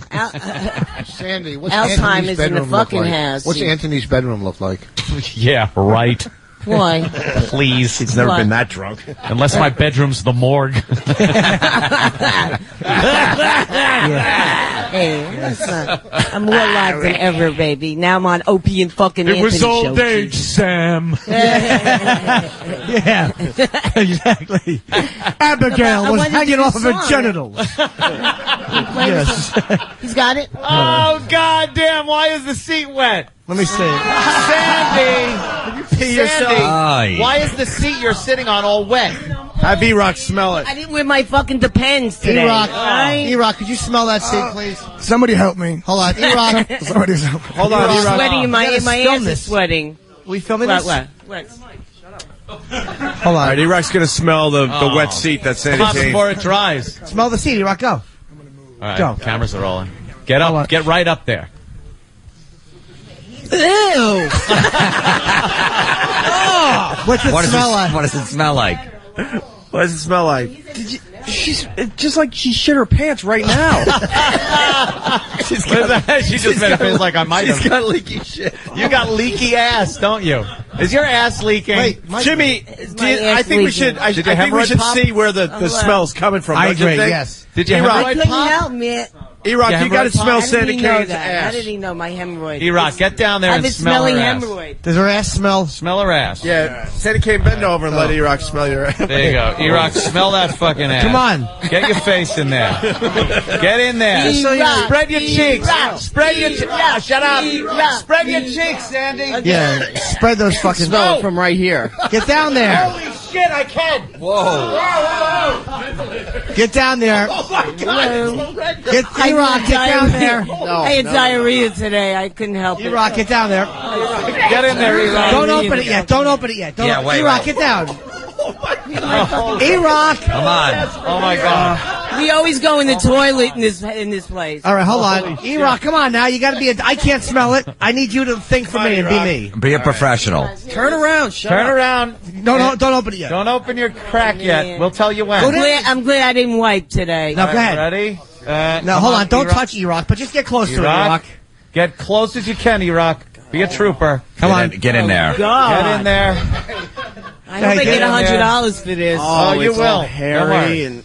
[SPEAKER 10] Sandy, what's
[SPEAKER 16] Alzheimer's
[SPEAKER 10] Anthony's
[SPEAKER 16] in the
[SPEAKER 10] bedroom look
[SPEAKER 16] fucking
[SPEAKER 10] like?
[SPEAKER 16] house.
[SPEAKER 10] What's Anthony's bedroom look like?
[SPEAKER 4] Yeah, right.
[SPEAKER 16] Why?
[SPEAKER 4] Please.
[SPEAKER 3] He's never been that drunk.
[SPEAKER 4] Unless my bedroom's the morgue.
[SPEAKER 16] Hey, listen, I'm more alive than ever, baby. Now I'm on Opie and fucking
[SPEAKER 4] It
[SPEAKER 16] Anthony
[SPEAKER 4] was old
[SPEAKER 16] Show.
[SPEAKER 4] age, Sam.
[SPEAKER 5] Yeah, exactly. Abigail was hanging off of her genitals. Yes.
[SPEAKER 16] He's got it?
[SPEAKER 3] Oh, goddamn, why is the seat wet?
[SPEAKER 5] Let me see.
[SPEAKER 3] Sandy! Did you pee yourself? Why is the seat you're sitting on all wet? Have E-Rock smell it.
[SPEAKER 16] I didn't wear my fucking Depends today.
[SPEAKER 5] E-Rock, could you smell that seat, please?
[SPEAKER 2] Somebody help me.
[SPEAKER 5] Hold on, E-Rock.
[SPEAKER 2] Somebody's help me.
[SPEAKER 3] Hold on,
[SPEAKER 16] I'm
[SPEAKER 3] E-Rock.
[SPEAKER 16] sweating in my ass is sweating.
[SPEAKER 5] We filming this?
[SPEAKER 16] What?
[SPEAKER 5] Hold
[SPEAKER 3] All
[SPEAKER 5] on.
[SPEAKER 3] right, E-Rock's going to smell the wet seat that Sandy
[SPEAKER 4] Come on
[SPEAKER 3] changed.
[SPEAKER 4] before it dries.
[SPEAKER 5] Smell the seat, E-Rock, go.
[SPEAKER 4] All right,
[SPEAKER 5] Go.
[SPEAKER 4] cameras are rolling. Get up. Get right up there.
[SPEAKER 16] Ew!
[SPEAKER 5] What's it smell like?
[SPEAKER 22] What does it smell like?
[SPEAKER 3] What does it smell like?
[SPEAKER 8] She's just like she shit her pants right now.
[SPEAKER 4] She just made a face like I might have.
[SPEAKER 8] She's got leaky shit.
[SPEAKER 4] You got leaky ass, don't you? Is your ass leaking?
[SPEAKER 5] Wait,
[SPEAKER 3] Jimmy,
[SPEAKER 16] my
[SPEAKER 3] I think we
[SPEAKER 16] ass
[SPEAKER 3] should. I
[SPEAKER 4] Did
[SPEAKER 3] think
[SPEAKER 4] your
[SPEAKER 3] we
[SPEAKER 4] hemorrhoid
[SPEAKER 3] should
[SPEAKER 4] pop?
[SPEAKER 3] see where the smell's coming from.
[SPEAKER 5] I
[SPEAKER 3] don't you
[SPEAKER 5] agree,
[SPEAKER 3] think?
[SPEAKER 5] yes.
[SPEAKER 4] Did you
[SPEAKER 16] I
[SPEAKER 4] hemorrhoid
[SPEAKER 16] couldn't
[SPEAKER 4] pop?
[SPEAKER 16] help me.
[SPEAKER 3] E-Rock,
[SPEAKER 4] Yeah,
[SPEAKER 3] you got to
[SPEAKER 4] hemorrhoid
[SPEAKER 3] smell
[SPEAKER 16] How did
[SPEAKER 3] Sandy
[SPEAKER 16] he know
[SPEAKER 3] Kane's
[SPEAKER 16] that? How
[SPEAKER 3] ass.
[SPEAKER 16] did he know my hemorrhoid?
[SPEAKER 4] E-Rock, get down there
[SPEAKER 16] I've
[SPEAKER 4] and
[SPEAKER 16] been
[SPEAKER 4] smell her
[SPEAKER 16] smelling
[SPEAKER 4] ass.
[SPEAKER 16] hemorrhoid.
[SPEAKER 5] Does her ass smell?
[SPEAKER 4] Smell her ass.
[SPEAKER 3] Yeah, Sandy Kane, bend over and let E-Rock smell your ass.
[SPEAKER 4] There you go. E-Rock, smell that fucking ass.
[SPEAKER 5] Come on.
[SPEAKER 4] Get your face in there. Get in there.
[SPEAKER 16] E-Rock,
[SPEAKER 4] Spread your cheeks.
[SPEAKER 16] E-Rock,
[SPEAKER 4] Spread your cheeks.
[SPEAKER 16] E-Rock,
[SPEAKER 4] Shut up.
[SPEAKER 16] E-Rock,
[SPEAKER 4] Spread your cheeks, Sandy.
[SPEAKER 5] Yeah, spread those fucking...
[SPEAKER 7] Smell it from right here.
[SPEAKER 5] Get down there.
[SPEAKER 3] Holy shit, I can.
[SPEAKER 22] Whoa.
[SPEAKER 5] Get down there.
[SPEAKER 3] Oh my God.
[SPEAKER 5] Get E-Rock, get down there.
[SPEAKER 16] I had diarrhea today. I couldn't help it.
[SPEAKER 5] E-Rock, get down there.
[SPEAKER 4] Get in there, E-Rock.
[SPEAKER 5] Don't open it yet. Don't open it yet. Don't
[SPEAKER 22] Yeah, wait,
[SPEAKER 5] E-Rock,
[SPEAKER 22] wait.
[SPEAKER 5] get down. E-Rock.
[SPEAKER 22] Come on.
[SPEAKER 4] Oh my God.
[SPEAKER 16] We always go in the toilet in this place.
[SPEAKER 5] All right, hold on. E-Rock, come on now. You got to be I can't smell it. I need you to think for me and be me.
[SPEAKER 22] Be a professional.
[SPEAKER 8] Turn around.
[SPEAKER 4] Turn around.
[SPEAKER 5] Don't open it yet.
[SPEAKER 4] Don't open your crack yet. We'll tell you when.
[SPEAKER 16] I'm glad I didn't wipe today.
[SPEAKER 5] Now, go ahead.
[SPEAKER 4] Ready?
[SPEAKER 5] Now, hold on. Don't touch E-Rock, but just get close to it, E-Rock.
[SPEAKER 4] Get close as you can, E-Rock. Be a trooper.
[SPEAKER 5] Come on.
[SPEAKER 22] Get in there.
[SPEAKER 16] God.
[SPEAKER 4] Get in there.
[SPEAKER 16] I hope I get $100 for this.
[SPEAKER 4] Oh, you will. Don't
[SPEAKER 8] hairy
[SPEAKER 4] worry.
[SPEAKER 8] and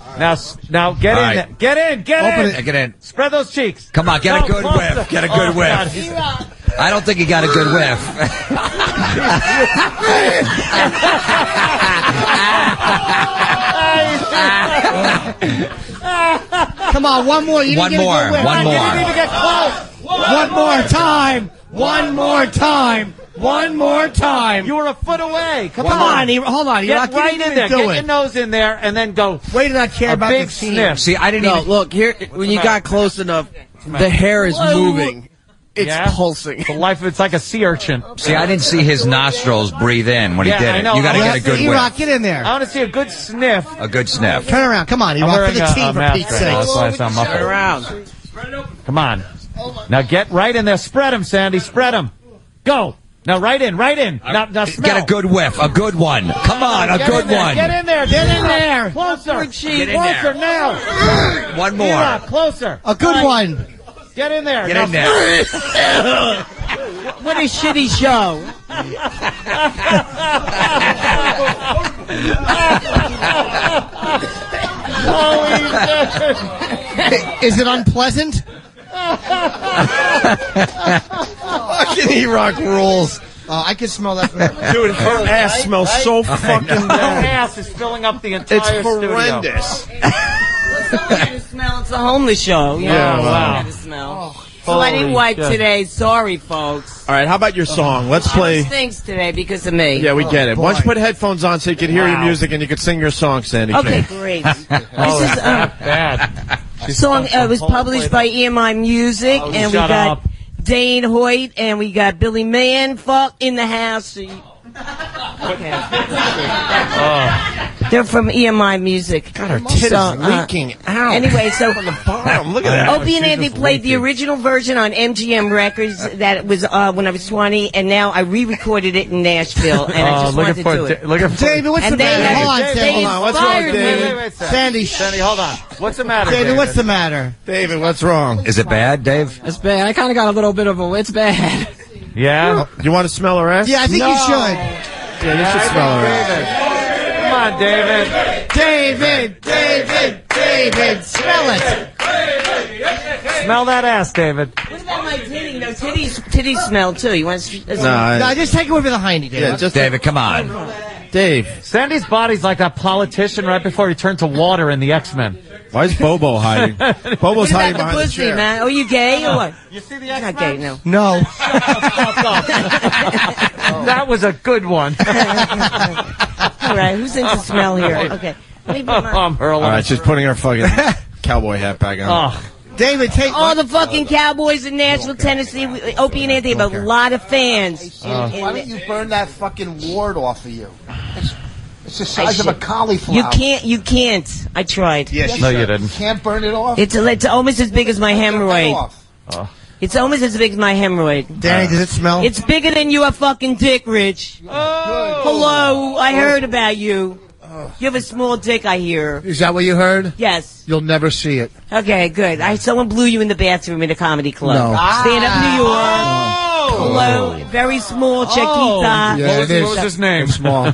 [SPEAKER 4] Now get in there. Get in. Get
[SPEAKER 22] Open
[SPEAKER 4] in.
[SPEAKER 22] it. Get in.
[SPEAKER 4] Spread those cheeks.
[SPEAKER 22] Come on, get a good
[SPEAKER 4] closer.
[SPEAKER 22] whiff. Get a good whiff.
[SPEAKER 4] God.
[SPEAKER 22] I don't think he got a good whiff.
[SPEAKER 5] Come on, one more. You
[SPEAKER 22] One
[SPEAKER 5] didn't get
[SPEAKER 22] more.
[SPEAKER 5] a good whiff.
[SPEAKER 22] One more.
[SPEAKER 4] You need to get close.
[SPEAKER 5] One more time. One more time. One more time.
[SPEAKER 4] You were a foot away. Come
[SPEAKER 5] Come on, hold on.
[SPEAKER 4] Get
[SPEAKER 5] You're
[SPEAKER 4] right in there. Get your nose in there and then go.
[SPEAKER 5] Wait till I care
[SPEAKER 4] A
[SPEAKER 5] about
[SPEAKER 4] big
[SPEAKER 5] the team.
[SPEAKER 4] sniff.
[SPEAKER 22] See, I didn't
[SPEAKER 7] No,
[SPEAKER 22] even...
[SPEAKER 7] look here. When you got close enough, the hair is moving. It's pulsing.
[SPEAKER 4] The life, it's like a sea urchin.
[SPEAKER 22] See, I didn't see his nostrils breathe in when he
[SPEAKER 4] Yeah,
[SPEAKER 22] did
[SPEAKER 4] I
[SPEAKER 22] it.
[SPEAKER 4] know.
[SPEAKER 22] You got to get a good
[SPEAKER 5] E-Rock,
[SPEAKER 22] whiff.
[SPEAKER 5] get in there.
[SPEAKER 4] I want to see a good sniff.
[SPEAKER 22] A good sniff.
[SPEAKER 5] Turn around. Come on,
[SPEAKER 4] I'm
[SPEAKER 5] E-Rock, for
[SPEAKER 4] wearing
[SPEAKER 5] the
[SPEAKER 4] a
[SPEAKER 5] team, for
[SPEAKER 4] mask
[SPEAKER 5] Pete's
[SPEAKER 4] right now.
[SPEAKER 5] sake.
[SPEAKER 4] That's why I sound muffled.
[SPEAKER 7] Turn around.
[SPEAKER 4] Come on. Now get right in there. Spread them, Sandy. Spread them. Go. Now right in. Right in. Now smell.
[SPEAKER 22] Get a good whiff. A good one. Come on, a good one.
[SPEAKER 4] Get in there. Get in there. Closer.
[SPEAKER 22] Get in
[SPEAKER 4] Closer
[SPEAKER 22] there.
[SPEAKER 4] now.
[SPEAKER 22] One more.
[SPEAKER 4] Yeah, closer.
[SPEAKER 5] A good one.
[SPEAKER 4] Get in there.
[SPEAKER 22] Get in there.
[SPEAKER 16] What a shitty show.
[SPEAKER 5] Is it unpleasant?
[SPEAKER 3] Fucking E-Rock rules.
[SPEAKER 5] I can smell that from there.
[SPEAKER 3] Dude, her ass smells so fucking
[SPEAKER 4] Her
[SPEAKER 3] bad.
[SPEAKER 4] ass is filling up the entire
[SPEAKER 3] It's horrendous.
[SPEAKER 4] studio.
[SPEAKER 16] Smell. It's a homeless show.
[SPEAKER 3] Yeah,
[SPEAKER 4] wow.
[SPEAKER 16] To smell. So I didn't wipe
[SPEAKER 3] shit.
[SPEAKER 16] today. Sorry, folks.
[SPEAKER 3] All right, how about your song? Let's play.
[SPEAKER 16] Stinks today because of me.
[SPEAKER 3] Yeah, we get it. Why don't you
[SPEAKER 5] boy.
[SPEAKER 3] put headphones on so you can hear your music and you can sing your song, Sandy?
[SPEAKER 16] Okay,
[SPEAKER 3] Kane.
[SPEAKER 16] great.
[SPEAKER 4] Oh,
[SPEAKER 16] This is
[SPEAKER 4] bad.
[SPEAKER 16] song was published by EMI Music,
[SPEAKER 4] Oh,
[SPEAKER 16] and we
[SPEAKER 4] shut
[SPEAKER 16] got
[SPEAKER 4] up.
[SPEAKER 16] Dane Hoyt, and we got Billy Mann in the house. They're from EMI Music.
[SPEAKER 3] God, her tit is leaking out.
[SPEAKER 16] Anyway, so
[SPEAKER 3] on the bottom. Look at that.
[SPEAKER 16] Opie and Anthony played the original version on MGM Records that was when I was 20, and now I re-recorded it in Nashville, and I just wanted to do it.
[SPEAKER 10] David, what's the matter? Hold on,
[SPEAKER 16] They
[SPEAKER 10] what's wrong,
[SPEAKER 16] inspired
[SPEAKER 10] David?
[SPEAKER 16] me.
[SPEAKER 10] Sandy,
[SPEAKER 3] hold on. What's the matter,
[SPEAKER 10] David, what's the matter?
[SPEAKER 3] David, what's wrong?
[SPEAKER 22] Is it bad, Dave?
[SPEAKER 14] It's bad. I kind of got a little bit of it's bad.
[SPEAKER 3] Yeah? You want to smell her ass?
[SPEAKER 10] Yeah, I think you should.
[SPEAKER 3] Yeah, you should smell her ass. Come on, David.
[SPEAKER 10] David, smell it.
[SPEAKER 3] Smell that ass, David.
[SPEAKER 16] What about my titty? No, titties smell too. You want to?
[SPEAKER 10] No, just take it over the hiney, David.
[SPEAKER 22] Yeah, David, come on.
[SPEAKER 3] Dave.
[SPEAKER 4] Sandy's body's like that politician right before he turned to water in the X-Men.
[SPEAKER 3] Why is Bobo hiding? Bobo's hiding behind the
[SPEAKER 16] pussy,
[SPEAKER 3] chair.
[SPEAKER 16] man. Are you gay or what?
[SPEAKER 4] You see the
[SPEAKER 16] X-Men? Not gay, no.
[SPEAKER 10] No.
[SPEAKER 4] That was a good one.
[SPEAKER 16] All right, who's into smell here? Okay. Let me put my...
[SPEAKER 3] All right, she's putting her fucking cowboy hat back on.
[SPEAKER 10] David, take
[SPEAKER 16] all the fucking Cowboys in Nashville, Tennessee. Opie and Anthony have a lot of fans.
[SPEAKER 10] Why don't you burn that fucking wart off of you? It's the size of a cauliflower.
[SPEAKER 16] You can't. I tried.
[SPEAKER 10] Yes,
[SPEAKER 4] no, you didn't.
[SPEAKER 10] You can't burn it off?
[SPEAKER 16] It's almost as big as my hemorrhoid. It's almost as big as my hemorrhoid.
[SPEAKER 10] Danny, does it smell?
[SPEAKER 16] It's bigger than your fucking dick, Rich. Hello, I heard about you. You have a small dick, I hear.
[SPEAKER 10] Is that what you heard?
[SPEAKER 16] Yes.
[SPEAKER 10] You'll never see it.
[SPEAKER 16] Okay, good. Someone blew you in the bathroom in a comedy club.
[SPEAKER 10] No.
[SPEAKER 16] Stand up New York. Hello, very small, Chiquita.
[SPEAKER 10] Yeah,
[SPEAKER 4] what was his name?
[SPEAKER 10] Small.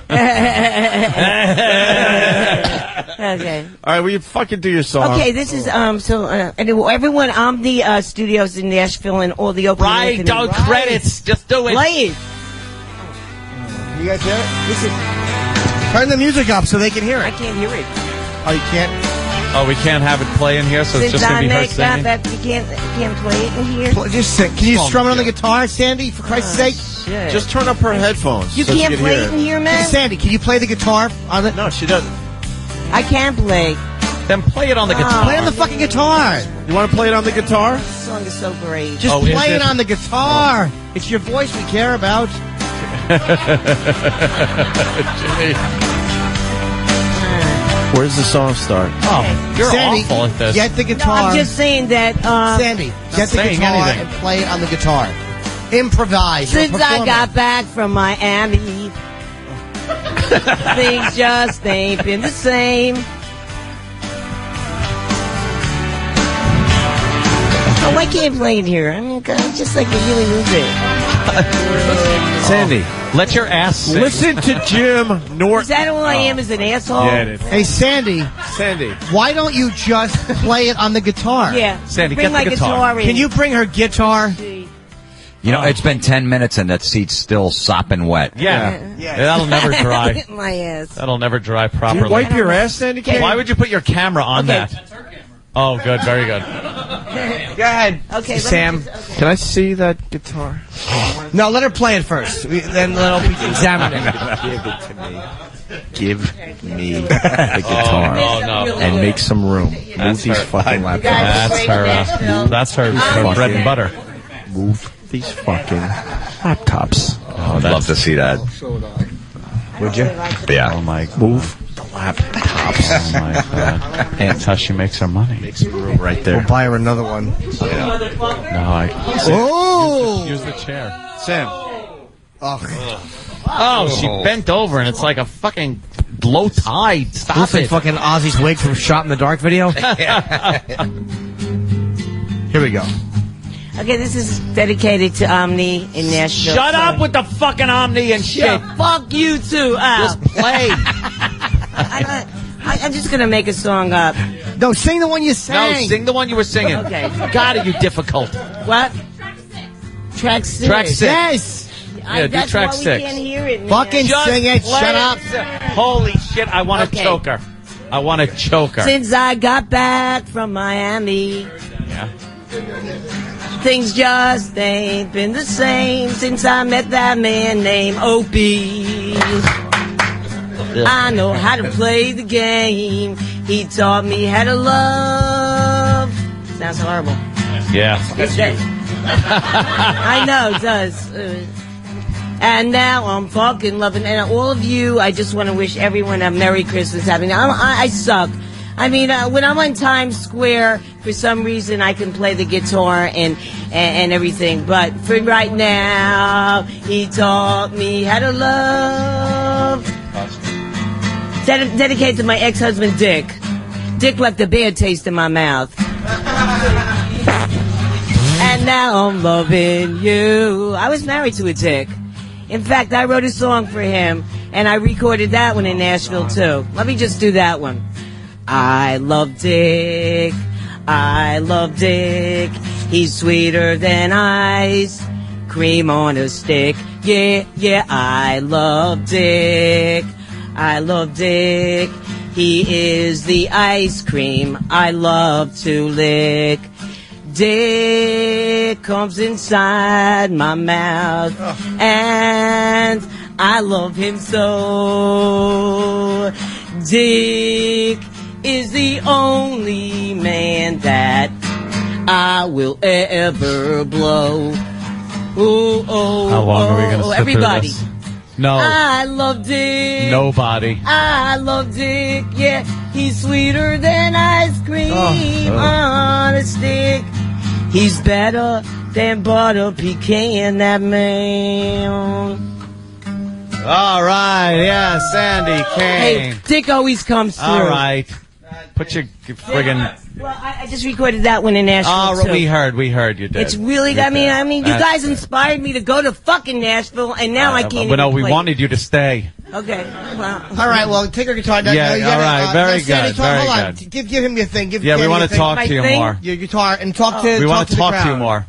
[SPEAKER 16] Okay.
[SPEAKER 3] All right, will you fucking do your song?
[SPEAKER 16] Okay, this is anyway, everyone, the studios in Nashville and all the open.
[SPEAKER 4] Right, don't credits. Just do it.
[SPEAKER 16] Play it.
[SPEAKER 10] You guys hear it?
[SPEAKER 16] This is.
[SPEAKER 10] Turn the music up so they can hear it.
[SPEAKER 16] I can't hear it.
[SPEAKER 10] Oh, you can't?
[SPEAKER 4] Oh, we can't have it play in here, so it's just going to be her singing?
[SPEAKER 16] You can't play it in here?
[SPEAKER 10] Just sing. Can you strum it on the guitar, Sandy, for Christ's sake?
[SPEAKER 16] Shit.
[SPEAKER 3] Just turn up her headphones.
[SPEAKER 16] You can't play it in here, man?
[SPEAKER 10] Sandy, can you play the guitar on it?
[SPEAKER 3] No, she doesn't.
[SPEAKER 16] I can't play.
[SPEAKER 4] Then play it on the guitar.
[SPEAKER 10] Play on the fucking guitar.
[SPEAKER 3] You want to play it on the guitar?
[SPEAKER 16] This song is so great.
[SPEAKER 10] Just play it on the guitar. It's your voice we care about.
[SPEAKER 3] Where does the song start?
[SPEAKER 4] Oh, you're
[SPEAKER 10] Sandy,
[SPEAKER 4] awful at this.
[SPEAKER 10] Get the guitar.
[SPEAKER 16] No, I'm just saying that.
[SPEAKER 10] Sandy, get the guitar and play it on the guitar. Improvise.
[SPEAKER 16] Since I got back from Miami, things just ain't been the same. Oh, I can't play it here. I mean, God, just like you really lose it.
[SPEAKER 3] Sandy,
[SPEAKER 4] let your ass sing.
[SPEAKER 3] Listen to Jim Norton.
[SPEAKER 16] Is that all I am? Is an asshole?
[SPEAKER 3] Yeah, it is.
[SPEAKER 10] Hey, Sandy, why don't you just play it on the guitar?
[SPEAKER 16] Yeah.
[SPEAKER 4] Sandy,
[SPEAKER 16] bring
[SPEAKER 4] get
[SPEAKER 16] my
[SPEAKER 4] the guitar.
[SPEAKER 16] in.
[SPEAKER 10] Can you bring her guitar?
[SPEAKER 22] You know, it's been 10 minutes and that seat's still sopping wet.
[SPEAKER 4] Yeah. That'll never dry.
[SPEAKER 16] My ass.
[SPEAKER 4] That'll never dry properly.
[SPEAKER 3] Do you wipe your ass, Sandy?
[SPEAKER 4] Why would you put your camera on that? Oh, good. Very good.
[SPEAKER 5] Go ahead.
[SPEAKER 16] Okay,
[SPEAKER 5] Sam.
[SPEAKER 3] Can I see that guitar?
[SPEAKER 5] No, let her play it first. Then let her examine it.
[SPEAKER 3] Give me the guitar and make some room. Move these fucking laptops.
[SPEAKER 4] That's her bread and butter.
[SPEAKER 3] Move these fucking laptops.
[SPEAKER 22] Oh, I'd love to see that.
[SPEAKER 3] Would you?
[SPEAKER 22] Yeah.
[SPEAKER 4] Oh, my God.
[SPEAKER 3] Move the laptops.
[SPEAKER 4] Oh, my God. That's how she makes her money.
[SPEAKER 3] Make some room right there.
[SPEAKER 10] We'll buy her another one.
[SPEAKER 4] No, use the chair.
[SPEAKER 3] Sam.
[SPEAKER 4] Oh, she bent over and it's like a fucking low tide. Stop
[SPEAKER 5] Looks like
[SPEAKER 4] it.
[SPEAKER 5] fucking Ozzy's wig from Shot in the Dark video. Here we go.
[SPEAKER 16] Okay, this is dedicated to Omni in Nashville.
[SPEAKER 4] Shut up with the fucking Omni and shit.
[SPEAKER 16] Yeah, fuck you too.
[SPEAKER 4] Just play.
[SPEAKER 16] I'm just gonna make a song up.
[SPEAKER 10] No, sing the one you sang.
[SPEAKER 4] No, sing the one you were singing.
[SPEAKER 16] Okay.
[SPEAKER 4] Got it, you difficult.
[SPEAKER 16] What? Track 6.
[SPEAKER 4] Track 6.
[SPEAKER 10] Yes.
[SPEAKER 4] Yeah, do
[SPEAKER 16] that's
[SPEAKER 4] track
[SPEAKER 16] why
[SPEAKER 4] 6.
[SPEAKER 16] We can't hear it, man.
[SPEAKER 10] Fucking
[SPEAKER 4] Just
[SPEAKER 10] sing it.
[SPEAKER 4] play
[SPEAKER 10] Shut up.
[SPEAKER 4] Holy shit, I want to choke her. I want to choke her.
[SPEAKER 16] Since I got back from Miami, things just ain't been the same since I met that man named Opie. I know how to play the game. He taught me how to love. Sounds horrible.
[SPEAKER 4] Yeah.
[SPEAKER 16] I know it does. And now I'm fucking loving, and all of you, I just want to wish everyone a Merry Christmas. I suck. I mean, when I'm on Times Square, for some reason I can play the guitar and everything. But for right now, he taught me how to love. Dedicated to my ex-husband, Dick. Dick left a bad taste in my mouth. And now I'm loving you. I was married to a Dick. In fact, I wrote a song for him, and I recorded that one in Nashville, too. Let me just do that one. I love Dick. I love Dick. He's sweeter than ice cream on a stick. Yeah, yeah, I love Dick. I love Dick. He is the ice cream I love to lick. Dick comes inside my mouth, and I love him so. Dick is the only man that I will ever blow. Oh, oh,
[SPEAKER 4] how long are we going to sit
[SPEAKER 16] everybody.
[SPEAKER 4] Through this? No.
[SPEAKER 16] I love Dick.
[SPEAKER 4] Nobody.
[SPEAKER 16] I love Dick. Yeah, he's sweeter than ice cream on a stick. He's better than butter pecan, that man.
[SPEAKER 3] All right, yeah, Sandy, Kane.
[SPEAKER 16] Hey, Dick always comes through.
[SPEAKER 3] All right. Put your friggin'...
[SPEAKER 16] Well, I just recorded that one in Nashville, too.
[SPEAKER 3] We heard you did.
[SPEAKER 16] It's really, I mean, you guys inspired me to go to fucking Nashville, and now I can't
[SPEAKER 3] But no,
[SPEAKER 16] even
[SPEAKER 3] we
[SPEAKER 16] play.
[SPEAKER 3] wanted you to stay.
[SPEAKER 16] Okay, well.
[SPEAKER 5] All right, well, take her guitar down.
[SPEAKER 3] Yeah, all right, very good, very
[SPEAKER 5] hold on.
[SPEAKER 3] good.
[SPEAKER 5] Give him your thing. Give
[SPEAKER 3] Yeah, we
[SPEAKER 5] Danny
[SPEAKER 3] want
[SPEAKER 5] your
[SPEAKER 3] to talk
[SPEAKER 5] thing.
[SPEAKER 3] to you more.
[SPEAKER 5] Your guitar, and talk to
[SPEAKER 3] We want to talk
[SPEAKER 5] the
[SPEAKER 3] to you
[SPEAKER 5] crowd.
[SPEAKER 3] more.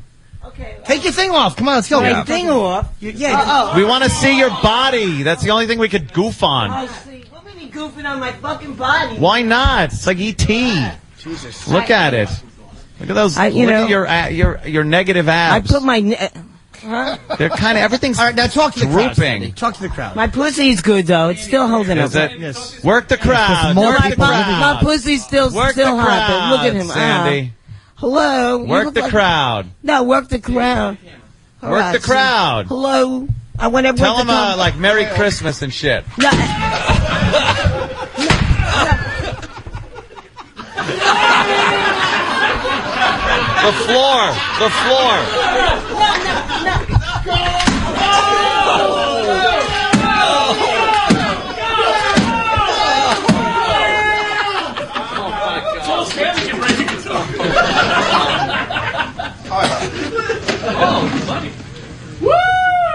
[SPEAKER 5] Take your thing off. Come on, let's go.
[SPEAKER 16] My thing off? Yeah.
[SPEAKER 3] We want to see your body. That's the only thing we could goof on.
[SPEAKER 16] I see. What made me goofing on my fucking body?
[SPEAKER 3] Why not? It's like E.T.
[SPEAKER 16] Jesus.
[SPEAKER 3] Look at it. Look at those. Look at your negative abs.
[SPEAKER 16] I put my... Huh?
[SPEAKER 3] They're kind of, everything's
[SPEAKER 5] all right, now talk to the crowd,
[SPEAKER 3] drooping.
[SPEAKER 5] Sandy. Talk to the crowd.
[SPEAKER 16] My pussy's good, though. It's still holding up.
[SPEAKER 3] Is it?
[SPEAKER 5] Yes.
[SPEAKER 3] Work the crowd.
[SPEAKER 16] No,
[SPEAKER 3] Work the crowd.
[SPEAKER 16] my pussy's still
[SPEAKER 3] Work
[SPEAKER 16] still
[SPEAKER 3] the
[SPEAKER 16] hot.
[SPEAKER 3] crowd,
[SPEAKER 16] Look at him.
[SPEAKER 3] Sandy.
[SPEAKER 16] Hello. You
[SPEAKER 3] Work
[SPEAKER 16] look
[SPEAKER 3] the
[SPEAKER 16] like-
[SPEAKER 3] crowd.
[SPEAKER 16] No, work the crowd. All
[SPEAKER 3] Work
[SPEAKER 16] right,
[SPEAKER 3] the crowd.
[SPEAKER 16] Hello. I want to
[SPEAKER 3] Tell them like Merry Christmas and shit.
[SPEAKER 16] No.
[SPEAKER 3] The floor.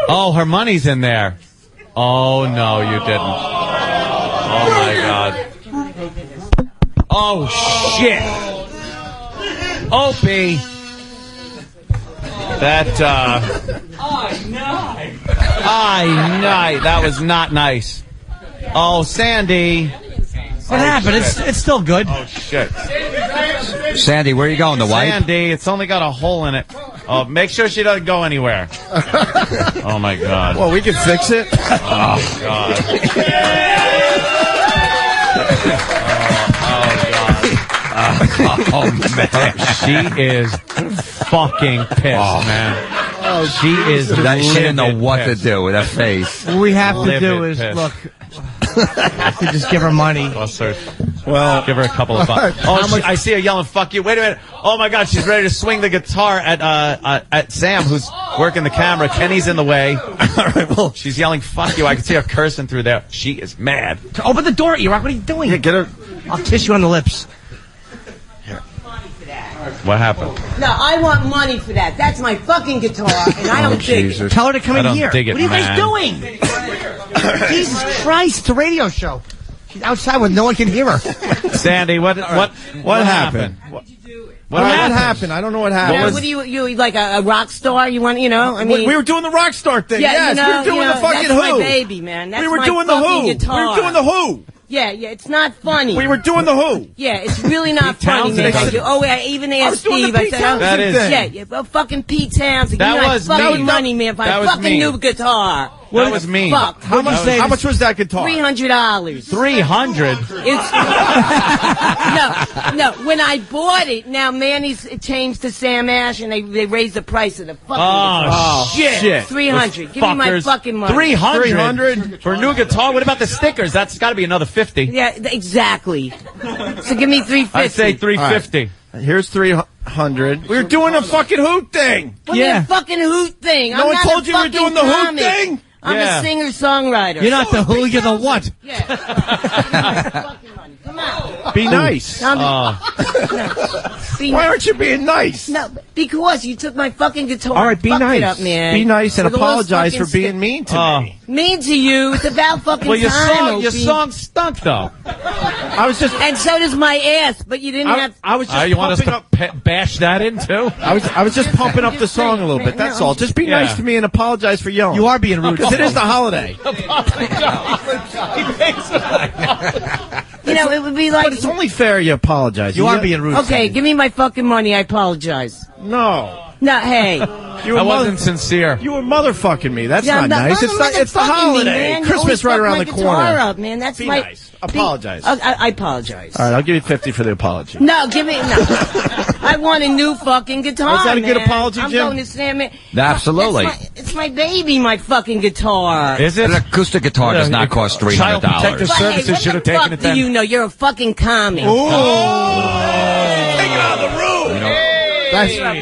[SPEAKER 3] Oh, her money's in there. Oh, no, you didn't. Oh, my God. Oh, shit. Opie. That was not nice. Oh, Sandy.
[SPEAKER 5] What happened? It's still good.
[SPEAKER 3] Oh, shit.
[SPEAKER 22] Sandy, where are you going? The wipe?
[SPEAKER 3] Sandy, it's only got a hole in it. Oh, make sure she doesn't go anywhere. Oh, my God.
[SPEAKER 9] Well, we can fix it.
[SPEAKER 3] Oh, God. Oh, man. She is fucking pissed, man. She is
[SPEAKER 22] She didn't know what
[SPEAKER 3] pissed.
[SPEAKER 22] to do with that face.
[SPEAKER 5] What we have to
[SPEAKER 3] Livid
[SPEAKER 5] do is,
[SPEAKER 3] pissed.
[SPEAKER 5] look, have to just give her money.
[SPEAKER 3] Well, give her a couple of bucks. Oh, I see her yelling, fuck you. Wait a minute. Oh, my God, she's ready to swing the guitar at Sam, who's working the camera. Kenny's in the way. All right, well, she's yelling, fuck you. I can see her cursing through there. She is mad.
[SPEAKER 5] Open the door, E-Rock. What are you doing?
[SPEAKER 3] Yeah, get her.
[SPEAKER 5] I'll kiss you on the lips.
[SPEAKER 3] What happened?
[SPEAKER 16] No, I want money for that. That's my fucking guitar, and I don't dig it.
[SPEAKER 5] Tell her to come
[SPEAKER 3] I
[SPEAKER 5] in
[SPEAKER 3] don't
[SPEAKER 5] here.
[SPEAKER 3] dig it,
[SPEAKER 5] What are you guys
[SPEAKER 3] man.
[SPEAKER 5] doing? Jesus Christ, it's a radio show. She's outside where no one can hear her.
[SPEAKER 3] Sandy, what happened?
[SPEAKER 9] What happened? I don't know what happened.
[SPEAKER 16] Yeah, what do you like a rock star? You want, I mean,
[SPEAKER 9] we were doing the rock star thing.
[SPEAKER 16] Yeah,
[SPEAKER 9] yes, we were doing the fucking
[SPEAKER 16] that's
[SPEAKER 9] Who.
[SPEAKER 16] my baby, man. That's
[SPEAKER 9] we were
[SPEAKER 16] my
[SPEAKER 9] doing the
[SPEAKER 16] fucking
[SPEAKER 9] Who.
[SPEAKER 16] Guitar.
[SPEAKER 9] We were doing the Who.
[SPEAKER 16] Yeah, it's not funny.
[SPEAKER 9] We were doing the Who.
[SPEAKER 16] Yeah, it's really not funny, man.
[SPEAKER 3] Townsend.
[SPEAKER 16] I even asked Steve. I said,
[SPEAKER 3] That is-
[SPEAKER 16] yeah, well, fucking Pete Townsend.
[SPEAKER 3] That
[SPEAKER 16] Give me
[SPEAKER 3] was
[SPEAKER 16] my fucking
[SPEAKER 3] me.
[SPEAKER 16] money, man, for
[SPEAKER 3] That
[SPEAKER 16] a
[SPEAKER 3] was
[SPEAKER 16] fucking
[SPEAKER 3] me.
[SPEAKER 16] new guitar.
[SPEAKER 3] That was mean.
[SPEAKER 16] Fuck.
[SPEAKER 1] How much was that guitar?
[SPEAKER 16] $300.
[SPEAKER 3] $300.
[SPEAKER 16] No. When I bought it, now Manny's changed to Sam Ash, and they raised the price of the fucking guitar.
[SPEAKER 3] Shit.
[SPEAKER 16] $300. Give me my fucking money.
[SPEAKER 3] $300 for a new guitar. What about the stickers? That's got to be another $50.
[SPEAKER 16] Yeah, exactly. So give me $350.
[SPEAKER 3] I say $350.
[SPEAKER 1] Here's $300. We were doing a fucking hoot thing.
[SPEAKER 16] What a fucking hoot thing?
[SPEAKER 1] No one told you we were doing the hoot thing?
[SPEAKER 16] I'm a singer-songwriter.
[SPEAKER 5] You're not the who, you're the what.
[SPEAKER 16] Come on.
[SPEAKER 1] Be nice.
[SPEAKER 16] Why
[SPEAKER 1] aren't you being nice?
[SPEAKER 16] No, because you took my fucking guitar.
[SPEAKER 1] All right, be
[SPEAKER 16] Fucked
[SPEAKER 1] nice.
[SPEAKER 16] It up, man.
[SPEAKER 1] Be nice and
[SPEAKER 16] With all those
[SPEAKER 1] apologize for
[SPEAKER 16] fucking
[SPEAKER 1] being mean to me.
[SPEAKER 16] Mean to you. It's about fucking
[SPEAKER 3] Well, your
[SPEAKER 16] time.
[SPEAKER 3] song stunk, though.
[SPEAKER 1] I was just.
[SPEAKER 16] And so does my ass, but you didn't have.
[SPEAKER 1] I was just.
[SPEAKER 3] You want us to bash that in too?
[SPEAKER 1] I was just pumping up the song a little bit. That's all. Just be nice to me and apologize for yelling.
[SPEAKER 5] You are being rude.
[SPEAKER 1] Because it is the holiday.
[SPEAKER 16] You know, it would be like.
[SPEAKER 1] But it's only fair you apologize.
[SPEAKER 5] You are being rude.
[SPEAKER 16] Okay, give me my fucking money. I apologize.
[SPEAKER 1] No.
[SPEAKER 16] No, hey.
[SPEAKER 3] I wasn't sincere.
[SPEAKER 1] You were motherfucking me. That's
[SPEAKER 16] Yeah,
[SPEAKER 1] not
[SPEAKER 16] I'm
[SPEAKER 1] nice. It's the holiday.
[SPEAKER 16] Me,
[SPEAKER 1] Christmas right around the corner.
[SPEAKER 16] Up, man. That's
[SPEAKER 1] be
[SPEAKER 16] my.
[SPEAKER 1] Nice. Apologize.
[SPEAKER 16] I apologize.
[SPEAKER 1] All right, I'll give you $50 for the apology.
[SPEAKER 16] No, give me no. I want a new fucking guitar.
[SPEAKER 1] Was that a good
[SPEAKER 16] man.
[SPEAKER 1] apology,
[SPEAKER 16] I'm
[SPEAKER 1] Jim?
[SPEAKER 16] going to Sam.
[SPEAKER 22] Absolutely.
[SPEAKER 16] It's my baby, my fucking guitar.
[SPEAKER 3] Is it?
[SPEAKER 22] An acoustic guitar does not cost $300.
[SPEAKER 3] Child Protective Services should have taken it
[SPEAKER 16] Do
[SPEAKER 3] then.
[SPEAKER 16] you know you're a fucking commie?
[SPEAKER 1] Take it out of the room.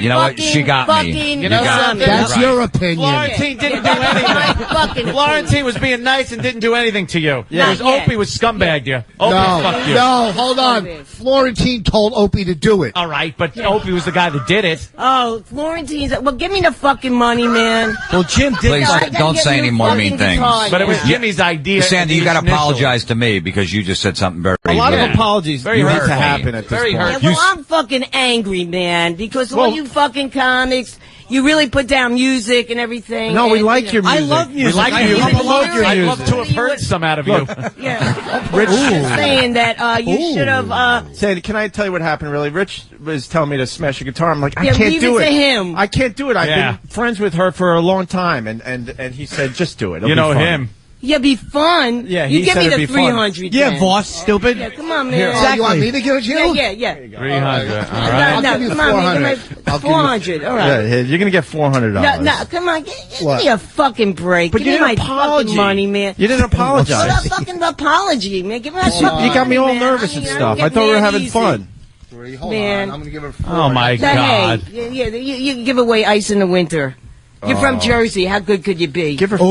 [SPEAKER 22] You know what? She got me.
[SPEAKER 3] You know something?
[SPEAKER 10] That's your opinion.
[SPEAKER 3] Florentine didn't do anything. Florentine was being nice and didn't do anything to you.
[SPEAKER 10] Yeah.
[SPEAKER 3] Whereas Opie was scumbagged you. Opie fucked you.
[SPEAKER 10] No, hold on. Florentine told Opie to do it.
[SPEAKER 3] All right, but Opie was the guy that did it.
[SPEAKER 16] Oh, Florentine's. Well, give me the fucking money, man.
[SPEAKER 5] Well, Jim did.
[SPEAKER 22] Please don't say any more mean things.
[SPEAKER 3] But it was Jimmy's idea.
[SPEAKER 22] Sandy, you got to apologize to me because you just said something very.
[SPEAKER 1] A lot of apologies need to happen at this point.
[SPEAKER 16] Yeah, well, I'm fucking angry, man, because all you fucking comics, you really put down music and everything.
[SPEAKER 1] No, we
[SPEAKER 16] and,
[SPEAKER 1] like your music.
[SPEAKER 5] I love music.
[SPEAKER 1] We like
[SPEAKER 5] I
[SPEAKER 1] you.
[SPEAKER 5] love your
[SPEAKER 3] I'd
[SPEAKER 5] music.
[SPEAKER 3] love to have heard some out of you.
[SPEAKER 16] Yeah.
[SPEAKER 1] Rich
[SPEAKER 16] saying that you should have.
[SPEAKER 1] Sandy, can I tell you what happened? Really, Rich was telling me to smash a guitar. I'm like, I can't
[SPEAKER 16] leave
[SPEAKER 1] do
[SPEAKER 16] it
[SPEAKER 1] it.
[SPEAKER 16] to him.
[SPEAKER 1] I can't do it. I've been friends with her for a long time, and he said, just do it. It'll
[SPEAKER 3] You
[SPEAKER 1] be
[SPEAKER 3] know
[SPEAKER 1] fun.
[SPEAKER 3] him.
[SPEAKER 16] Yeah, be fun.
[SPEAKER 1] Yeah,
[SPEAKER 16] you
[SPEAKER 1] he
[SPEAKER 16] give
[SPEAKER 1] said
[SPEAKER 16] me
[SPEAKER 1] it'd
[SPEAKER 16] the
[SPEAKER 1] be fun.
[SPEAKER 16] 300.
[SPEAKER 5] Yeah,
[SPEAKER 16] then.
[SPEAKER 5] boss, stupid.
[SPEAKER 16] Yeah, come on, man.
[SPEAKER 10] Here,
[SPEAKER 5] Exactly.
[SPEAKER 10] you want me to give it to you?
[SPEAKER 16] Yeah.
[SPEAKER 3] 300. All
[SPEAKER 16] No,
[SPEAKER 3] right.
[SPEAKER 10] I'll give you
[SPEAKER 16] come on, man.
[SPEAKER 10] 400.
[SPEAKER 16] Give me 400. All right.
[SPEAKER 1] Yeah, you're gonna get $400.
[SPEAKER 16] No, come on, give me a fucking break.
[SPEAKER 1] But
[SPEAKER 16] give
[SPEAKER 1] you
[SPEAKER 16] me
[SPEAKER 1] didn't
[SPEAKER 16] my
[SPEAKER 1] apology.
[SPEAKER 16] fucking money, man.
[SPEAKER 1] You didn't apologize.
[SPEAKER 16] What a fucking apology, man. Give me my fucking
[SPEAKER 1] You got me all
[SPEAKER 16] money, man.
[SPEAKER 1] nervous and
[SPEAKER 16] You know,
[SPEAKER 1] stuff.
[SPEAKER 16] get
[SPEAKER 1] I thought we were
[SPEAKER 16] mad
[SPEAKER 1] having
[SPEAKER 16] easy.
[SPEAKER 1] fun.
[SPEAKER 10] Hold
[SPEAKER 16] Man.
[SPEAKER 10] on. I'm going to give her
[SPEAKER 3] Oh my God.
[SPEAKER 16] Hey, you give away ice in the winter. You're from Jersey. How good could you be?
[SPEAKER 1] Give her.
[SPEAKER 16] Zip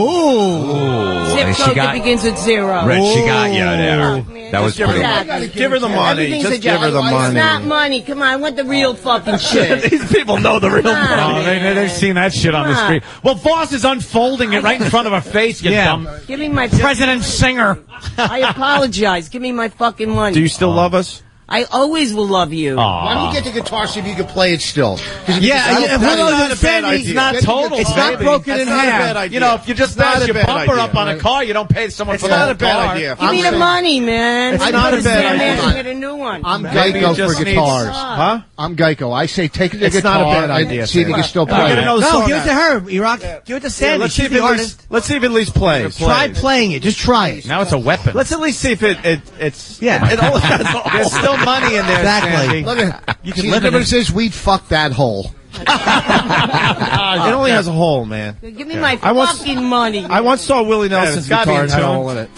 [SPEAKER 22] She
[SPEAKER 16] code
[SPEAKER 22] got-
[SPEAKER 16] that begins with 0.
[SPEAKER 22] Rich, she got you there. That was pretty.
[SPEAKER 1] Give her the money.
[SPEAKER 16] Everything's
[SPEAKER 1] Just
[SPEAKER 16] a
[SPEAKER 1] give her the
[SPEAKER 16] joke.
[SPEAKER 1] money.
[SPEAKER 16] It's not money. Come on, I want the real fucking shit.
[SPEAKER 1] These people know the real
[SPEAKER 16] Come on,
[SPEAKER 1] money.
[SPEAKER 3] Oh, they've seen that shit on the
[SPEAKER 16] Come on.
[SPEAKER 3] street. Well, Voss is unfolding it right in front of her face, you dumb.
[SPEAKER 16] Give me my
[SPEAKER 5] President Singer.
[SPEAKER 16] I apologize. Give me my fucking money.
[SPEAKER 1] Do you still love us?
[SPEAKER 16] I always will love you.
[SPEAKER 10] Why don't you get the guitar so you can play it still?
[SPEAKER 3] It's not total.
[SPEAKER 5] It's not
[SPEAKER 3] baby.
[SPEAKER 5] broken in
[SPEAKER 3] That's not a
[SPEAKER 5] half.
[SPEAKER 3] bad idea. You know, if you just
[SPEAKER 1] not
[SPEAKER 3] smash
[SPEAKER 1] a
[SPEAKER 3] your
[SPEAKER 1] bad
[SPEAKER 3] bumper
[SPEAKER 1] idea.
[SPEAKER 3] up on a car, you don't pay someone
[SPEAKER 1] It's
[SPEAKER 3] for the
[SPEAKER 1] not
[SPEAKER 3] whole
[SPEAKER 1] a bad
[SPEAKER 3] car.
[SPEAKER 1] idea.
[SPEAKER 16] Give me the money, man.
[SPEAKER 1] It's
[SPEAKER 16] I
[SPEAKER 1] not
[SPEAKER 16] put
[SPEAKER 1] a bad
[SPEAKER 16] Sam
[SPEAKER 1] idea.
[SPEAKER 16] Ash and get a new one.
[SPEAKER 10] I'm
[SPEAKER 3] Maybe
[SPEAKER 10] Geico
[SPEAKER 3] you
[SPEAKER 10] for
[SPEAKER 3] just need-
[SPEAKER 10] guitars.
[SPEAKER 1] Huh?
[SPEAKER 10] I'm Geico. I say take the
[SPEAKER 1] It's
[SPEAKER 10] guitar
[SPEAKER 1] not a bad
[SPEAKER 10] and
[SPEAKER 1] idea,
[SPEAKER 10] see if you can
[SPEAKER 1] Sam.
[SPEAKER 10] still
[SPEAKER 1] I
[SPEAKER 10] play
[SPEAKER 1] gotta
[SPEAKER 10] it.
[SPEAKER 1] know the
[SPEAKER 5] No,
[SPEAKER 1] song
[SPEAKER 5] give it
[SPEAKER 1] now.
[SPEAKER 5] to her, E-Rock. Give it to Sandy.
[SPEAKER 1] Let's see
[SPEAKER 5] She's
[SPEAKER 1] if
[SPEAKER 5] the artist.
[SPEAKER 1] let's see if it at least plays.
[SPEAKER 5] Try playing it. Just try it.
[SPEAKER 3] Now it's a weapon.
[SPEAKER 1] Let's at least see if it's.
[SPEAKER 5] Yeah.
[SPEAKER 1] It only has there's still money in there.
[SPEAKER 5] Exactly.
[SPEAKER 1] Sandy.
[SPEAKER 10] Look at
[SPEAKER 5] You
[SPEAKER 10] see,
[SPEAKER 5] can
[SPEAKER 10] the
[SPEAKER 5] live in
[SPEAKER 10] difference
[SPEAKER 5] it.
[SPEAKER 10] is we'd fuck that hole.
[SPEAKER 1] It only has a hole, man.
[SPEAKER 16] Give me my
[SPEAKER 1] I once-
[SPEAKER 16] fucking money.
[SPEAKER 1] I once saw Willie Nelson's
[SPEAKER 3] it's gotta be
[SPEAKER 1] guitar
[SPEAKER 3] in
[SPEAKER 1] and had a
[SPEAKER 3] tune.
[SPEAKER 1] hole in it.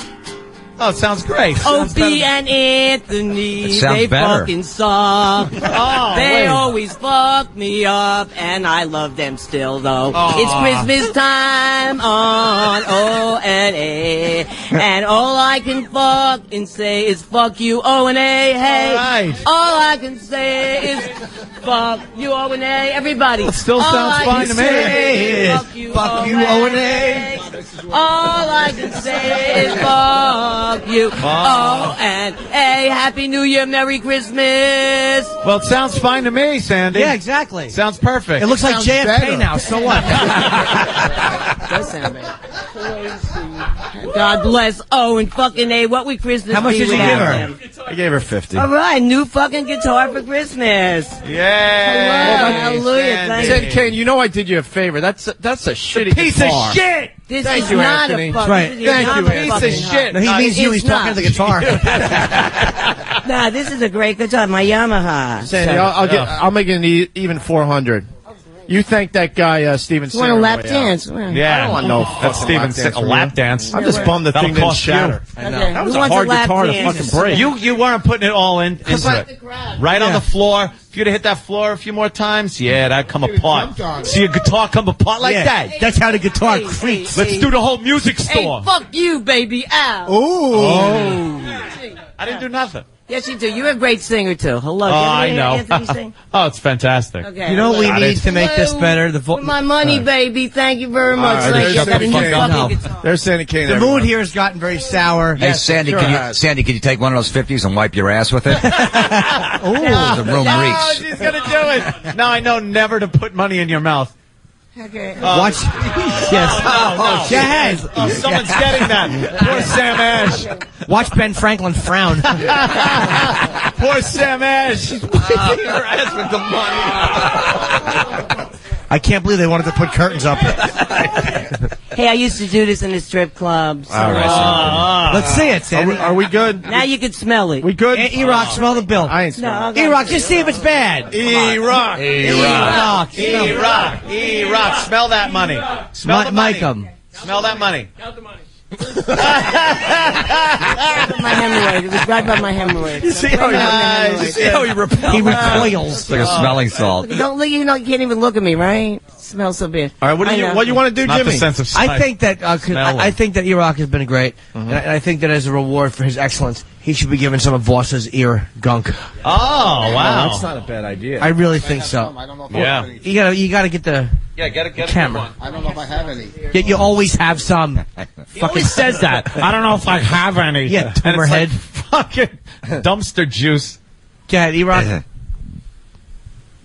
[SPEAKER 3] Oh, it sounds great.
[SPEAKER 16] Opie and Anthony,
[SPEAKER 22] It sounds
[SPEAKER 16] they
[SPEAKER 22] better.
[SPEAKER 16] fucking suck. They always fuck me up, and I love them still, though. It's Christmas time on O&A, and all I can fucking say is fuck you, O&A. Hey,
[SPEAKER 3] All right.
[SPEAKER 16] all I can say is fuck you, O&A. Everybody.
[SPEAKER 3] It still
[SPEAKER 16] All
[SPEAKER 3] sounds
[SPEAKER 16] I
[SPEAKER 3] fine
[SPEAKER 16] can
[SPEAKER 3] to me.
[SPEAKER 16] say is fuck you, O&A. All I can say is fuck you, O&A. Happy New Year, Merry Christmas.
[SPEAKER 3] Well, it sounds fine to me, Sandy.
[SPEAKER 5] Yeah, exactly.
[SPEAKER 3] Sounds perfect.
[SPEAKER 5] It looks like
[SPEAKER 10] Sounds
[SPEAKER 5] JFK
[SPEAKER 10] better.
[SPEAKER 5] now. So what?
[SPEAKER 16] Does sound bad. God bless O and fucking A. What would Christmas
[SPEAKER 5] How much
[SPEAKER 16] be
[SPEAKER 5] did you
[SPEAKER 16] without
[SPEAKER 5] give her?
[SPEAKER 16] them?
[SPEAKER 1] I gave her 50.
[SPEAKER 16] All right, new fucking guitar for Christmas.
[SPEAKER 3] Yeah.
[SPEAKER 16] Hallelujah. Thank you.
[SPEAKER 1] Said Kane, you know I did you a favor. That's a shitty
[SPEAKER 3] Piece
[SPEAKER 1] guitar.
[SPEAKER 3] of shit.
[SPEAKER 16] This
[SPEAKER 5] Thank
[SPEAKER 16] is
[SPEAKER 5] you,
[SPEAKER 16] not
[SPEAKER 5] Anthony.
[SPEAKER 16] a fuck.
[SPEAKER 5] Right.
[SPEAKER 16] This is
[SPEAKER 5] Thank
[SPEAKER 16] not
[SPEAKER 5] you,
[SPEAKER 16] a
[SPEAKER 5] Anthony.
[SPEAKER 16] fucking
[SPEAKER 5] Piece of shit.
[SPEAKER 16] hug.
[SPEAKER 5] No, he means you.
[SPEAKER 16] It's
[SPEAKER 5] He's talking to the guitar.
[SPEAKER 16] Nah, this is a great guitar. My Yamaha.
[SPEAKER 1] Sandy, I'll make it an even 400. You thank that guy, Steven.
[SPEAKER 16] You want a lap dance? Well,
[SPEAKER 1] Yeah, I don't want no
[SPEAKER 3] That's
[SPEAKER 1] fucking
[SPEAKER 3] Steven.
[SPEAKER 1] lap
[SPEAKER 3] A lap dance.
[SPEAKER 1] I'm just bummed the
[SPEAKER 3] That'll
[SPEAKER 1] thing didn't
[SPEAKER 3] cost you.
[SPEAKER 1] shatter.
[SPEAKER 16] Okay.
[SPEAKER 1] That was
[SPEAKER 16] Who
[SPEAKER 1] a
[SPEAKER 16] wants
[SPEAKER 1] hard
[SPEAKER 16] a lap
[SPEAKER 1] guitar to
[SPEAKER 16] dance?
[SPEAKER 1] fucking break.
[SPEAKER 3] You weren't putting it all into it. Right on the floor. If you'd have hit that floor a few more times, that'd come apart. See a guitar come apart like that.
[SPEAKER 5] That's how the guitar creaks.
[SPEAKER 3] Let's do the whole music store.
[SPEAKER 16] Hey, fuck you, baby. Ow.
[SPEAKER 3] Oh. I didn't do nothing.
[SPEAKER 16] Yes, you do. You're a great singer, too. Hello.
[SPEAKER 3] Oh, I know.
[SPEAKER 16] Anthony sing?
[SPEAKER 3] Oh, it's fantastic.
[SPEAKER 16] Okay.
[SPEAKER 5] You know what we need to make this better? The
[SPEAKER 16] With my money, baby. Thank you very much.
[SPEAKER 1] All right,
[SPEAKER 16] Thank you. I got a new
[SPEAKER 1] Sandy Kane.
[SPEAKER 16] fucking guitar.
[SPEAKER 1] There's Sandy Kane.
[SPEAKER 5] The mood here has gotten very sour.
[SPEAKER 22] Hey, Sandy, Sandy, can you take one of those 50s and wipe your ass with it? The room
[SPEAKER 3] Oh,
[SPEAKER 22] reeks.
[SPEAKER 3] she's gonna do it. Now I know never to put money in your mouth.
[SPEAKER 16] Okay.
[SPEAKER 5] Watch. Yes.
[SPEAKER 3] No.
[SPEAKER 5] Go ahead.
[SPEAKER 3] Oh, someone's getting that. Poor Sam Ash.
[SPEAKER 5] Watch Ben Franklin frown.
[SPEAKER 3] Poor Sam Ash. Wiping her ass with the money.
[SPEAKER 5] I can't believe they wanted to put curtains up.
[SPEAKER 16] Hey, I used to do this in the strip club. So,
[SPEAKER 5] Let's see it, Sandy.
[SPEAKER 1] Are we good?
[SPEAKER 16] now you can smell it.
[SPEAKER 1] We good?
[SPEAKER 5] E-Rock, smell the bill.
[SPEAKER 1] I ain't smelling.
[SPEAKER 16] No, okay.
[SPEAKER 5] E-Rock, just see if it's bad.
[SPEAKER 1] E-Rock.
[SPEAKER 5] E-Rock.
[SPEAKER 3] E-Rock. E-Rock. Smell that money. Smell the money.
[SPEAKER 5] Mike 'em.
[SPEAKER 3] Smell that money.
[SPEAKER 16] My hemorrhoid. It was right by my hemorrhoid.
[SPEAKER 1] You see how he repels?
[SPEAKER 5] He recoils.
[SPEAKER 22] It's like a smelling salt.
[SPEAKER 16] Don't look. You can't even look at me, right? It smells so bad.
[SPEAKER 1] All right, what do you want to do,
[SPEAKER 3] Not
[SPEAKER 1] Jimmy?
[SPEAKER 3] the sense of sight.
[SPEAKER 5] I think that I think that E-Rock has been great,
[SPEAKER 1] Mm-hmm.
[SPEAKER 5] and I think that as a reward for his excellence, he should be given some of Voss's ear gunk.
[SPEAKER 3] Oh, wow.
[SPEAKER 1] That's not a bad idea.
[SPEAKER 5] I really think so.
[SPEAKER 10] I don't know if
[SPEAKER 3] Yeah.
[SPEAKER 10] I have any.
[SPEAKER 5] You gotta get the
[SPEAKER 3] Yeah, get a
[SPEAKER 5] camera.
[SPEAKER 10] I don't know if I have any.
[SPEAKER 5] Yet you always have some.
[SPEAKER 3] He always says that. I don't know if I have any.
[SPEAKER 5] Yeah,
[SPEAKER 3] And
[SPEAKER 5] tumor
[SPEAKER 3] it's
[SPEAKER 5] head.
[SPEAKER 3] like fucking dumpster juice.
[SPEAKER 5] Go ahead, E-Rock.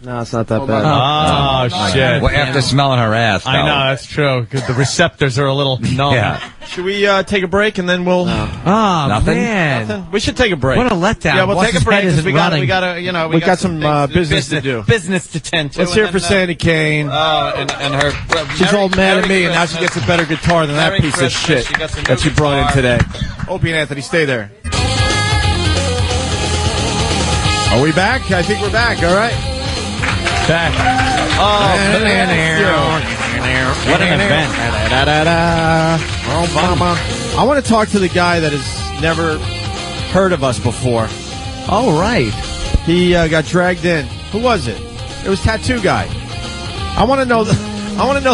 [SPEAKER 1] No, it's not that bad.
[SPEAKER 3] Oh, shit.
[SPEAKER 22] Well, after smelling her ass.
[SPEAKER 3] I know, that's true. 'Cause the receptors are a little numb.
[SPEAKER 22] Yeah.
[SPEAKER 1] Should we take a break and then we'll?
[SPEAKER 5] Oh,
[SPEAKER 22] Nothing?
[SPEAKER 5] man.
[SPEAKER 1] We should take a break.
[SPEAKER 5] What a letdown.
[SPEAKER 1] Yeah, we'll take a
[SPEAKER 5] Voss's
[SPEAKER 1] break
[SPEAKER 5] head
[SPEAKER 1] 'cause
[SPEAKER 5] isn't
[SPEAKER 1] we
[SPEAKER 5] running.
[SPEAKER 1] got we got some business to do.
[SPEAKER 3] Business to tend to.
[SPEAKER 1] Let's hear it for Sandy Kane.
[SPEAKER 3] And her.
[SPEAKER 1] She's all mad at me, and now she gets a better guitar than that
[SPEAKER 3] Merry
[SPEAKER 1] piece of
[SPEAKER 3] Christmas.
[SPEAKER 1] shit
[SPEAKER 3] She gets a new
[SPEAKER 1] that she brought in
[SPEAKER 3] guitar.
[SPEAKER 1] today. Opie and Anthony, stay there. Are we back? I think we're back. All right.
[SPEAKER 3] Back. Oh, what an event.
[SPEAKER 1] I want to talk to the guy that has never heard of us before.
[SPEAKER 5] Oh, right.
[SPEAKER 1] He got dragged in. Who was it? It was Tattoo Guy. I want to know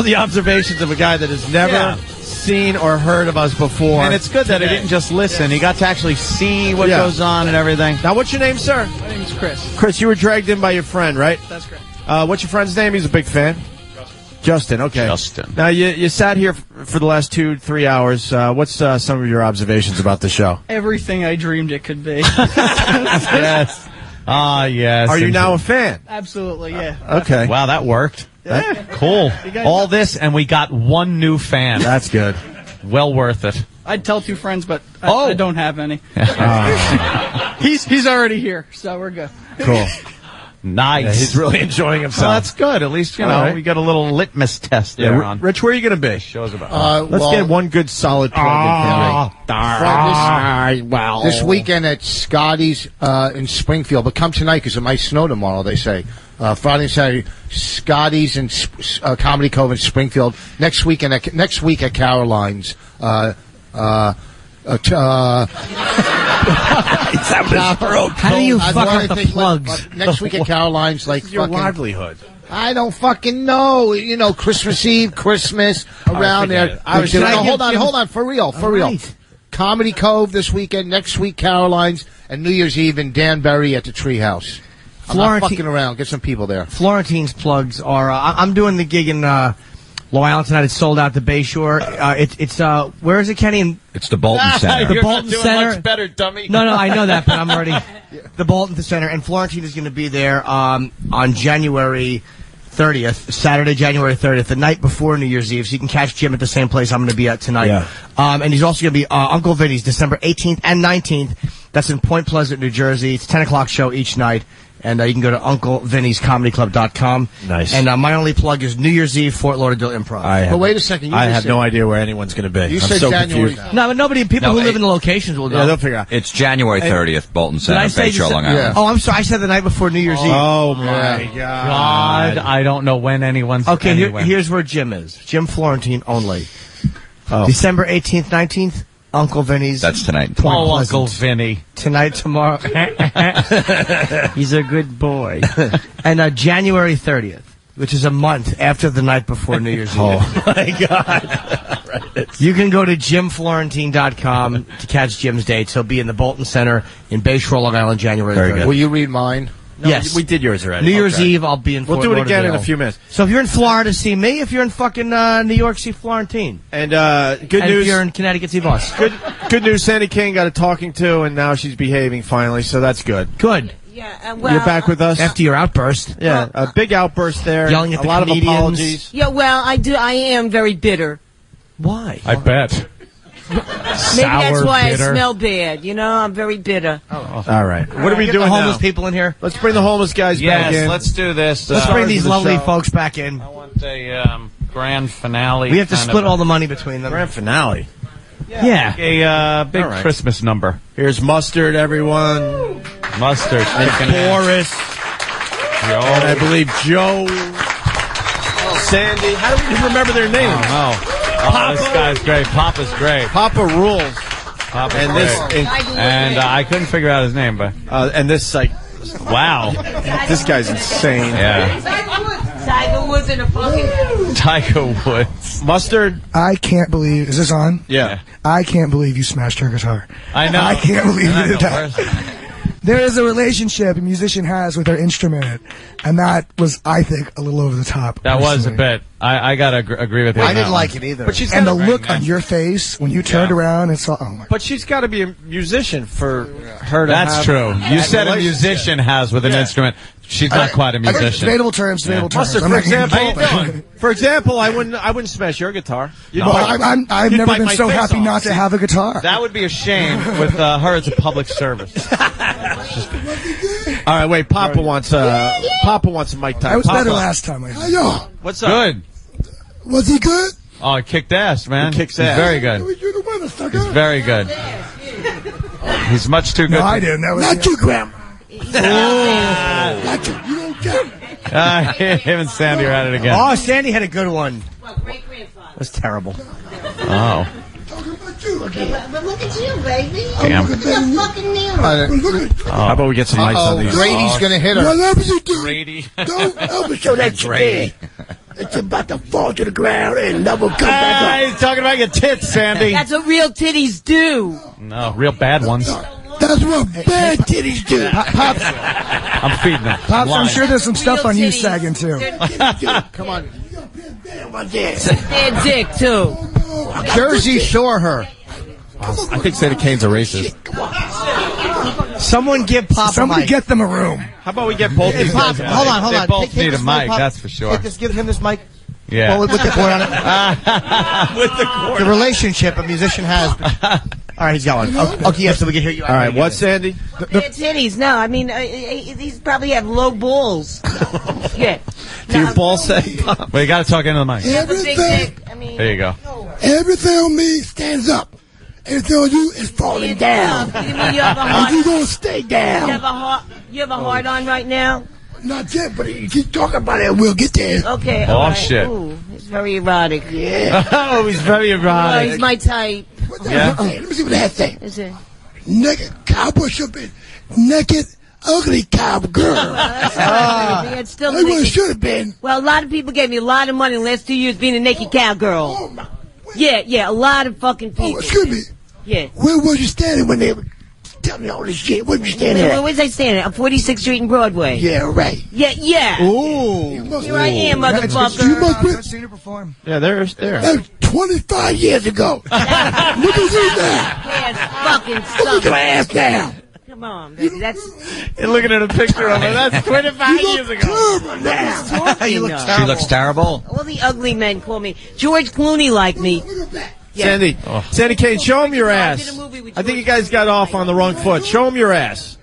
[SPEAKER 1] the observations of a guy that has never seen or heard of us before.
[SPEAKER 3] And it's good that he didn't just listen. He got to actually see what goes on and everything.
[SPEAKER 1] Now, what's your name, sir?
[SPEAKER 12] My name is Chris.
[SPEAKER 1] Chris, you were dragged in by your friend, right?
[SPEAKER 12] That's correct.
[SPEAKER 1] What's your friend's name? He's a big fan. Justin, okay.
[SPEAKER 3] Justin.
[SPEAKER 1] Now, you sat here for the last 2-3 hours. What's some of your observations about the show?
[SPEAKER 12] Everything I dreamed it could be.
[SPEAKER 3] Yes. Ah, yes.
[SPEAKER 1] Are you now a fan?
[SPEAKER 12] Absolutely, yeah.
[SPEAKER 1] Okay.
[SPEAKER 3] Wow, that worked.
[SPEAKER 12] Yeah.
[SPEAKER 3] Cool.
[SPEAKER 12] You guys
[SPEAKER 3] All
[SPEAKER 12] know-
[SPEAKER 3] this, and we got one new fan.
[SPEAKER 1] That's good.
[SPEAKER 3] Well worth it.
[SPEAKER 12] I'd tell 2 friends, but I don't have any. He's already here, so we're good.
[SPEAKER 1] Cool.
[SPEAKER 3] Nice.
[SPEAKER 1] Yeah, he's really enjoying himself.
[SPEAKER 3] Well, that's good. At least, you know,
[SPEAKER 1] right.
[SPEAKER 3] we got a little litmus test
[SPEAKER 1] Yeah,
[SPEAKER 3] there on.
[SPEAKER 1] Rich, where are you going to be?
[SPEAKER 3] Shows about.
[SPEAKER 1] Let's get one good solid plug in.
[SPEAKER 10] This weekend at Scotty's in Springfield, but come tonight because it might snow tomorrow, they say. Friday and Saturday, Scotty's in Comedy Cove in Springfield. Next week at Caroline's.
[SPEAKER 5] How do you fuck up the plugs?
[SPEAKER 10] Next week at Caroline's, like
[SPEAKER 1] Your
[SPEAKER 10] fucking,
[SPEAKER 1] livelihood.
[SPEAKER 10] I don't fucking know. You know, Christmas Eve, Christmas, around there. Hold on, for real.
[SPEAKER 5] Right.
[SPEAKER 10] Comedy Cove this weekend, next week Caroline's, and New Year's Eve in Danbury at the Treehouse. I'm not fucking around. Get some people there.
[SPEAKER 5] Florentine's plugs are. I'm doing the gig in Long Island tonight. It's sold out to Bayshore. It's where is it, Kenny?
[SPEAKER 22] It's the Bolton Center.
[SPEAKER 5] The Bolton Center.
[SPEAKER 3] Much better, dummy.
[SPEAKER 5] No, I know that, but I'm already the Bolton Center, and Florentine is going to be there on January 30th, Saturday, January 30th, the night before New Year's Eve. So you can catch Jim at the same place I'm going to be at tonight.
[SPEAKER 1] Yeah.
[SPEAKER 5] And he's also going to be Uncle Vinny's December 18th and 19th. That's in Point Pleasant, New Jersey. It's a 10 o'clock show each night. And you can go to UncleVinny'sComedyClub.com.
[SPEAKER 1] Nice.
[SPEAKER 5] And my only plug is New Year's Eve, Fort Lauderdale Improv.
[SPEAKER 10] But wait a second.
[SPEAKER 1] I have no idea where anyone's going to be.
[SPEAKER 10] You
[SPEAKER 1] I'm
[SPEAKER 10] said
[SPEAKER 1] so
[SPEAKER 10] January.
[SPEAKER 1] confused.
[SPEAKER 5] No, but people who live in the locations will know.
[SPEAKER 1] Yeah, they'll figure out.
[SPEAKER 22] It's January 30th, Bolton
[SPEAKER 5] Did I
[SPEAKER 22] Center,
[SPEAKER 5] say
[SPEAKER 22] Bayshore, Long Island.
[SPEAKER 5] Oh, I'm sorry. I said the night before New Year's Eve.
[SPEAKER 1] Oh, my
[SPEAKER 4] God, I don't know when anyone's
[SPEAKER 5] Okay,
[SPEAKER 4] anywhere.
[SPEAKER 5] here's where Jim is. Jim Florentine only.
[SPEAKER 1] Oh.
[SPEAKER 5] December 18th, 19th, Uncle Vinny's.
[SPEAKER 22] That's tonight.
[SPEAKER 5] Point
[SPEAKER 4] Oh,
[SPEAKER 5] Pleasant.
[SPEAKER 4] Uncle Vinny.
[SPEAKER 5] Tonight, tomorrow. He's a good boy. And January 30th, which is a month after the night before New Year's Eve.
[SPEAKER 1] Oh, my God.
[SPEAKER 5] You can go to JimFlorentine.com to catch Jim's dates. He'll be in the Bolton Center in Bayshore, Long Island, January 30th.
[SPEAKER 10] Will you read mine?
[SPEAKER 1] No,
[SPEAKER 5] yes.
[SPEAKER 1] we did yours already.
[SPEAKER 5] New Year's
[SPEAKER 1] Okay.
[SPEAKER 5] Eve, I'll be in Fort
[SPEAKER 1] We'll do it again in
[SPEAKER 5] Lauderdale.
[SPEAKER 1] a few minutes.
[SPEAKER 5] So if you're in Florida, see me. If you're in fucking New York, see Florentine.
[SPEAKER 1] And good
[SPEAKER 5] And
[SPEAKER 1] news.
[SPEAKER 5] if you're in Connecticut, see Boss.
[SPEAKER 1] Good news. Sandy Kane got a talking to, and now she's behaving finally. So that's good.
[SPEAKER 5] Good.
[SPEAKER 16] Yeah,
[SPEAKER 1] You're back with us
[SPEAKER 5] After your outburst.
[SPEAKER 1] Yeah, a big outburst there.
[SPEAKER 5] Yelling at
[SPEAKER 1] a
[SPEAKER 5] the
[SPEAKER 1] lot
[SPEAKER 5] comedians.
[SPEAKER 1] of apologies.
[SPEAKER 16] Yeah, well, I am very bitter.
[SPEAKER 5] Why?
[SPEAKER 4] I bet.
[SPEAKER 16] Maybe that's why I smell bad. You know, I'm very bitter.
[SPEAKER 1] All right. What are we
[SPEAKER 5] Get
[SPEAKER 1] doing
[SPEAKER 5] the homeless
[SPEAKER 1] now?
[SPEAKER 5] people in here.
[SPEAKER 1] Let's bring the homeless guys back in.
[SPEAKER 4] Yes, let's do this.
[SPEAKER 5] Let's bring these
[SPEAKER 1] the
[SPEAKER 5] lovely
[SPEAKER 1] show.
[SPEAKER 5] folks back in.
[SPEAKER 4] I want a grand finale.
[SPEAKER 5] We have to
[SPEAKER 4] kind
[SPEAKER 5] split
[SPEAKER 4] of
[SPEAKER 5] all the money between them.
[SPEAKER 1] Grand finale.
[SPEAKER 5] Yeah.
[SPEAKER 4] a big
[SPEAKER 1] All right.
[SPEAKER 4] Christmas number.
[SPEAKER 1] Here's Mustard, everyone.
[SPEAKER 4] Mustard.
[SPEAKER 1] And
[SPEAKER 4] chicken ass.
[SPEAKER 1] Boris.
[SPEAKER 4] Joe.
[SPEAKER 1] And I believe Joe. Sandy. How do we remember their names?
[SPEAKER 4] Oh, this guy's great. Papa's great.
[SPEAKER 1] Papa rules.
[SPEAKER 4] Papa's
[SPEAKER 1] And
[SPEAKER 4] great.
[SPEAKER 1] this,
[SPEAKER 4] And I couldn't figure out his name, but
[SPEAKER 1] and this, like,
[SPEAKER 4] wow.
[SPEAKER 1] this guy's insane.
[SPEAKER 4] Yeah.
[SPEAKER 16] Tiger Woods in a fucking
[SPEAKER 4] Tiger Woods.
[SPEAKER 1] Mustard.
[SPEAKER 2] I can't believe. Is this on?
[SPEAKER 1] Yeah.
[SPEAKER 2] I can't believe you smashed her guitar.
[SPEAKER 4] I know.
[SPEAKER 2] I can't believe
[SPEAKER 4] I
[SPEAKER 2] you did
[SPEAKER 4] know.
[SPEAKER 2] that. There is a relationship a musician has with their instrument, and that was, I think, a little over the top.
[SPEAKER 4] That was a
[SPEAKER 2] personally.
[SPEAKER 4] bit. I gotta agree with you.
[SPEAKER 5] I
[SPEAKER 4] on
[SPEAKER 5] didn't
[SPEAKER 4] that
[SPEAKER 5] like
[SPEAKER 4] one.
[SPEAKER 5] it either.
[SPEAKER 1] But she's
[SPEAKER 2] And the
[SPEAKER 1] gotta-
[SPEAKER 2] look on your face when you turned around and saw, oh my.
[SPEAKER 1] But she's got to be a musician for her to
[SPEAKER 4] That's
[SPEAKER 1] have
[SPEAKER 4] true. You
[SPEAKER 1] that
[SPEAKER 4] said a
[SPEAKER 1] relationship.
[SPEAKER 4] musician has with an instrument. She's not quite a musician.
[SPEAKER 2] Debatable terms, debatable terms.
[SPEAKER 1] Mustard,
[SPEAKER 2] I'm
[SPEAKER 1] for
[SPEAKER 2] not gonna
[SPEAKER 1] example,
[SPEAKER 2] keep it.
[SPEAKER 1] for example, I wouldn't smash your guitar. You'd
[SPEAKER 2] Well,
[SPEAKER 1] bite-
[SPEAKER 2] I've
[SPEAKER 1] you'd
[SPEAKER 2] never
[SPEAKER 1] bite
[SPEAKER 2] been
[SPEAKER 1] my
[SPEAKER 2] so
[SPEAKER 1] face
[SPEAKER 2] happy
[SPEAKER 1] off.
[SPEAKER 2] not to have a guitar.
[SPEAKER 4] That would be a shame with her as a public service.
[SPEAKER 1] All right, wait. Papa wants a mic time.
[SPEAKER 2] I was
[SPEAKER 1] Papa.
[SPEAKER 2] better last time.
[SPEAKER 13] How y'all?
[SPEAKER 1] What's up?
[SPEAKER 4] Good.
[SPEAKER 13] Was he good?
[SPEAKER 4] Oh, he kicked ass, man.
[SPEAKER 1] He kicks
[SPEAKER 4] He's
[SPEAKER 1] ass.
[SPEAKER 4] very good.
[SPEAKER 13] You're the winner, sucker.
[SPEAKER 4] He's very good. He's much too good.
[SPEAKER 2] No, I didn't. That was
[SPEAKER 13] Not you, Grandma.
[SPEAKER 4] Oh.
[SPEAKER 13] Not you. You don't get
[SPEAKER 4] Him and Sandy are at it again.
[SPEAKER 5] Oh, Sandy had a good one. That's terrible.
[SPEAKER 4] Oh.
[SPEAKER 13] But look at you, baby.
[SPEAKER 4] Damn.
[SPEAKER 13] Look at you. Fucking nail.
[SPEAKER 1] How about we get some mics on these?
[SPEAKER 10] Grady's gonna hit her.
[SPEAKER 13] Whatever you do,
[SPEAKER 4] Grady.
[SPEAKER 13] don't ever show that shit. It's about to fall to the ground and never come back up.
[SPEAKER 1] He's talking about your tits, Sandy.
[SPEAKER 16] That's what real titties do.
[SPEAKER 4] No, real bad ones.
[SPEAKER 13] That's what bad titties do.
[SPEAKER 2] Pops,
[SPEAKER 4] I'm feeding them.
[SPEAKER 2] Pops, I'm sure there's some stuff
[SPEAKER 16] Real
[SPEAKER 2] on you
[SPEAKER 16] titties.
[SPEAKER 2] sagging too.
[SPEAKER 13] Come on.
[SPEAKER 16] Their dick, too.
[SPEAKER 10] Jersey Shore her.
[SPEAKER 1] I think Sandy Kane's a racist.
[SPEAKER 5] Someone give Papa
[SPEAKER 2] Somebody
[SPEAKER 5] a mic.
[SPEAKER 2] get them a room.
[SPEAKER 1] How about we get both
[SPEAKER 5] Hey,
[SPEAKER 1] these
[SPEAKER 5] Pop,
[SPEAKER 1] guys?
[SPEAKER 5] hold on.
[SPEAKER 4] They both
[SPEAKER 5] Take
[SPEAKER 4] need a
[SPEAKER 5] this
[SPEAKER 4] mic,
[SPEAKER 5] Pop.
[SPEAKER 4] that's for sure.
[SPEAKER 5] Take this, give him this mic.
[SPEAKER 4] Yeah.
[SPEAKER 5] Well, with the cord on it.
[SPEAKER 1] With the cord.
[SPEAKER 5] The relationship a musician has. All right, he's got one. Okay, yes, so we can hear you.
[SPEAKER 1] All right, what, Sandy?
[SPEAKER 16] Their titties. No, I mean, these probably have low balls. Yeah.
[SPEAKER 1] Do your balls say?
[SPEAKER 4] Well, you got to talk into the mic.
[SPEAKER 16] Have a big
[SPEAKER 13] Everything,
[SPEAKER 16] dick. I mean,
[SPEAKER 4] There you go.
[SPEAKER 13] everything on me stands up. Everything on you is falling down.
[SPEAKER 16] You mean you have a
[SPEAKER 13] And
[SPEAKER 16] heart?
[SPEAKER 13] you gonna stay down.
[SPEAKER 16] You have a heart on right now?
[SPEAKER 13] Not yet, but you keep talking about it, we'll get there.
[SPEAKER 16] Okay.
[SPEAKER 4] Oh,
[SPEAKER 16] all right.
[SPEAKER 4] shit.
[SPEAKER 16] Ooh, it's very erotic.
[SPEAKER 13] Yeah.
[SPEAKER 1] Oh, he's very
[SPEAKER 16] Oh,
[SPEAKER 1] erotic.
[SPEAKER 16] he's my type.
[SPEAKER 13] What the
[SPEAKER 1] Yeah.
[SPEAKER 13] hell say? Let me see what that say.
[SPEAKER 16] Is it?
[SPEAKER 13] Naked cowboy should be naked, ugly cowgirl.
[SPEAKER 16] It's still
[SPEAKER 13] That's what it
[SPEAKER 16] naked.
[SPEAKER 13] should have been.
[SPEAKER 16] Well, a lot of people gave me a lot of money in the last 2 years being a naked cowgirl.
[SPEAKER 13] Oh, my.
[SPEAKER 16] Yeah, a lot of fucking people.
[SPEAKER 13] Oh, excuse me.
[SPEAKER 16] Yeah.
[SPEAKER 13] Where was you standing when they were telling me all this shit? Where were you standing
[SPEAKER 16] Where
[SPEAKER 13] at?
[SPEAKER 16] was I standing? On 46th Street and Broadway.
[SPEAKER 13] Yeah, right.
[SPEAKER 16] Yeah.
[SPEAKER 1] Ooh.
[SPEAKER 16] Here I am,
[SPEAKER 13] You
[SPEAKER 16] motherfucker.
[SPEAKER 13] must be.
[SPEAKER 2] I've seen her perform.
[SPEAKER 1] Yeah, there's there.
[SPEAKER 13] That was 25 years ago. Look at you now.
[SPEAKER 16] Yes, fucking
[SPEAKER 13] Look at your
[SPEAKER 16] stuff.
[SPEAKER 13] ass now.
[SPEAKER 16] Come on, baby. That's
[SPEAKER 1] You're looking at a picture of her. That's 25 years ago.
[SPEAKER 13] Terrible now.
[SPEAKER 16] talking.
[SPEAKER 5] You look
[SPEAKER 16] of.
[SPEAKER 22] She looks terrible.
[SPEAKER 16] All the ugly men call me. George Clooney liked me.
[SPEAKER 13] Look at that.
[SPEAKER 16] Yeah.
[SPEAKER 1] Sandy, Sandy Kane, show him your
[SPEAKER 16] I
[SPEAKER 1] ass.
[SPEAKER 16] did a movie with
[SPEAKER 1] I think you
[SPEAKER 16] George
[SPEAKER 1] guys got off on the wrong foot. Show him your ass.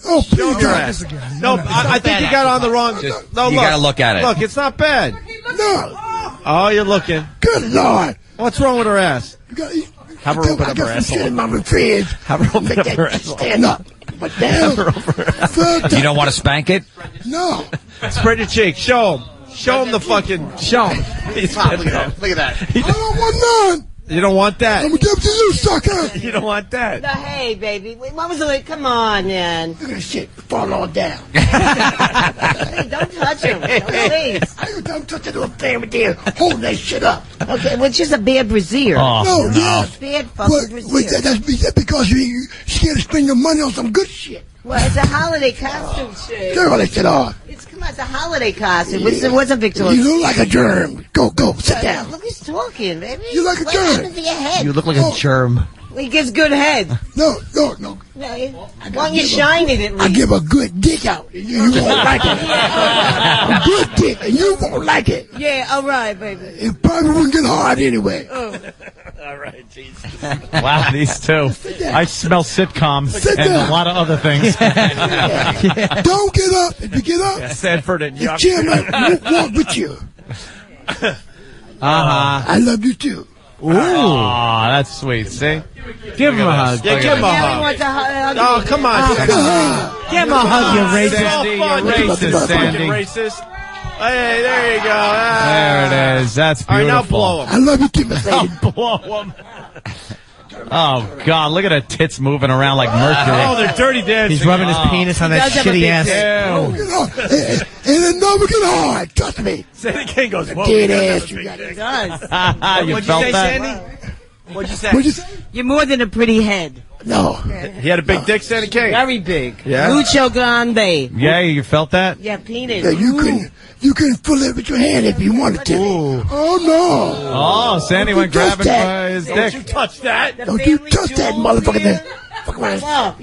[SPEAKER 13] Oh, Oh,
[SPEAKER 1] Show
[SPEAKER 13] please
[SPEAKER 1] him your
[SPEAKER 13] try
[SPEAKER 1] ass.
[SPEAKER 13] this again.
[SPEAKER 1] No, I think you got on the wrong. No,
[SPEAKER 22] you gotta look at it.
[SPEAKER 1] Look, it's not bad.
[SPEAKER 13] No.
[SPEAKER 1] Oh, you're looking.
[SPEAKER 13] Good Lord.
[SPEAKER 1] What's wrong with her ass?
[SPEAKER 3] Have her open
[SPEAKER 13] I
[SPEAKER 3] up
[SPEAKER 13] got
[SPEAKER 3] her
[SPEAKER 13] some
[SPEAKER 3] asshole.
[SPEAKER 13] shit in my fridge.
[SPEAKER 3] Have her open
[SPEAKER 13] Make
[SPEAKER 3] up
[SPEAKER 13] that
[SPEAKER 3] her
[SPEAKER 13] shit
[SPEAKER 3] asshole.
[SPEAKER 13] stand up. But now,
[SPEAKER 22] You don't want to spank it?
[SPEAKER 13] no.
[SPEAKER 1] Spread your cheek. Show him. Show him the fucking. Show him.
[SPEAKER 7] Look at that.
[SPEAKER 13] I don't want none.
[SPEAKER 1] You don't want that.
[SPEAKER 13] I'm gonna give it to you, sucker.
[SPEAKER 1] You don't want that.
[SPEAKER 16] No, hey, baby. Wait, what was the... Come on, man.
[SPEAKER 13] Look at this shit. Fall all down.
[SPEAKER 16] Hey, don't touch him. Please.
[SPEAKER 13] I'm touching the thing with there. Hold that shit up.
[SPEAKER 16] Okay, well, it's just a bad brassiere.
[SPEAKER 13] No, yeah.
[SPEAKER 16] Bad fucking brassiere.
[SPEAKER 13] That's because you scared to spend your money on some good shit.
[SPEAKER 16] Well, it's a holiday costume, shit.
[SPEAKER 13] Turn all that shit off.
[SPEAKER 16] Come on, it's a holiday costume. What's a Victor?
[SPEAKER 13] You look like a germ. Go, sit down.
[SPEAKER 16] Look, he's talking, baby.
[SPEAKER 13] You like a
[SPEAKER 16] What
[SPEAKER 13] germ.
[SPEAKER 16] happened to your head?
[SPEAKER 10] You look like a germ.
[SPEAKER 16] He gives good head.
[SPEAKER 13] No.
[SPEAKER 16] No, why don't you shine it at least?
[SPEAKER 13] I give a good dick out. You won't like it. A good dick, and you won't like it.
[SPEAKER 16] Yeah, all right, baby.
[SPEAKER 13] It probably won't get hard anyway.
[SPEAKER 1] All right, Jesus.
[SPEAKER 4] Wow, these two. I smell sitcoms
[SPEAKER 13] Sit
[SPEAKER 4] and
[SPEAKER 13] down.
[SPEAKER 4] a lot of other things.
[SPEAKER 13] Don't get up. If you get up,
[SPEAKER 1] Sanford and
[SPEAKER 13] the
[SPEAKER 1] York.
[SPEAKER 13] chair might walk with you.
[SPEAKER 1] Uh-huh.
[SPEAKER 13] I love you too.
[SPEAKER 4] Ooh, that's sweet. See?
[SPEAKER 10] Give him a hug.
[SPEAKER 1] Yeah, give him a
[SPEAKER 16] Yeah, we
[SPEAKER 1] hug.
[SPEAKER 16] want to hug.
[SPEAKER 1] Oh, come on.
[SPEAKER 10] Give him a hug, you racist.
[SPEAKER 1] Sandy,
[SPEAKER 4] you're racist, Sandy.
[SPEAKER 1] Racist. Hey, there you go.
[SPEAKER 4] There it is. That's
[SPEAKER 1] All right,
[SPEAKER 4] beautiful.
[SPEAKER 1] now blow him.
[SPEAKER 13] I love you too, Mercedes.
[SPEAKER 4] Blow him. Oh, God, look at her tits moving around like Mercury.
[SPEAKER 1] Oh, they're dirty dancing.
[SPEAKER 10] He's rubbing his penis on that shitty ass.
[SPEAKER 13] And it never get hard. Trust me.
[SPEAKER 1] Sandy Kane goes, whoa.
[SPEAKER 13] Dead ass. You got
[SPEAKER 16] It does.
[SPEAKER 4] You
[SPEAKER 1] What'd you
[SPEAKER 4] felt
[SPEAKER 1] say,
[SPEAKER 4] that?
[SPEAKER 1] Sandy? What'd you say?
[SPEAKER 13] What'd you say?
[SPEAKER 16] You're more than a pretty head.
[SPEAKER 13] No.
[SPEAKER 1] He had a big dick, Sandy Kane.
[SPEAKER 16] Very big.
[SPEAKER 1] Yeah?
[SPEAKER 16] Mucho grande.
[SPEAKER 4] Yeah, you felt that?
[SPEAKER 16] Yeah, penis.
[SPEAKER 13] Yeah, you can pull it with your hand if you wanted to. Oh no.
[SPEAKER 4] Oh, Sandy went
[SPEAKER 13] Don't
[SPEAKER 4] grabbing
[SPEAKER 13] touch
[SPEAKER 4] for
[SPEAKER 13] that.
[SPEAKER 4] his
[SPEAKER 1] Don't
[SPEAKER 4] dick.
[SPEAKER 1] you touch that.
[SPEAKER 13] Don't you touch that motherfucker there. Fuck around.
[SPEAKER 4] Slap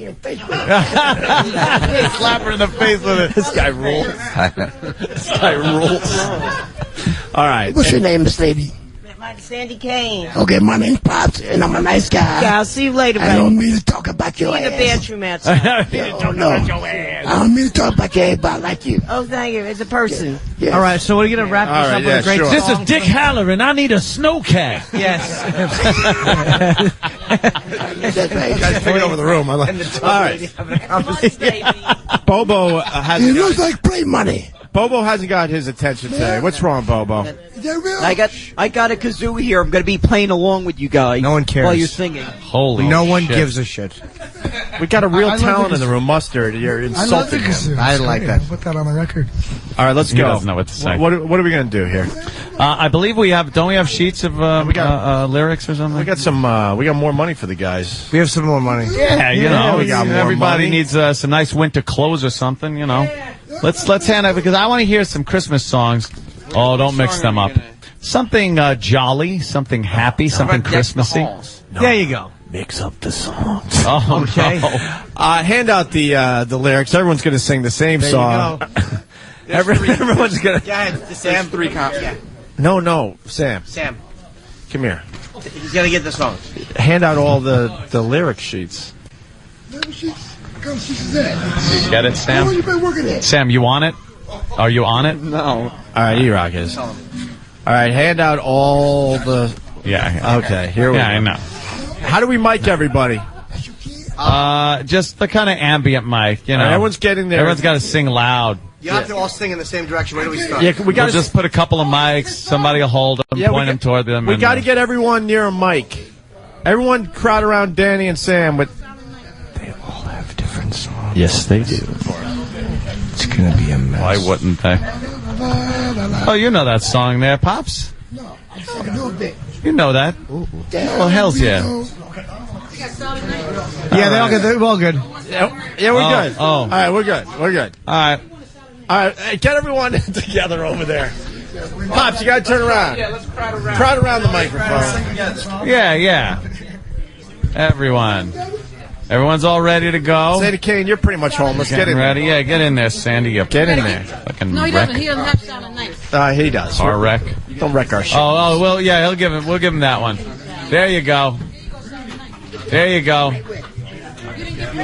[SPEAKER 4] her in the face with it.
[SPEAKER 1] This guy rules. This guy rules. All right.
[SPEAKER 13] What's your name, Miss Lady?
[SPEAKER 16] Sandy Kane.
[SPEAKER 13] Okay, my name's Pops, and I'm a nice guy.
[SPEAKER 16] Yeah, I'll see you later,
[SPEAKER 13] I
[SPEAKER 16] baby.
[SPEAKER 13] don't mean to talk about your
[SPEAKER 16] See you in the
[SPEAKER 13] ass.
[SPEAKER 16] bathroom outside.
[SPEAKER 13] No. I don't mean to talk about your ass, but I like you.
[SPEAKER 16] Oh, thank you. As a person.
[SPEAKER 13] Yes.
[SPEAKER 10] All right, so we're going to wrap this
[SPEAKER 1] All right,
[SPEAKER 10] up with
[SPEAKER 1] yeah,
[SPEAKER 10] a great
[SPEAKER 1] sure.
[SPEAKER 10] song.
[SPEAKER 4] This is Dick Halloran. I need a snowcat.
[SPEAKER 10] Yes.
[SPEAKER 13] That's right.
[SPEAKER 1] You guys take it over the room. I like. All right. Bobo
[SPEAKER 13] It
[SPEAKER 1] hasn't.
[SPEAKER 13] looks like play money.
[SPEAKER 1] Bobo hasn't got his attention today. What's wrong, Bobo?
[SPEAKER 13] Is that real?
[SPEAKER 7] I got a kazoo here. I'm going to be playing along with you guys.
[SPEAKER 10] No one cares.
[SPEAKER 7] While you're singing.
[SPEAKER 4] Holy
[SPEAKER 10] No one
[SPEAKER 4] shit.
[SPEAKER 10] gives a shit.
[SPEAKER 1] We got a real
[SPEAKER 13] I love
[SPEAKER 1] talent
[SPEAKER 13] the
[SPEAKER 1] in the room, Mustard. You're
[SPEAKER 13] I love the
[SPEAKER 1] insulting him.
[SPEAKER 13] kazoo.
[SPEAKER 10] I like that.
[SPEAKER 13] Put that on the record.
[SPEAKER 1] All right, let's
[SPEAKER 4] He
[SPEAKER 1] go.
[SPEAKER 4] doesn't know what to say.
[SPEAKER 1] What are we going to do here?
[SPEAKER 4] I believe we have. Don't we have sheets of lyrics or something?
[SPEAKER 1] We got some. We got more money for the guys.
[SPEAKER 10] We have some more money.
[SPEAKER 4] Yeah, you know,
[SPEAKER 1] we got more
[SPEAKER 4] everybody
[SPEAKER 1] money.
[SPEAKER 4] needs some nice winter clothes or something. You know, let's hand out because I want to hear some Christmas songs. Oh, don't mix them up. Something jolly, something happy, something Christmassy.
[SPEAKER 10] There you go.
[SPEAKER 1] Mix up the songs.
[SPEAKER 4] Oh,
[SPEAKER 10] Okay.
[SPEAKER 4] no.
[SPEAKER 1] Hand out the lyrics. Everyone's going to sing the same
[SPEAKER 10] There you
[SPEAKER 1] song. Everyone's going to.
[SPEAKER 7] Go ahead. Sam. 3 copies. Yeah.
[SPEAKER 1] No, Sam.
[SPEAKER 7] Sam.
[SPEAKER 1] Come here.
[SPEAKER 7] He's going to get the song.
[SPEAKER 1] Hand out all the lyric sheets.
[SPEAKER 4] Get it,
[SPEAKER 13] How long you
[SPEAKER 4] Sam?
[SPEAKER 13] been working there?
[SPEAKER 4] Sam, you on it? Are you on it?
[SPEAKER 7] No.
[SPEAKER 1] All right, E-Rock is. All right, hand out all the.
[SPEAKER 4] Yeah.
[SPEAKER 1] Okay, here we go.
[SPEAKER 4] Yeah, I know.
[SPEAKER 1] How do we mic everybody?
[SPEAKER 4] Just the kind of ambient mic, you know.
[SPEAKER 1] Everyone's getting there.
[SPEAKER 4] Everyone's got to sing loud.
[SPEAKER 5] You have to all sing in the same direction. Where do we start?
[SPEAKER 1] Yeah, we got
[SPEAKER 4] We'll just put a couple of mics. Somebody will hold them, point them toward them.
[SPEAKER 1] We
[SPEAKER 4] and,
[SPEAKER 1] got to get everyone near a mic. Everyone crowd around Danny and Sam. But
[SPEAKER 2] They all have different songs.
[SPEAKER 1] yes, they do.
[SPEAKER 2] It's gonna be a mess.
[SPEAKER 4] Why wouldn't they? Oh, you know that song there, Pops?
[SPEAKER 13] No, I'm fucking doing big.
[SPEAKER 4] You know that. Well, hell's yeah.
[SPEAKER 10] Yeah, they're all good.
[SPEAKER 1] Yeah, we're good.
[SPEAKER 4] Oh.
[SPEAKER 1] All right, we're good. We're good.
[SPEAKER 4] All right.
[SPEAKER 1] All right, hey, get everyone together over there. Pops, you got to turn around.
[SPEAKER 7] Yeah, let's crowd around.
[SPEAKER 1] Crowd around the microphone.
[SPEAKER 4] Yeah. Everyone. Everyone's all ready to go.
[SPEAKER 1] Sandy Kane, you're pretty much homeless. Get
[SPEAKER 4] Getting
[SPEAKER 1] in
[SPEAKER 4] ready.
[SPEAKER 1] there.
[SPEAKER 4] Yeah, get in there, Sandy. You
[SPEAKER 1] Get in there.
[SPEAKER 4] fucking
[SPEAKER 17] No, he
[SPEAKER 4] wreck.
[SPEAKER 17] doesn't. He doesn't have sound nice.
[SPEAKER 1] He does.
[SPEAKER 4] Car wreck.
[SPEAKER 1] Don't wreck our shit.
[SPEAKER 4] Oh, well, yeah, we'll give him that one. There you go. There you go.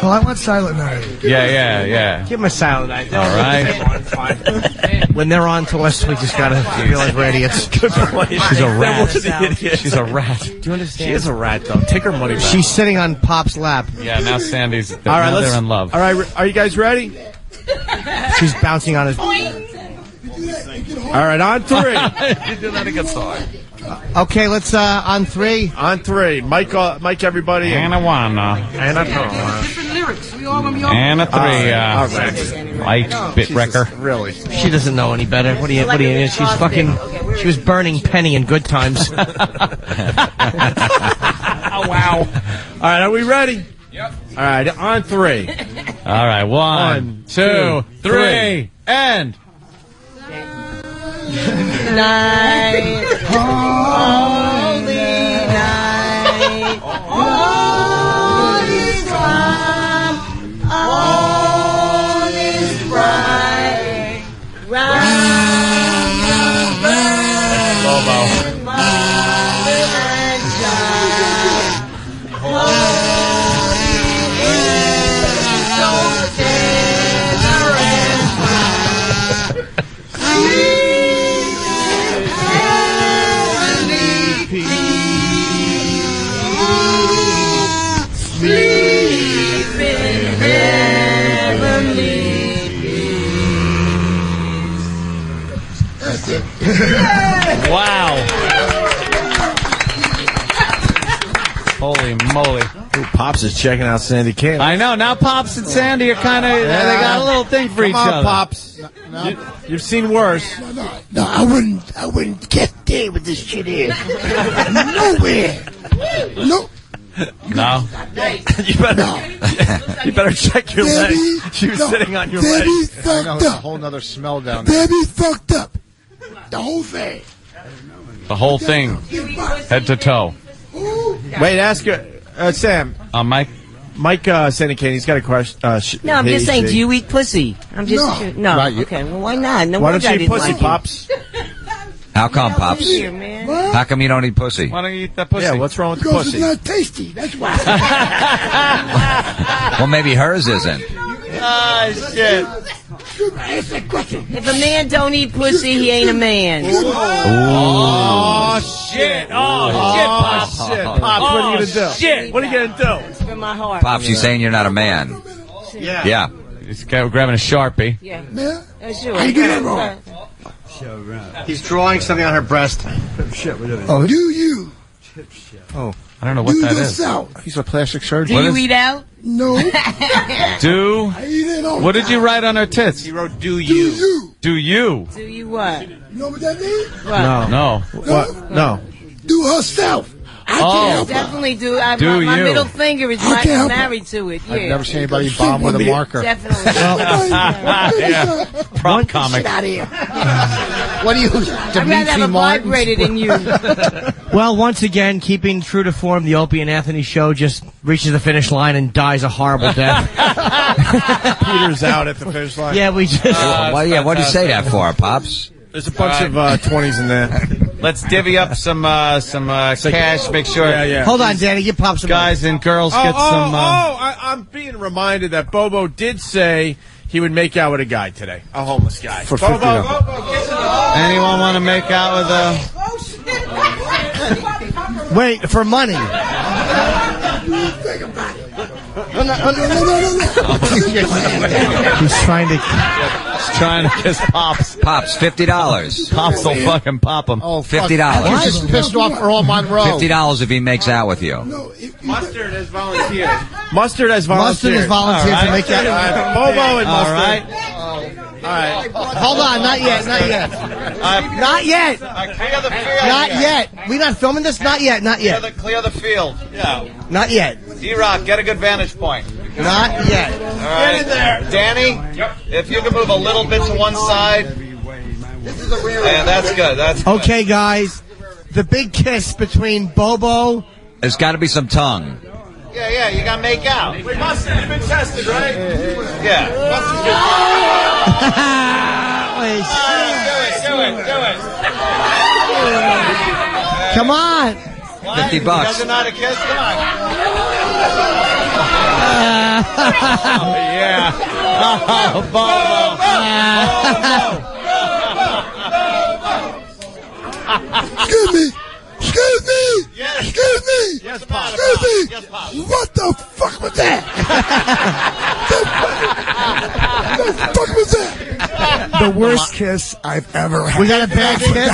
[SPEAKER 2] Oh, I want Silent Night.
[SPEAKER 4] Yeah.
[SPEAKER 5] Give them a Silent Night.
[SPEAKER 4] All right.
[SPEAKER 5] When they're on to us, we just gotta realize we're idiots.
[SPEAKER 3] Good point.
[SPEAKER 4] She's a rat.
[SPEAKER 3] Idiot.
[SPEAKER 4] She's a rat.
[SPEAKER 5] Do you understand?
[SPEAKER 3] She is a rat, though. Take her money back.
[SPEAKER 5] She's sitting on Pop's lap.
[SPEAKER 4] Yeah, now Sandy's.
[SPEAKER 1] All right,
[SPEAKER 4] now they're in love.
[SPEAKER 1] All right, are you guys ready?
[SPEAKER 5] She's bouncing on his.
[SPEAKER 1] All right, on 3.
[SPEAKER 4] You do that a guitar.
[SPEAKER 5] Okay, let's on 3.
[SPEAKER 1] On 3. Mike, everybody.
[SPEAKER 4] And a one.
[SPEAKER 1] And a
[SPEAKER 17] Different lyrics. We all gonna be
[SPEAKER 4] And a 3.
[SPEAKER 1] all right.
[SPEAKER 4] Light bit wrecker.
[SPEAKER 1] Really?
[SPEAKER 5] She doesn't know any better. What do you? She's fucking. She was burning Penny in Good Times.
[SPEAKER 1] Oh, wow. All right, are we ready? Yep. All right, on 3.
[SPEAKER 4] All right, 1, 2, 3, and.
[SPEAKER 16] Night, holy night, all is calm, all is bright, round the burn, mother and child, holy is so tender and bright. Sleep in heavenly peace.
[SPEAKER 4] Wow. Holy moly.
[SPEAKER 1] Ooh, Pops is checking out Sandy Kane.
[SPEAKER 4] I know. Now Pops and Sandy are kind of, they got a little thing for each
[SPEAKER 1] Come on,
[SPEAKER 4] other.
[SPEAKER 1] Pops. You've seen worse.
[SPEAKER 13] No, I wouldn't get there with this shit here. Nowhere. No.
[SPEAKER 4] No.
[SPEAKER 1] You better check your leg. She was sitting on your leg.
[SPEAKER 13] Debbie fucked
[SPEAKER 10] It's a
[SPEAKER 13] up.
[SPEAKER 10] whole nother smell down there.
[SPEAKER 13] Debbie fucked up. The whole thing.
[SPEAKER 4] The whole thing. Head to toe.
[SPEAKER 1] Wait, ask Sam.
[SPEAKER 4] Mike,
[SPEAKER 1] Sandy Kane, he's got a question.
[SPEAKER 16] No, I'm just saying, do you eat pussy? I'm just no.
[SPEAKER 10] Not you.
[SPEAKER 16] Okay, well, why not? No
[SPEAKER 1] Why
[SPEAKER 16] wonder
[SPEAKER 1] don't
[SPEAKER 16] I
[SPEAKER 1] you eat
[SPEAKER 16] didn't
[SPEAKER 1] pussy,
[SPEAKER 16] like
[SPEAKER 1] Pops?
[SPEAKER 22] How come, Pops?
[SPEAKER 16] Here, man.
[SPEAKER 22] How come you don't eat pussy?
[SPEAKER 4] why don't you eat that pussy?
[SPEAKER 1] Yeah, what's wrong with the
[SPEAKER 13] Because
[SPEAKER 1] pussy?
[SPEAKER 13] it's not tasty. That's why.
[SPEAKER 22] Well, maybe hers isn't.
[SPEAKER 4] Ah, shit.
[SPEAKER 13] Ask that question.
[SPEAKER 16] If a man don't eat pussy, he ain't a man.
[SPEAKER 1] Oh, shit.
[SPEAKER 4] Oh, shit, Pops.
[SPEAKER 1] Shit. Pops, what are you going to do?
[SPEAKER 4] Shit.
[SPEAKER 1] What are you going to do?
[SPEAKER 16] It's for my heart.
[SPEAKER 22] Pops, you saying you're not a man?
[SPEAKER 1] Yeah.
[SPEAKER 22] Yeah.
[SPEAKER 4] He's grabbing a Sharpie.
[SPEAKER 16] Yeah.
[SPEAKER 13] Man,
[SPEAKER 16] Sure.
[SPEAKER 13] how you get that wrong?
[SPEAKER 5] He's drawing something on her breast.
[SPEAKER 13] Oh, do you?
[SPEAKER 1] Oh.
[SPEAKER 4] I don't know what
[SPEAKER 13] Do
[SPEAKER 4] that
[SPEAKER 13] this
[SPEAKER 4] is.
[SPEAKER 13] out.
[SPEAKER 10] He's a plastic surgeon.
[SPEAKER 16] Do you eat out?
[SPEAKER 13] No.
[SPEAKER 4] Do.
[SPEAKER 13] I eat it all.
[SPEAKER 4] What did you write on her tits?
[SPEAKER 1] He wrote, do
[SPEAKER 13] Do
[SPEAKER 1] you.
[SPEAKER 13] you?
[SPEAKER 4] Do you?
[SPEAKER 16] Do you what?
[SPEAKER 13] You know what that means?
[SPEAKER 16] What?
[SPEAKER 4] No.
[SPEAKER 1] What? No.
[SPEAKER 13] Do herself. I can't help her.
[SPEAKER 16] Definitely do.
[SPEAKER 4] Do
[SPEAKER 16] my
[SPEAKER 4] you?
[SPEAKER 16] middle finger is
[SPEAKER 13] I can't help it.
[SPEAKER 16] married to it. Yeah.
[SPEAKER 10] I've never seen anybody bomb with a marker.
[SPEAKER 16] Definitely.
[SPEAKER 4] Yeah. Prop comic.
[SPEAKER 13] Get out of here.
[SPEAKER 10] What do you,
[SPEAKER 16] I'd rather have
[SPEAKER 10] Dimitri
[SPEAKER 16] a
[SPEAKER 10] Martin?
[SPEAKER 16] vibrator than you.
[SPEAKER 5] Well, once again, keeping true to form, the Opie and Anthony Show just reaches the finish line and dies a horrible death.
[SPEAKER 1] Peter's out at the finish line.
[SPEAKER 5] Yeah, we just.
[SPEAKER 22] What do you say that for, Pops?
[SPEAKER 1] There's a bunch of 20s in there.
[SPEAKER 4] Let's divvy up some cash. Make sure.
[SPEAKER 1] Yeah.
[SPEAKER 5] Hold on, Danny. Give Pop some
[SPEAKER 4] Guys and girls get some.
[SPEAKER 1] I'm being reminded that Bobo did say he would make out with a guy today, a homeless guy.
[SPEAKER 10] For
[SPEAKER 1] Bobo,
[SPEAKER 10] $50.
[SPEAKER 4] Anyone want to make out with a?
[SPEAKER 5] Wait, for money.
[SPEAKER 13] No.
[SPEAKER 5] He's trying to
[SPEAKER 4] kiss Pops.
[SPEAKER 22] Pops, $50.
[SPEAKER 4] Pops will fucking pop him.
[SPEAKER 10] Oh, fuck.
[SPEAKER 22] $50.
[SPEAKER 10] I'm just pissed off Earl Monroe.
[SPEAKER 22] $50 if he makes out with you.
[SPEAKER 1] Mustard has volunteered. Mustard has volunteered.
[SPEAKER 5] to make
[SPEAKER 1] All
[SPEAKER 5] out.
[SPEAKER 1] right, Bobo and
[SPEAKER 4] All
[SPEAKER 1] Mustard.
[SPEAKER 4] right.
[SPEAKER 1] All right.
[SPEAKER 5] Hold on, not yet. Not yet.
[SPEAKER 4] Clear the field.
[SPEAKER 5] Not yet. We not filming this? Not yet.
[SPEAKER 4] Clear the field. Yeah.
[SPEAKER 5] Not yet.
[SPEAKER 4] D-Rock, get a good vantage point.
[SPEAKER 5] Not yet.
[SPEAKER 4] All right. Get in there. Danny, if you can move a little bit to one side. Yeah, that's good. That's good.
[SPEAKER 5] Okay, guys. The big kiss between Bobo.
[SPEAKER 22] There's got to be some tongue.
[SPEAKER 4] Yeah, you got to make out. Wait, Mustard, you've been tested, right? Yeah. Mustard's been
[SPEAKER 5] Do it. Come on.
[SPEAKER 22] $50.
[SPEAKER 3] You guys are not a kiss? Come on. Oh, yeah. Oh, Bobo.
[SPEAKER 13] Excuse me. Excuse me.
[SPEAKER 3] Yes.
[SPEAKER 13] Excuse me.
[SPEAKER 3] Yes, Pop.
[SPEAKER 13] Excuse me.
[SPEAKER 3] Yes, Pop.
[SPEAKER 13] What the fuck was that? What the fuck was that?
[SPEAKER 2] The worst kiss I've ever had.
[SPEAKER 10] We got a bad kiss?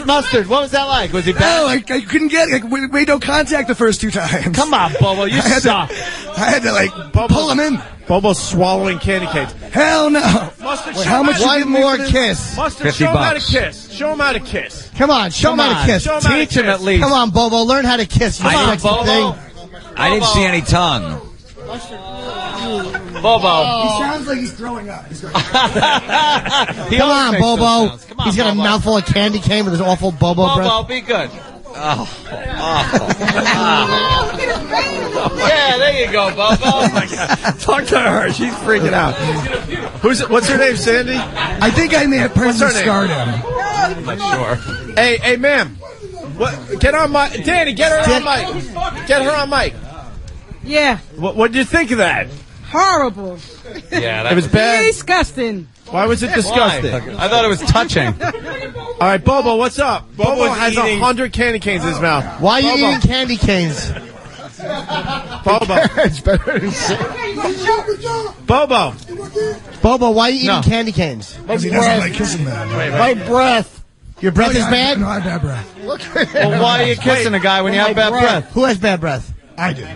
[SPEAKER 1] Mustard, what was that like? Was he bad?
[SPEAKER 2] No, I couldn't get it. We made no contact the first 2 times.
[SPEAKER 1] Come on, Bobo, you suck.
[SPEAKER 2] I had to pull him in.
[SPEAKER 1] Bobo's swallowing candy canes.
[SPEAKER 2] Hell no.
[SPEAKER 1] Mustard,
[SPEAKER 2] Wait, how much?
[SPEAKER 10] One more kiss.
[SPEAKER 1] Mustard, show him how to kiss. Show him how to kiss.
[SPEAKER 10] Come on, show him how to kiss.
[SPEAKER 1] Teach him at least.
[SPEAKER 10] Come on, Bobo, learn how to kiss. You sexy thing.
[SPEAKER 22] I didn't see any tongue.
[SPEAKER 3] Bobo.
[SPEAKER 2] He sounds like he's throwing up.
[SPEAKER 10] Come on, Bobo. He's got a mouthful of candy cane with his awful Bobo breath.
[SPEAKER 3] Bobo, be good. Oh. Yeah, there you go, Bobo. Oh my God.
[SPEAKER 1] Talk to her. She's freaking out. What's her name, Sandy?
[SPEAKER 2] I think I may have permanently scarred him.
[SPEAKER 3] I'm not sure.
[SPEAKER 1] Hey, ma'am. Get on mic. Danny, get her on mic. Get her on mic.
[SPEAKER 17] Yeah.
[SPEAKER 1] What did you think of that?
[SPEAKER 17] Horrible.
[SPEAKER 3] Yeah,
[SPEAKER 1] it was bad.
[SPEAKER 17] Disgusting.
[SPEAKER 1] Why was it disgusting?
[SPEAKER 3] I thought it was touching.
[SPEAKER 1] All right, Bobo, what's up? Bobo has 100 candy canes in his mouth.
[SPEAKER 10] Why are you eating candy canes?
[SPEAKER 1] Bobo.
[SPEAKER 10] It's better than
[SPEAKER 1] Bobo.
[SPEAKER 10] Bobo, why are you eating candy canes?
[SPEAKER 2] Because he doesn't like kissing them.
[SPEAKER 10] My breath. Your breath is bad?
[SPEAKER 2] No, I have bad breath.
[SPEAKER 1] Well, why are you kissing a guy when you have bad breath?
[SPEAKER 10] Who has bad breath?
[SPEAKER 2] I do.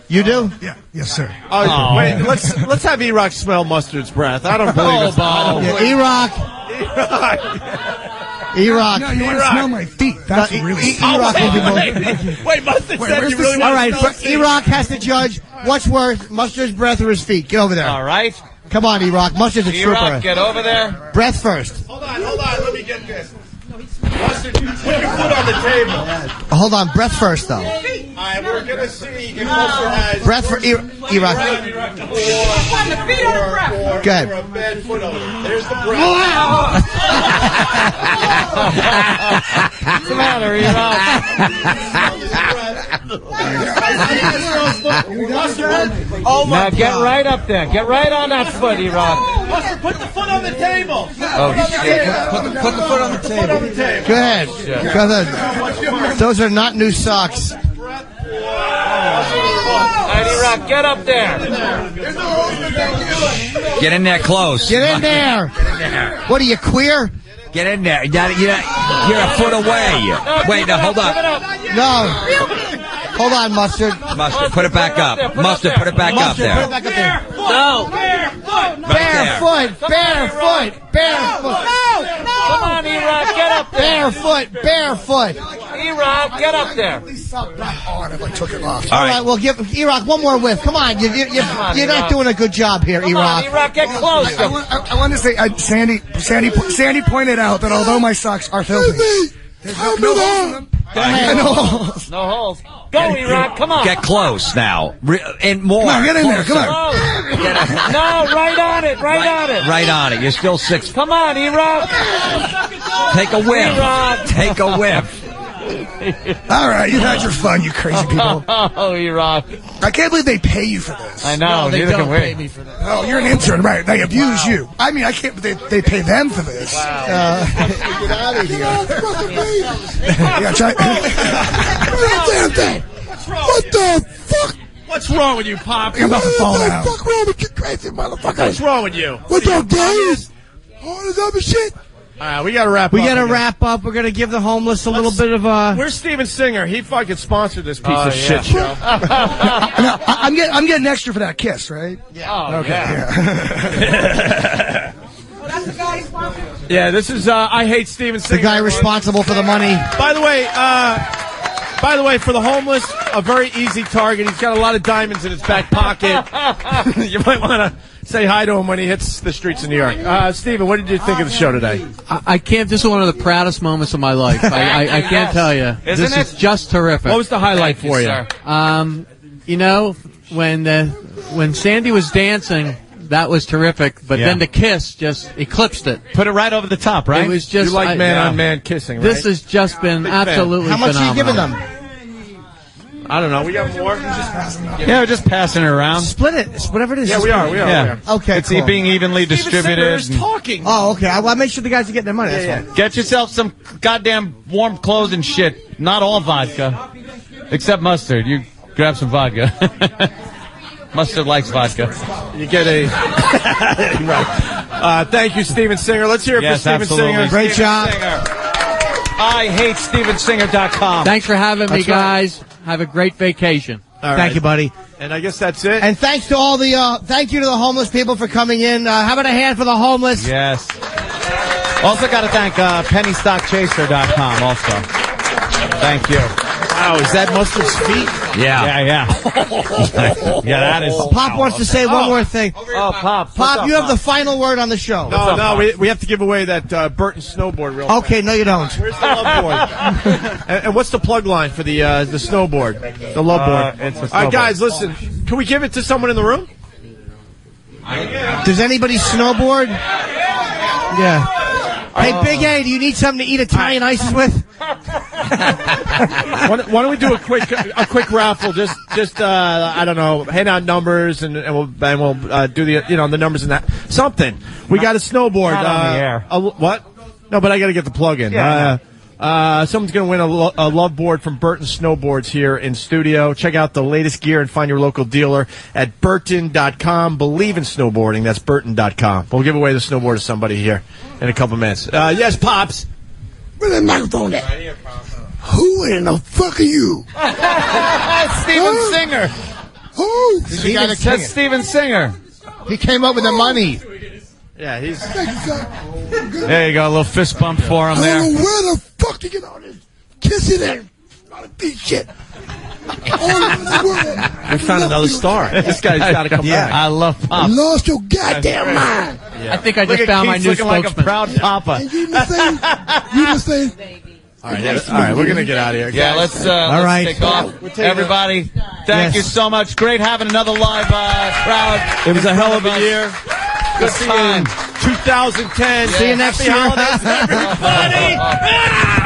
[SPEAKER 10] You do?
[SPEAKER 2] Yeah. Yes, sir.
[SPEAKER 1] Oh, wait. Let's have E-Rock smell Mustard's breath. I don't believe it.
[SPEAKER 10] Yeah, E-Rock.
[SPEAKER 2] No, you want to smell my feet. That's really
[SPEAKER 10] E-Rock will be more.
[SPEAKER 1] Wait, Mustard said you really want to
[SPEAKER 10] All right,
[SPEAKER 1] smell his feet.
[SPEAKER 10] E-Rock has to judge what's worse, Mustard's breath or his feet. Get over there.
[SPEAKER 3] All right.
[SPEAKER 10] Come on, E-Rock. Mustard's a trooper.
[SPEAKER 3] E-Rock, get over there.
[SPEAKER 10] Breath first.
[SPEAKER 1] Hold on. Let me get this. Mustard, put your foot on the table.
[SPEAKER 10] Hold on, breath first, though.
[SPEAKER 1] All right, we're going to see if Mustard has...
[SPEAKER 10] Breath for E-Rock. Good.
[SPEAKER 1] Or a bad foot over there. There's the breath.
[SPEAKER 3] What's the matter, E-Rock?
[SPEAKER 1] Oh my
[SPEAKER 3] Now get right up there. Get right on that foot, E-Rock.
[SPEAKER 1] Mustard, put the foot on the table.
[SPEAKER 3] Oh, shit. Put the foot on the table.
[SPEAKER 10] Go ahead. Go ahead. Those are not new socks.
[SPEAKER 3] E-Rock, get up there.
[SPEAKER 22] Get in there close.
[SPEAKER 10] Get in there. What are you, queer?
[SPEAKER 22] Get in there. You're a foot away. Wait, no, hold on.
[SPEAKER 10] No. Hold on, Mustard.
[SPEAKER 22] Mustard, put it back up. Mustard, put it back up there.
[SPEAKER 10] Put it back up there.
[SPEAKER 3] No.
[SPEAKER 10] Barefoot.
[SPEAKER 3] Come on, E-Rock, get up there.
[SPEAKER 10] Barefoot.
[SPEAKER 3] E-Rock, get up there.
[SPEAKER 2] If I took it off.
[SPEAKER 10] All right, well, give E-Rock one more whiff. Come on, you're not doing a good job here,
[SPEAKER 3] Come
[SPEAKER 10] E-Rock.
[SPEAKER 3] on, E-Rock, get close.
[SPEAKER 2] I want to say, Sandy pointed out that although my socks are filthy, there's no holes in them.
[SPEAKER 10] Go ahead.
[SPEAKER 2] No holes.
[SPEAKER 3] No holes. Go, E-Rock, come on.
[SPEAKER 22] Get close now. And more.
[SPEAKER 2] Come on, get in there. Come on.
[SPEAKER 3] No, right on it.
[SPEAKER 22] Right on it. You're still 6.
[SPEAKER 3] Come on, E-Rock.
[SPEAKER 22] Take a whiff.
[SPEAKER 3] E-Rock.
[SPEAKER 22] Take a whiff.
[SPEAKER 2] All right, you've had your fun, you crazy people.
[SPEAKER 3] Oh, E-Rock.
[SPEAKER 2] I can't believe they pay you for this.
[SPEAKER 3] I know.
[SPEAKER 10] No, they
[SPEAKER 3] neither
[SPEAKER 10] don't
[SPEAKER 3] can we.
[SPEAKER 10] pay me for that.
[SPEAKER 2] Oh, you're an intern, right? They abuse you. I mean, I can't. They pay them for this.
[SPEAKER 3] Wow.
[SPEAKER 10] Get out of here.
[SPEAKER 2] Yeah, try.
[SPEAKER 13] What the fuck?
[SPEAKER 1] What's wrong with you, Pop?
[SPEAKER 2] I'm about to fall
[SPEAKER 13] What the
[SPEAKER 2] out.
[SPEAKER 13] fuck wrong with you crazy motherfucker?
[SPEAKER 1] What's wrong with you?
[SPEAKER 13] What's up, guys? All this other shit?
[SPEAKER 1] We got to wrap up.
[SPEAKER 10] We got to wrap up. We're going to give the homeless a little bit of
[SPEAKER 1] Where's Steven Singer? He fucking sponsored this piece of shit show.
[SPEAKER 2] No, I'm getting extra for that kiss, right?
[SPEAKER 3] Yeah. Oh,
[SPEAKER 2] Okay.
[SPEAKER 3] yeah.
[SPEAKER 1] Yeah, this is I hate Steven Singer.
[SPEAKER 10] the guy responsible for the money.
[SPEAKER 1] By the way, for the homeless, a very easy target. He's got a lot of diamonds in his back pocket. You might want to say hi to him when he hits the streets of New York. Steven, what did you think of the show today?
[SPEAKER 15] I can't. This is one of the proudest moments of my life. I can't tell you.
[SPEAKER 3] Isn't
[SPEAKER 15] This
[SPEAKER 3] it?
[SPEAKER 15] is just terrific.
[SPEAKER 1] What was the highlight
[SPEAKER 3] Thank
[SPEAKER 1] for
[SPEAKER 3] you,
[SPEAKER 1] you?
[SPEAKER 3] sir.
[SPEAKER 15] You know, when Sandy was dancing, that was terrific. But then the kiss just eclipsed it.
[SPEAKER 3] Put it right over the top, right?
[SPEAKER 15] It was just
[SPEAKER 1] You like man-on-man kissing, right?
[SPEAKER 15] This has just been absolutely
[SPEAKER 10] How much
[SPEAKER 15] phenomenal.
[SPEAKER 10] are you giving them?
[SPEAKER 1] I don't know. We got more.
[SPEAKER 4] Yeah, we're just passing it around.
[SPEAKER 5] Split it. It's whatever it is.
[SPEAKER 1] Yeah, we are.
[SPEAKER 4] Yeah.
[SPEAKER 5] Okay,
[SPEAKER 4] It's
[SPEAKER 5] cool.
[SPEAKER 4] being evenly distributed.
[SPEAKER 1] Talking.
[SPEAKER 5] Oh, okay. I'll make sure the guys are getting their money. That's fine.
[SPEAKER 4] Get yourself some goddamn warm clothes and shit. Not all vodka. Except mustard. You grab some vodka. Mustard likes vodka.
[SPEAKER 1] You get a... right. Thank you, Steven Singer. Let's hear it for Steven Singer.
[SPEAKER 5] Great job.
[SPEAKER 4] I hate StevenSinger.com.
[SPEAKER 15] Thanks for having me, guys. Have a great vacation.
[SPEAKER 5] Thank you, buddy.
[SPEAKER 1] And I guess that's it.
[SPEAKER 5] And thanks to all the, thank you to the homeless people for coming in. How about a hand for the homeless?
[SPEAKER 4] Yes. Also got to thank PennyStockChaser.com also. Thank you.
[SPEAKER 1] Wow, is that Mustard's feet?
[SPEAKER 4] Yeah. Yeah, that is.
[SPEAKER 5] Pop wants to say one more thing.
[SPEAKER 4] Oh, Pop.
[SPEAKER 5] Pop, you have the final word on the show.
[SPEAKER 1] No, we have to give away that Burton Snowboard real quick.
[SPEAKER 5] Okay, no you don't.
[SPEAKER 1] Where's the love board? and what's the plug line for the snowboard? The love board.
[SPEAKER 4] It's a
[SPEAKER 1] All right,
[SPEAKER 4] snowboard.
[SPEAKER 1] guys, listen. Can we give it to someone in the room?
[SPEAKER 5] Does anybody snowboard? Yeah. Hey, Big A, do you need something to eat Italian ices with?
[SPEAKER 1] Why don't we do a quick raffle? Just I don't know, hand out numbers and we'll do the the numbers and that something. We got a snowboard.
[SPEAKER 4] Not on the air.
[SPEAKER 1] What? No, but I got to get the plug in.
[SPEAKER 4] Yeah.
[SPEAKER 1] Someone's going to win a love board from Burton Snowboards here in studio. Check out the latest gear and find your local dealer at Burton.com. Believe in snowboarding. That's Burton.com. We'll give away the snowboard to somebody here in a couple minutes. Yes, Pops.
[SPEAKER 13] Where's that microphone at? Who in the fuck are you?
[SPEAKER 4] Steven Singer.
[SPEAKER 13] Who?
[SPEAKER 4] That's Steven Singer.
[SPEAKER 10] He came up with the money.
[SPEAKER 1] Yeah, he's...
[SPEAKER 4] There you go, a little fist bump for him
[SPEAKER 13] I
[SPEAKER 4] there.
[SPEAKER 13] don't know where the fuck to get all this kissing and all the beat shit.
[SPEAKER 1] We found another star. This guy's got to come back.
[SPEAKER 4] I love Pop.
[SPEAKER 13] You lost your goddamn mind.
[SPEAKER 15] I think I just found my new
[SPEAKER 4] looking like a
[SPEAKER 15] spokesman.
[SPEAKER 4] proud papa.
[SPEAKER 13] And you the same.
[SPEAKER 1] All right, we're gonna get out of here.
[SPEAKER 4] Yeah, let's take off. Everybody, thank you so much. Great having another live crowd.
[SPEAKER 1] It was a hell of a year.
[SPEAKER 4] Good time.
[SPEAKER 1] 2010.
[SPEAKER 5] See you next year.
[SPEAKER 1] Happy holidays, everybody.